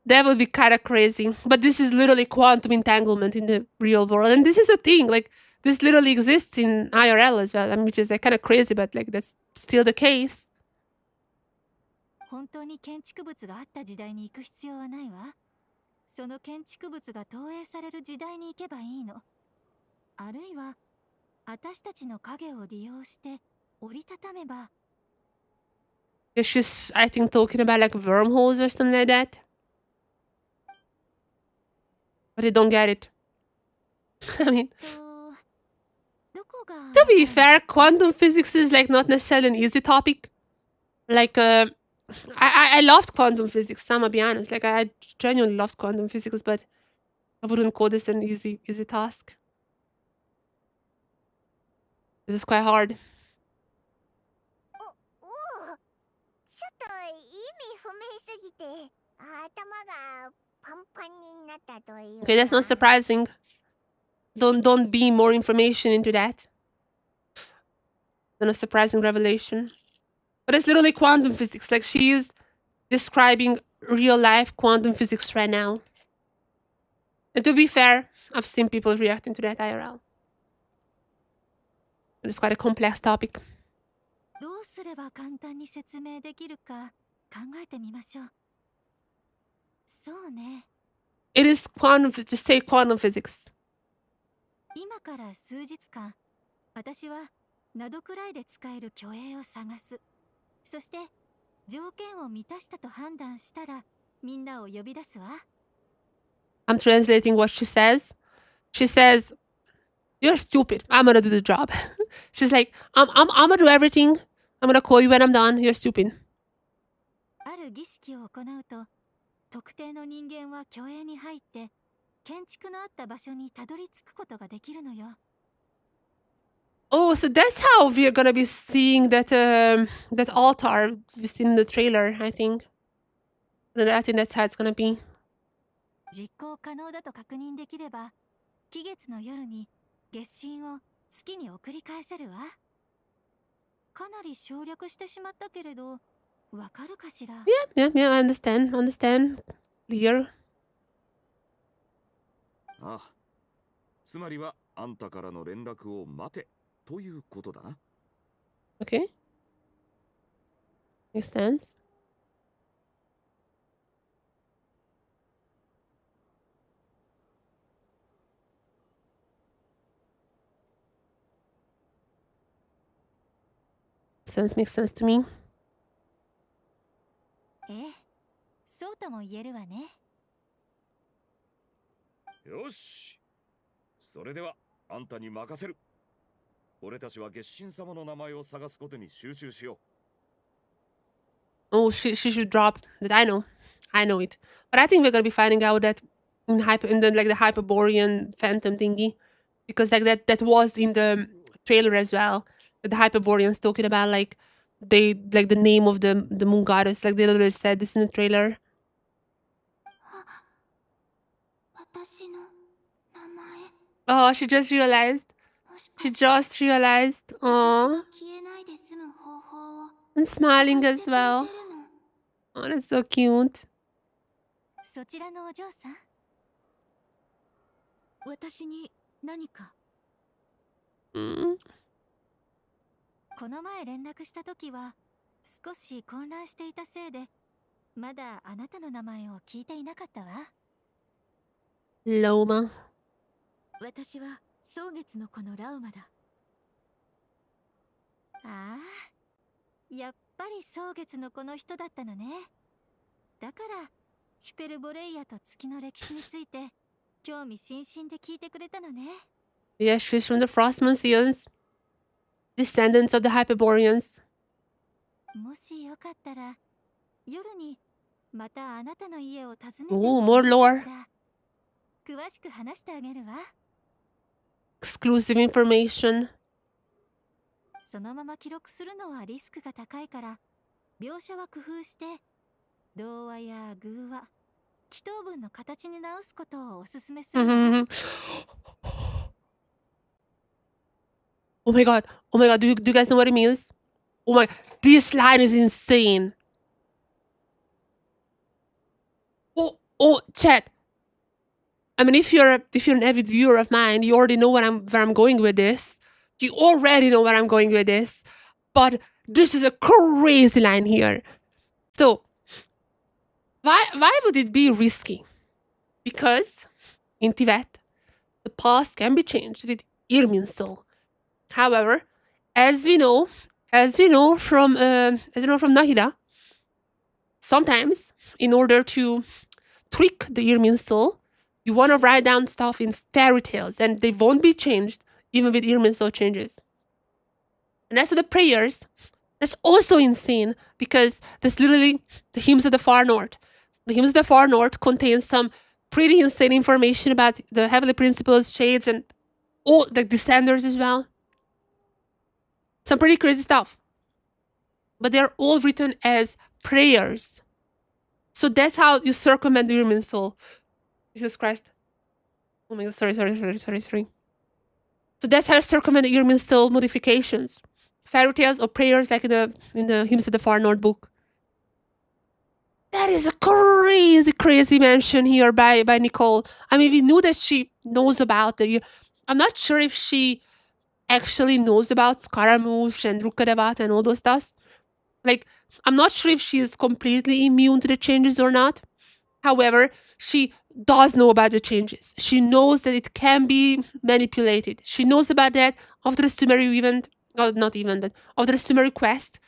that would be kind of crazy. But this is literally quantum entanglement in the real world, and this is the thing. Like this literally exists in IRL as well. I mean, which is like kind of crazy, but like that's still the case. 本当に建築物があった時代に行く必要はないわ。その建築物が投影される時代に行けばいいの。あるいは私たちの影を利用して折りたためば。Yeah, she's, I think, talking about like wormholes or something like that. But I don't get it. I mean, to be fair, quantum physics is like not necessarily an easy topic. Like, I loved quantum physics, I'm gonna be honest. Like, I genuinely loved quantum physics, but I wouldn't call this an easy task. This is quite hard. ちょっと意味不明すぎて頭がパンパンになったという。 Okay, that's not surprising. Don't beam more information into that. Not a surprising revelation. But it's literally quantum physics. Like, she is describing real life quantum physics right now. And to be fair, I've seen people reacting to that IRL. It's quite a complex topic. どうすれば簡単に説明できるか考えてみましょう。そうね。It is quantum. Just say quantum physics. 今から数日間、私は謎くらいで使える虚栄を探す。そして条件を満たしたと判断したらみんなを呼び出すわ。I'm translating what she says. She says, "You're stupid. I'm gonna do the job." She's like, I'm gonna do everything. I'm gonna call you when I'm done. You're stupid. ある儀式を行うと、特定の人間は虚栄に入って建築のあった場所にたどり着くことができるのよ。Oh, so that's how we're gonna be seeing that that altar we've seen in the trailer, I think. I think that's how it's gonna be. 実行可能だと確認できれば、期月の夜に月神を月に送り返せるわ。かなり省略してしまったけれど、わかるかしら？ Yeah, I understand. Clear. ああ、つまりはあんたからの連絡を待てということだな。Okay. Makes sense. Makes sense to me. ええ、そうとも言えるわね。よし、それではあんたに任せる。俺たちは月神様の名前を探すことに集中しよう。 Oh, she should drop that. I know it. But I think we're gonna be finding out that in the like the Hyperborean phantom thingy, because like that was in the trailer as well. The Hyperboreans talking about like they like the name of the moon goddess. Like they literally said this in the trailer. 私の名前。 Oh, she just realized. She just realized. Aww. And smiling as well. Oh, that's so cute. そちらのお嬢さん、私に何か。Mm. この前連絡した時は少し混乱していたせいでまだあなたの名前を聞いていなかったわ。 Loma. 私は蒼月の子のラウマだ。ああ、やっぱり蒼月の子の人だったのね。だからヒュペルボレイヤと月の歴史について興味津々で聞いてくれたのね。 Yeah, she's from the Frostmansians, descendants of the Hyperboreans. もしよかったら夜にまたあなたの家を訪ねて Oh, more lore. 詳しく話してあげるわ。 Exclusive information. そのまま記録するのはリスクが高いから描写は工夫して童話や偶話、祈祷文の形に直すことをおすすめするわ。 Oh my god. Oh my god. Do you guys know what it means? Oh my. This line is insane. Oh, chat. I mean, if you're an avid viewer of mine, you already know where I'm going with this. You already know where I'm going with this. But this is a crazy line here. So, why would it be risky? Because in Tibet, the past can be changed with Irminsul. However, as we know from Nahida, sometimes in order to trick the Irminsul, you want to write down stuff in fairy tales, and they won't be changed even with Irminsul changes. And as for the prayers, that's also insane because that's literally the hymns of the far north. The hymns of the far north contain some pretty insane information about the heavenly principles, shades, and all the descenders as well. Some pretty crazy stuff. But they're all written as prayers. So that's how you circumvent the human soul. Jesus Christ. Oh my god, sorry. So that's how you circumvent the human soul modifications. Fairy tales or prayers like in the Hymns of the Far North book. That is a crazy mention here by Nicole. I mean, we knew that she knows about the... I'm not sure if she actually knows about Scaramouche and Rukkhadevata and all those stuff. Like, I'm not sure if she is completely immune to the changes or not. However, she does know about the changes. She knows that it can be manipulated. She knows about that after the Sumeru event. Not even, but after the Sumeru quest.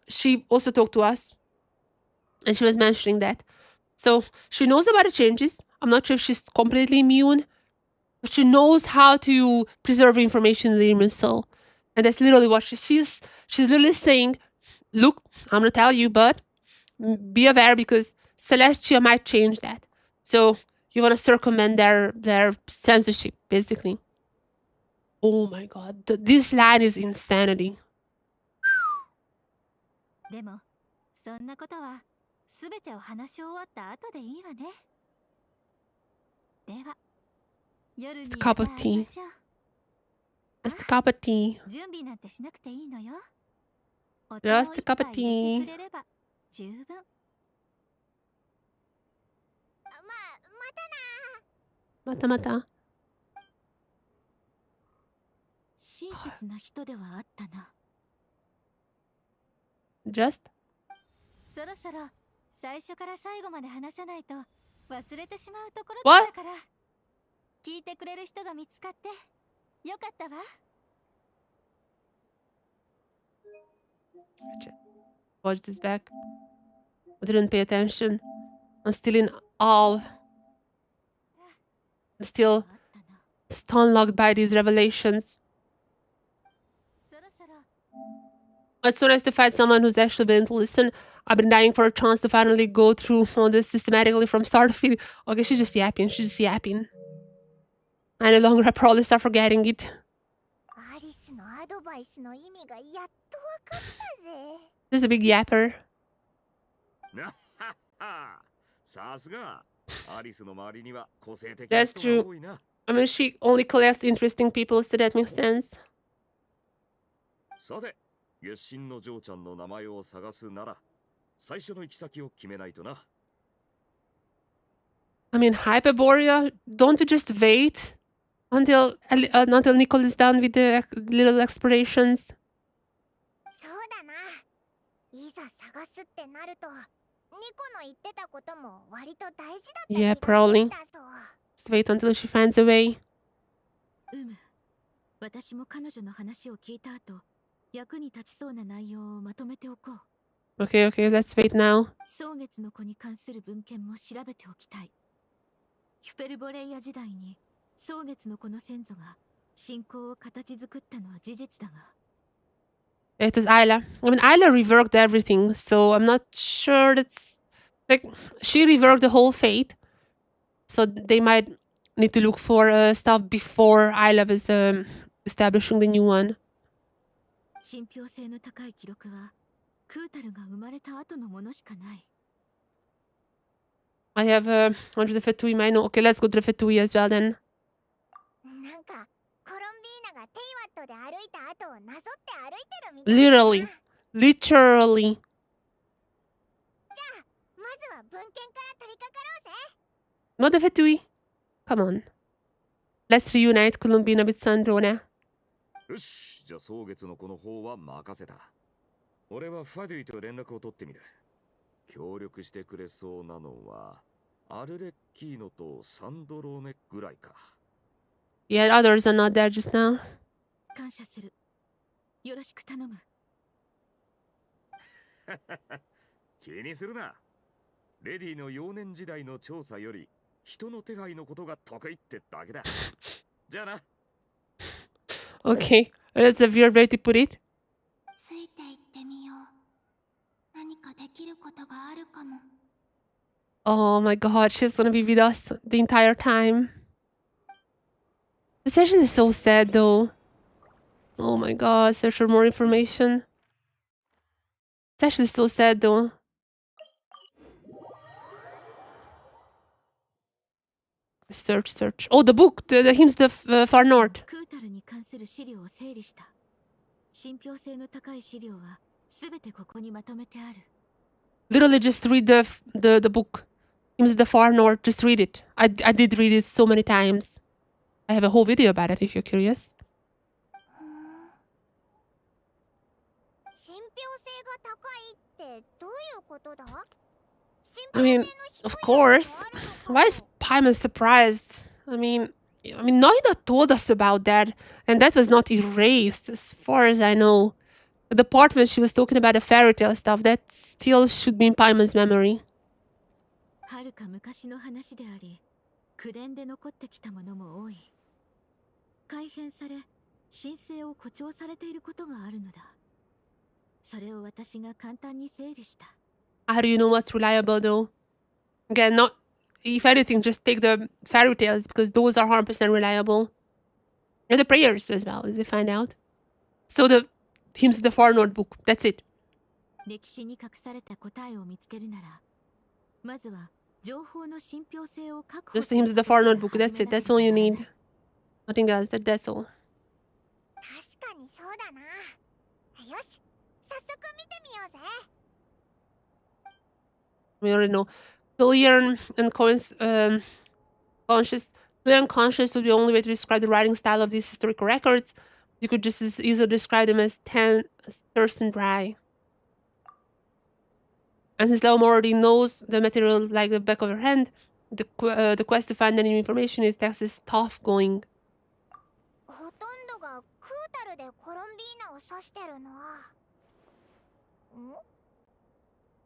She also talked to us. And she was mentioning that. So, she knows about the changes. I'm not sure if she's completely immune. But she knows how to preserve information in the human soul. And that's literally what she's literally saying, look, I'm gonna tell you, but be aware because Celestia might change that. So you wanna circumvent their censorship, basically. Oh my god, this line is insanity. でもそんなことはすべてを話し終わった後でいいわね。では夜に Just a cup of tea. Just a cup of tea. 準備なんてしなくていいのよ。 Just a cup of tea. くれれば十分。また。親切な人ではあったな。 Just? そろそろ最初から最後まで話さないと忘れてしまうところだったから。聞いてくれる人が見つかってよかったわ。 Watch this back. I didn't pay attention. I'm still in awe. I'm still stunlocked by these revelations. It's so nice to find someone who's actually willing to listen. I've been dying for a chance to finally go through all this systematically from start to finish. Okay, she's just yapping. I no longer probably start forgetting it. This is a big yapper. That's true. I mean, she only collects interesting people, so that makes sense. さて、月神の嬢ちゃんの名前を探すなら、最初の行き先を決めないとな。I mean, Hyperborea, don't we just wait until Nicole is done with the little explorations? そうだな。いざ探すってなると、ニコの言ってたことも割と大事だった気 Yeah, がして probably. きたそう。 Just wait until she finds a way. 私も彼女の話を聞いた後、役に立ちそうな内容をまとめておこう。Okay, let's wait now. 蒼月の子に関する文献も調べておきたい。ヒュペルボレイヤ時代に蒼月の子の先祖が信仰を形作ったのは事実だが。It was Isla. I mean, Isla reworked everything, so I'm not sure that's... Like, she reworked the whole fate, so they might need to look for stuff before Isla was establishing the new one. 信憑性の高い記録はクータルが生まれた後のものしかない。I have gone to the Fatui mine. Okay, let's go to the Fatui as well then. なんかコロンビーナがテイワットで歩いた後をなぞって歩いてるみたいだな。 Literally. Literally. じゃあまずは文献から取り掛かろうぜ。 Not the Fatui. Come on. Let's reunite Columbina with Sandrona. よし、じゃあ蒼月の子の方は任せた。俺はファデュイと連絡を取ってみる。協力してくれそうなのはアルレッキーノとサンドローネぐらいか。Yeah, others are not there just now. 感謝する。よろしく頼む。気にするな。レディの幼年時代の調査より人の手配のことが得意ってだけだ。じゃあな。Okay, that's a weird way to put it. ついて行ってみよう。何かできることがあるかも。 Oh my god, she's gonna be with us the entire time. It's actually so sad though. Oh my god, search for more information. It's actually so sad though. Search. Oh, the book, the hymns of Far North. クータルに関する資料を整理した。信憑性の高い資料はすべてここにまとめてある。 Literally just read the book. Hymns of the Far North, just read it. I did read it so many times. I have a whole video about it if you're curious. 信憑性が高いってどういうことだ？ I mean, of course. Why is Paimon surprised? I mean, Noida told us about that, and that was not erased, as far as I know. The part when she was talking about the fairy tale stuff, that still should be in Paimon's memory. はるか昔の話であり、口伝で残ってきたものも多い。改変され、神聖を誇張されていることがあるのだ。それを私が簡単に整理した。 How do you know what's reliable, though? Again, not... If anything, just take the fairy tales, because those are 100% reliable. And the prayers as well, as you find out. So the hymns of the Far North book, that's it. 歴史に隠された答えを見つけるなら、まずは情報の信憑性を確保 Just す the る hymns of the Far North book, that's it. That's all you need. Nothing else, that's all. 確かにそうだな。よし、早速見てみようぜ。 We already know. Clear and conscious. Clear and conscious would be the only way to describe the writing style of these historical records. You could just as easily describe them as thirst and dry. And since Laum already knows the material like the back of her hand, the quest to find any information in the text is tough going. ほとんどがクータルでコロンビーナを指してるのは。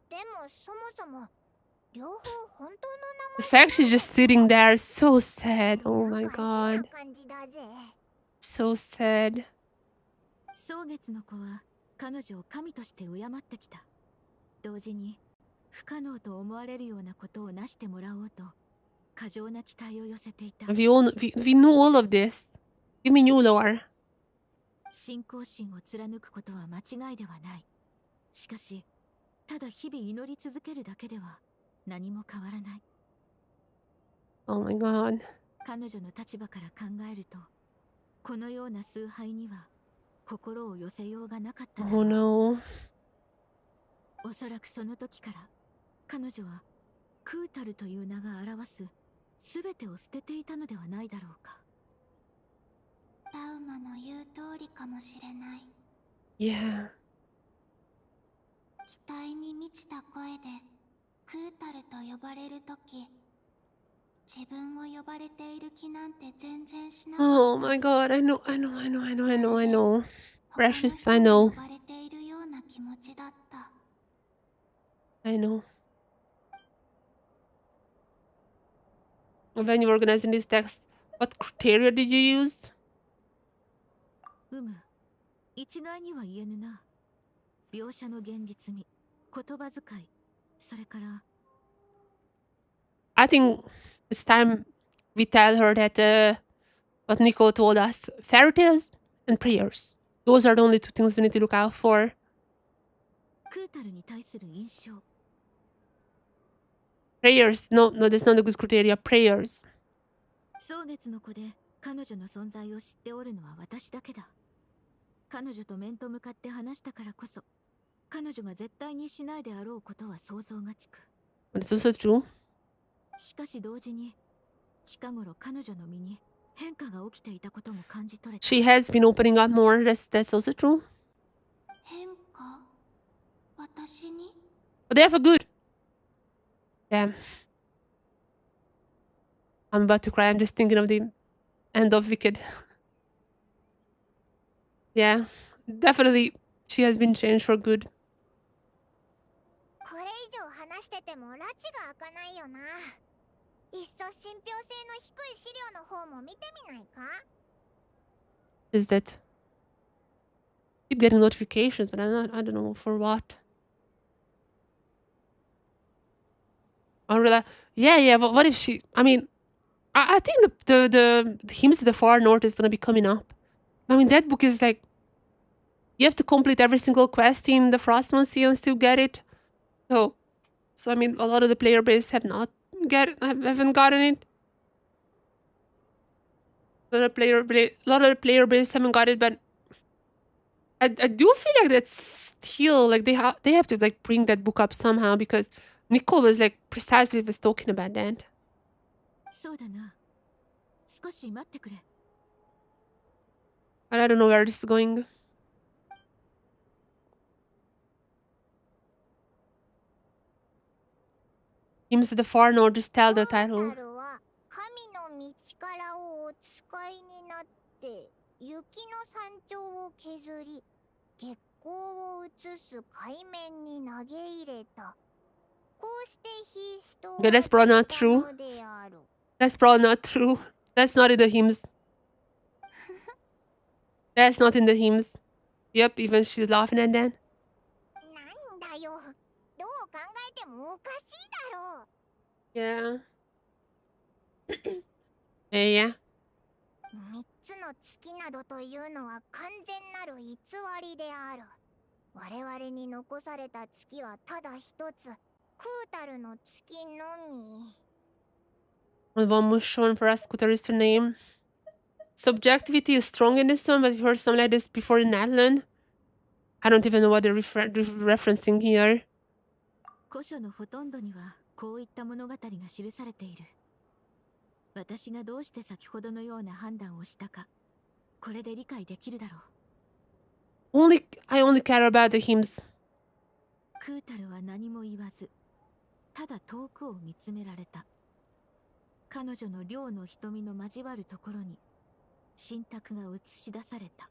でもそもそも両方本当の名 The fact she's just sitting there is so sad. Oh my god. 感じだぜ。 So sad. 蒼月の子は彼女を神として敬ってきた。同時に不可能と思われるようなことをなしてもらおうと過剰な期待を寄せていた。We know all of this. Give me new lore. 信仰心を貫くことは間違いではない。しかし、ただ日々祈り続けるだけでは何も変わらない。Oh my god. 彼女の立場から考えると、このような崇拝には心を寄せようがなかっただろう。Oh no. おそらくその時から彼女はクータルという名が表す全てを捨てていたのではないだろうか。ラウマの言う通りかもしれない。Yeah. 期待に満ちた声でクータルと呼ばれるとき、自分を呼ばれている気なんて全然しなかった。 Oh my god, I know. Precious, I 他の人 know. に呼ばれているような気持ちだった。 I know. When you were organizing this text, what criteria did you use? 一概には言えぬな。描写の現実味、言葉遣い、それから。 I think it's time we tell her that what Nico told us, fairy tales and prayers. Those are the only two things we need to look out for. クータルに対する印象。 Prayers. No, that's not a good criteria. Prayers. 蒼月の子で彼女の存在を知っておるのは私だけだ。彼女と面と向かって話したからこそ、彼女が絶対にしないであろうことは想像がつく。 But it's also true. しかし同時に、近頃彼女の身に変化が起きていたことも感じ取れた。 She has been opening up more. That's also true. 変化？私に？ But they have a good. Yeah. I'm about to cry. I'm just thinking of the end of Wicked. Yeah. Definitely, she has been changed for good. これ以上話してても拉致が開かないよな。いっそ信憑性の低い資料の方も見てみないか？ Is that keep getting notifications, but I don't know for what. Yeah. What if she? I mean, I think the hymns to the far north is gonna be coming up. I mean, that book is like you have to complete every single quest in the Frostmourne Sea and still get it. So I mean, a lot of the player base haven't gotten it. A lot of the player base haven't got it, but I do feel like that's still like they have to like bring that book up somehow because Nicole was like precisely was talking about that. そうだな。少し待ってくれ。 But I don't know where this is going. Hymns to the Far North, just tell the title. 神の道からをお使いになって雪の山頂を削り月光を映す海面に投げ入れた。こうしてヒスト Okay, that's probably not true. That's probably not true. That's not in the hymns. That's not in the hymns. Yep, even she's laughing at that. なんだよ。どう考えてもおかしいだろう。 Yeah. Yeah. 三つの月などというのは完全なる偽りである。我々に残された月はただ一つ、クータルの月のみ。 One was shown for us, Kutar is her name. Subjectivity is strong in this one, but we've heard something like this before in Natlan. I don't even know what they're referencing here. 古書のほとんどにはこういった物語が記されている。私がどうして先ほどのような判断をしたか、これで理解できるだろう。I only care about the hymns. クータルは何も言わず、ただ遠くを見つめられた。彼女の両の瞳の交わるところに神託が映し出された。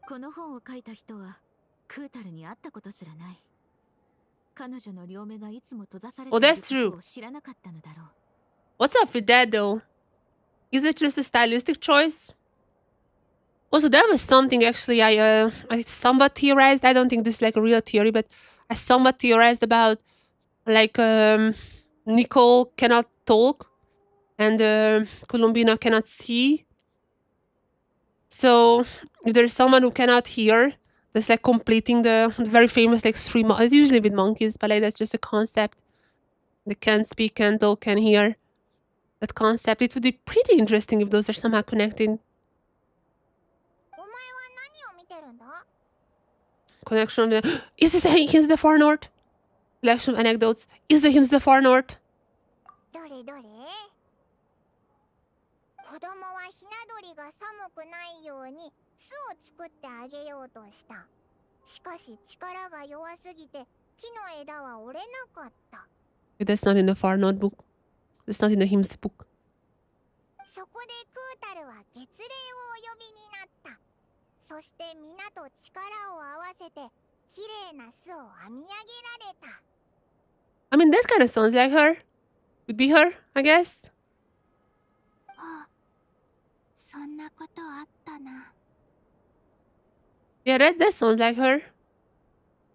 この本を書いた人はクータルに会ったことすらない。彼女の両目がいつも閉ざされていることを知らなかったのだろう。What's up with that though? Is it just a stylistic choice? Also, that was something actually I somewhat theorized. I don't think this is like a real theory, but I somewhat theorized about like Nicole cannot talk and Columbina cannot see. So if there's someone who cannot hear, that's like completing the very famous like it's usually with monkeys, but like that's just a concept. They can't speak, can't talk, can hear. that concept. It would be pretty interesting if those are somehow connected. お前は何を見てるんだ？ Connection of the is this Hymns of the Far North? Collection of anecdotes. Is the Hymns of the Far North? どれどれ？子供はひな鳥が寒くないように巣を作ってあげようとした。しかし力が弱すぎて木の枝は折れなかった。That's not in the Far North book. That's not in the Hymns book. そこでクータルは月齢をお呼びになった。そして皆と力を合わせて綺麗な巣を編み上げられた。I mean, that kind of sounds like her. Would be her, I guess. あ、そんなことあったな。Yeah, that sounds like her.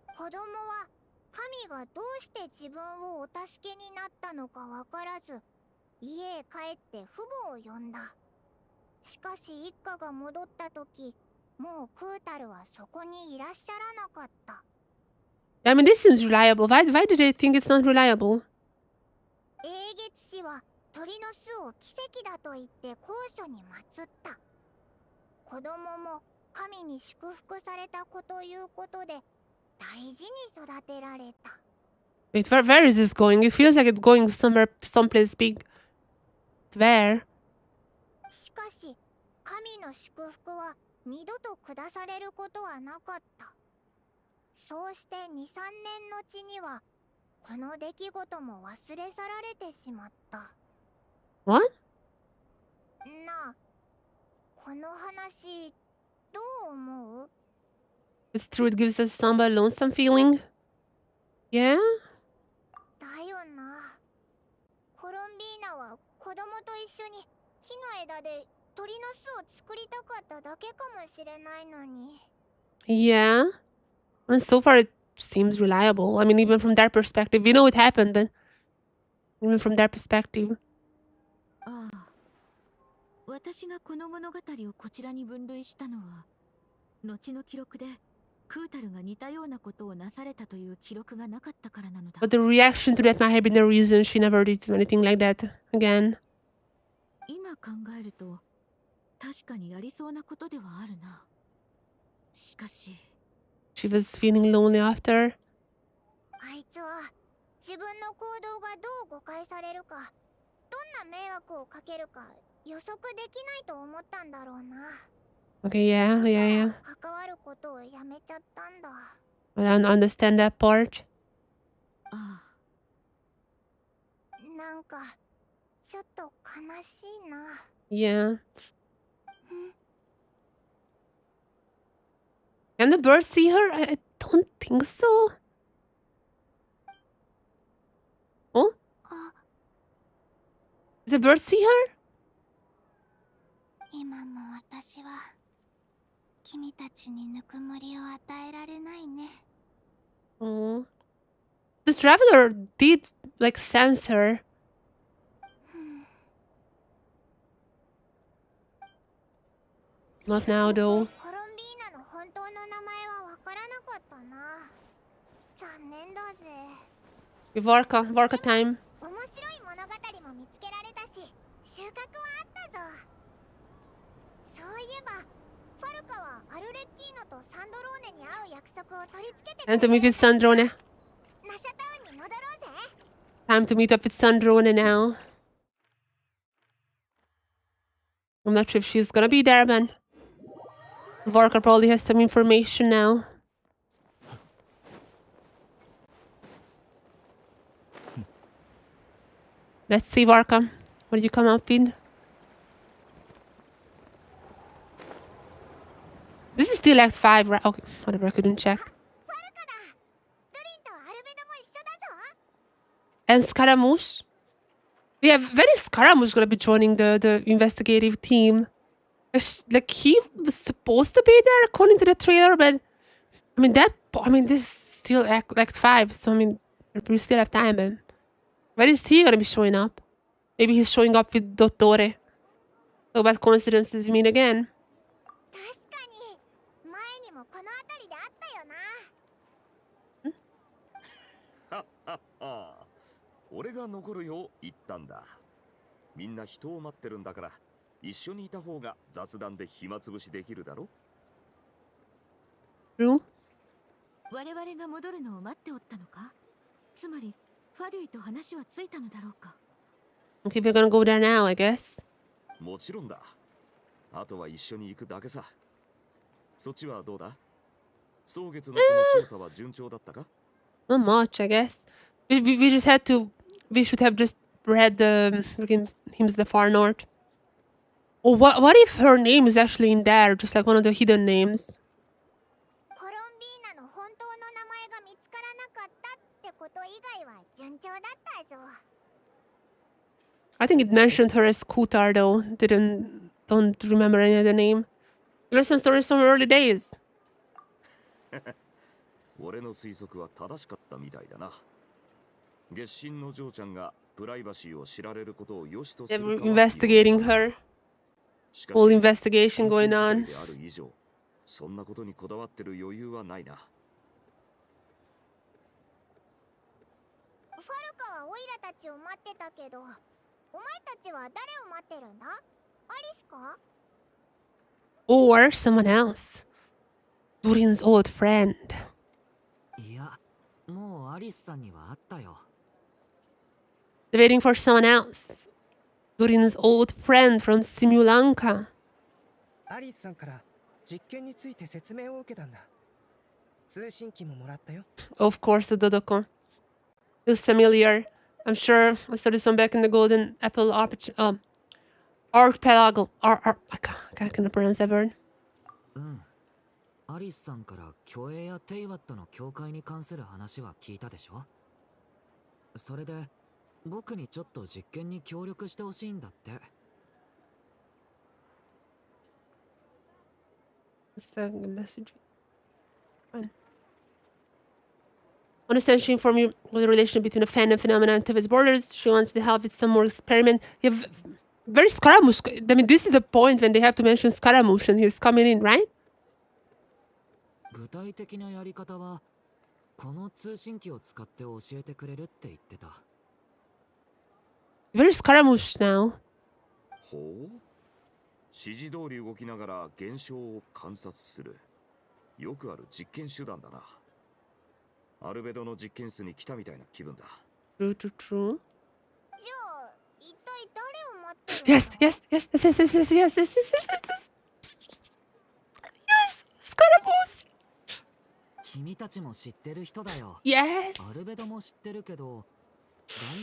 子供は神がどうして自分をお助けになったのかわからず、家へ帰って父母を呼んだ。しかし一家が戻った時、もうクータルはそこにいらっしゃらなかった。I mean, this seems reliable. Why do they think it's not reliable? 英月氏は鳥の巣を奇跡だと言って高所に祀った。子供も神に祝福された子ということで大事に育てられた。Wait, where is this going? It feels like it's going someplace big. Where? しかし神の祝福は二度と下されることはなかった。そうして2、3年のちにはこの出来事も忘れ去られてしまった。What? なあ、この話どう思う？ It's true, it gives us some lonesome feeling. Yeah? だよな。コロンビーナは子供と一緒に木の枝で鳥の巣を作りたかっただけかもしれないのに。Yeah. I mean, so far it seems reliable. I mean, even from their perspective. We know it happened, but even from their perspective. ああ、私がこの物語をこちらに分類したのは、後の記録でクータルが似たようなことをなされたという記録がなかったからなのだ。But the reaction to that might have been the reason she never did anything like that again. 今考えると、確かにやりそうなことではあるな。しかし、She was feeling lonely after. あいつは自分の行動がどう誤解されるか、どんな迷惑をかけるか予測できないと思ったんだろうな。Okay, yeah. 関わることをやめちゃったんだ。I don't understand that part. ああ。なんかちょっと悲しいな。Yeah. Can the birds see her? I don't think so. Oh? Did the birds see her? 今も私は君たちにぬくもりを与えられないね。Oh. The traveler did like sense her. Not now though. コロンビーナの本当の名前はわからなかったな。残念だぜ。Vorka time. 面白い物語も見つけられたし、収穫はあったぞ。そういえば、ファルカはアルレッキーノとサンドローネに会う約束を取り付けてくれ Time to meet with Sandrone. ナシャタウンに戻ろうぜ。Time to meet up with Sandrone now. I'm not sure if she's gonna be there, man. Vorka probably has some information now. Let's see, Vorka. What did you come up with? This is still Act 5, right? Okay, whatever, I couldn't check. And Scaramouche? Yeah, when is Scaramouche gonna be joining the investigative team? Like, he was supposed to be there according to the trailer, but I mean, this is still Act 5, so I mean, we still have time, man. When is he gonna be showing up? Maybe he's showing up with Dottore. So bad coincidences we meet again. 確かに前にもこの辺りであったよな。はっはっは。俺が残るよう言ったんだ。みんな人を待ってるんだから、一緒にいた方が雑談で暇つぶしできるだろ。True. 我々が戻るのを待っておったのか？つまりファデュイと話はついたのだろうか？ Okay, we're gonna go there now, I guess. もちろんだ。あとは一緒に行くだけさ。そっちはどうだ？蒼月のこの調査は順調だったか？ Not much, I guess. We just had to. We should have just read the freaking hymns the far north. Oh, what if her name is actually in there, just like one of the hidden names? コロンビーナの本当の名前が見つからなかったってこと以外は順調だったぞ。 I think it mentioned her as Kutar though. Don't remember any other name. There's some stories from early days. 俺の推測は正しかったみたいだな。月神の嬢ちゃんがプライバシーを知られることを良しとす They る were かは investigating her. しかし Whole investigation going 緊急 on. 事態である以上、そんなことにこだわってる余裕はないな。ファルカはオイラたちを待ってたけど、お前たちは誰を待ってるんだ？アリスか？ Or someone else. Durin's old friend. いや、もうアリスさんには会ったよ。They're waiting for someone else. Durin's old friend from Simulanka. アリスさんから実験について説明を受けたんだ。通信機ももらったよ。 Of course, the Dodoko. It was familiar. I'm sure I saw this one back in the Golden Apple Archipelago. I can't pronounce that word. うん。アリスさんから虚栄やテイワットの境界に関する話は聞いたでしょ？それで僕にちょっと実験に協力してほしいんだって。What's the message? Fine. Understand she informed you of the relation between a fan and phenomenon to its borders. She wants to help with some more experiment. You have very Scaramouche. I mean, this is the point when they have to mention Scaramouche and he's coming in, right? 具体的なやり方はこの通信機を使って教えてくれるって言ってた。Very Scaramouche now. ほう。指示通り動きながら現象を観察する。よくある実験手段だな。アルベドの実験室に来たみたいな気分だ。True, true, true. じゃあ、一体誰を待ってるんだ？ Yes, yes, yes, yes, yes, yes, yes, yes, yes, yes, yes. Yes, Scaramouche. 君たちも知ってる人だよ。Yes. アルベドも知ってるけど、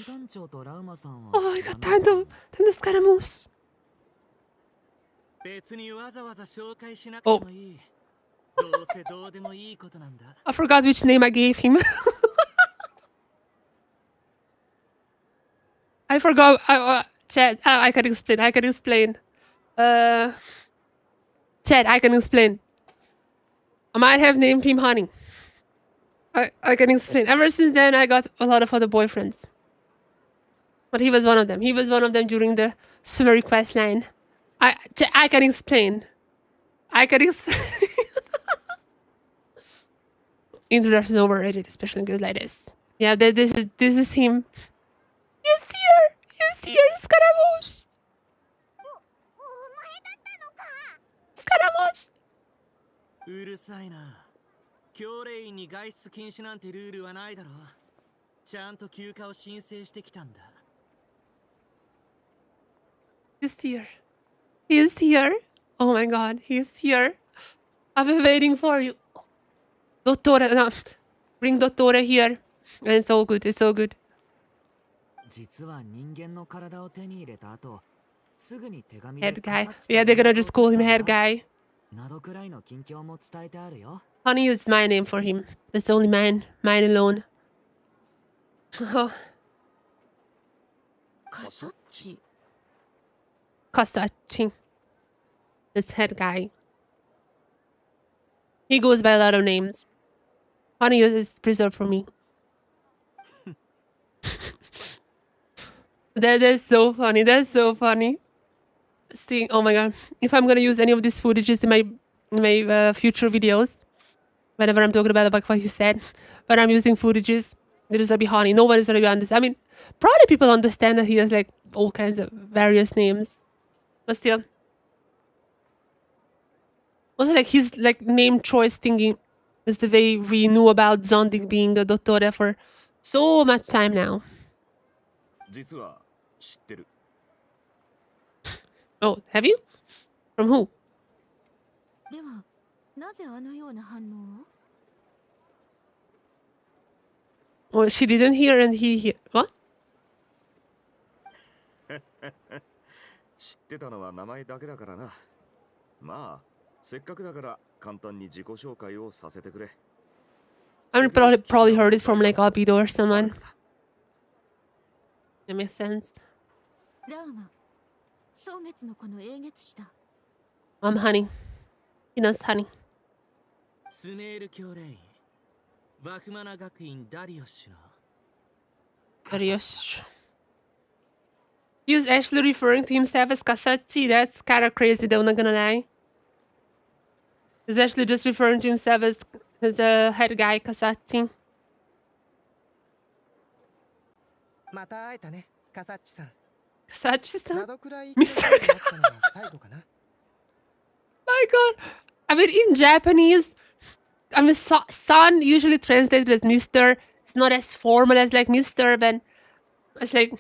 大団長とラウマさんは Oh my god, time to Scaramouche. 別にわざわざ紹介しなくてもいい。どうせどうでもいいことなんだ。I forgot which name I gave him. I forgot. Chad, I can explain. I can explain. Chad, I can explain. I might have named him Honey. I can explain. Ever since then, I got a lot of other boyfriends. But he was one of them. He was one of them during the summary quest line. I can explain. I can explain. Introduction is overrated, especially in games like this. Yeah, this is him. He's here. He's here, Scaramouche. お前だったのか。 Scaramouche. うるさいな。教令員に外出禁止なんてルールはないだろう。ちゃんと休暇を申請してきたんだ。He's here. He's here. Oh my god, he's here. I've been waiting for you. Dottore, no. Bring Dottore here. And it's so good, it's so good. 実は人間の体を手に入れた後、すぐに手紙で Head guy. Yeah, they're gonna just call him head guy. などくらいの近況も伝えてあるよ。 Honey used my name for him. That's only mine. Mine alone. Oh, カサッチ。 Kasachi. This head guy. He goes by a lot of names. Honey is preserved for me. That is so funny. That's so funny. See, oh my god. If I'm gonna use any of these footages in my future videos, whenever I'm talking about what you said, but I'm using footages, There is gonna be Honey. No one is gonna be on this. I mean, probably people understand that he has like all kinds of various names, but still. Also, like his like name choice thingy is the way we knew about Zondik being a dottore for so much time now. 実は知ってる。 Oh, have you? From who? ではなぜあのような反応を？ Well, she didn't hear and he hear. What? 知ってたのは名前だけだからな。まあ、せっかくだから簡単に自己紹介をさせてくれ。 I mean, probably heard it from like Albedo or someone. That makes sense. ラウマ、蒼月の子の英月した。I'm Honey. He knows Honey. スメール教令員ワフマナ学院ダリオッシュの Curious. He was actually referring to himself as Kasachi. That's kind of crazy, though, not gonna lie. He's actually just referring to himself as a head guy, Kasachi. また会えたね、カサッチさん。 Kasachi-san? などくらい Mr. 仲良くなったのが最後かな。 My god. I mean, in Japanese, I mean, son usually translated as Mr. It's not as formal as like Mr. But it's like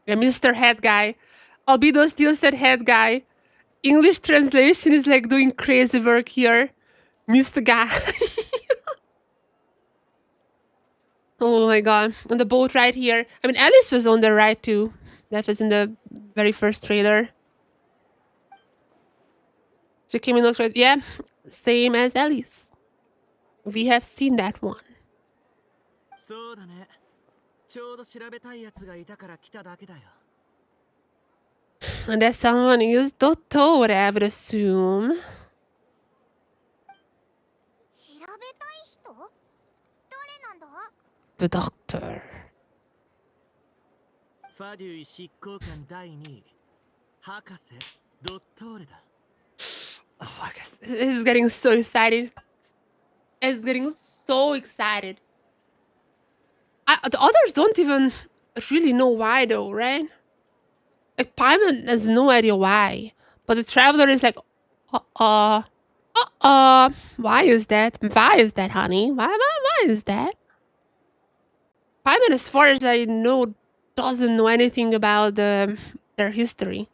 a Mr. Head Guy. Albedo still said Head Guy. English translation is like doing crazy work here. Mr. Guy. Oh my god. On the boat right here. I mean, Alice was on the right too. That was in the very first trailer. So Kimi knows right. Yeah, same as Alice. We have seen that one. そうだね。ちょうど調べたいやつがいたから来ただけだよ。 And that someone is Dottore, I would assume. 調べたい人？誰なんだ？ The doctor. ファデュイ執行官第2位博士ドットーレだ。 Oh, I guess it's getting so excited. It's getting so excited. The others don't even really know why, though, right? Like, Paimon has no idea why. But the traveler is like, why is that? Why is that, honey? Why is that? Paimon, as far as I know, doesn't know anything about their history.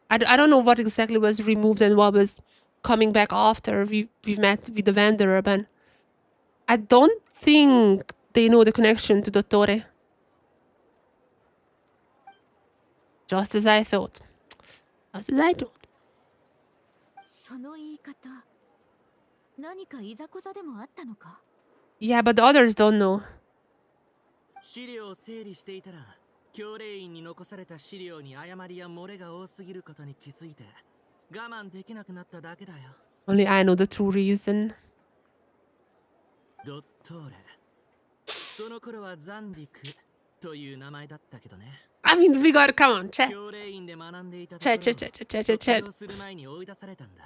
I don't know what exactly was removed and what was coming back after we met with the Wanderer, but I don't think they know the connection to Dottore. Just as I thought. Just as I thought. その言い方、何かいざこざでもあったのか？ Yeah, but the others don't know. 資料を整理していたら教令員に残された資料に誤りや漏れが多すぎることに気づいて我慢できなくなっただけだよ。 Only I know the true reason. ドットーレ。その頃はザンディクという名前だったけどね。 I mean, we got, come on, chat. 教令員で学んでいた Chat. 卒業する前に追い出されたんだ。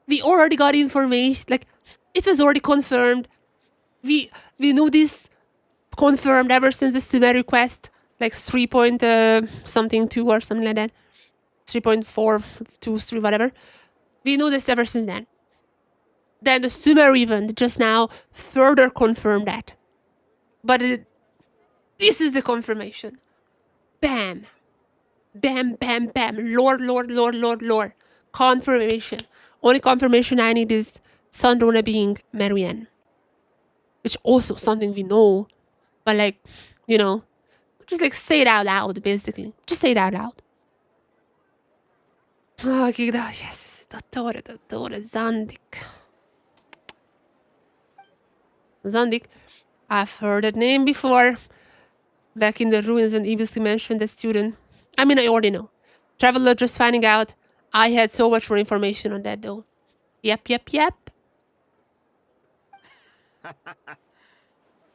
We already got information. Like, it was already confirmed. We knew this confirmed ever since the Sumeru quest. Like 3 point something 2 or something like that. 3.423, whatever. We knew this ever since then. Then the Sumeru event just now further confirmed that. But this is the confirmation. Bam. Bam, bam, bam. Lord. Confirmation. Only confirmation I need is Sandrona being Marianne. Which also something we know. But like, you know, just like say it out loud, basically. Just say it out loud. Oh, yes, this is Dottore, Zandik. Zandik. I've heard that name before. Back in the ruins when Ibisky mentioned that student. I mean, I already know. Traveler just finding out. I had so much more information on that though. Yep.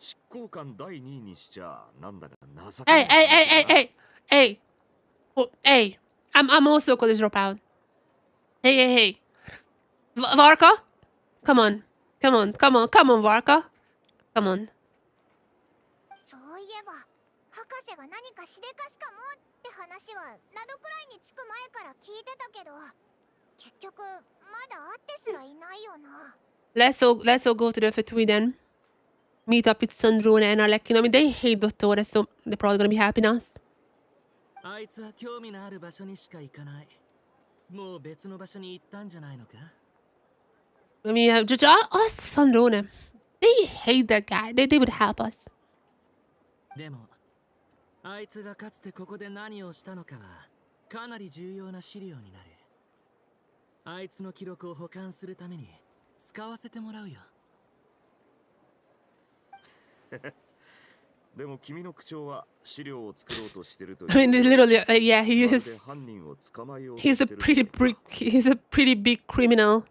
執行官第2位にしちゃなんだか情けない。 Hey. Oh, hey. I'm also gonna drop out. Hey. Varka? Come on, Varka. Come on. そういえば博士が何かしでかすかもって話はナドくらいに着く前から聞いてたけど、結局まだ会ってすらいないよな。Let's all go to the Fatui then. Meet up with Sandrone and Alekina. I mean, they hate Dottore, so they're probably gonna be happy now. あいつは興味のある場所にしか行かない。もう別の場所に行ったんじゃないのか？ I mean, just us, Sandrone. They hate that guy. They would help us. でも、あいつがかつてここで何をしたのかはかなり重要な資料になる。あいつの記録を保管するために使わせてもらうよ。でも君の口調は資料を作ろうとしてると。I mean, literally, yeah, he is. He's a pretty big criminal.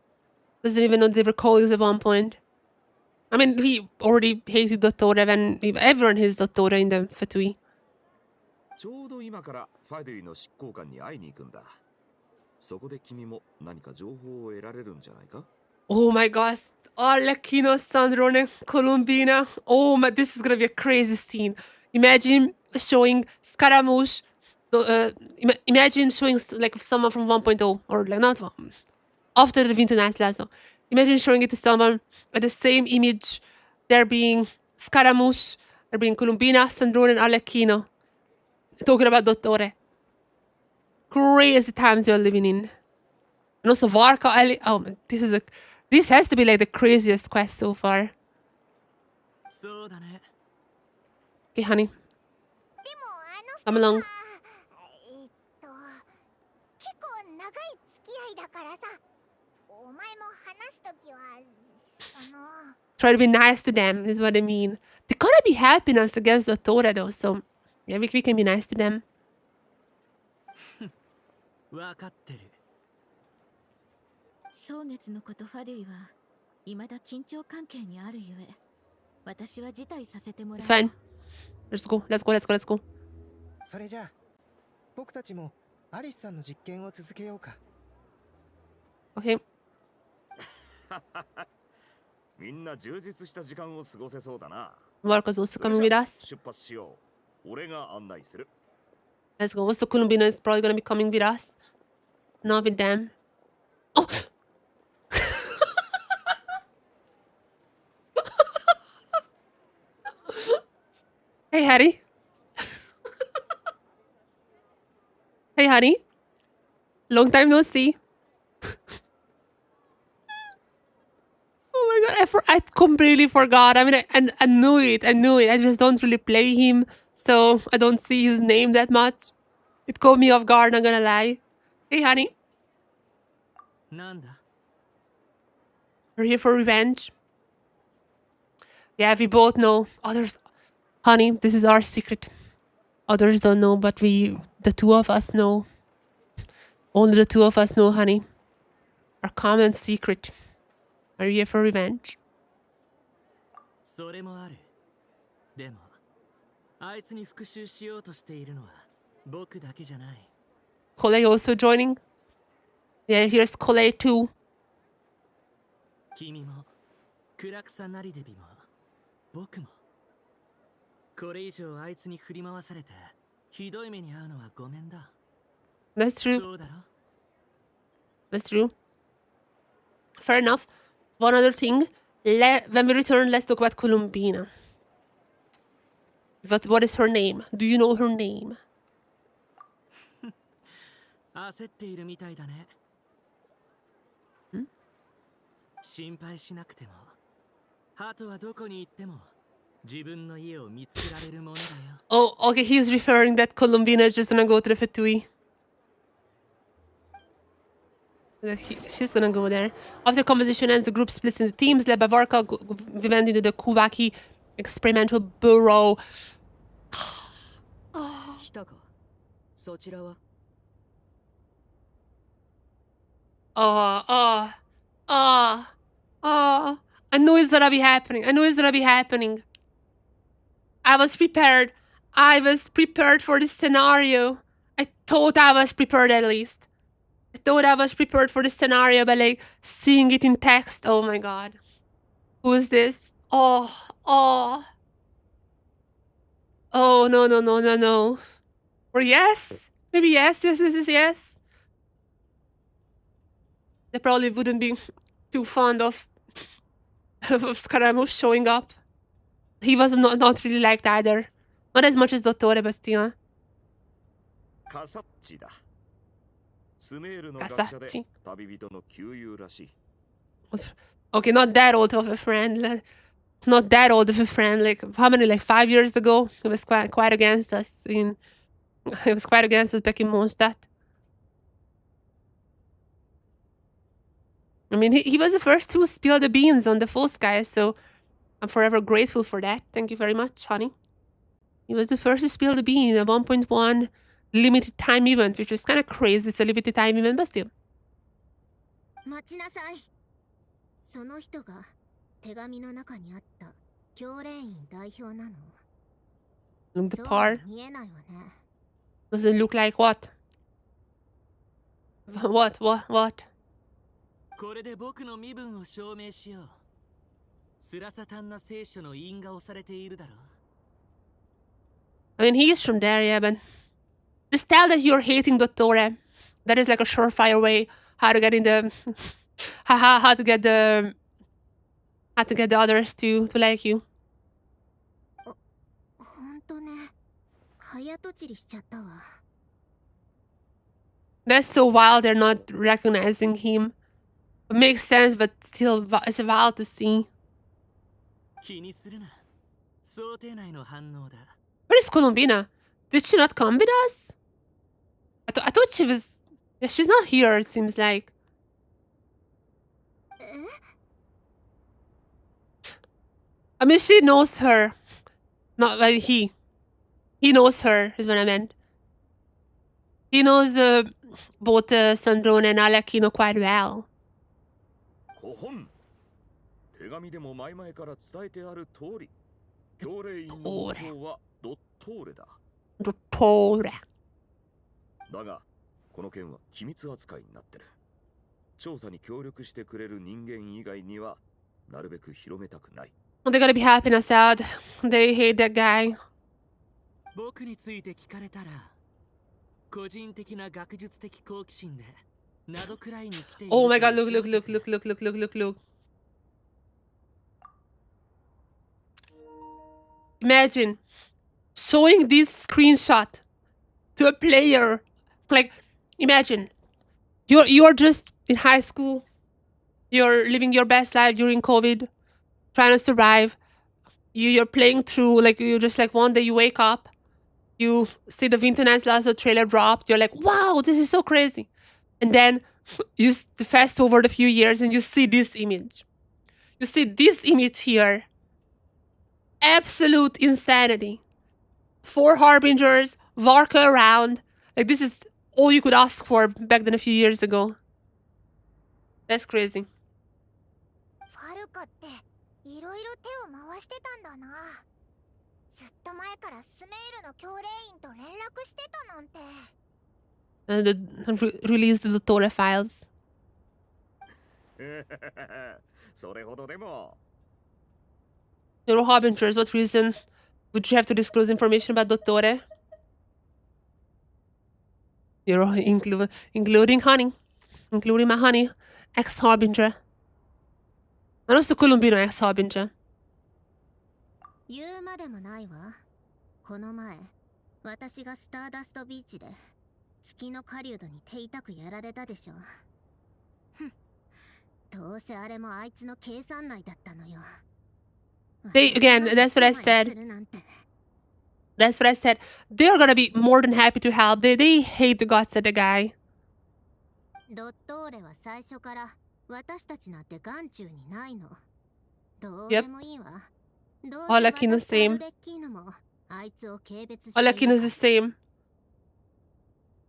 Doesn't even know they were colleagues at one point. I mean, he already hated Dottore when everyone hates Dottore in the Fatui. ちょうど今からファデュイの執行官に会いに行くんだ。そこで君も何か情報を得られるんじゃないか? Oh my gosh. Arlecchino, Sandrone, Columbina. Oh my, this is gonna be a crazy scene. Imagine showing Scaramouche. Imagine showing like someone from 1.0 or like not one. After the Winter Night Lasso. Imagine showing it to someone at the same image. There being Scaramouche, there being Columbina, Sandrone, and Arlecchino. Talking about Dottore. Crazy times you're living in. And also Varka, oh man, this has to be like the craziest quest so far. Okay, honey. Come along. 結構長い付き合いだからさ、お前も話すときはTry to be nice to them is what I mean. They gotta be helping us against Dottore though, so yeah, we can be nice to them. わかってる。蒼月のことファデュイは未だ緊張関係にあるゆえ、私は辞退させてもらう。It's fine. Let's go. Let's go. Let's go. Let's go. それじゃあ僕たちもアリスさんの実験を続けようか。Okay. みんな充実した時間を過ごせそうだな。Varka's also coming with us. 出発しよう。俺が案内する。Let's go. Also, Columbina is probably gonna be coming with us. Not with them. Oh! Hey, Harry. Hey, honey. Long time no see. Oh my god, I completely forgot. I mean, I knew it. I knew it. I just don't really play him, so I don't see his name that much. It caught me off guard, not gonna lie. Hey, honey. なんだ? We're here for revenge. Yeah, we both know. Others... Honey, this is our secret. Others don't know, but the two of us know. Only the two of us know, honey. Our common secret. Are you here for revenge? それもある。でも、あいつに復讐しようとしているのは僕だけじゃない。Coley also joining? Yeah, here's Coley too. 君も、暗くさなりでびも、僕も。これ以上あいつに振り回されて、ひどい目に遭うのはごめんだ。That's true. そうだろ? That's true. Fair enough. One other thing. When we return, let's talk about Columbina. What is her name? Do you know her name? 焦っているみたいだね。ん? 心配しなくても、ハトはどこに行っても自分の家を見つけられるものだよ。Oh, okay, he's referring that Columbina is just gonna go to the Fatui. She's gonna go there. After competition ends, the group splits into teams led by Varka. We went into the Kuvaki experimental burrow. 来たか。そちらは? I knew it's gonna be happening. I knew it's gonna be happening. I was prepared. I was prepared for this scenario. I thought I was prepared at least. I thought I was prepared for this scenario, but like seeing it in text, oh my god. Who is this? Oh. Oh, no, no, no, no, no. Or yes? Maybe yes, yes, yes, yes, yes. They probably wouldn't be too fond of Scaramouche showing up. He was not really liked either. Not as much as Dottore, but still. カサッチだ。スメールの学者で Casacci. 旅人の旧友らしい。 Okay, not that old of a friend. Not that old of a friend. Like how many? Like 5 years ago, he was quite against us. He was quite against us back in Mondstadt. I mean, he was the first to spill the beans on the false guy, so I'm forever grateful for that. Thank you very much, honey. He was the first to spill the bean, a 1.1 limited time event, which was kind of crazy. It's a limited time event, but still. 待ちなさい。その人が手紙の中にあった教練員代表なの。 Look the そう part. 見えないわね。 Does it look like what? What? これで僕の身分を証明しよう。スラサタンナ聖書の印が押されているだろう。 I mean, he is from there, yeah, but just tell that you're hating Dottore. That is like a surefire way how to get in the how to get the others to like you. ほんとね。早とちりしちゃったわ。 That's so wild they're not recognizing him. It makes sense, but still, it's wild to see. 気にするな。想定内の反応だ。 Where is Colombina? Did she not come with us? I thought she was... Yeah, she's not here, it seems like. I mean, she knows her. Not like he. He knows her, is what I meant. He knows both Sandrone and Alekino quite well. 古本。手紙でも前々から伝えてある通り、教令員の目標はドットーレだ。Dottore. だが、この件は機密扱いになってる。調査に協力してくれる人間以外には、なるべく広めたくない。They're gonna be helping us out. They hate that guy. 僕について聞かれたら、個人的な学術的好奇心で、などくらいに来ている。 Oh my god, look. Imagine showing this screenshot to a player. Like, imagine you're just in high school. You're living your best life during COVID, trying to survive. You're playing through, like, you just like one day you wake up, you see the Vinton's Lazo trailer dropped. You're like, wow, this is so crazy. And then you fast forward a few years and you see this image. You see this image here. Absolute insanity. 4 harbingers walking around. Like, this is all you could ask for back then a few years ago. That's crazy. ファルカっていろいろ手を回してたんだな。ずっと前からスメールの教令員と連絡してたなんて。Released the Dottore files. それほどでも。 You're harbingers. What reason would you have to disclose information about Dottore? You're including honey. Including my honey. Ex-harbinger. And also Colombino ex-harbinger. 言うまでもないわ。この前、私がスターダストビーチで月の狩人に手痛くやられたでしょ。ふん。どうせあれもあいつの計算内だったのよ。 Again, that's what I said. That's what I said. They're gonna be more than happy to help. They hate the guts of the guy. ドットーレは最初から私たちなんて眼中にないの。どうでもいいわ。All Aquino same. All Aquino's the same.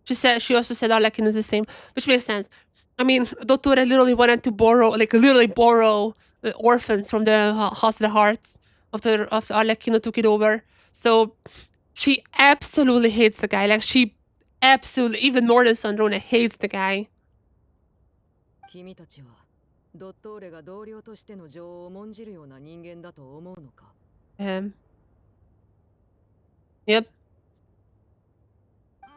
She also said all Aquino's the same, which makes sense. I mean, Dottore literally wanted to borrow orphans from the House of the Hearts after Arlecchino took it over. So she absolutely hates the guy. Like, she absolutely, even more than Sandrone, hates the guy. 君たちはドットーレが同僚としての情を重んじるような人間だと思うのか？ Yep. ま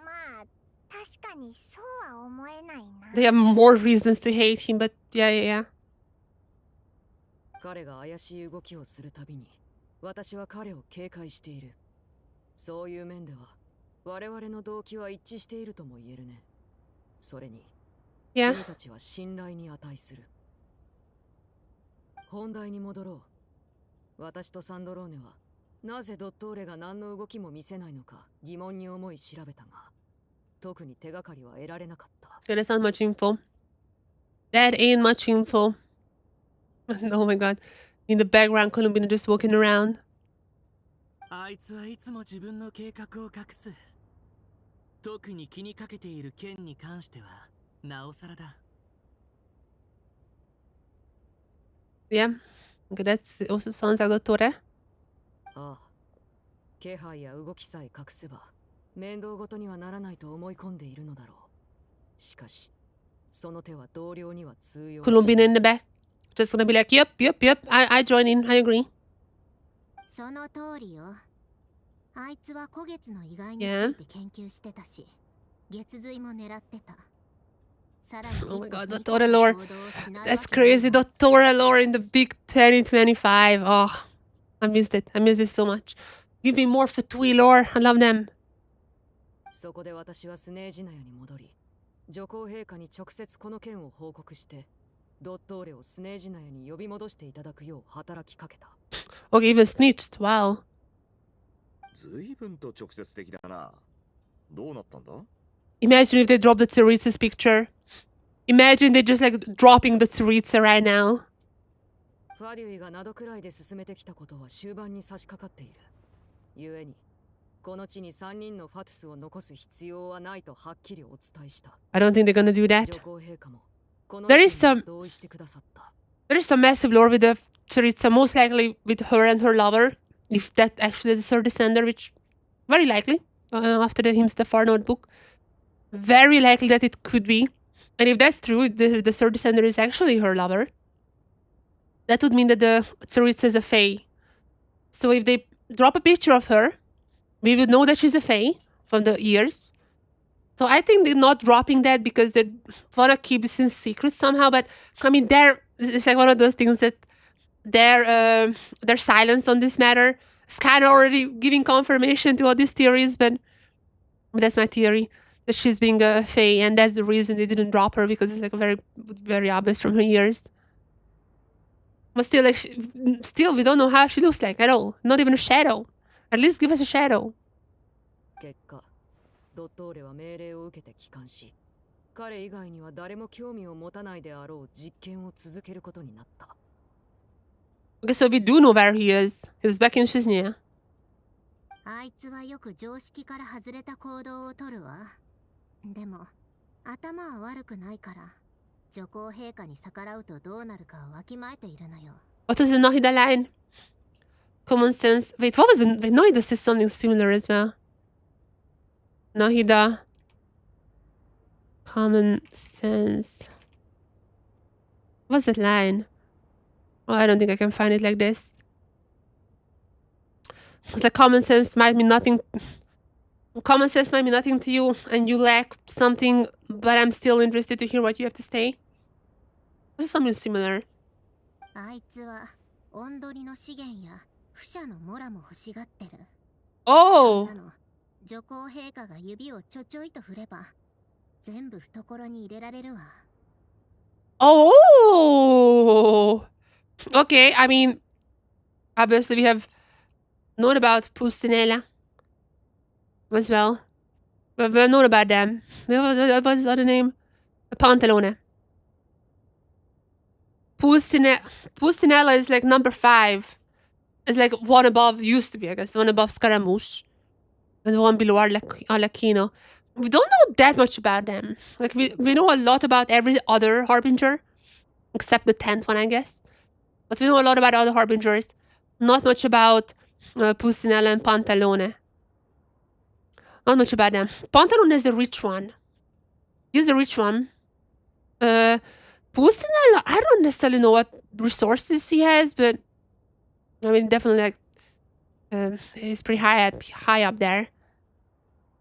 あ確かにそうは思えないな。 They have more reasons to hate him, but yeah. 彼が怪しい動きをするたびに私は彼を警戒している。そういう面では我々の動機は一致しているとも言えるね。それに Yeah. 君たちは信頼に値する。本題に戻ろう。私とサンドローネはなぜドットーレが何の動きも見せないのか疑問に思い調べたが、特に手がかりは得られなかった。Yeah, that's not much info. That ain't much info. Oh my god. In the background, Columbine just walking around. あいつはいつも自分の計画を隠す。特に気にかけている件に関してはなおさらだ。Yeah. Okay, that also sounds like Dottore. ああ、気配や動きさえ隠せば面倒ごとにはならないと思い込んでいるのだろう。しかしその手は同僚には通用しない。 Columbine in the back. Just gonna be like, yep. I join in. I agree. その通りよ。あいつは古月の意外について研究してたし、月髄も狙ってた。さらに Oh my god, Dottore lore. That's crazy. Dottore lore in the big 2025. Oh, I missed it. I miss it so much. Give me more Fatui lore. I love them. そこで私はスネージナヤに戻り、女皇陛下に直接この件を報告して、ドットーレをスネージナヤに呼び戻していただくよう働きかけた。Okay, even snitched. Wow. 随分と直接的だな。どうなったんだ？ Imagine if they dropped the Tsaritsa's picture. Imagine they're just like dropping the Tsaritsa right now. ファリュイがなどくらいで進めてきたことは終盤に差し掛かっている。故に、この地に3人のファトゥスを残す必要はないとはっきりお伝えした。I don't think they're gonna do that. 女皇陛下もこの There is some 同意してくださった。There is some massive lore with the Tsaritsa, most likely with her and her lover, if that actually is her descender, which very likely after the Hymns the Far notebook. Very likely that it could be. And if that's true, the third descender is actually her lover. That would mean that the Tsaritsa is a Fae. So if they drop a picture of her, we would know that she's a Fae from the ears. So I think they're not dropping that because they want to keep this in secret somehow. But I mean, it's like one of those things that their silence on this matter is kind of already giving confirmation to all these theories. But that's my theory, that she's being a Fae, and that's the reason they didn't drop her, because it's like very, very obvious from her ears. But still, like, still, we don't know how she looks like at all. Not even a shadow. At least give us a shadow. 結果、ドットーレは命令を受けて帰還し、彼以外には誰も興味を持たないであろう実験を続けることになった。Okay, so we do know where he is. He's back in Shiznia. あいつはよく常識から外れた行動をとるわ。でも頭は悪くないから、女皇陛下に逆らうとどうなるかわきまえているのよ。 What was the Nahida line? Common sense. Wait, what was it? Wait, Nahida says something similar as well. Nahida. Common sense. What was that line? Oh, I don't think I can find it like this. It's like common sense might mean nothing. Common sense might mean nothing to you, and you lack something, but I'm still interested to hear what you have to say. This is something similar. あいつはオンドリの資源や不赦のモラも欲しがってる。 Oh! そんなの女皇陛下が指をちょちょいと振れば全部懐に入れられるわ。 Oh! Okay, I mean, obviously we have known about Pustinella as well. We've known about them. What was the other name? Pantalone. Pustinella is like number 5. It's like one above, used to be, I guess, one above Scaramouche. And one below Arlecchino. We don't know that much about them. Like, we know a lot about every other Harbinger. Except the 10th one, I guess. But we know a lot about other Harbingers. Not much about Pustinella and Pantalone. Not much about them. Pantalone is the rich one. He's the rich one. Pustinella, I don't necessarily know what resources he has, but I mean, definitely like He's pretty high up there.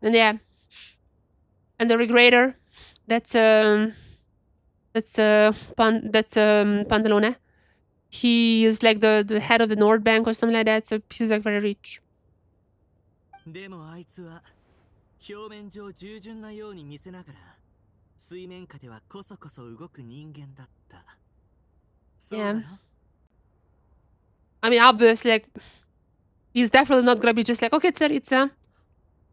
And yeah, and the Regrader, that's Pantalone. He is like the head of the North Bank or something like that. So he's like very rich. でもあいつは表面上従順なように見せながら水面下ではこそこそ動く人間だった。そうだ Yeah. ろ I mean, obviously, like, he's definitely not gonna be just like, okay, Tsaritsa.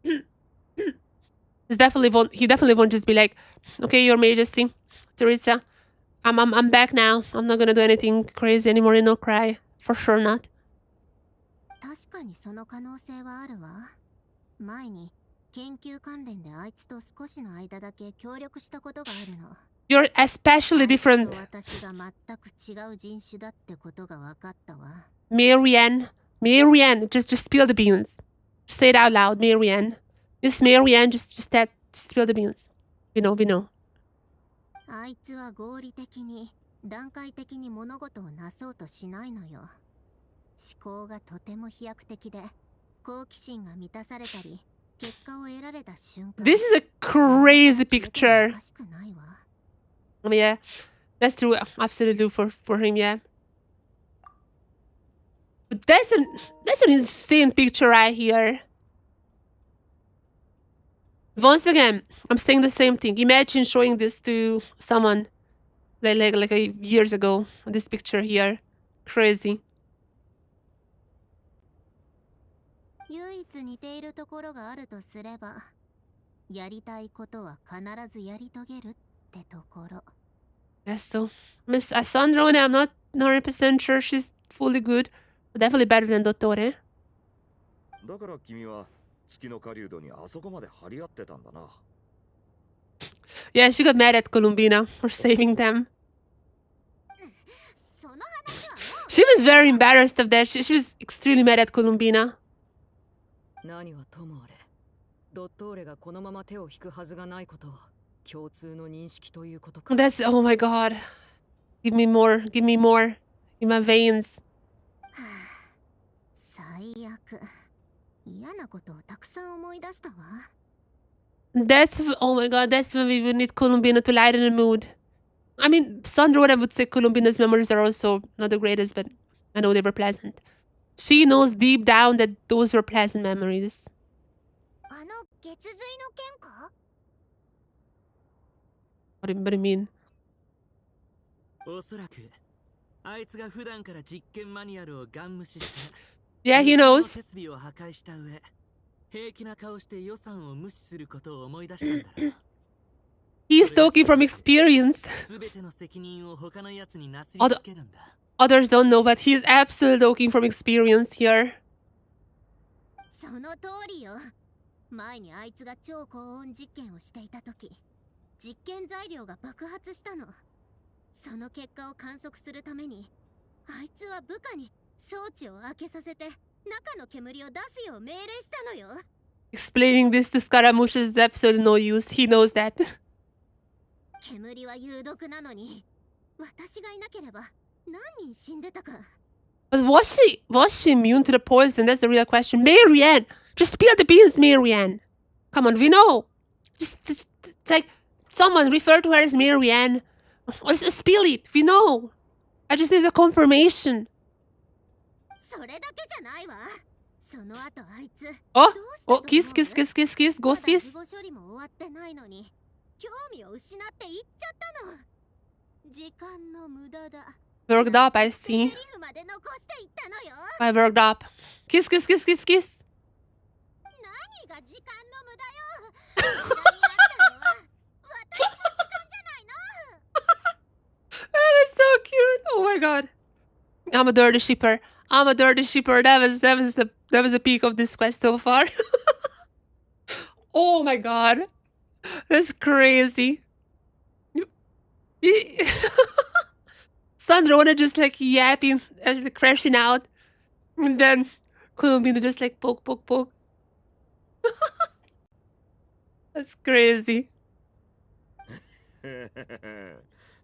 He definitely won't just be like, okay, Your Majesty, Tsaritsa, I'm back now. I'm not gonna do anything crazy anymore and no cry. For sure not. 確かにその可能性はあるわ。前に研究関連であいつと少しの間だけ協力したことがあるの。You're especially different. 私が全く違う人種だってことが分かったわ。Marianne, just spill the beans. Say it out loud, Marianne. Miss Marianne, just spill the beans. We know. あいつは合理的に段階的に物事をなそうとしないのよ。思考がとても飛躍的で好奇心が満たされたり結果を得られた瞬間。 This is a crazy picture. おかしくないわ。Yeah, that's true. Absolutely for him, yeah. But that's an insane picture right here. Once again, I'm saying the same thing. Imagine showing this to someone like years ago. This picture here, crazy. 唯一似ているところがあるとすれば、やりたいことは必ずやり遂げるってところ。 Yes, so Miss Asandrone, I'm not 100% sure she's fully good, but definitely better than Dottore. だから君は月の狩人にあそこまで張り合ってたんだな。 Yeah, she got mad at Columbina for saving them. She was very embarrassed of that. She was extremely mad at Columbina. 何はともあれ、ドットーレがこのまま手を引くはずがないことは共通の認識ということか。 That's, oh my god. Give me more in my veins. 最悪。嫌なことをたくさん思い出したわ。 Oh my god, that's when we would need Columbina to lighten the mood. I mean, Sandrone would say Columbina's memories are also not the greatest, but I know they were pleasant. She knows deep down that those were pleasant memories. あの月髄の件か？ What do you mean? おそらくあいつが普段から実験マニュアルをガン無視して Yeah, he knows. 設備を破壊した上、平気な顔して予算を無視することを思い出したんだろう。 He's talking from experience. 全ての責任を他のやつになすりつけるんだ。 Others don't know, but he's absolutely talking from experience here. その通りよ。前にあいつが超高温実験をしていた時、実験材料が爆発したの。その結果を観測するために、あいつは部下に装置を開けさせて中の煙を出すよう命令したのよ。 Explaining this to Scaramouche is absolutely no use. He knows that. 煙は有毒なのに、私がいなければ何人死んでたか。 But was she immune to the poison? That's the real question. Marianne! Just spill the beans, Marianne! Come on, we know! Just like, someone refer to her as Marianne. Spill it, we know! I just need a confirmation. それだけじゃないわ。その後あいつ。Oh, kiss, ghost kiss. まだ事後処理も終わってないのに、興味を失って行っちゃったの。時間の無駄だ。 Worked up, I see. I worked up. Kiss. 何が時間の無駄よ。無駄になったのは私の時間じゃないの。 That was so cute. Oh my god. I'm a dirty shipper. That was the peak of this quest so far. Oh my god. That's crazy. Sandrone just like yapping and crashing out. And then Columbina just like poke. That's crazy.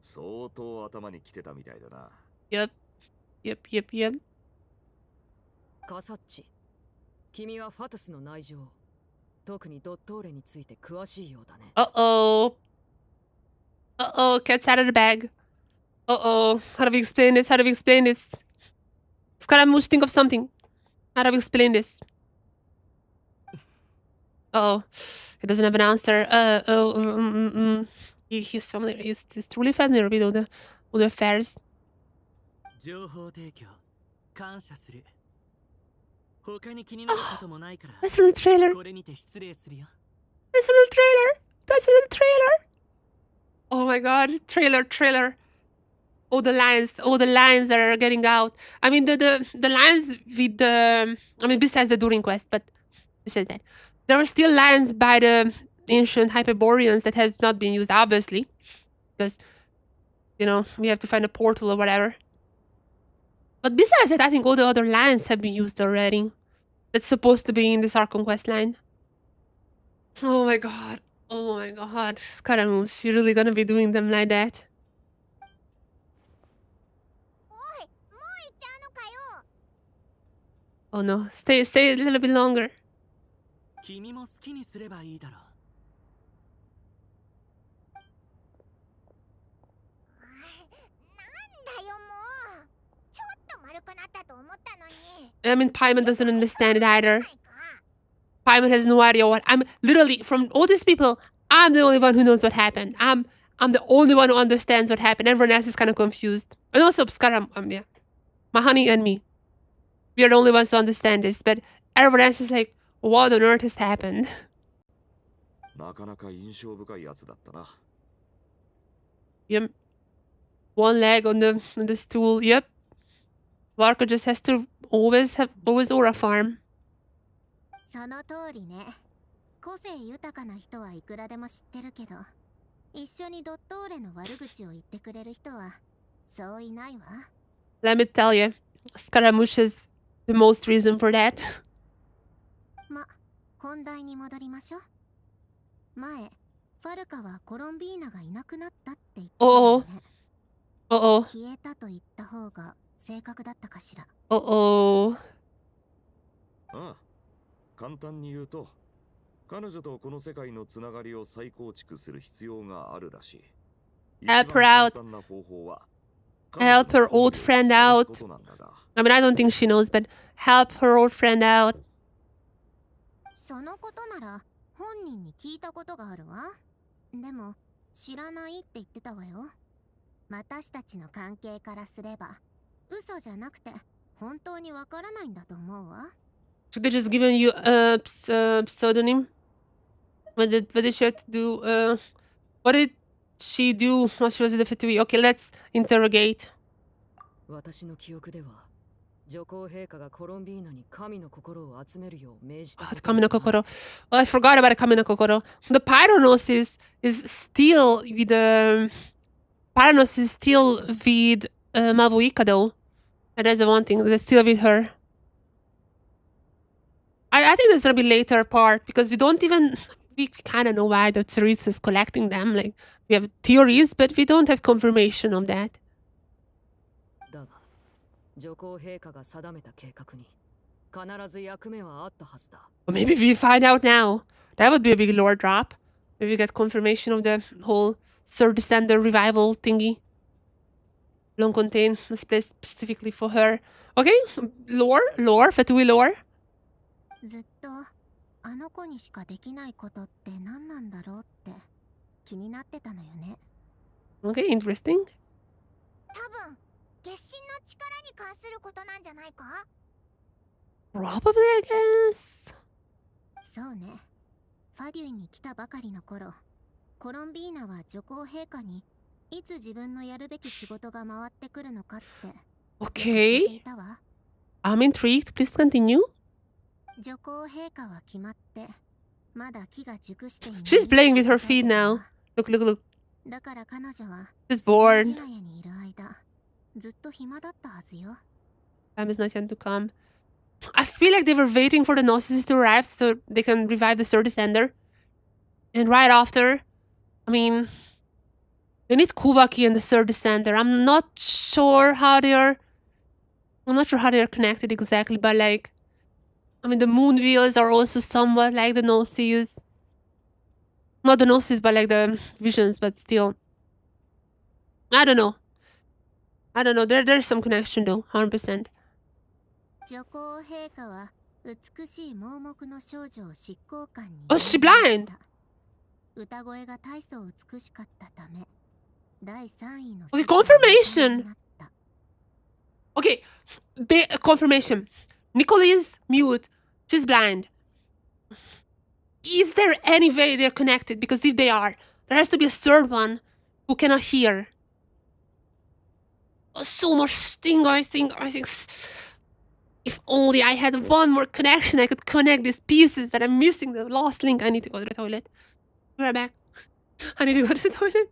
相当頭にきてたみたいだな。Yep. カサッチ、君はファトスの内情、特にドットーレについて詳しいようだね。Uh-oh. Uh-oh, cat's out of the bag. Uh-oh. How do we explain this? How do we explain this? Scaramouche, think of something. How do we explain this? Uh-oh. He doesn't have an answer. He's familiar. He's truly familiar with all the affairs. 情報提供感謝する。他に気になることもないから。That's from the trailer. これにて失礼するよ。That's from the trailer. That's from the trailer. Oh my god, trailer. All the lines that are getting out. I mean, the lines with the, I mean, besides the During quest, but besides that, there are still lines by the ancient Hyperboreans that has not been used, obviously, because, you know, we have to find a portal or whatever. But besides that, I think all the other lines have been used already. That's supposed to be in this Archon quest line. Oh my god. Oh my god. Scaramouche, you're really gonna be doing them like that? Oh no. Stay a little bit longer. 君も好きにすればいいだろう。I mean, Paimon doesn't understand it either. Paimon has no idea what. I'm literally, from all these people, I'm the only one who knows what happened. I'm the only one who understands what happened. Everyone else is kind of confused. And also, yeah. My honey and me. We are the only ones who understand this. But everyone else is like, what on earth has happened? なかなか印象深いやつだったな。 Yep. One leg on the stool. Yep. Varka just has to always aura farm. その通りね。個性豊かな人はいくらでも知ってるけど、一緒にドットーレの悪口を言ってくれる人はそういないわ。Let me tell you, Scaramouche is the most reason for that. ま、本題に戻りましょう。前、ファルカはコロンビーナがいなくなったって言ってたよね。消えたと言った方が正確だったかしら。ああ、簡単に言うと、彼女とこの世界のつながりを再構築する必要があるらしい。 Help her out. Help her old friend out. I mean, I don't think she knows, but help her old friend out. そのことなら本人に聞いたことがあるわ。でも知らないって言ってたわよ。私たちの関係からすれば嘘じゃなくて本当にわからないんだと思うわ。Should they just given you a pseudonym? What did she have to do? What did she do while she was in the Fatui? Okay, let's interrogate. 私の記憶では、女皇陛下がコロンビーナに神の心を集めるよう命じた。Kami no Kokoro. Well, I forgot about Kami no Kokoro. The Pyronosis is still with Pyronosis is still with Mavuika though. That is the one thing. They're still with her. I think that's gonna be later part because we kind of know why the Tsaritsa is collecting them. Like, we have theories, but we don't have confirmation of that. だが、女皇陛下が定めた計画に必ず役目はあったはずだ。Or maybe we find out now. That would be a big lore drop. Maybe we get confirmation of the whole Sir Descender revival thingy. Long contain was placed specifically for her. Okay, lore, Fatui lore. ずっとあの子にしかできないことって何なんだろうって気になってたのよね。Okay, interesting. 多分月神の力に関することなんじゃないか？ Probably, I guess. そうね。ファデュイに来たばかりの頃、コロンビーナは女皇陛下にいつ自分のやるべき仕事が回ってくるのかって。Okay. I'm intrigued. Please continue. 女皇陛下は決まって、まだ木が熟していない。She's playing with her feet now. Look. だから彼女は She's bored. にいる間、ずっと暇だったはずよ。Time is not yet to come. I feel like they were waiting for the Gnosis to arrive so they can revive the Sir Descender. And right after, I mean, they need Kuvaki and the Sir Descender. I'm not sure how they are connected exactly, but like, I mean, the moon wheels are also somewhat like the gnosis. Not the gnosis, but like the visions, but still. I don't know. I don't know. There's some connection though, 100%. 女皇陛下は美しい盲目の少女を執行官に Oh, she blind. 歌声が大層美しかったため第3位の Okay, confirmation. Okay, confirmation. Nicole is mute. She's blind. Is there any way they're connected? Because if they are, there has to be a third one who cannot hear. Oh, so much sting, I think. If only I had one more connection, I could connect these pieces, but I'm missing the last link. I need to go to the toilet. Be right back. I need to go to the toilet.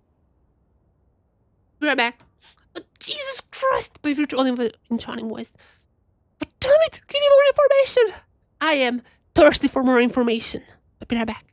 Be right back. Oh, Jesus Christ! But if you're only in charming voice. But damn it! Give me more information! I am thirsty for more information. I'll be right back.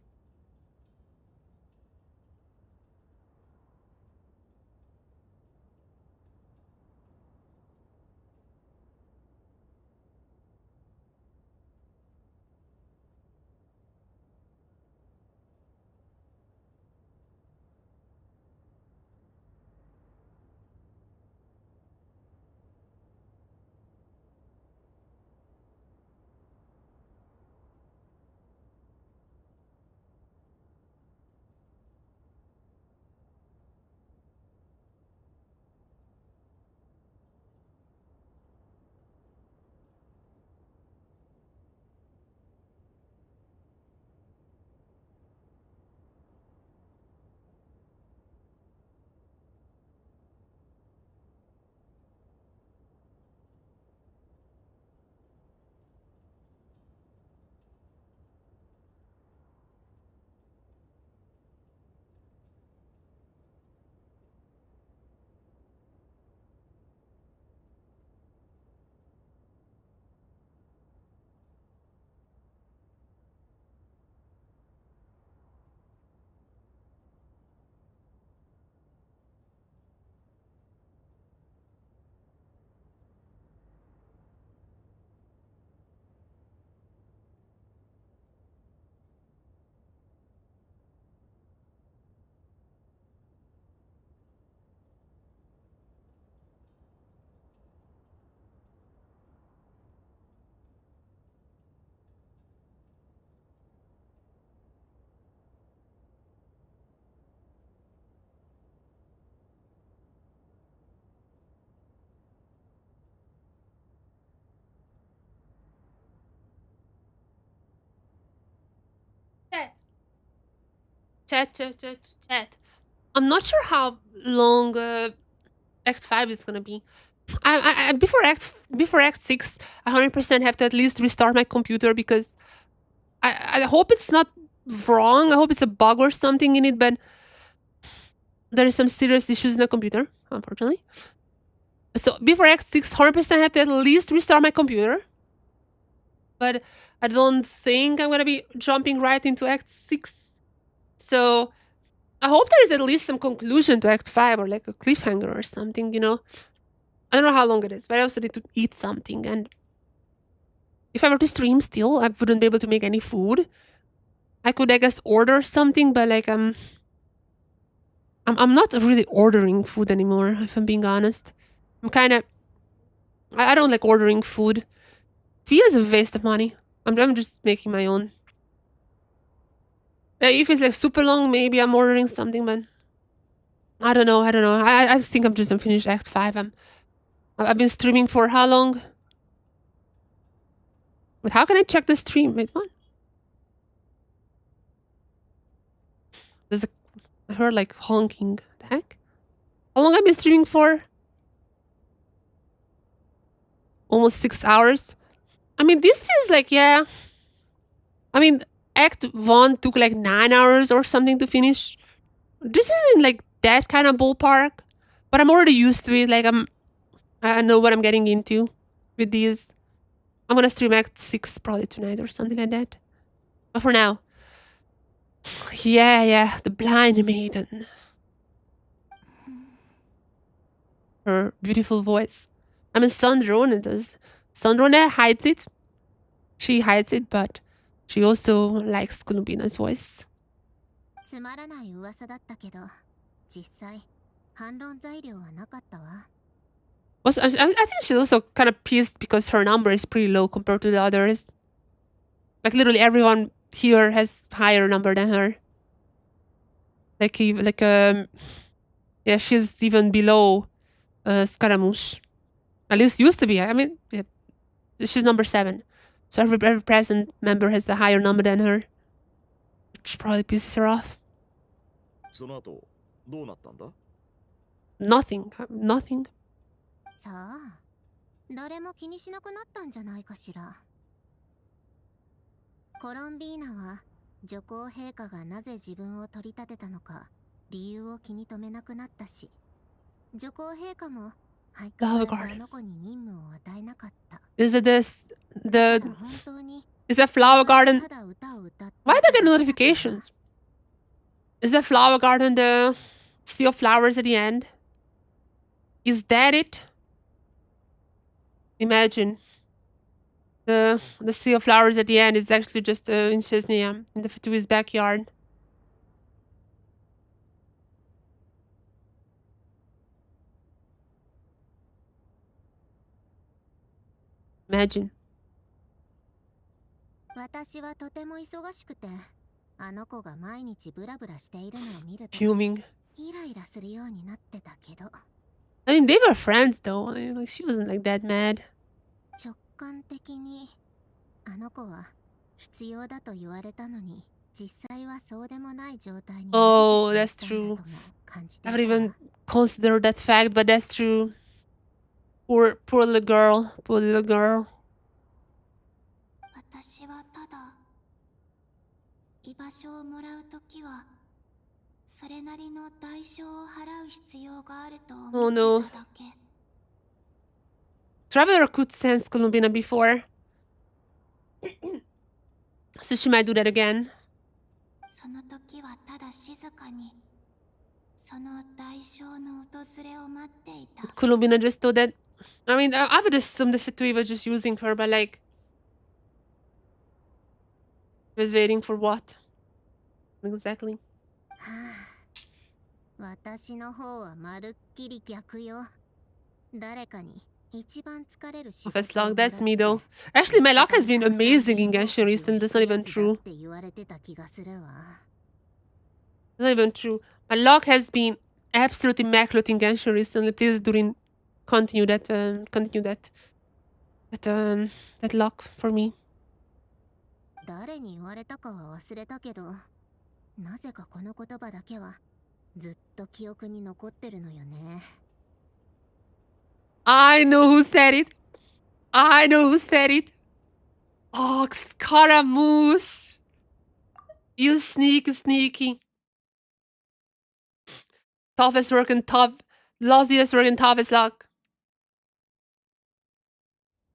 Chat. I'm not sure how long Act 5 is gonna be. Before Act 6, I 100% have to at least restart my computer because I hope it's not wrong. I hope it's a bug or something in it, but there is some serious issues in the computer, unfortunately. So before Act 6, 100% have to at least restart my computer. But I don't think I'm gonna be jumping right into Act 6. So I hope there is at least some conclusion to Act 5 or like a cliffhanger or something, you know? I don't know how long it is, but I also need to eat something. And if I were to stream still, I wouldn't be able to make any food. I could, I guess, order something, but like I'm not really ordering food anymore, if I'm being honest. I'm kind of... I don't like ordering food. Feels a waste of money. I'm just making my own. If it's like super long, maybe I'm ordering something, but I don't know. I think I'm just unfinished Act 5. I've been streaming for how long? But how can I check the stream? Wait, what? I heard like honking. The heck? How long have I been streaming for? Almost 6 hours. I mean, this feels like, yeah. I mean, Act 1 took like 9 hours or something to finish. This isn't like that kind of ballpark. But I'm already used to it. Like, I know what I'm getting into with these. I'm gonna stream Act 6 probably tonight or something like that. But for now. Yeah, the blind maiden. Her beautiful voice. I mean, Sandrone does. Sandrone hides it. She hides it, but she also likes Columbina's voice. つまらない噂だったけど、実際反論材料はなかったわ。Also, I think she's also kind of pissed because her number is pretty low compared to the others. Like literally everyone here has higher number than her. Yeah, she's even below Scaramouche. At least used to be. I mean, yeah, she's number 7. So every present member has a higher number than her. Which probably pisses her off. その後どうなったんだ？ Nothing. Nothing. さあ、誰も気にしなくなったんじゃないかしら。コロンビーナは女皇陛下がなぜ自分を取り立てたのか理由を気に留めなくなったし、女皇陛下も相変わらずあの子に任務を与えなかった。Is it is that flower garden? Why do I get notifications? Is that flower garden the sea of flowers at the end? Is that it? Imagine. The sea of flowers at the end is actually just in Chesnea, in the Fatui's backyard. Imagine. 私はとても忙しくて、あの子が毎日ブラブラしているのを見ると Fuming. イライラするようになってたけど。I mean, they were friends though. I mean, like she wasn't like that mad. 直感的にあの子は必要だと言われたのに、実際はそうでもない状態に。Oh, that's true. I haven't even considered that fact, but that's true. Poor little girl. Poor little girl. 私はただ居場所をもらうときはそれなりの代償を払う必要があると思ってただけ。Traveler could sense Columbina before. So she might do that again. その時はただ静かにその代償の訪れを待っていた。Columbina just thought that. I mean, I would assume the Fatui was just using her, but like, was waiting for what? Exactly. 私の方はまるっきり逆よ。誰かに一番疲れる仕事 Office log, that's me though. Actually, my luck has been amazing in Genshin recently. That's not even true. って言われてた気がするわ。 That's not even true. My luck has been absolutely immaculate in Genshin recently. Please, Durin, continue that luck for me. 誰に言われたかは忘れたけど、なぜかこの言葉だけはずっと記憶に残ってるのよね。I know who said it. I know who said it. Oh, Scaramouche. You sneaky. Toughest working tough. Last year's working toughest luck.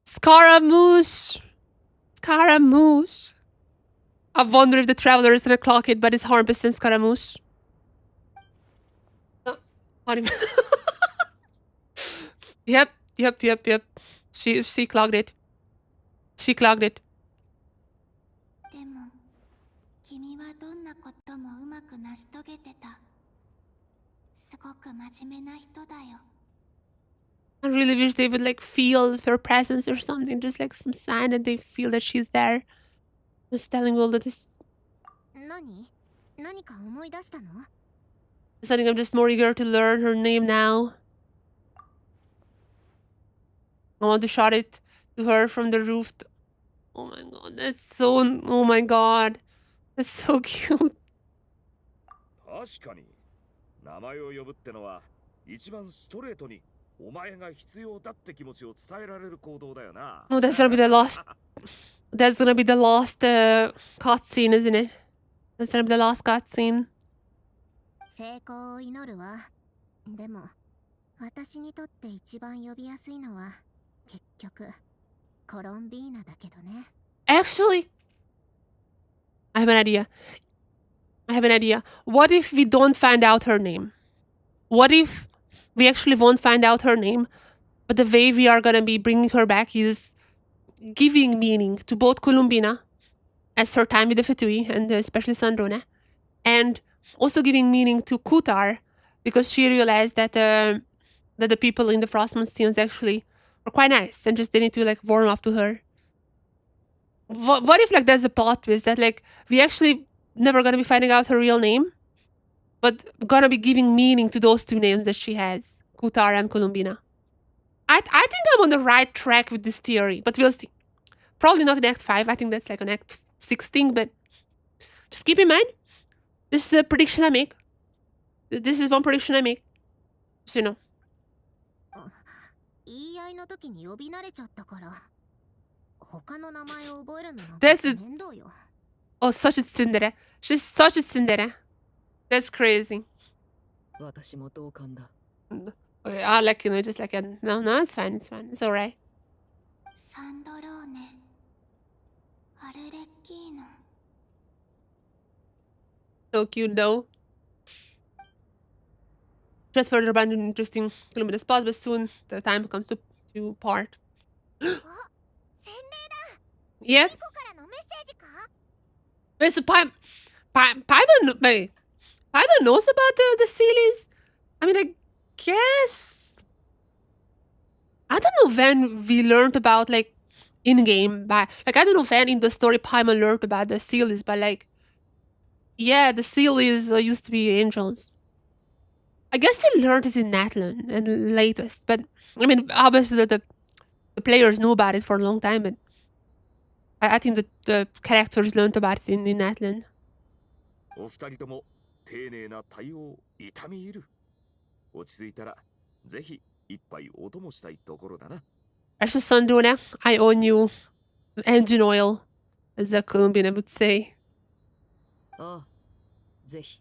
Scaramouche. I wonder if the traveler is gonna clock it, but it's 100% Scaramouche. Yep. She clogged it. She clogged it. でも、君はどんなこともうまく成し遂げてた。すごく真面目な人だよ。I really wish they would like feel her presence or something, just like some sign that they feel that she's there. Just telling all of this. 何か思い出したの？ I think I'm just more eager to learn her name now. I want to shout it to her from the roof. Oh my god, that's so... Oh my god. That's so cute. 確かに名前を呼ぶってのは一番ストレートにお前が必要だって気持ちを伝えられる行動だよな。Oh, that's gonna be the last... That's gonna be the last cutscene, isn't it? That's gonna be the last cutscene. 成功を祈るわ。でも、私にとって一番呼びやすいのは結局コロンビーナだけどね。Actually, I have an idea. What if we don't find out her name? What if we actually won't find out her name, but the way we are gonna be bringing her back is giving meaning to both Columbina as her time with the Fatui and especially Sandrone, and also giving meaning to Kutar because she realized that that the people in the Frostmourne Steams actually were quite nice and just didn't need to like warm up to her. What if like there's a plot twist that like we actually never gonna be finding out her real name, but gonna be giving meaning to those two names that she has, Kutar and Columbina. I think I'm on the right track with this theory, but we'll see. Probably not in Act 5. I think that's like an Act 16, but just keep in mind, this is the prediction I make. This is one prediction I make. So you know. 言い合いの時に呼び慣れちゃったから他の名前を覚えるのなんか That's it. 面倒よ Oh, such a tsundere. She's such a tsundere. That's crazy. 私も同感だ。 Okay, I'll let you know, just like, no, it's fine, it's fine, it's alright. サンドローネアルレッキーノ So cute though. Just further about an interesting kilometers past, but soon the time comes to part. Yeah. こからのメッセージか Wait, so Paimon knows about the series? I mean, I guess. I don't know when we learned about like in-game, but like I don't know when in the story Paimon learned about the series, but like, yeah, the series used to be angels. I guess they learned it in Natlan and latest, but I mean, obviously the players knew about it for a long time, but I think the characters learned about it in Natlan. お二人とも丁寧な対応痛み入る。落ち着いたらぜひ一杯お供したいところだな。Actually, Sandrone, I own you engine oil, as the Colombian would say. ああ、ぜひ。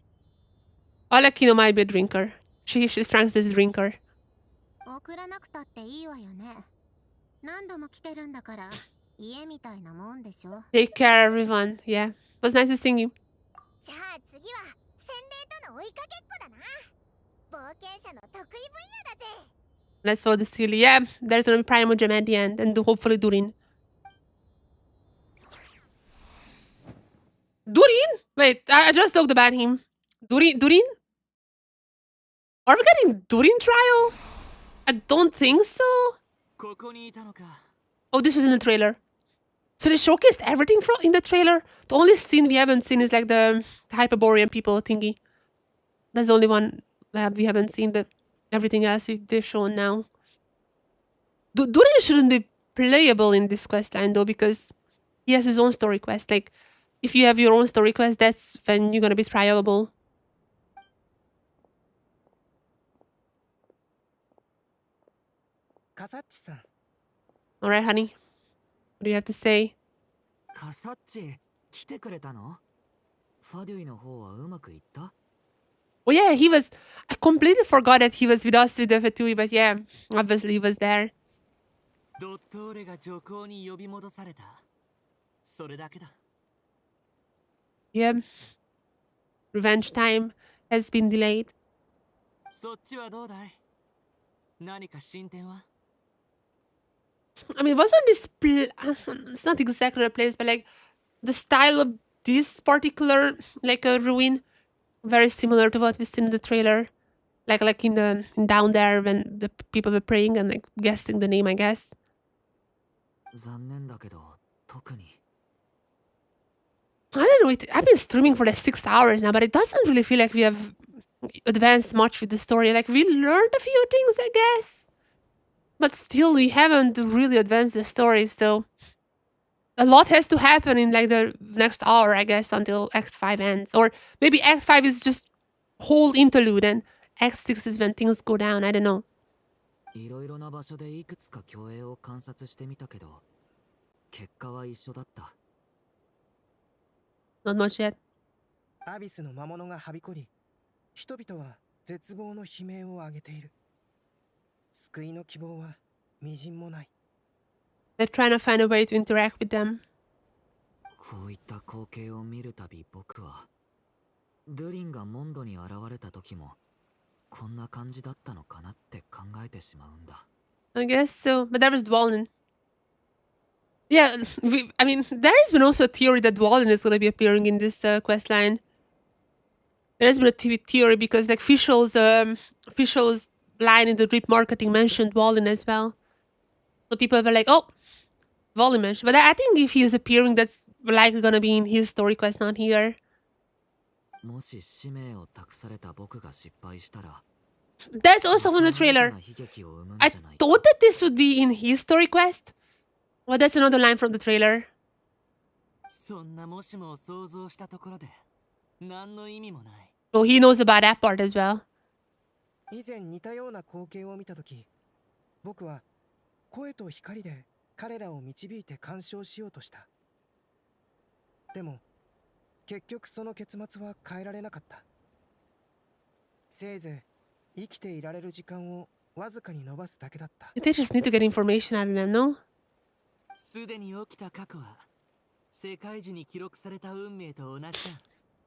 Alakino might be a drinker. She's trying to be a drinker. 送らなくたっていいわよね何度も来てるんだから家みたいなもんでしょ Take care, everyone. Yeah, it was nice to see you. じゃあ次は洗礼との追いかけっこだな冒険者の得意分野だぜ Let's for the seal. Yeah, there's gonna be Primogem at the end, and hopefully Durin. Durin? Wait, I just talked about him. Durin? Are we getting Durin trial? I don't think so. ここにいたのか。 Oh, this was in the trailer. So they showcased everything from in the trailer. The only scene we haven't seen is like the Hyperborean people thingy. That's the only one that we haven't seen, but everything else they're shown now. Durin shouldn't be playable in this quest line though, because he has his own story quest. Like, if you have your own story quest, that's when you're gonna be trialable. Alright, honey. What do you have to say? カサッチ、来てくれたの？ファデュイの方はうまくいった？ Oh yeah, he was... I completely forgot that he was with us with the Fatui, but yeah, obviously he was there. ドットーレが女皇に呼び戻された。それだけだ。Yeah. Revenge time has been delayed. そっちはどうだい？何か進展は？ I mean, wasn't this... it's not exactly a place, but like the style of this particular like a ruin very similar to what we seen in the trailer. Like in the down there when the people were praying and like guessing the name, I guess. 残念だけど、特に。 I don't know, I've been streaming for like 6 hours now, but it doesn't really feel like we have advanced much with the story. Like, we learned a few things, I guess. But still, we haven't really advanced the story, so... A lot has to happen in like the next hour, I guess, until Act 5 ends. Or maybe Act 5 is just whole interlude and Act 6 is when things go down, I don't know. いろいろな場所でいくつか競泳を観察してみたけど、結果は一緒だった。 Not much yet. アビスの魔物がはびこり、人々は絶望の悲鳴を上げている。救いの希望はみじんもない。 They're trying to find a way to interact with them. こういった光景を見るたび僕は、ドゥリンがモンドに現れた時も、こんな感じだったのかなって考えてしまうんだ。 I guess so, but that was Dwalin. Yeah, I mean, there has been also a theory that Walden is going to be appearing in this quest line. There has been a theory because like officials line in the drip marketing mentioned Walden as well. So people were like, oh, Walden mentioned. But I think if he is appearing, that's likely going to be in his story quest, not here. もし使命を託された僕が失敗したら That's also from the trailer. I thought that this would be in his story quest. Well, that's another line from the trailer. そんなもしもを想像したところで何の意味もない。 Oh, he knows about that part as well. 以前似たような光景を見たとき、僕は声と光で彼らを導いて干渉しようとした。でも結局その結末は変えられなかった。せいぜい生きていられる時間をわずかに伸ばすだけだった。They just need to get information out of them, no? すでに起きた過去は世界中に記録された運命と同じだ。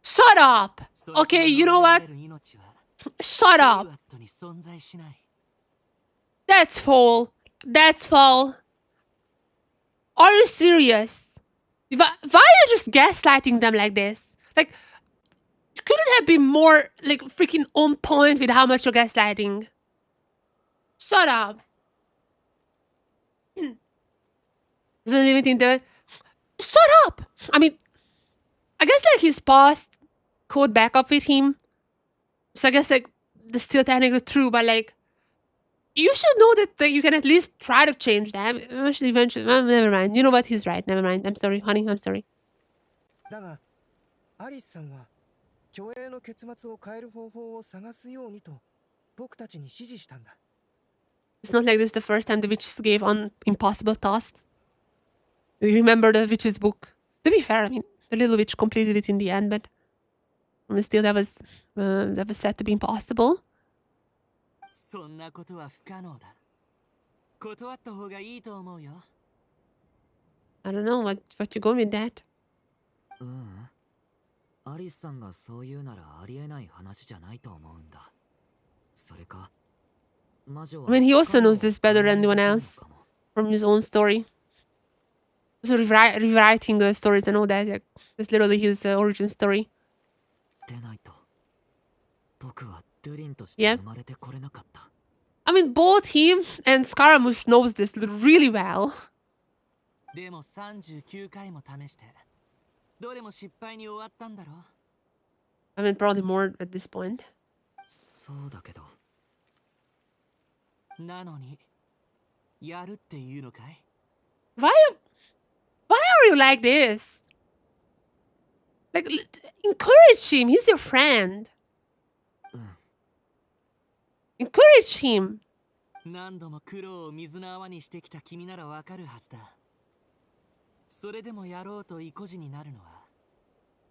Shut up! Okay, you know what? Shut up! That's false. That's false. Are you serious? Why are you just gaslighting them like this? Like, you couldn't have been more, like, freaking on point with how much you're gaslighting. Shut up. Shut up! I mean, I guess, like, his past code back up with him. So I guess, like, that's still technically true, but, like, you should know that like, you can at least try to change them. Eventually, never mind. You know what? He's right. Never mind. I'm sorry, honey. I'm sorry. だが、アリスさんは虚栄の結末を変える方法を探すようにと僕たちに指示したんだ。 It's not like this is the first time the witches gave on impossible tasks. You remember the witch's book? To be fair, I mean, the little witch completed it in the end, but I mean, still that was said to be impossible. そんなことは不可能だ。断った方がいいと思うよ。 I don't know what you go with that. アリスさんがそう言うならありえない話じゃないと思うんだ。それか、魔女は I mean, he also knows this better than anyone else from his own story. So rewriting the stories and all that, like, that's literally his origin story. でないと、僕はドゥリンとして Yeah. 生まれてこれなかった。I mean, both him and Scaramouche knows this really well. でも39回も試して、どれも失敗に終わったんだろう。 I mean, probably more at this point. そうだけど。なのに、やるっていうのかい？ Why are you like this? Like, encourage him. He's your friend. Encourage him. 何度も苦労を水の泡にしてきた君ならわかるはずだ。それでもやろうと意固地になるのは、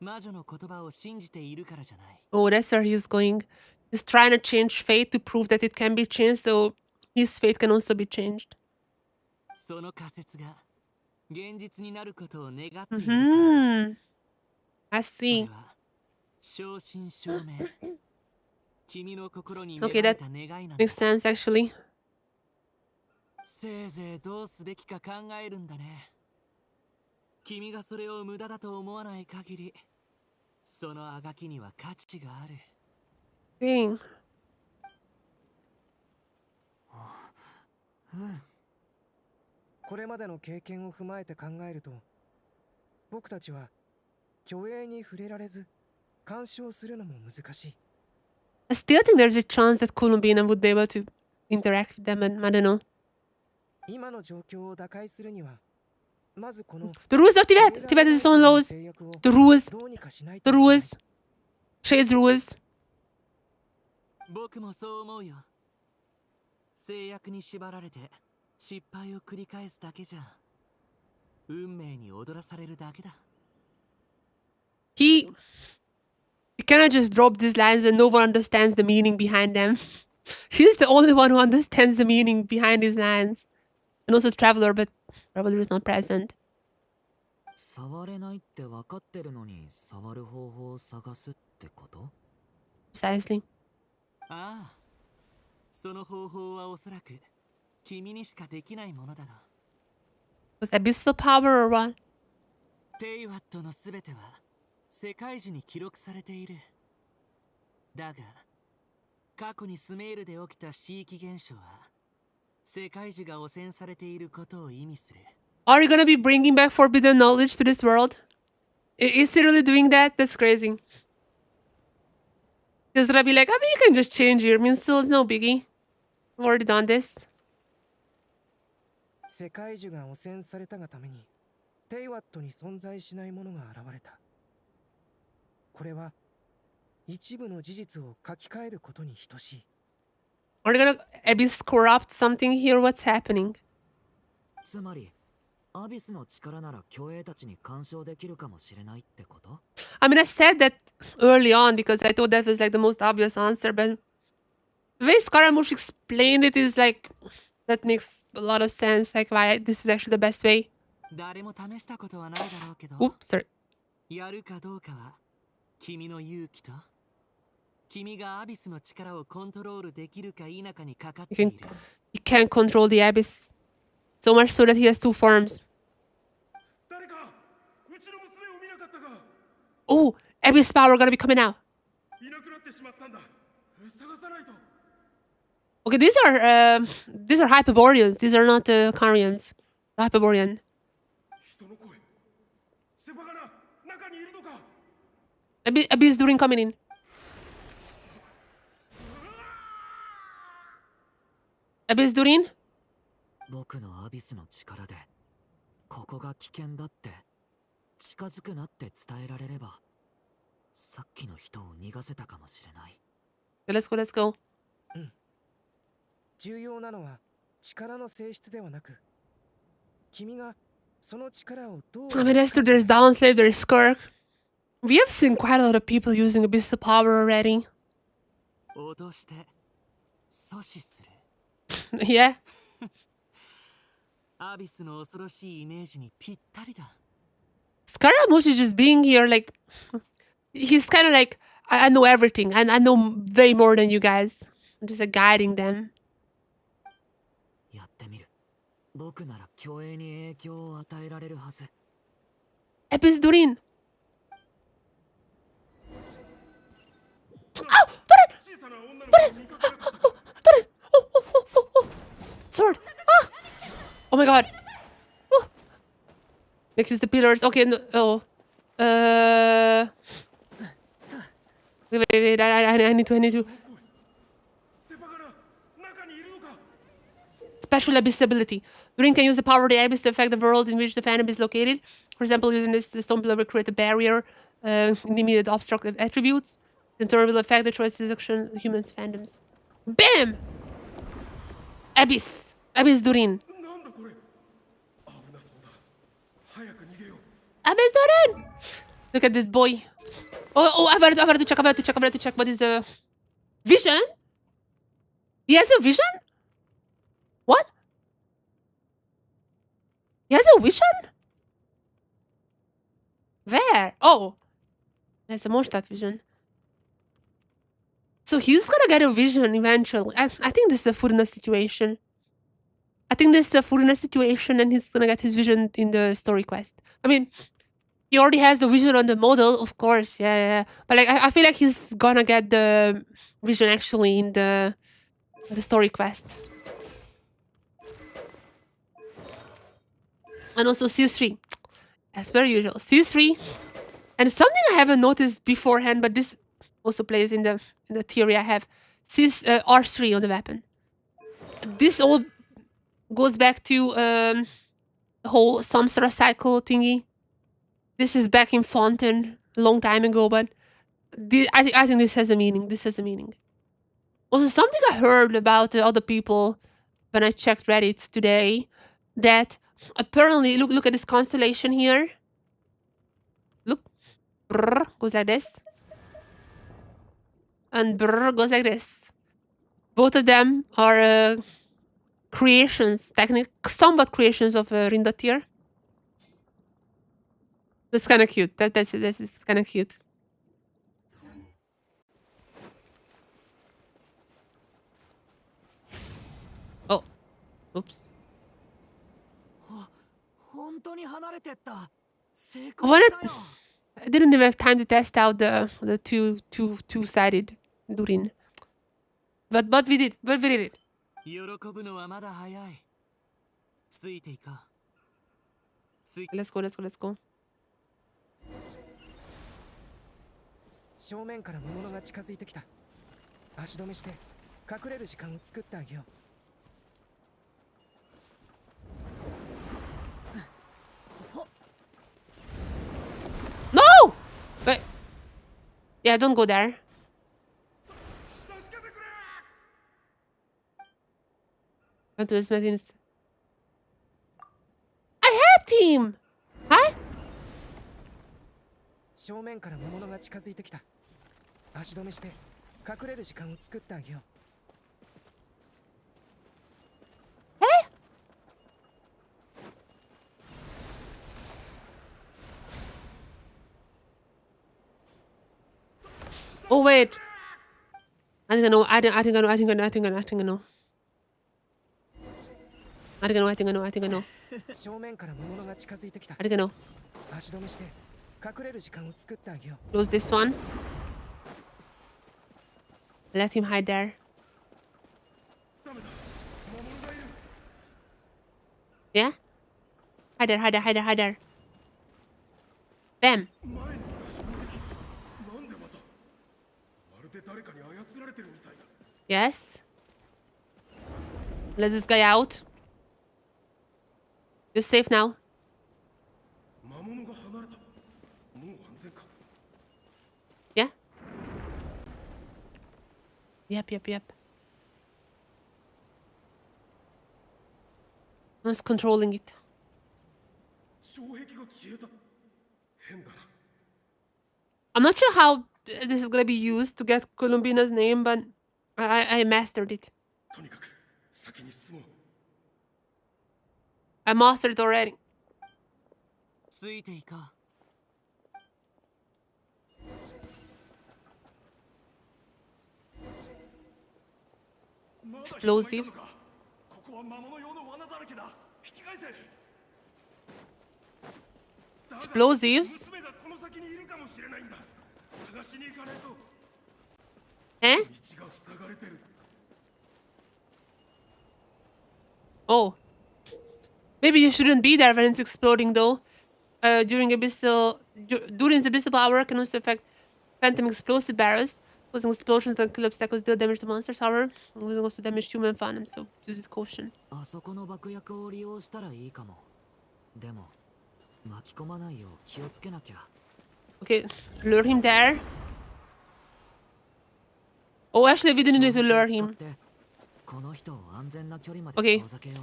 魔女の言葉を信じているからじゃない。 Oh, that's where he's going. He's trying to change fate to prove that it can be changed, so his fate can also be changed. その仮説が現実になることを願っているから。I see. 正真正銘。君の心に Okay, that makes sense actually. せいぜいどうすべきか考えるんだね。君がそれを無駄だと思わない限り、そのあがきには価値がある。Dang. これまでの経験を踏まえて考えると、僕たちは虚栄に触れられず干渉するのも難しい。 I still think there's a chance that Columbina would be able to interact with them, and I don't know. 今の状況を打開するには、まずこの The rules of Tibet! Tibet is its own laws. The rules. The rules. Shades rules. 僕もそう思うよ。制約に縛られて失敗を繰り返すだけじゃ運命に踊らされるだけだ。 He cannot just drop these lines and no one understands the meaning behind them. He's the only one who understands the meaning behind his lines. And also Traveler, but Traveler is not present. 触れないって分かってるのに触る方法を探すってこと？ Precisely. ああ、その方法はおそらく君にしかできないものだろ Was abyssal power or what? テイワットのすべては世界樹に記録されている。だが、過去にスメールで起きた地域現象は世界樹が汚染されていることを意味する。Are you gonna be bringing back forbidden knowledge to this world? Is he really doing that? That's crazy. He's gonna be like, I mean, you can just change your means still, it's no biggie. I've already done this. 世界樹が汚染されたがためにテイワットに存在しないものが現れた。これは一部の事実を書き換えることに等しい。Are you gonna abyss corrupt something here? What's happening? つまり、アビスの力なら競泳たちに干渉できるかもしれないってこと？ I mean, I said that early on because I thought that was like the most obvious answer, but the way Scaramouche explained it is like, that makes a lot of sense, like why this is actually the best way. 誰も試したことはないだろうけど、 Oops, sorry. やるかどうかは君の勇気と君がアビスの力をコントロールできるか否かにかかっている。He can't control the abyss. So much so that he has two forms. Oh, abyss power gonna be coming out. Okay, these are Hyperboreans. These are not Carians. Hyperborean. Abyss during coming in. Abyss during? 僕のアビスの力でここが危険だって近づくなって伝えられればさっきの人を逃がせたかもしれない。Let's go, let's go. 重要なのは力の性質ではなく君がその力をどう I mean, there's Downslave, there's Skirk. We have seen quite a lot of people using abyssal power already. 脅して阻止する。Yeah. アビスの恐ろしいイメージにぴったりだ。Scaramouche is just being here, like, he's kind of like, I know everything, and I know way more than you guys. I'm just like guiding them. やってみる。僕なら競泳に影響を与えられるはず。Abyss Durin. Sword. Ah! Oh my god. Oh. Make use the pillars. Okay, no. Oh. Wait. I need to. Special abyss ability. Durin can use the power of the abyss to affect the world in which the fandom is located. For example, using this, the stone pillar will create a barrier in the immediate obstructive attributes. In turn, will affect the choices of humans' fandoms. Bam! Abyss. Abyss Durin. Abyss Durin! Look at this boy. Oh, I've got to check. What is the vision? He has a vision? What? He has a vision? Where? Oh. That's a Mondstadt vision. So he's gonna get a vision eventually. I think this is a Furina situation. And he's gonna get his vision in the story quest. I mean, he already has the vision on the model, of course. Yeah. But like, I feel like he's gonna get the vision actually in the story quest. And also C3. As per usual. C3. And something I haven't noticed beforehand, but this also plays in the theory I have. R3 on the weapon. This all goes back to the whole Samsara cycle thingy. This is back in Fountain a long time ago, but I think this has a meaning. Also, something I heard about the other people when I checked Reddit today, that apparently, look at this constellation here. Look. Brrr, goes like this. And brrr, goes like this. Both of them are creations, somewhat creations of Rindatir. That's kind of cute. This is kind of cute. Oh. Oops. 本当に離れてった。成 I 功した wanted. よ。 I didn't even have time to test out the two-sided Durin. But we did. But we did it. 喜ぶのはまだ早い。ついていこう。Let's go. Let's go. Let's go. 正面から魔物が近づいてきた。足止めして隠れる時間を作ってあげよう。 No! Wait. Yeah, don't go there. Go to his medicines. I helped him! Huh? 正面から魔物が近づいてきた。足止めして隠れる時間を作ってあげよう。 Oh wait. I think I know. I think I know. I think I know. I think I know. I think I know. I think I know. I think I know. I think I know. 正面から魔物が近づいてきた。 I think I know. 足止めして隠れる時間を作ってあげよう。 Close this one. Let him hide there. Yeah? Hide there, hide there, hide there, hide there. Bam. Yes. Let this guy out. You're safe now. Yeah? Yep. I was controlling it. I'm not sure how this is gonna be used to get Columbina's name, but I mastered it. I mastered it already. ついていこう。 Explosives. Explosives? Eh? Oh. Maybe you shouldn't be there when it's exploding though. During abyssal power can also affect phantom explosive barrels, causing explosions and kill obstacles, deal damage to monsters. However, it will also damage human phantom, so use with caution. あそこの爆薬を利用したらいいかも。でも巻き込まないよう気をつけなきゃ。 Okay, lure him there. Oh, actually, we didn't need to lure him. この人を安全な距離まで Okay, 遠ざけよう。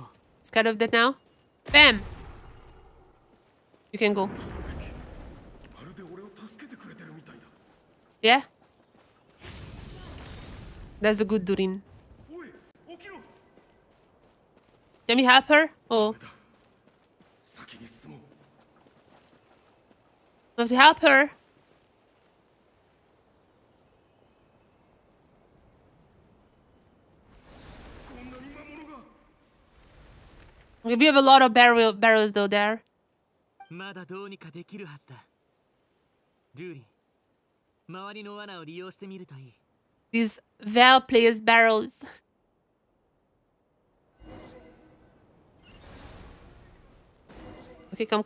scared of that now. Bam! You can go. Yeah? That's the good Durin. Can we help her? Oh. We have to help her. Okay, we have a lot of barrels though there. まだどうにかできるはずだ。ドゥーリン、周りの罠を利用してみるといい。 These well-placed barrels. Okay, come.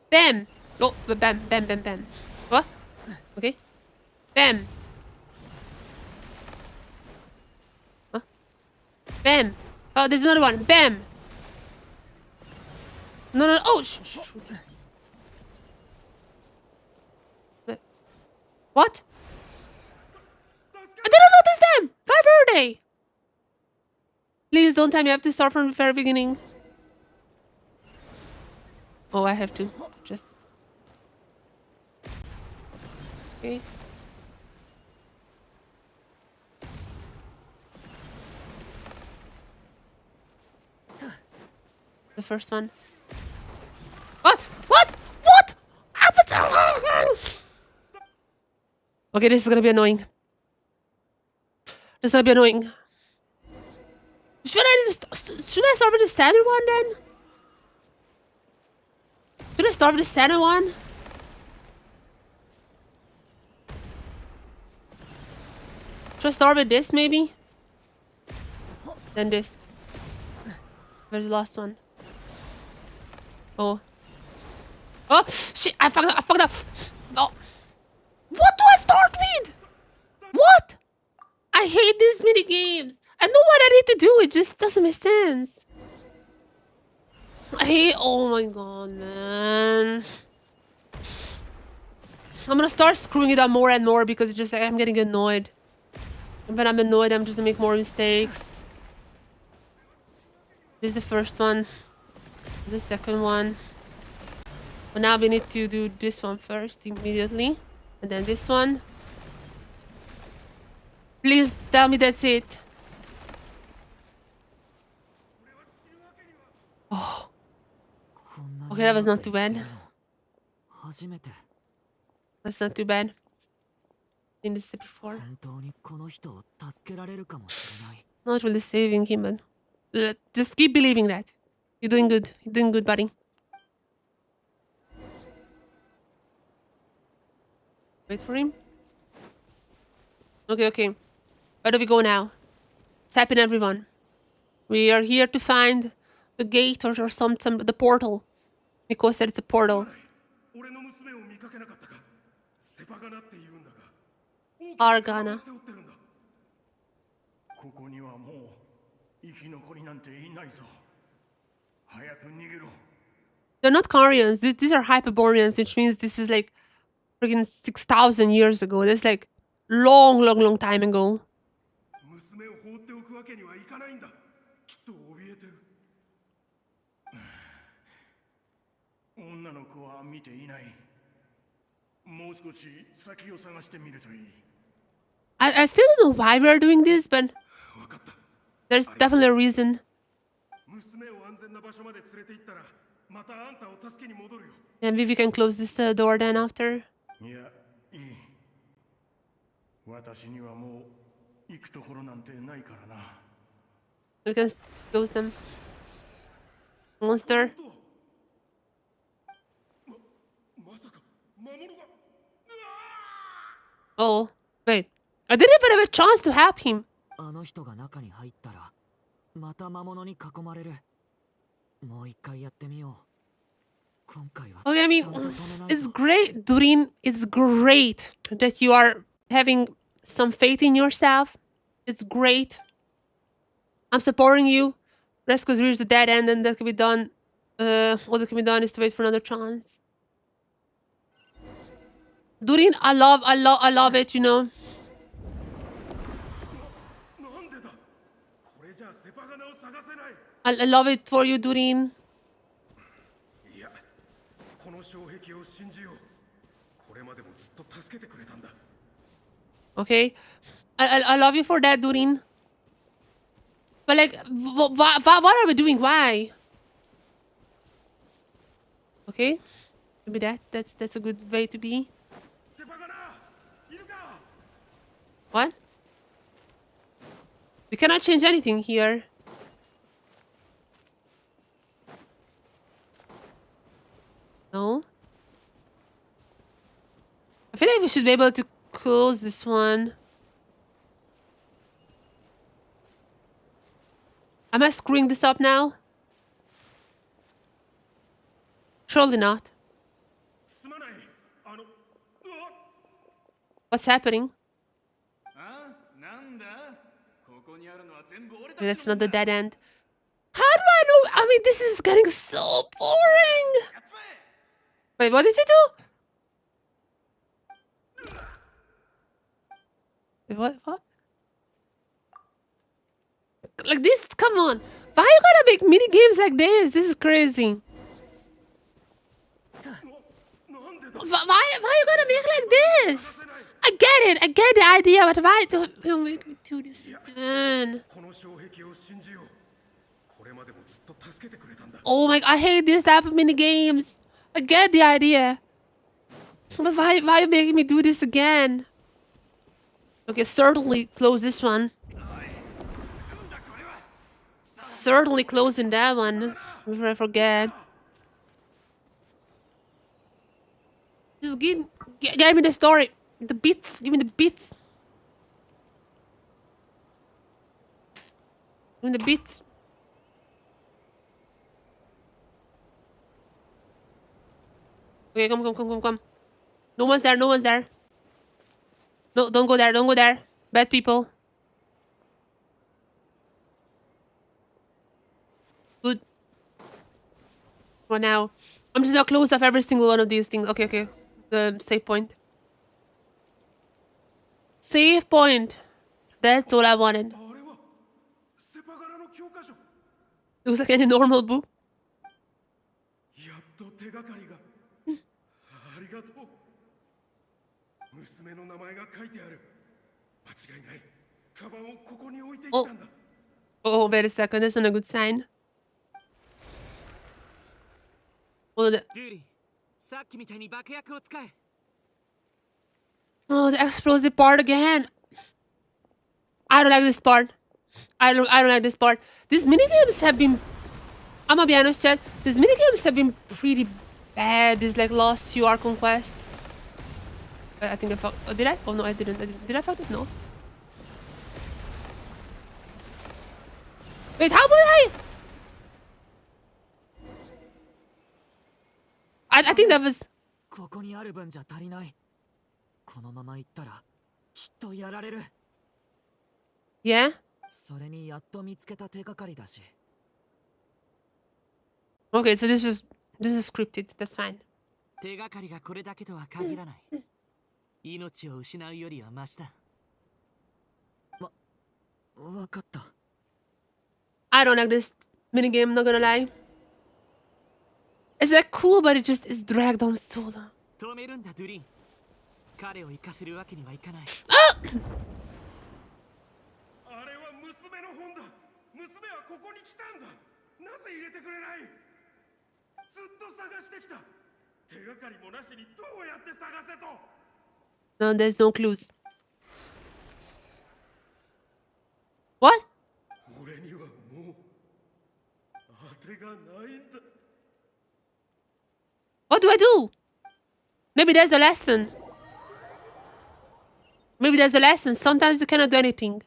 Bam! Oh, bam. What? Okay. Bam! Huh? Bam! Oh, there's another one. Bam! No. Oh, shh. What? I didn't notice them! Where were they? Please don't tell me I have to start from the very beginning. Oh, I have to. Just... Okay. The first one. What? Okay, this is gonna be annoying. Should I start with the standard one then? Should I start with the center one? Should I start with this maybe? Then this. Where's the last one? Oh. Oh shit! I fucked up! I fucked up! No! What do I start with? What? I hate these mini games. I know what I need to do. It just doesn't make sense. I hate. Oh my god, man. I'm gonna start screwing it up more and more because it's just like I'm getting annoyed. And when I'm annoyed, I'm just gonna make more mistakes. This is the first one. The second one. But now we need to do this one first immediately. And then this one. Please tell me that's it. Oh. Okay, that was not too bad. That's not too bad. In this before. Not really saving him, but just keep believing that. You're doing good. You're doing good, buddy. Wait for him. Okay, okay. Where do we go now? Tap in, everyone. We are here to find the gate or some the portal. Nico said it's a portal. Argana. They're not Carians. These are Hyperboreans, which means this is like freaking 6,000 years ago. That's like long time ago. I still don't know why we're doing this, but there's definitely a reason. And maybe we can close this door then after. We can close them. Monster. Oh, wait. I didn't even have a chance to help him. Okay, I mean, it's great, Durin. It's great that you are having some faith in yourself. It's great. I'm supporting you. Rescue's reached the dead end and that can be done. All that can be done is to wait for another chance. Durin, I love it, you know. I love it for you, Durin. Okay, I love you for that, Durin. But like, what are we doing? Why? Okay, maybe that's a good way to be. What? We cannot change anything here. No. I feel like we should be able to close this one. Am I screwing this up now? Surely not. What's happening? That's not the dead end. How do I know? I mean, this is getting so boring. Wait, what did he do? Wait, what? Like this? Come on. Why you gotta make mini games like this? This is crazy. Why you gotta make like this? I get it. I get the idea, but why don't you make me do this again? Oh my! I hate this type of mini games. I get the idea, but why you making me do this again? Okay, certainly close this one. Certainly closing that one before I forget. Just get me the story. The bits. Give me the bits. Give me the bits. Okay, come. No one's there. No, don't go there. Don't go there. Bad people. Good. For now. I'm just not close of every single one of these things. Okay. The save point. Save point. That's all I wanted. It was like any normal book. Oh, wait a second. That's not a good sign. Oh, the explosive part again. I don't like this part. I don't like this part. These minigames have been... I'm gonna be honest, chat. These minigames have been pretty bad. These like last few Archon quests. I think I found... Oh, did I? Oh no, I didn't. Did I find it? No. Wait, how would I? I think that was... ここにある分じゃ足りない。このまま行ったらきっとやられる。Yeah? それにやっと見つけた手がかりだし。Okay, so this is scripted. That's fine. 手がかりがこれだけとは限らない。命を失うよりはマシだ。わかった。I don't like this minigame, not gonna lie. It's like cool, but it just is dragged on so long. 止めるんだ、ドゥリン。彼を生かせるわけにはいかない。あれは娘の本だ。娘はここに来たんだ。なぜ入れてくれない？ずっと探してきた。手がかりもなしにどうやって探せと。No, there's no clues. What? 俺にはもう当てがないんだ。What do I do? Maybe there's a lesson. Maybe there's a lesson. Sometimes you cannot do anything.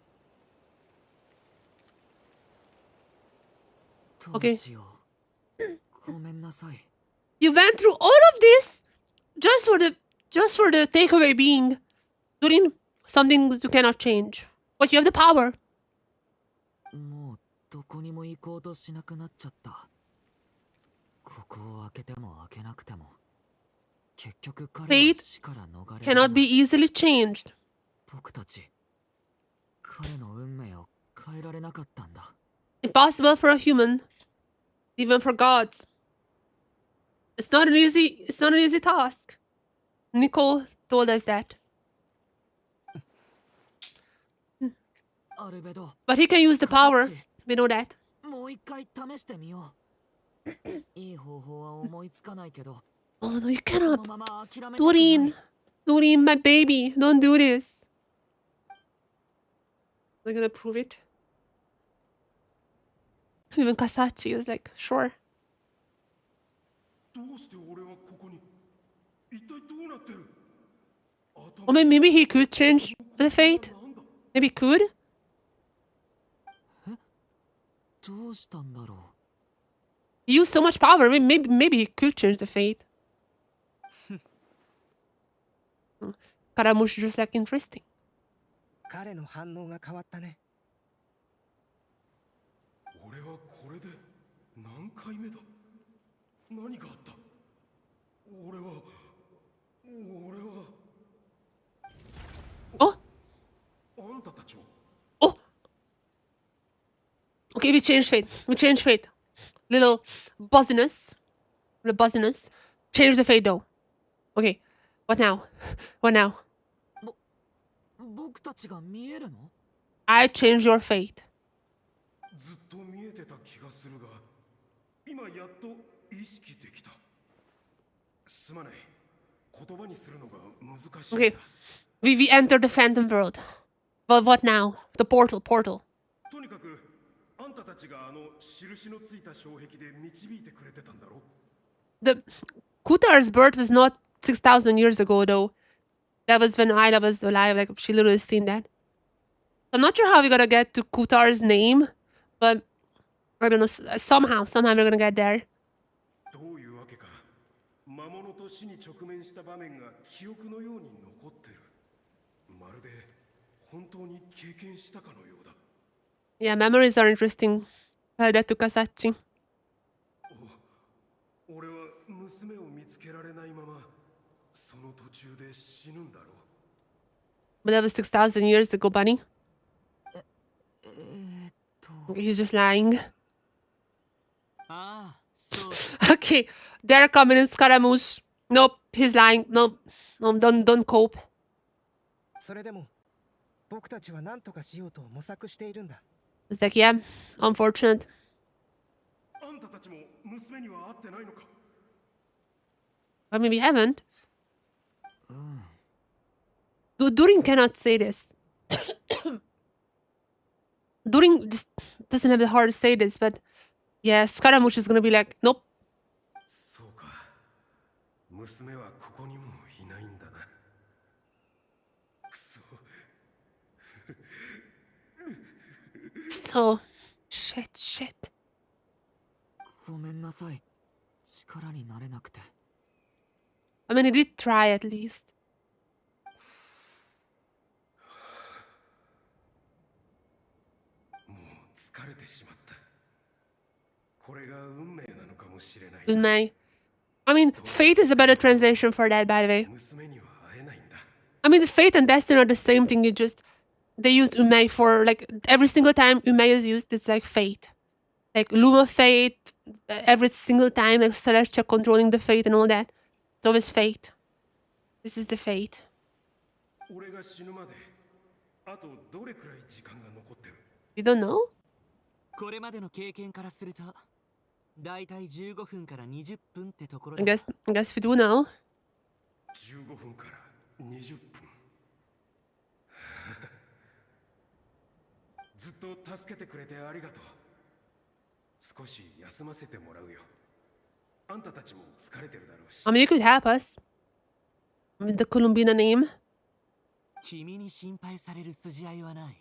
Okay. You went through all of this just for the takeaway being doing something you cannot change. But you have the power. もうどこにも行こうとしなくなっちゃった。ここを開けても開けなくても結局彼は死から逃れる。Cannot be easily changed. 僕たち彼の運命を変えられなかったんだ。Impossible for a human, even for gods. It's not an easy task. Nicole told us that. But he can use the power. We know that. もう一回試してみよう。いい方法は思いつかないけど。Oh no, you cannot. Doreen, my baby, don't do this. They're gonna prove it. Even Kasachi is like, sure. Or maybe he could change the fate. Maybe he could. He used so much power. Maybe he could change the fate. Karamushi just like interesting. 彼の反応が変わったね。俺はこれで何回目だ。何があった。俺は。Oh. あんたたちは。Oh. Okay, we changed fate. Little buzziness. Change the fate though. Okay. What now? I change your fate. ずっと見えてた気がするが、今やっと意識できた。すまない。言葉にするのが難しい。Okay. We entered the phantom world. But what now? The portal. とにかく、あんたたちがあの印のついた障壁で導いてくれてたんだろ？ The Kutar's birth was not 6,000 years ago, though. That was when Ayla was alive. Like, she literally seen that. I'm not sure how we're gonna get to Kutar's name, but I don't know. Somehow we're gonna get there. どういうわけか魔物と死に直面した場面が記憶のように残ってる。まるで本当に経験したかのようだ。 Yeah, memories are interesting. That to Kasachi. 俺は娘を見つけられないままその途中で死ぬんだろう。 But that was 6,000 years ago, Bunny. He's just lying. Okay, they're coming in Scaramouche. Nope, he's lying. Nope. No, don't cope. それでも僕たちは何とかしようと模索しているんだ。 It's like, yeah, unfortunate. あんたたちも娘には会ってないのか。 I mean, we haven't. Durin cannot say this. Durin just doesn't have the heart to say this, but yeah, Scaramouche is gonna be like, nope. そうか。娘はここにもいないんだな。くそ。So, shit. ごめんなさい。力になれなくて。I mean, he did try at least. もう疲れてしまった。これが運命なのかもしれない。 Unmei. I mean, fate is a better translation for that, by the way. I mean, fate and destiny are the same thing. They use Unmei for, like, every single time Unmei is used, it's like fate. Like, Luma fate, every single time, like, Celestia controlling the fate and all that. It's always fate. This is the fate. 俺が死ぬまであとどれくらい時間が残ってる？ You don't know? これまでの経験からすると、だいたい15分から20分ってところ I だ。 guess we do now. 15分から20分。ずっと助けてくれてありがとう。少し休ませてもらうよ。あんたたちも疲れてるだろうし。I mean, you could help us. With the Columbina name. 君に心配される筋合いはない。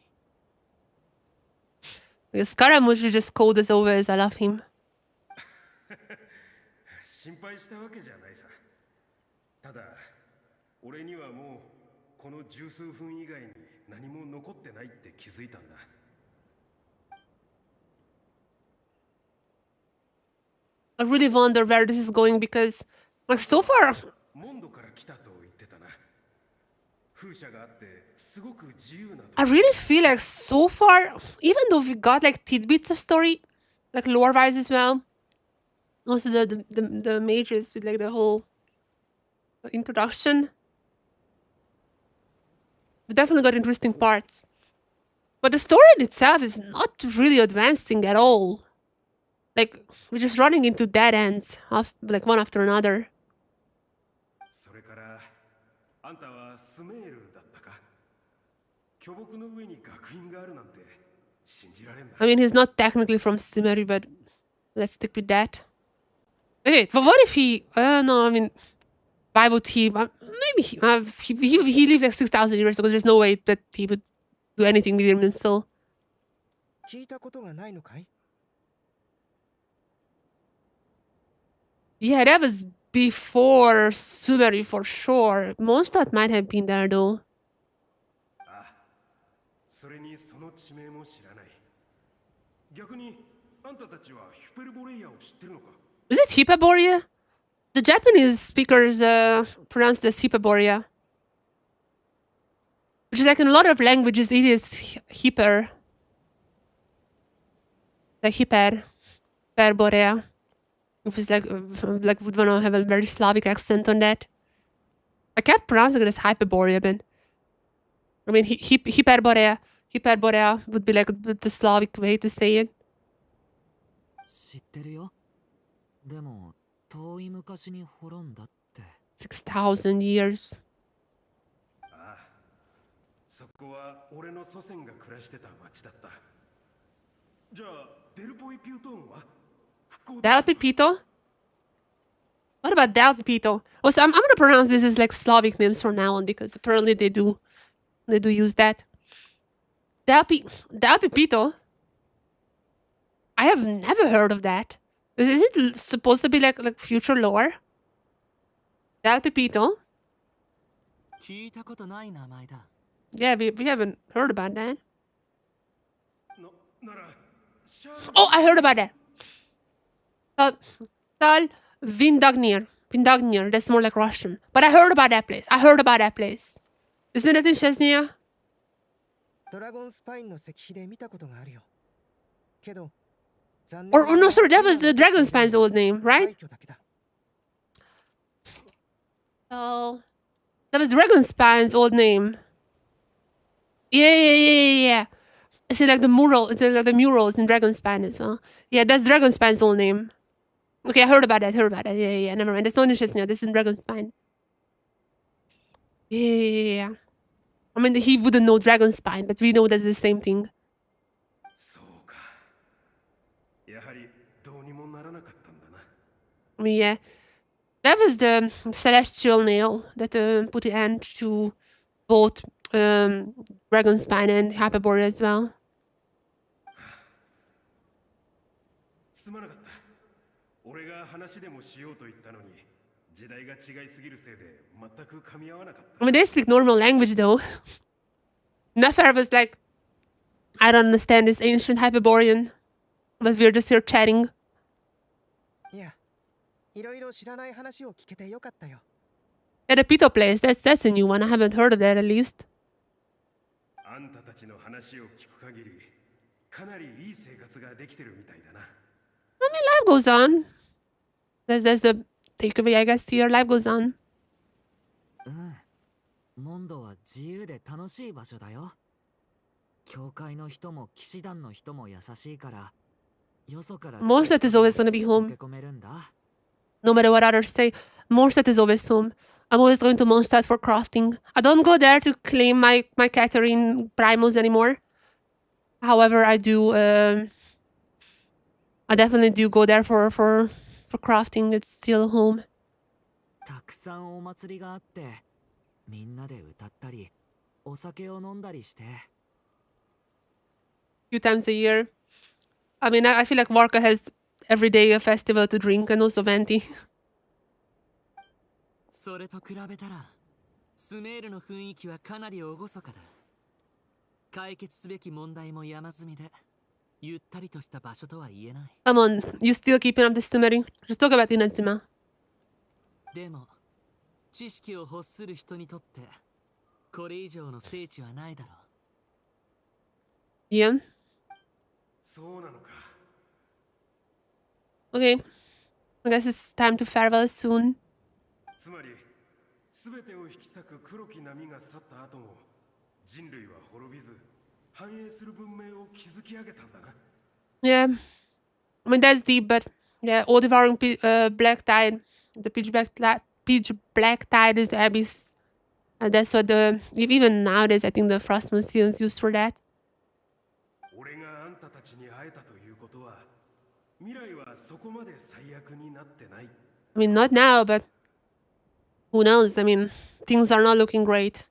Because Scaramouche is just cold as always. I love him. 心配したわけじゃないさ。ただ、俺にはもうこの十数分以外に何も残ってないって気づいたんだ。 I really wonder where this is going because, like, so far, モンドから来たと言ってたな。風車があってすごく自由な。 I really feel like so far, even though we got like tidbits of story, like lore-wise as well, also the mages with like the whole introduction, we definitely got interesting parts. But the story in itself is not really advancing at all. Like, we're just running into dead ends, like one after another. それからあんたはスメールだったか。巨木の上に学院があるなんて信じられんな。 I mean, he's not technically from Sumeru, but let's stick with that. Okay, but what if he? No, I mean, why would he? Maybe he lived like 6,000 years ago. There's no way that he would do anything with him and still. 聞いたことがないのかい？ Yeah, that was before Sumeru for sure. Mondstadt might have been there though. あ、それにその地名も知らない。逆にあんたたちはヒュペルボレイヤを知ってるのか？ Is it Hyperborea? The Japanese speakers pronounce this Hyperborea. Which is like in a lot of languages, it is hyper. Like Hyperborea. If it's like would wanna have a very Slavic accent on that. I kept pronouncing it as Hyperborea, but I mean Hyperborea. Hyperborea would be like the Slavic way to say it. 知ってるよ。でも遠い昔に滅んだって。6,000 years. ああ、そこは俺の祖先が暮らしてた町だった。じゃあデルポイピュートーンは？ Del Pepito? What about Del Pepito? Also, I'm gonna pronounce this as like Slavic names from now on because apparently they do use that. Del Pepito. I have never heard of that. Is it supposed to be like future lore? Del Pepito? 聞いたことない名前だ。 Yeah, we haven't heard about that. Oh, I heard about that. Tal Vindagnir. Vindagnir, that's more like Russian. But I heard about that place. Isn't it in Chechnya? ドラゴンスパインの石碑で見たことがあるよ。けど、残念 Or no, sorry, that was the Dragon Spine's old name, right? Oh, that was Dragon Spine's old name. Yeah. It's like the murals in Dragon Spine as well. Yeah, that's Dragon Spine's old name. Okay, I heard about that. Yeah. Never mind. That's not in Chechnya. This is in Dragon Spine. Yeah. I mean, he wouldn't know Dragon Spine, but we know that's the same thing. I mean, yeah. That was the celestial nail that put the end to both Dragon Spine and Hyperborea as well. すまなかった。俺が話でもしようと言ったのに、時代が違いすぎるせいで全く噛み合わなかった。 I mean, they speak normal language though. Nefer was like, I don't understand this ancient Hyperborean, but we're just here chatting. いや、いろいろ知らない話を聞けてよかったよ。 Yeah, the Pito place, that's a new one. I haven't heard of that at least. あんたたちの話を聞く限り、かなりいい生活ができてるみたいだな。 I mean, life goes on. That's the takeaway, I guess, here. Life goes on. モンドは自由で楽しい場所だよ。教会の人も騎士団の人も優しいから、よそから Mondstadt is always gonna be home. No matter what others say, Mondstadt is always home. I'm always going to Mondstadt for crafting. I don't go there to claim my Catherine Primos anymore. However, I do. I definitely do go there for crafting. It's still home. たくさんお祭りがあって、みんなで歌ったり、お酒を飲んだりして。 Few times a year. I mean, I feel like Varka has every day a festival to drink and also Venti. それと比べたら、スメールの雰囲気はかなり厳かだ。解決すべき問題も山積みで、ゆったりとした場所とは言えない。Come on, you still keeping up the Stumeri? Just talk about Inazuma. でも、知識を欲する人にとって、これ以上の聖地はないだろう。Yeah. そうなのか。 Okay. I guess it's time to farewell soon. つまり、すべてを引き裂く黒き波が去った後も、人類は滅びず、繁栄する文明を築き上げたんだな。 Yeah. I mean, that's deep, but yeah, all devouring black tide. The pitch black tide is the abyss. And that's what even nowadays, I think the Frost Moon still is used for that. 俺があんたたちに会えたということは、未来はそこまで最悪になってない。 I mean, not now, but who knows? I mean, things are not looking great.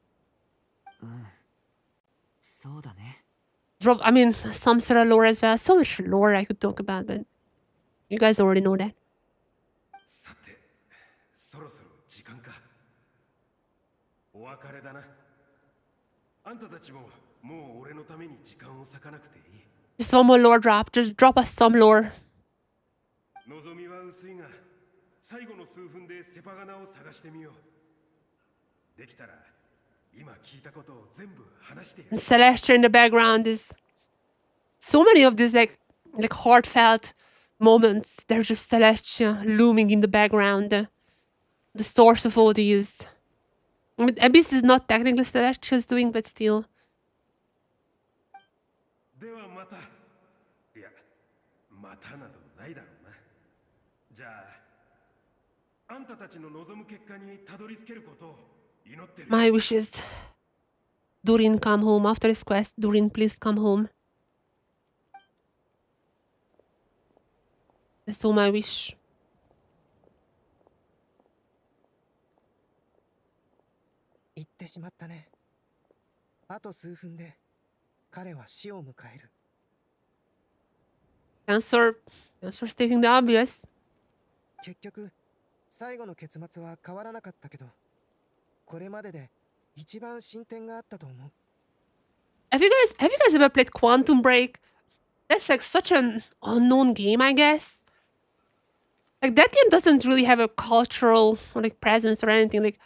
そうだね。 I mean, some sort of lore as well. So much lore I could talk about, but you guys already know that. さて、そろそろ時間か。お別れだな。あんたたちももう俺のために時間を割かなくていい。 Just one more lore drop. Just drop us some lore. 望みは薄いが、最後の数分でセパガナを探してみよう。できたら、今聞いたことを全部話してやる。 And Celestia in the background is so many of these like heartfelt moments. They're just Celestia looming in the background. The source of all these. I mean, Abyss is not technically Celestia's doing, but still. ではまた。いや、またなどないだろうな。じゃあ、あんたたちの望む結果にたどり着けることを祈ってる。 My wish is Durin, come home. After this quest, Durin, please come home. That's all my wish. ってしまったね。あと数分で彼は死を迎える。 Thanks for stating the obvious. 結局最後の結末は変わらなかったけど、これまでで一番進展があったと思う。 Have you guys ever played Quantum Break? That's like such an unknown game, I guess. Like that game doesn't really have a cultural like presence or anything. Like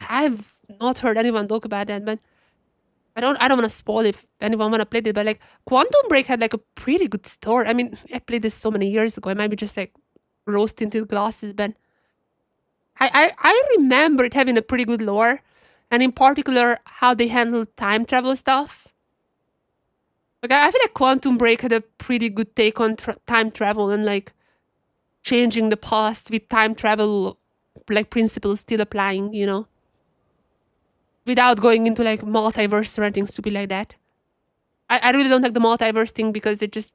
I've not heard anyone talk about that, but I don't want to spoil if anyone wanna play it, but like Quantum Break had like a pretty good story. I mean, I played this so many years ago. It might be just like rose tinted glasses, but I remember it having a pretty good lore, and in particular how they handle time travel stuff. Like I feel like Quantum Break had a pretty good take on time travel and like changing the past with time travel like principles still applying, you know, without going into like multiverse or anything stupid like that. I really don't like the multiverse thing because it just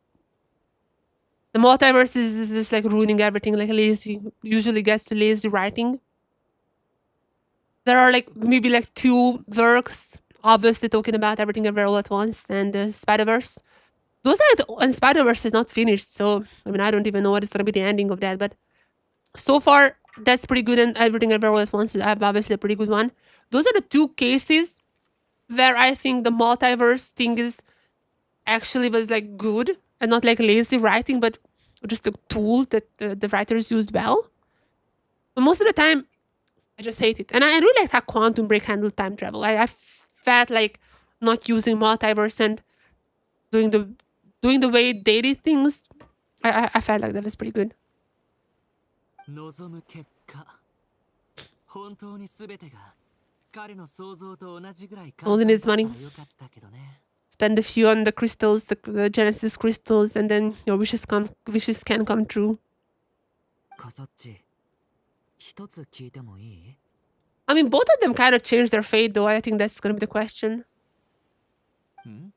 the multiverse is just like ruining everything, like lazy usually gets to lazy writing. There are like maybe like 2 works obviously talking about everything everywhere all at once, and the Spider-Verse. Those are and Spider-Verse is not finished, so I mean I don't even know what is gonna be the ending of that, but so far that's pretty good, and everything everywhere all at once is obviously a pretty good one. Those are the 2 cases where I think the multiverse thing is actually was like good and not like lazy writing, but just a tool that the writers used well. But most of the time, I just hate it. And I really liked how Quantum Break handled time travel. I felt like not using multiverse and doing the way they did things. I felt like that was pretty good. 望む結果、本当に全てが彼の想像と同じぐらい簡 Only 単だ needs ったら money. よかったけどね。Spend a few on the crystals, the Genesis crystals, and then your wishes can come true. カサッチ、一つ聞いてもいい？ I mean, both of them kind of changed their fate, though. I think that's gonna be the question. ん？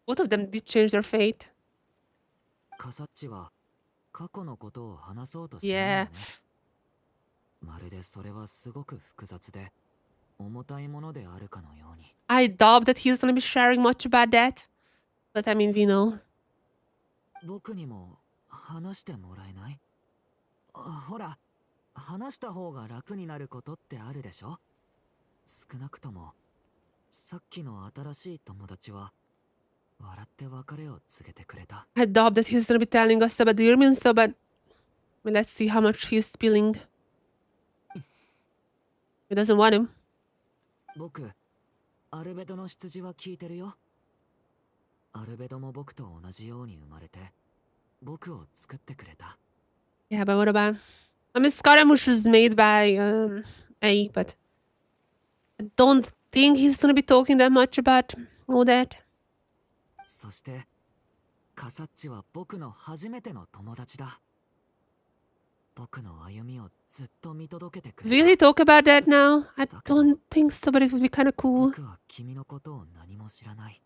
Both of them did change their fate. カサッチは過去のことを話そうとしないよね。まるでそれはすごく複雑で重たいものであるかのように。I doubt that he's gonna be sharing much about that. But I mean, we know. 僕にも話してもらえない？ほら、話した方が楽になることってあるでしょ？少なくともさっきの新しい友達は笑って別れを告げてくれた。I doubt that he's gonna be telling us about the Irmin stuff, but let's see how much he's spilling. He doesn't want him. 僕、アルベドの出自は聞いてるよ。アルベドも僕と同じように生まれて、僕を作ってくれた。Yeah, but what about? I mean, Scaramouche was made by A, but I don't think he's gonna be talking that much about all that. そして、カサッチは僕の初めての友達だ。僕の歩みをずっと見届けてくれた。Really talk about that now? I don't think so, but it would be kind of cool. 僕は君のことを何も知らない。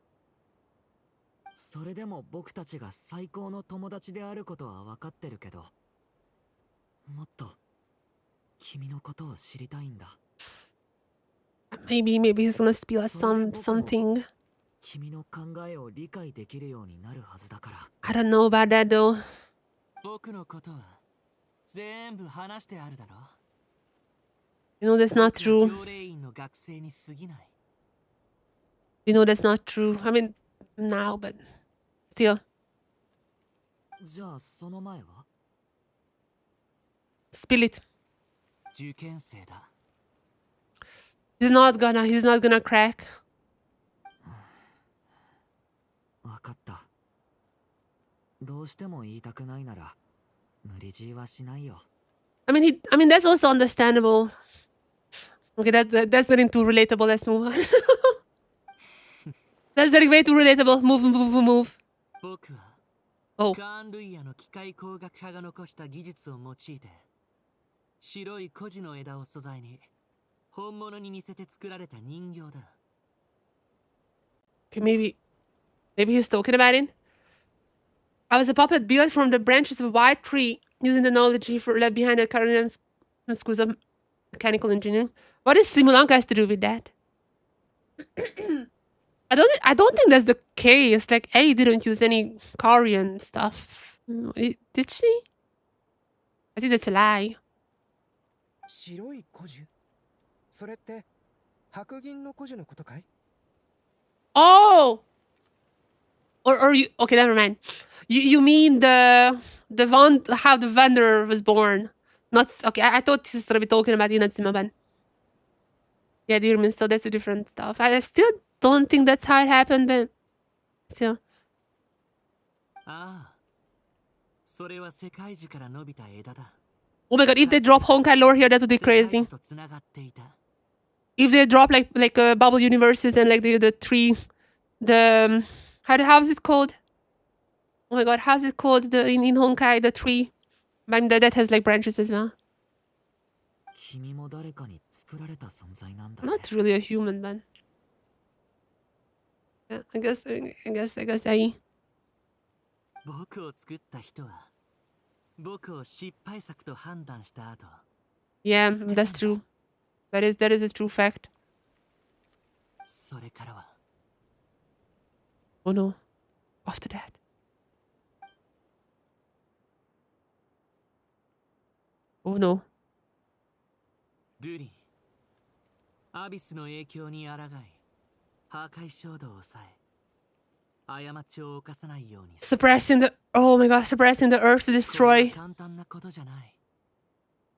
それでも僕たちが最高の友達であることは分かってるけど、もっと君のことを知りたいんだ。Maybe he's gonna spill us something. 君の考えを理解できるようになるはずだから。I don't know about that though. 僕のことは全部話してあるだろ。You know that's not true. 教令員の学生に過ぎない。You know that's not true. I mean, now, but still. じゃあその前は？ Spill it. 受験生だ。He's not gonna crack. 分かった。どうしても言いたくないなら無理強いはしないよ。I mean, that's also understandable. Okay, that's getting too relatable. Let's move on. That's getting way too relatable. Move. 僕は、Oh. カーン・ルイヤの機械工学派が残した技術を用いて、白い孤児の枝を素材に、本物に似せて作られた人形だ。Okay, maybe he's talking about it. I was a puppet built from the branches of a white tree, using the knowledge left behind the Carolinian schools of Mechanical engineering. What does Simulanka has to do with that? I don't think that's the case. Like, A didn't use any Korean stuff. Did she? I think that's a lie. 白い古樹それって白銀の古樹のことかい Oh! Or you okay, never mind. You mean how the vendor was born. Not okay, I thought he was gonna be talking about Inazuma. Yeah, dear man, so that's a different stuff. I still don't think that's how it happened, but still. ああ、それは世界樹から伸びた枝だ。 Oh my god, if they drop Honkai lore here, that would be crazy. If they drop like bubble universes and like the tree, how's it called? Oh my god, how's it called in Honkai, the tree? I mean, that has like branches as well. 君も誰かに作られた存在なんだね。 Not really a human, man. Yeah, I guess I. 僕を作った人は僕を失敗作と判断した後。 Yeah, that's true. That is a true fact. それからは。 Oh no. After that. Oh no. ルリン、アビスの影響に抗い、破壊衝動を抑え、過ちを犯さないように。Suppressing the earth to destroy. 簡単なことじゃない。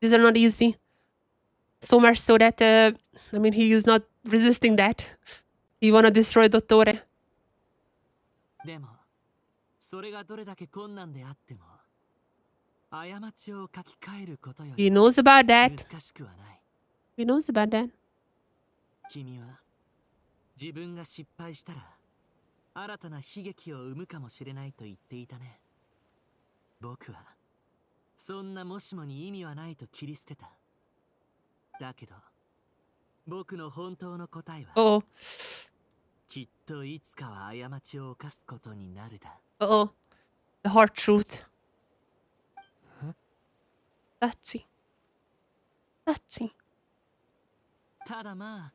These are not easy. So much so that I mean he is not resisting that. He wanna destroy Dottore. でも、それがどれだけ困難であっても、過ちを書き換えることより He knows about that. 難しくはない。 He knows about that. 君は自分が失敗したら新たな悲劇を生むかもしれないと言っていたね。僕はそんなもしもに意味はないと切り捨てた。だけど僕の本当の答えは、きっといつかは過ちを犯すことになるだ。The hard truth. Touchy. ただまあ、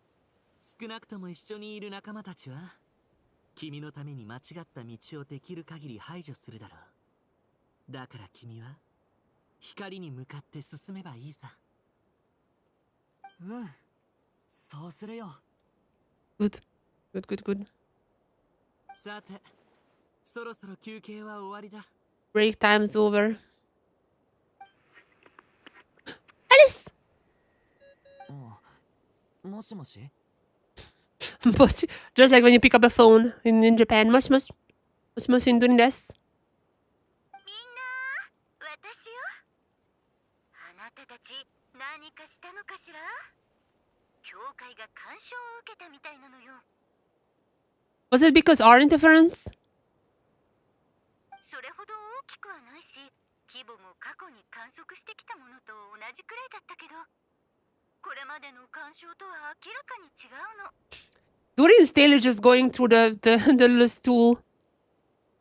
少なくとも一緒にいる仲間たちは君のために間違った道をできる限り排除するだろう。だから君は光に向かって進めばいいさ。うん、そうするよ。Good. さて、そろそろ休憩は終わりだ。Break time's over. Alice! もしもし Just like when you pick up a phone in Japan. もしもしin doing this. みんな、私よ。あなたたち何かしたのかしら？教会が干渉を受けたみたいなのよ。 Was it because our interference? それほど大きくはないし、規模も過去に観測してきたものと同じくらいだったけど、これまでの干渉とは明らかに違うの。 Durin's daily just going through the little stool.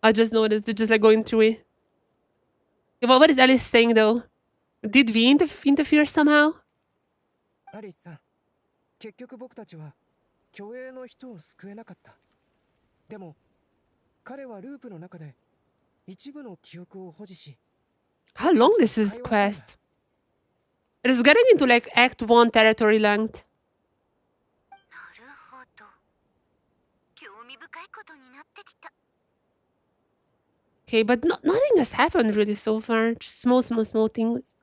I just noticed it just like going through it. Yeah, what is Alice saying though? Did we interfere somehow? アリスさん、結局僕たちは虚栄の人を救えなかった。でも彼はループの中で一部の記憶を保持し。 How long this is quest? It is getting into like Act 1 territory length. なるほど。興味深いことになってきた。 Okay, but nothing has happened really so far. Just small things.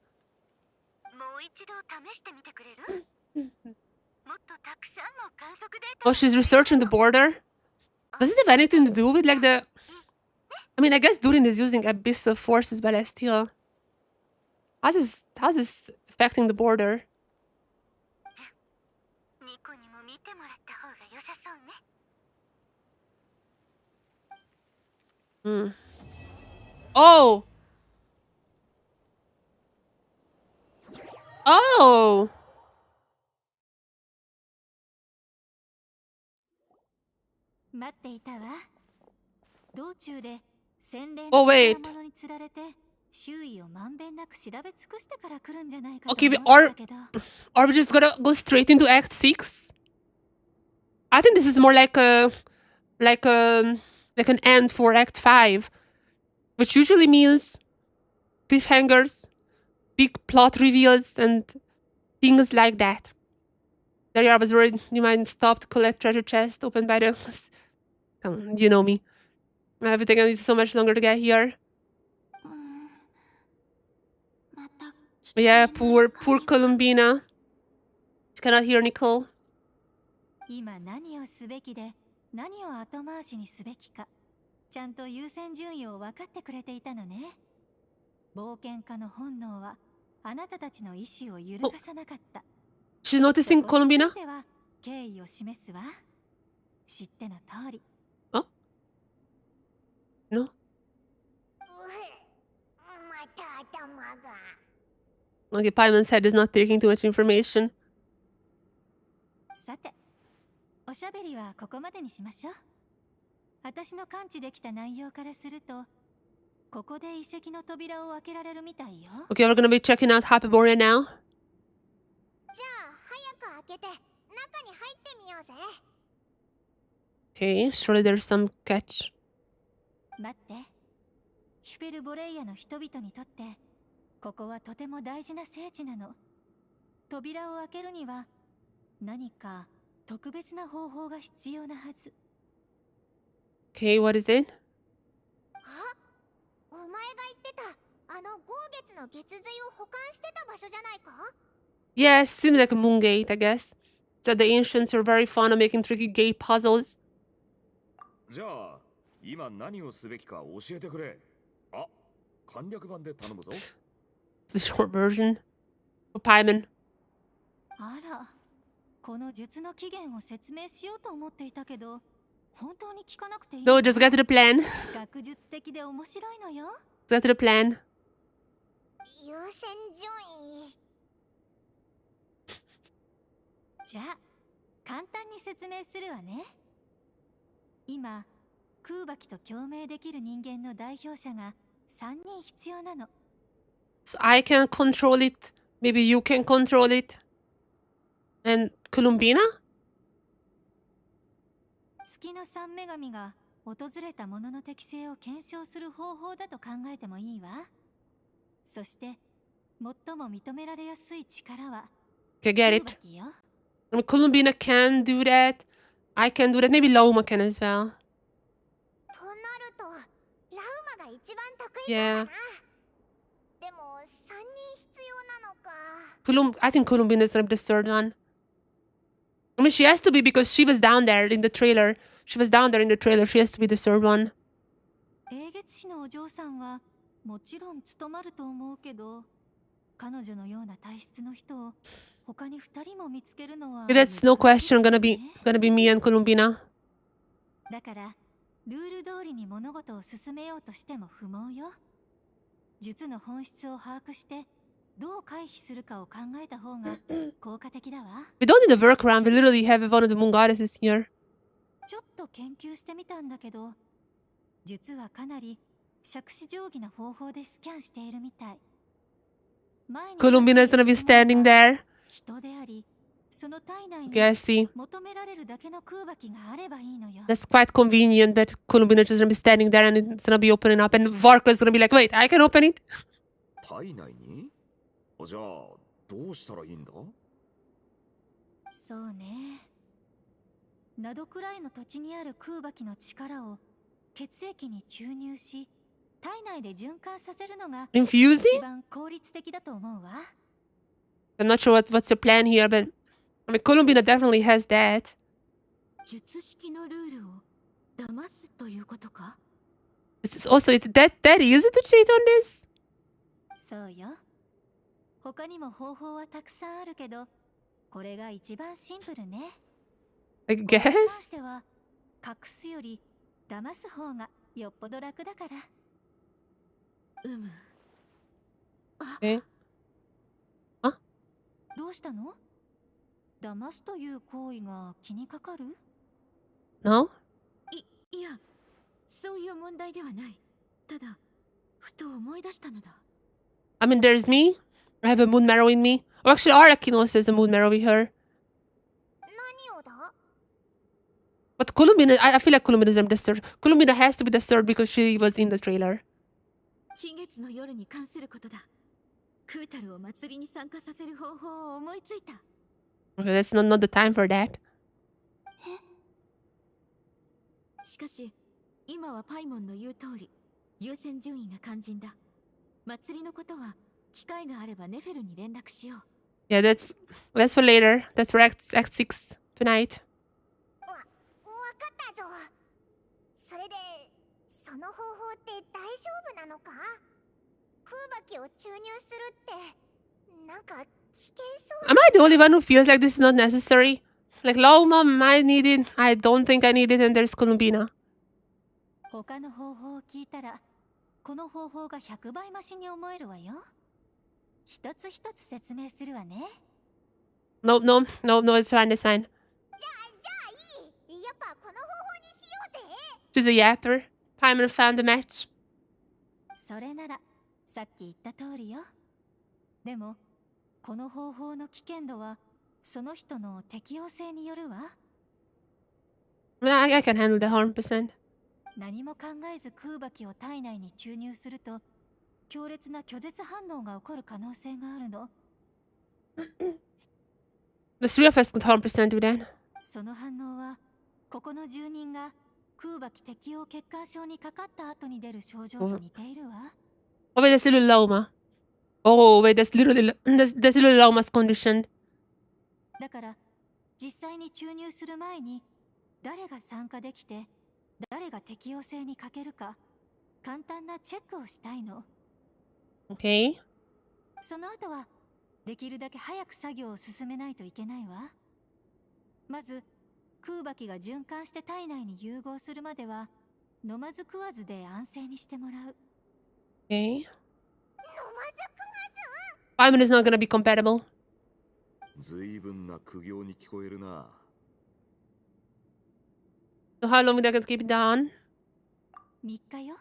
もう一度試してみてくれる？もっとたくさんの観測データ。 Oh, she's researching the border? Does it have anything to do with like the... I mean, I guess Durin is using abyssal forces, but I still... How's this affecting the border? ニコにも見てもらった方が良さそうね。Oh! Oh! 待っていたわ。道中で洗練 Oh, wait. なものに釣られて周囲をまんべんなく調べ尽くしてから来るんじゃないかと Okay, 思ってたけど。are we just gonna go straight into Act 6? I think this is more like like an end for Act 5, which usually means cliffhangers, big plot reveals, and things like that. There I was worried you might stop to collect treasure chest opened by the... Come on, you know me. I've taken so much longer to get here. Yeah, poor Columbina. She cannot hear Nicole. 今何をすべきで何を後回しにすべきか、ちゃんと優先順位を分かってくれていたのね。冒険家の本能はあなたたちの意志を揺るがさなかった。She's noticing Columbina? そこについては敬意を示すわ。知っての通り。Oh? No? また頭が。Okay, Paimon's head is not taking too much information. さて、おしゃべりはここまでにしましょう。私の感知できた内容からすると、ここで遺跡の扉を開けられるみたいよ。Okay, we're gonna be checking out HUBBY now. じゃあ早く開けて中に入ってみようぜ。Okay, surely there's some catch. 待って、シュペルボレイヤの人々にとってここはとても大事な聖地なの。扉を開けるには何か特別な方法が必要なはず。Okay, what is it? あ、お前が言ってたあの豪月の月髄を保管してた場所じゃないか？ Yeah, seems like a moon gate, I guess. That the ancients were very fond of making tricky gate puzzles. じゃあ今何をすべきか教えてくれ。あ、簡略版で頼むぞ。The short version. For Paimon. あら、この術の起源を説明しようと思っていたけど、本当に聞かなくていい？ No, just get to the plan. 学術的で面白いのよ。Get to the plan. 優先順位。じゃあ、簡単に説明するわね。今、空爆と共鳴できる人間の代表者が3人必要なの。So I can control it. Maybe you can control it. And Columbina? 月の三女神が訪れたものの適性を検証する方法だと考えてもいいわ。そして最も認められやすい力は Okay, get 空 it. 爆よ。I mean, Columbina can do that. I can do that. Maybe Lauma can as well. となるとラウマが一番得意そうだ Yeah. な。でも3人必要なのか。I think Columbina is gonna be the third one. I mean, she has to be because she was down there in the trailer. She was down there in the trailer. She has to be the third one. 英月氏のお嬢さんはもちろん務まると思うけど、彼女のような体質の人を他に2人も見つけるのは Okay, that's no question gonna be me and Columbina. だからルール通りに物事を進めようとしても不毛よ。術の本質を把握してどう回避するかを考えた方が効果的だわ。 We don't need a workaround. We literally have one of the moon goddesses here. ちょっと研究してみたんだけど、術はかなり杓子定規な方法でスキャンしているみたい。 Columbina is gonna be standing there. 人であり、その体内 Okay, I に see. 求められるだけの空爆があればいいのよ。 That's quite convenient that Columbina is just gonna be standing there and it's gonna be opening up, and Varka is gonna be like, wait, I can open it. 体内に？じゃあどうしたらいいんだ？そうね。ナドくらいの土地にある空爆の力を血液に注入し、体内で循環させるのが Infusing? 一番効率的だと思うわ。 I'm not sure what's your plan here, but I mean, Columbina definitely has that. 術式のルールを騙すということか？ It's also that easy to cheat on this? そうよ。他にも方法はたくさんあるけど、これが一番シンプルね。 I これに関 guess. しては隠すより騙す方がよっぽど楽だから。Okay. Huh? どうしたの？騙すという行為が気にかかる？ No? いや、そういう問題ではない。ただ、ふと思い出したのだ。I mean, there's me. I have a moon marrow in me. Oh, actually, Araki also has a moon marrow with her. 何をだ？ But Columbina, I feel like Columbina isn't the third. Columbina has to be the third because she was in the trailer. 期月の夜に関することだ。クータルを祭りに参加させる方法を思いついた。Okay, that's not the time for that. しかし、今はパイモンの言う通り、優先順位が肝心だ。祭りのことは、機会があればネフェルに連絡しよう。Yeah, that's for later. That's for Act 6 tonight. わかったぞ。それで、その方法って大丈夫なのか？空爆を注入するって、なんか危険そう。 Am I the only one who feels like this is not necessary? Like, Lauma might need it. I don't think I need it, and there's Columbina. 他の方法を聞いたら、この方法が100倍増しに思えるわよ。一つ一つ説明するわね。No, it's fine, it's fine. じゃあいい。やっぱこの方法にしようぜ。 She's a yapper. Paimon found the match. それなら、さっき言った通りよ。でも、この方法の危険度は、その人の適応性によるわ。I can handle the 100%. 何も考えず空爆を体内に注入すると、強烈な拒絶反応が起こる可能性があるの。The three of us could 100% do that. その反応は、ここの住人が空爆適応血管症にかかった後に出る症状と似ているわ。Oh, wait, that's little Lauma. Oh, wait, that's little Lauma's condition. だから、実際に注入する前に、誰が参加できて、誰が適応性に欠けるか、簡単なチェックをしたいの。Okay. その後は、できるだけ早く作業を進めないといけないわ。まず、空爆が循環して体内に融合するまでは、飲まず食わずで安静にしてもらう。Okay. Paimon is not gonna be compatible. 随分な苦行に聞こえるな。So how long are they gonna keep it down? 3日よ。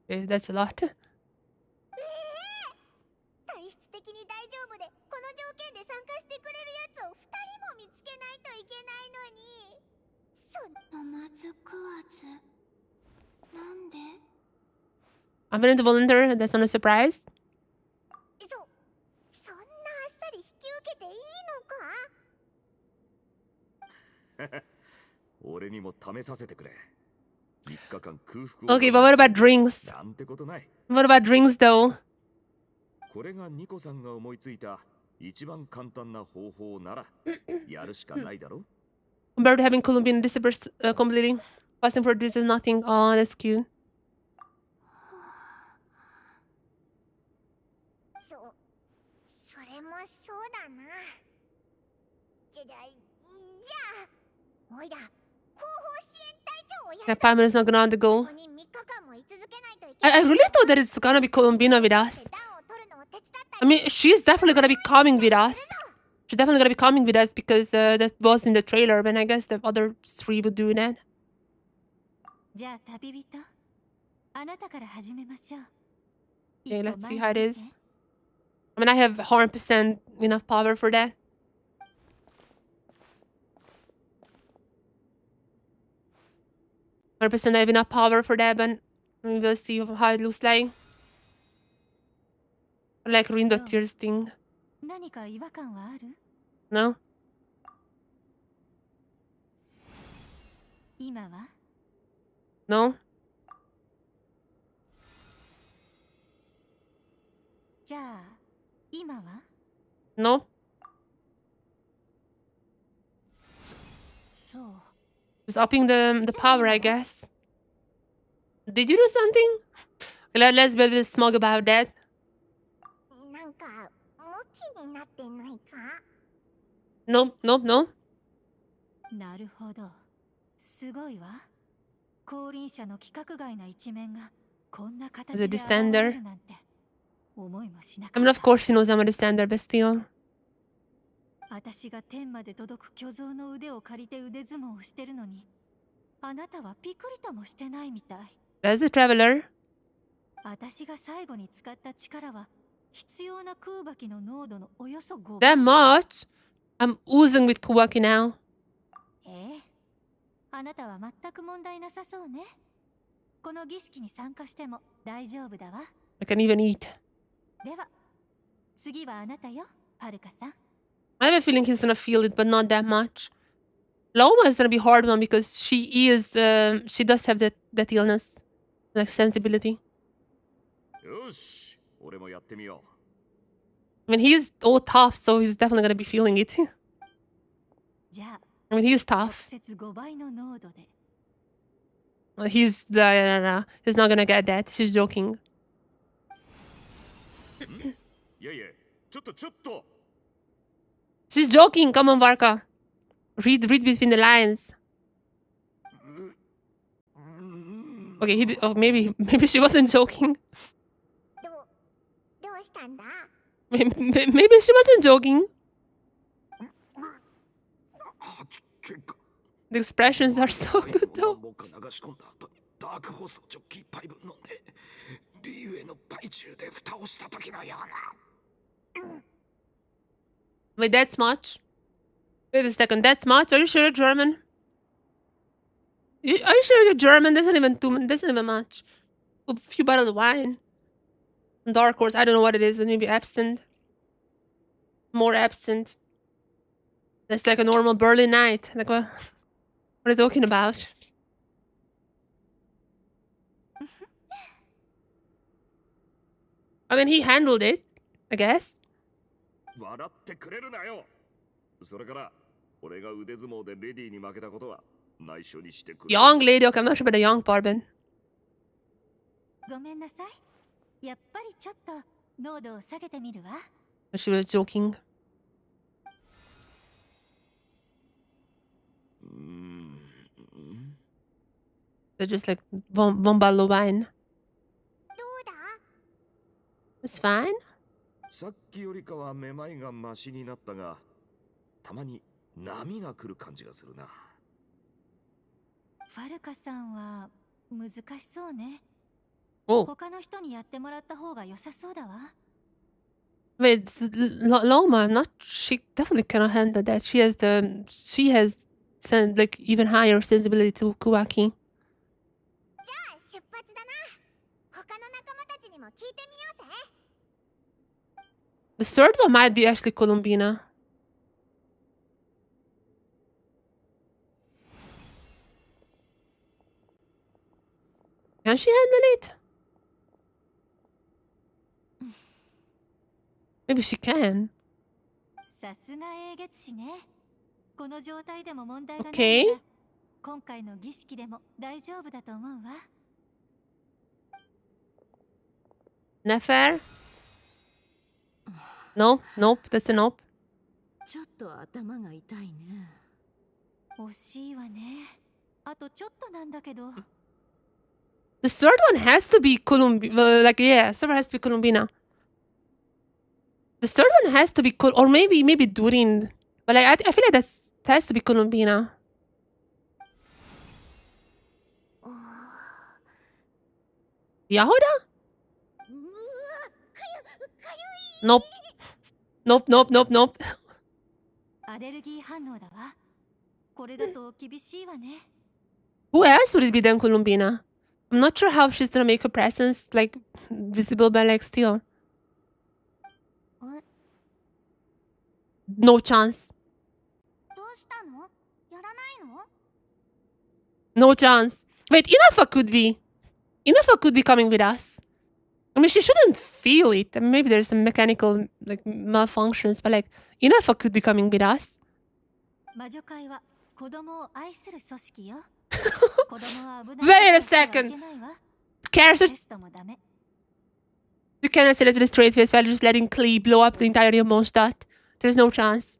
Okay, that's a lot. 体質的に大丈夫で、この条件で参加してくれるやつを2人も見つけないといけないのに。飲まず食わず。なんで？ I'm going to volunteer. That's not a surprise. そんなあっさり引き受けていいのか？俺にも試させてくれ。3日間空腹を。 Okay, but what about drinks? なんてことない。 What about drinks, though? これがニコさんが思いついた一番簡単な方法ならやるしかないだろ。 Compared to having Colombian distributors completely fasting produces nothing. Oh, that's cute. それもそうだな。じゃあ、おいら、後方支援隊長をや Yeah, る。 Paimon is not gonna undergo. ここに3日間も居続けないといけない。 I really thought that it's gonna be Colombina with us. I mean, she's definitely gonna be coming with us. She's definitely gonna be coming with us because that was in the trailer, but I guess the other three would do that. じゃあ旅人、あなたから始めましょう。 Okay, let's see how it is. I mean, I have 100% enough power for that. I have enough power for that, but we will see how it looks like. I like reading the tears thing. 何か違和感はある？ No? 今は？ No? じゃあ、今は？ No? そう。 Just upping the power, I guess. Did you do something? Let's be a bit smug about that. なんか、ムキになってないか？ No. なるほど。すごいわ。後輪車の規格外な一面がこんな形で現れるなんて思いもしなかった。I mean, of course she knows I'm a distender, but still. 私が天まで届く巨像の腕を借りて腕相撲をしてるのに、あなたはピクリともしてないみたい。As a traveler. 私が最後に使った力は必要な空爆の濃度のおよそ5 That much? I'm oozing with Kubaki now. ええ、あなたは全く問題なさそうね。この儀式に参加しても大丈夫だわ。 I can even eat. では、次はあなたよ、はるかさん。 I have a feeling he's gonna feel it, but not that much. Loma is gonna be hard one because she does have that illness, like sensibility. よし、俺もやってみよ I mean, he's all tough, so he's definitely gonna be feeling it. じゃあ、 I mean, he's 直 tough. 接5倍の濃度で。 He's not gonna get that. She's joking. う。いやいや、ちょっと。 She's joking. Come on, Varka. Read between the lines. Okay, maybe she wasn't joking. どうしたんだ？ Maybe she wasn't joking. The expressions are so good though. 僕が流し込んだ後、ダークホースをジョッキ1杯分飲んで、リーウェイのパイチューで蓋をした時のような。 Wait, that's much? Wait a second, that's much? Are you sure you're German? Are you sure you're German? That's not even much. A few bottles of wine. Dark horse, I don't know what it is, but maybe absinthe. More absinthe. That's like a normal Berlin night. Like what are you talking about? I mean, he handled it, I guess. 笑ってくれるなよ。それから、俺が腕相撲でレディーに負けたことは内緒にしてくれ。 Young lady, okay, I'm not sure about the young part, but ごめんなさい。やっぱりちょっと濃度を下げてみるわ。 she was joking. They're just like one bottle of wine. どうだ？ It's fine. さっきよりかはめまいがマシになったが、たまに波が来る感じがするな。ファルカさんは難しそうね。 Oh, 他の人にやってもらった方が良さそうだわ。 wait, Loma, I'm not. She definitely cannot handle that. She has like even higher sensibility to Kuwaki. じゃあ出発だな。他の仲間たちにも聞いてみようぜ。 The third one might be actually Columbina. Can she handle it? Maybe she can. さすが英月氏ね。この状態でも問題がない Okay. なら、今回の儀式でも大丈夫だと思うわ。 Not fair? No, nope, that's a nope. ちょっと頭が痛いね。惜しいわね。あとちょっとなんだけど。 The third one has to be Columbina. Like, yeah, third one has to be Columbina. The third one has to be or maybe Durin. But like, I feel like that has to be Columbina. Yahoda? Nope. Nope. アレルギー反応だわ。これだと厳しいわね。 Who else would it be than Columbina? I'm not sure how she's gonna make her presence like visible, but like still. No chance. どうしたの？やらないの？ No chance. Wait, Inafa could be coming with us. I mean, she shouldn't feel it. I mean, maybe there's some mechanical like malfunctions, but like Inafa could be coming with us. 魔女会は子供を愛する組織よ。子供は危ない。 Wait a second. Character, テストもダメ。 you cannot say that with a straight face while just letting Klee blow up the entirety of Mondstadt. There's no chance.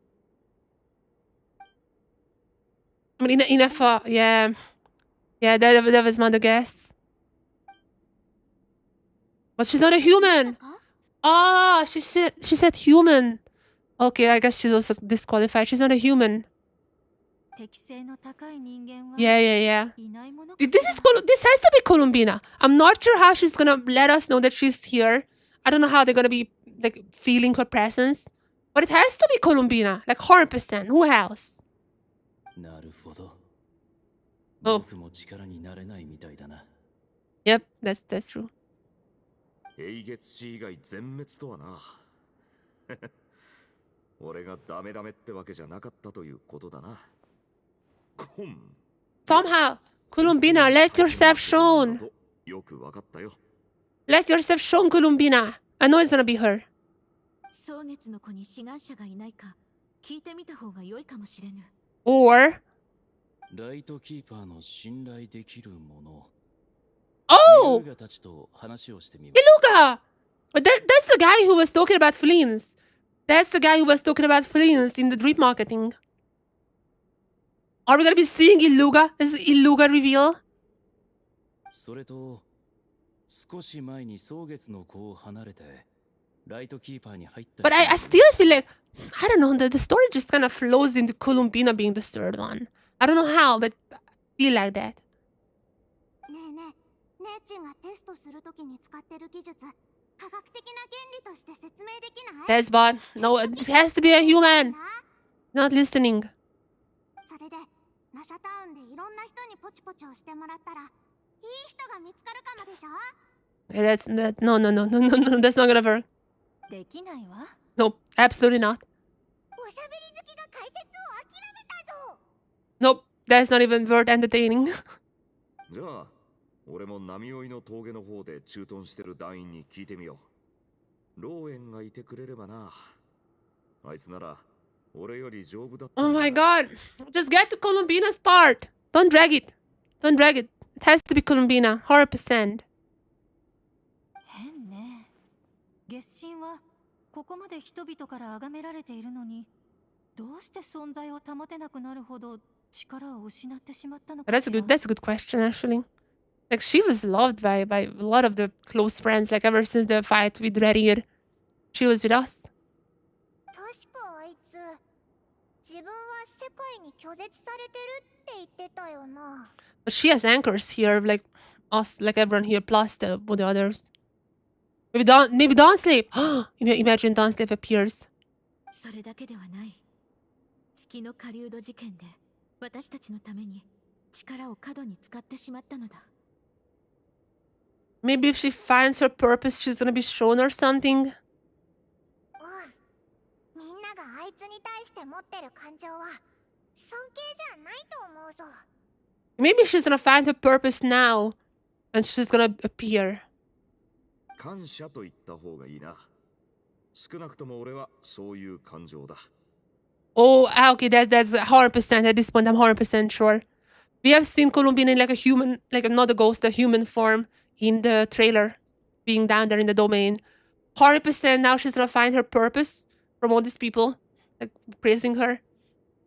I mean, Inafa, yeah. Yeah, that was one of the guests. But she's not a human. Ah, she said human. Okay, I guess she's also disqualified. She's not a human. 適性の高い人間は Yeah. いないものかしら。 This has to be Columbina. I'm not sure how she's gonna let us know that she's here. I don't know how they're gonna be like feeling her presence. But it has to be Columbina, like 100%. Who else? なるほど。 Oh. 僕も力になれないみたいだな。 Yep, that's true. エイゲツ氏以外全滅とはな。俺がダメダメってわけじゃなかったということだな。コン。Somehow, Columbina, let yourself shown. よくわかったよ。Let yourself shown, Columbina. I know it's gonna be her. 蒼月の子に志願者がいないか聞いてみた方が良いかもしれぬ。 Or ライトキーパーの信頼できるもの。 oh, イルガたちと話をしてみます。 Iluga. That's the guy who was talking about fleens. That's the guy who was talking about fleens in the dream marketing. Are we gonna be seeing Iluga? Is Iluga reveal? それと少し前に蒼月の子を離れてライトキーパーに入った。 But I still feel like, I don't know, the story just kind of flows into Columbina being the third one. I don't know how, but I feel like that. ねえねえ、姉ちんがテストするときに使ってる技術、科学的な原理として説明できない？ That's bad. No, it has to be a human. Not listening. それで、ナシャタウンでいろんな人にポチポチをしてもらったら、いい人が見つかるかもでしょ？ No, that's not gonna work. できないわ。 Nope, absolutely not. おしゃべり好きが解説を諦めたぞ。 Nope, that's not even worth entertaining. じゃあ、俺も波追いの峠の方で駐屯してる団員に聞いてみよう。ローエンがいてくれればな。あいつなら俺より丈夫だった。 Oh my god. Just get to Columbina's part. Don't drag it. Don't drag it. It has to be Columbina, 100%. 変ね。月神はここまで人々から崇められているのに、どうして存在を保てなくなるほど力を失ってしまったのかしら。 That's a good question, actually. Like, she was loved by a lot of the close friends, like, ever since the fight with Redir. She was with us. 確かあいつ、自分は世界に拒絶されてるって言ってたよな。 But she has anchors here, like us, like everyone here, plus the others. Maybe Dawnslave. Imagine Dawnslave appears. それだけではない。月の狩人事件で私たちのために力を過度に使ってしまったのだ。 Maybe if she finds her purpose, she's gonna be shown or something. うん。みんながあいつに対して持ってる感情は尊敬じゃないと思うぞ。 Maybe she's gonna find her purpose now, and she's gonna appear. 感謝と言った方がいいな。少なくとも俺はそういう感情だ。 Oh, okay, that's 100%. At this point, I'm 100% sure. We have seen Columbine in like a human, like not a ghost, a human form in the trailer, being down there in the domain. 100% now she's gonna find her purpose from all these people, like praising her,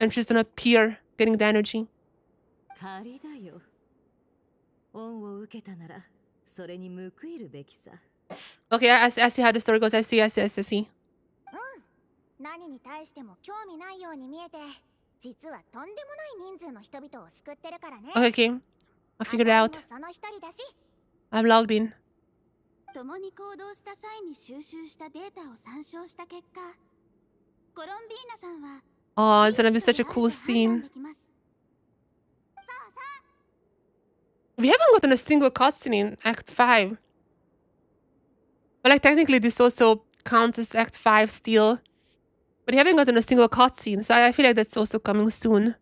and she's gonna appear, getting the energy. 借りだよ。恩を受けたなら、それに報いるべきさ。 Okay, I see how the story goes. I see. 何に対しても興味ないように見えて、実はとんでもない人数の人々を救ってるからね。Okay. I figured it out. その一人だし。I'm logged in. 共に行動した際に収集したデータを参照した結果、コロンビーナさんは Oh, it's gonna be such a cool scene. We haven't gotten a single cutscene in Act 5. But like technically this also counts as Act 5 still. But we haven't gotten a single cutscene, so I feel like that's also coming soon.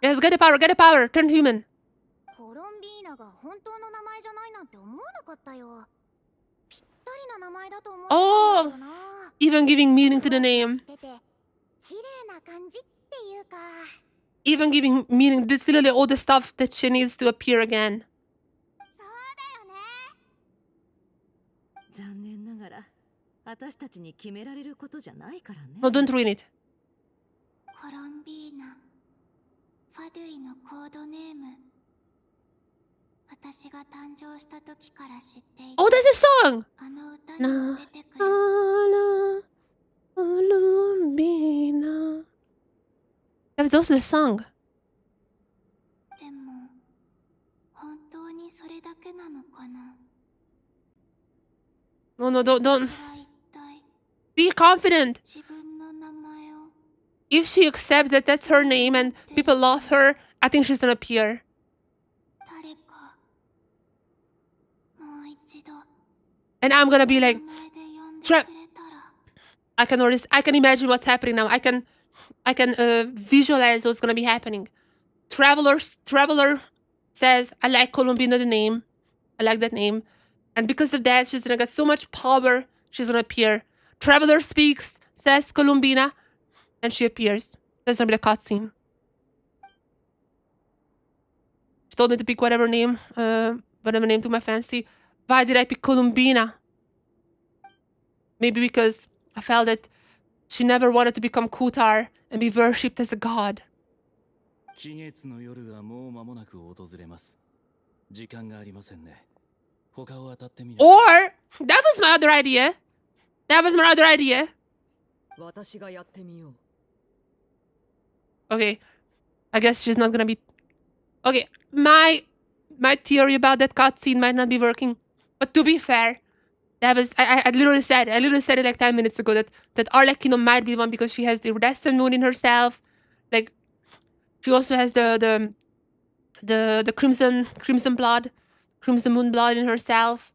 Yes, get the power, turn human. コロンビーナが本当の名前じゃないなんて思わなかったよ。ぴったりな名前だと思ってたんだよな。 Even giving meaning to the name. 綺麗な感じっていうか。 Even giving meaning, this literally all the stuff that she needs to appear again. 残念ながら、私たちに決められることじゃないからね。No, don't ruin it. コロンビーナ、ファドゥイのコードネーム。私が誕生した時から知っていた。 Oh, there's a song! あの歌にも出てくる。Columbina. That was also the song. でも、本当にそれれだけなのかな。 No, no, don't. 私は一体 Be confident. 自分の名前を If she accepts that that's her name and people love her, I think she's gonna appear. 誰かもう一度 And I'm gonna be 名 like, 前で呼んでく Tra- れたら I can imagine what's happening now. I can visualize what's gonna be happening. Traveler says, I like Columbina the name. I like that name. And because of that, she's gonna get so much power, she's gonna appear. Traveler speaks, says Columbina, and she appears. That's gonna be the cutscene. She told me to pick whatever name to my fancy. Why did I pick Columbina? Maybe because I felt that she never wanted to become Kutar and be worshipped as a god. 期月の夜はもう間もなく訪れます。時間がありませんね。他を当たってみない。 Or that was my other idea. That was my other idea. 私がやってみよう。 Okay, I guess she's not gonna be. Okay, my theory about that cutscene might not be working, but to be fair, that was I literally said it like 10 minutes ago that Arlecchino might be one because she has the Destined Moon in herself, like she also has the crimson blood, crimson moon blood in herself.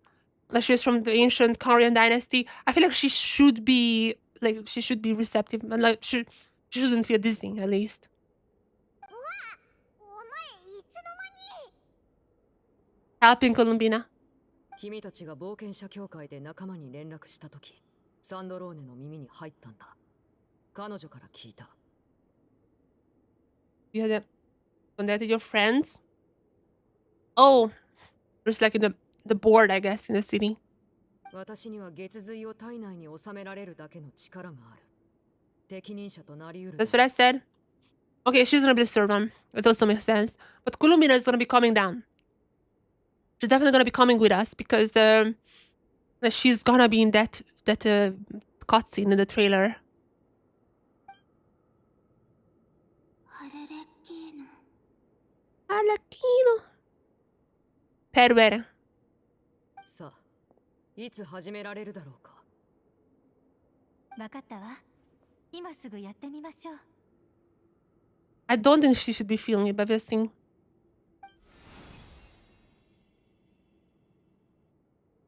Like she's from the ancient Korean dynasty. I feel like she should be receptive, and like she shouldn't feel dizzy at least. うわ、お前いつの間に Helping Columbina. 君たちが冒険者協会で仲間に連絡したとき、サンドローネの耳に入ったんだ。彼女から聞いた。You had contacted your friends? Oh, there's like in the board, I guess, in the city. 私には月髄を体内に収められるだけの力がある。適任者となり得る。 That's what I said. Okay, she's gonna be the third one. It also makes sense. But Columbina is gonna be coming down. She's definitely gonna be coming with us because she's gonna be in that cutscene in the trailer. アルレッキーノ Arlecchino. Per さあ、いつ始められるだろうか。わかったわ。今すぐやってみましょう。 I don't think she should be feeling it by this thing.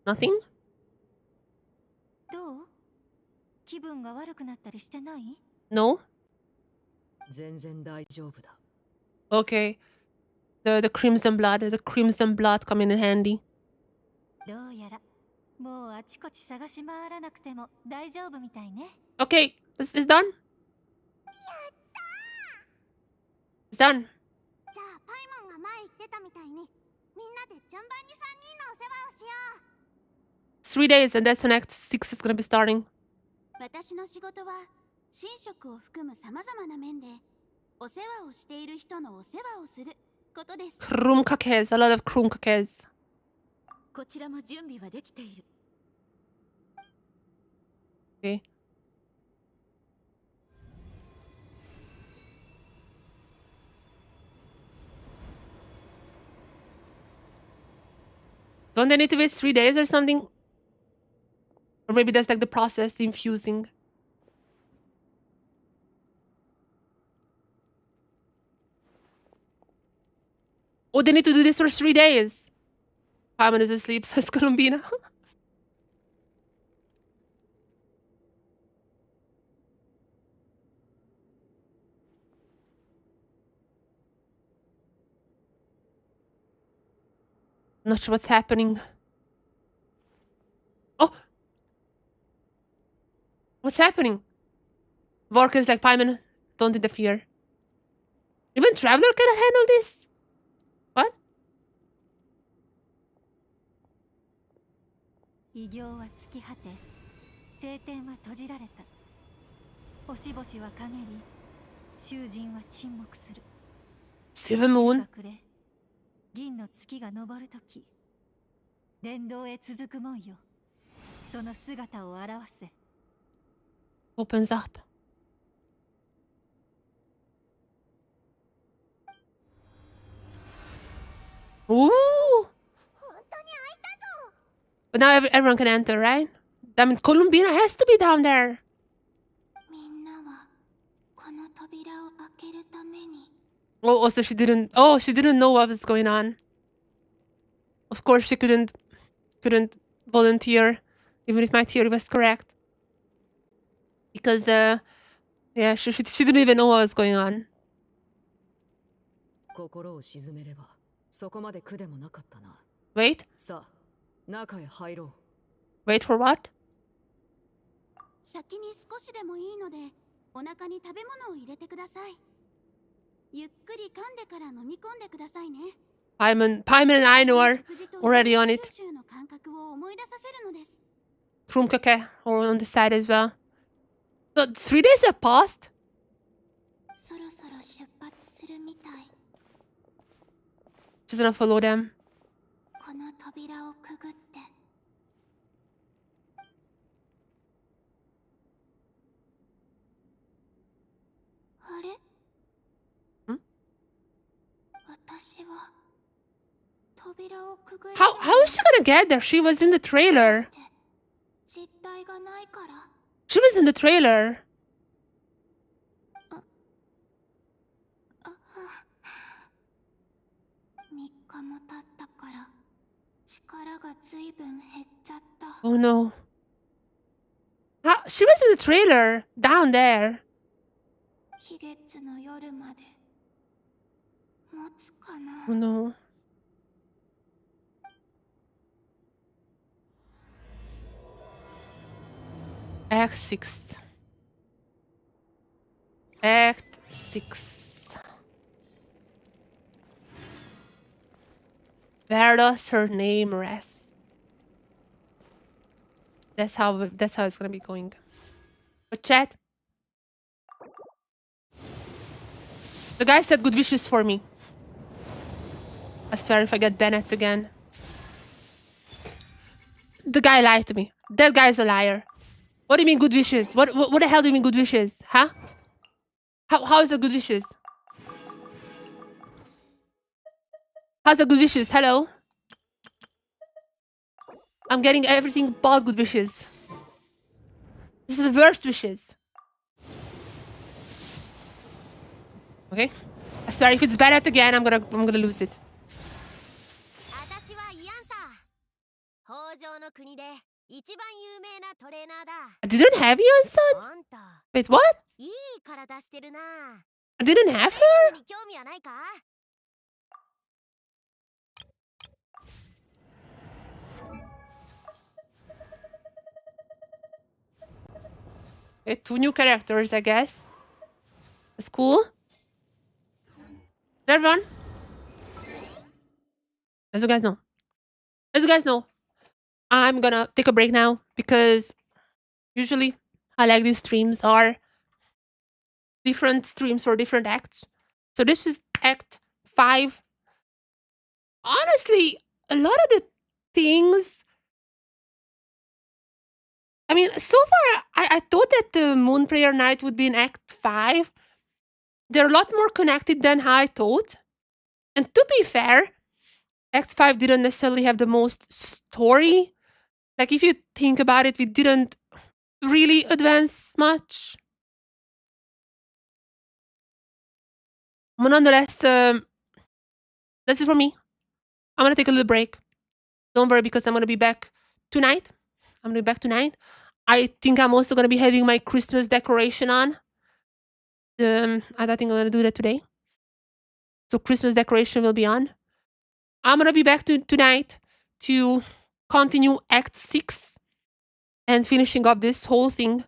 Nothing? どう？気分が悪くなったりしてない？ No? 全然大丈夫だ。 Okay. The crimson blood coming in handy. どうやらもうあちこち探し回らなくても大丈夫みたいね。 Okay, it's done. It's done. じゃあパイモンが前言ってたみたいにみんなで順番に3人のお世話をしよう。 3 days and that's when Act 6 is gonna be starting. 私の仕事は神職を含むさまざまな面でお世話をしている人のお世話をすることです。 Krumkakes, a lot of krumkakes. こちらも準備はできている。 Okay. Don't they need to wait 3 days or something? Or maybe that's like the process, the infusing. Oh, they need to do this for 3 days. Paimon is asleep, says Columbina. Not sure what's happening. Oh! What's happening? Vork is like, Paimon, don't interfere. Even Traveler cannot handle this? What? 異形は尽き果て、晴天は閉じられた。星々は陰り、囚人は沈黙する。 Silver Moon? 日が暮れ、銀の月が昇るとき、殿堂へ続く門よ。その姿を表せ。 Opens up. Ooh! But now everyone can enter, right? I mean, Columbina has to be down there. みんなはこの扉を開けるために Oh, also she didn't. Oh, she didn't know what was going on. Of course, she couldn't volunteer, even if my theory was correct. Because yeah, she didn't even know what was going on. 心を沈めればそこまで苦でもなかったな。 Wait, さあ、中へ入ろ wait for what? 先に少しでもいいのでお腹に食べ物を入れてください。ゆっくり噛んでから飲み込んでくださいね。 Paimon and I know are already on it. 九州の感覚を思い出させるのです。 Krumkake or on the side as well. So 3 days have passed. そろそろ出発するみたい。 She's gonna follow them. この扉をくぐって。あれ？私は扉をくぐり。 How is she gonna get there? She was in the trailer. 実体がないから。 She was in the trailer. 3日も経ったから力がずいぶん減っちゃった。 Oh no. She was in the trailer down there. 期月の夜まで持つかな。 Oh no. Act 6. Act 6. Where does her name rest? That's how it's gonna be going. But chat. The guy said good wishes for me. I swear if I get Bennett again. The guy lied to me. That guy's a liar. What do you mean good wishes? What the hell do you mean good wishes? Huh? How is that good wishes? How's the good wishes? Hello? I'm getting everything but good wishes. This is the worst wishes. Okay? I swear if it's Bennett again, I'm gonna lose it. 私はイアンさ。北条の国で一番有名なトレーナーだ。 I didn't have Ian, son? あんた Wait, what? いい体してるな。 I didn't have her? に興味はないか？ Okay, 2 new characters, I guess. That's cool. Everyone? As you guys know, I'm gonna take a break now because usually I like these streams are different streams for different acts. So this is act 5. Honestly, a lot of the things, I mean, so far I thought that the Moon Prayer Night would be in act 5. They're a lot more connected than I thought. And to be fair, act 5 didn't necessarily have the most story. Like if you think about it, we didn't really advance much. But nonetheless, that's it for me. I'm gonna take a little break. Don't worry because I'm gonna be back tonight. I think I'm also gonna be having my Christmas decoration on. I think I'm gonna do that today. So Christmas decoration will be on. I'm gonna be back tonight to continue Act 6 and finishing up this whole thing.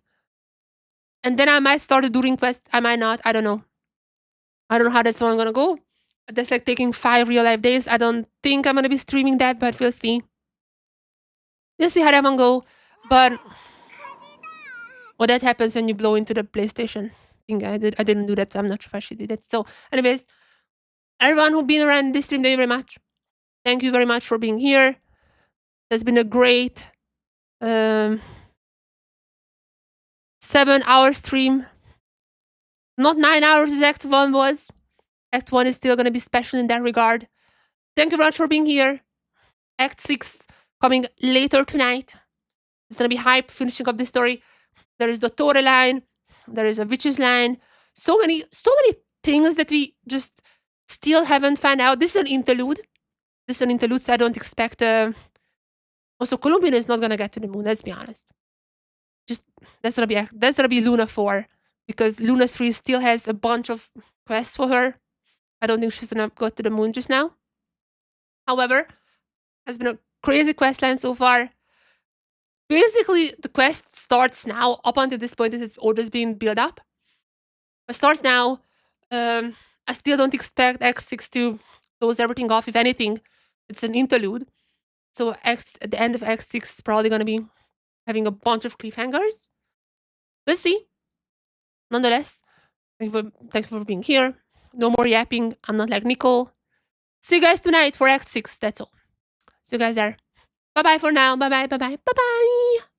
And then I might start a during quest. I might not. I don't know. I don't know how that's one gonna go. That's like taking 5 real life days. I don't think I'm gonna be streaming that, but we'll see. We'll see how that one go. But well, that happens when you blow into the PlayStation. I didn't do that, so I'm not sure if I should do that. So, anyways, everyone who's been around this stream, thank you very much. Thank you very much for being here. It's been a great 7-hour stream. Not 9 hours as Act 1 was. Act 1 is still going to be special in that regard. Thank you very much for being here. Act 6 coming later tonight. It's gonna be hype, finishing up the story. There is the Tore line, there is a Witches line. So many things that we just still haven't found out. This is an interlude. So I don't expect. Also, Columbine is not gonna get to the moon. Let's be honest. Just that's gonna be Luna 4, because Luna 3 still has a bunch of quests for her. I don't think she's gonna go to the moon just now. However, has been a crazy quest line so far. Basically, the quest starts now. Up until this point, it has always been built up. It starts now. I still don't expect Act 6 to close everything off. If anything, it's an interlude. So at the end of Act 6 is probably going to be having a bunch of cliffhangers. We'll see. Nonetheless, thank you for being here. No more yapping. I'm not like Nicole. See you guys tonight for Act 6. That's all. See you guys there. Bye-bye for now. Bye-bye. Bye-bye. Bye-bye.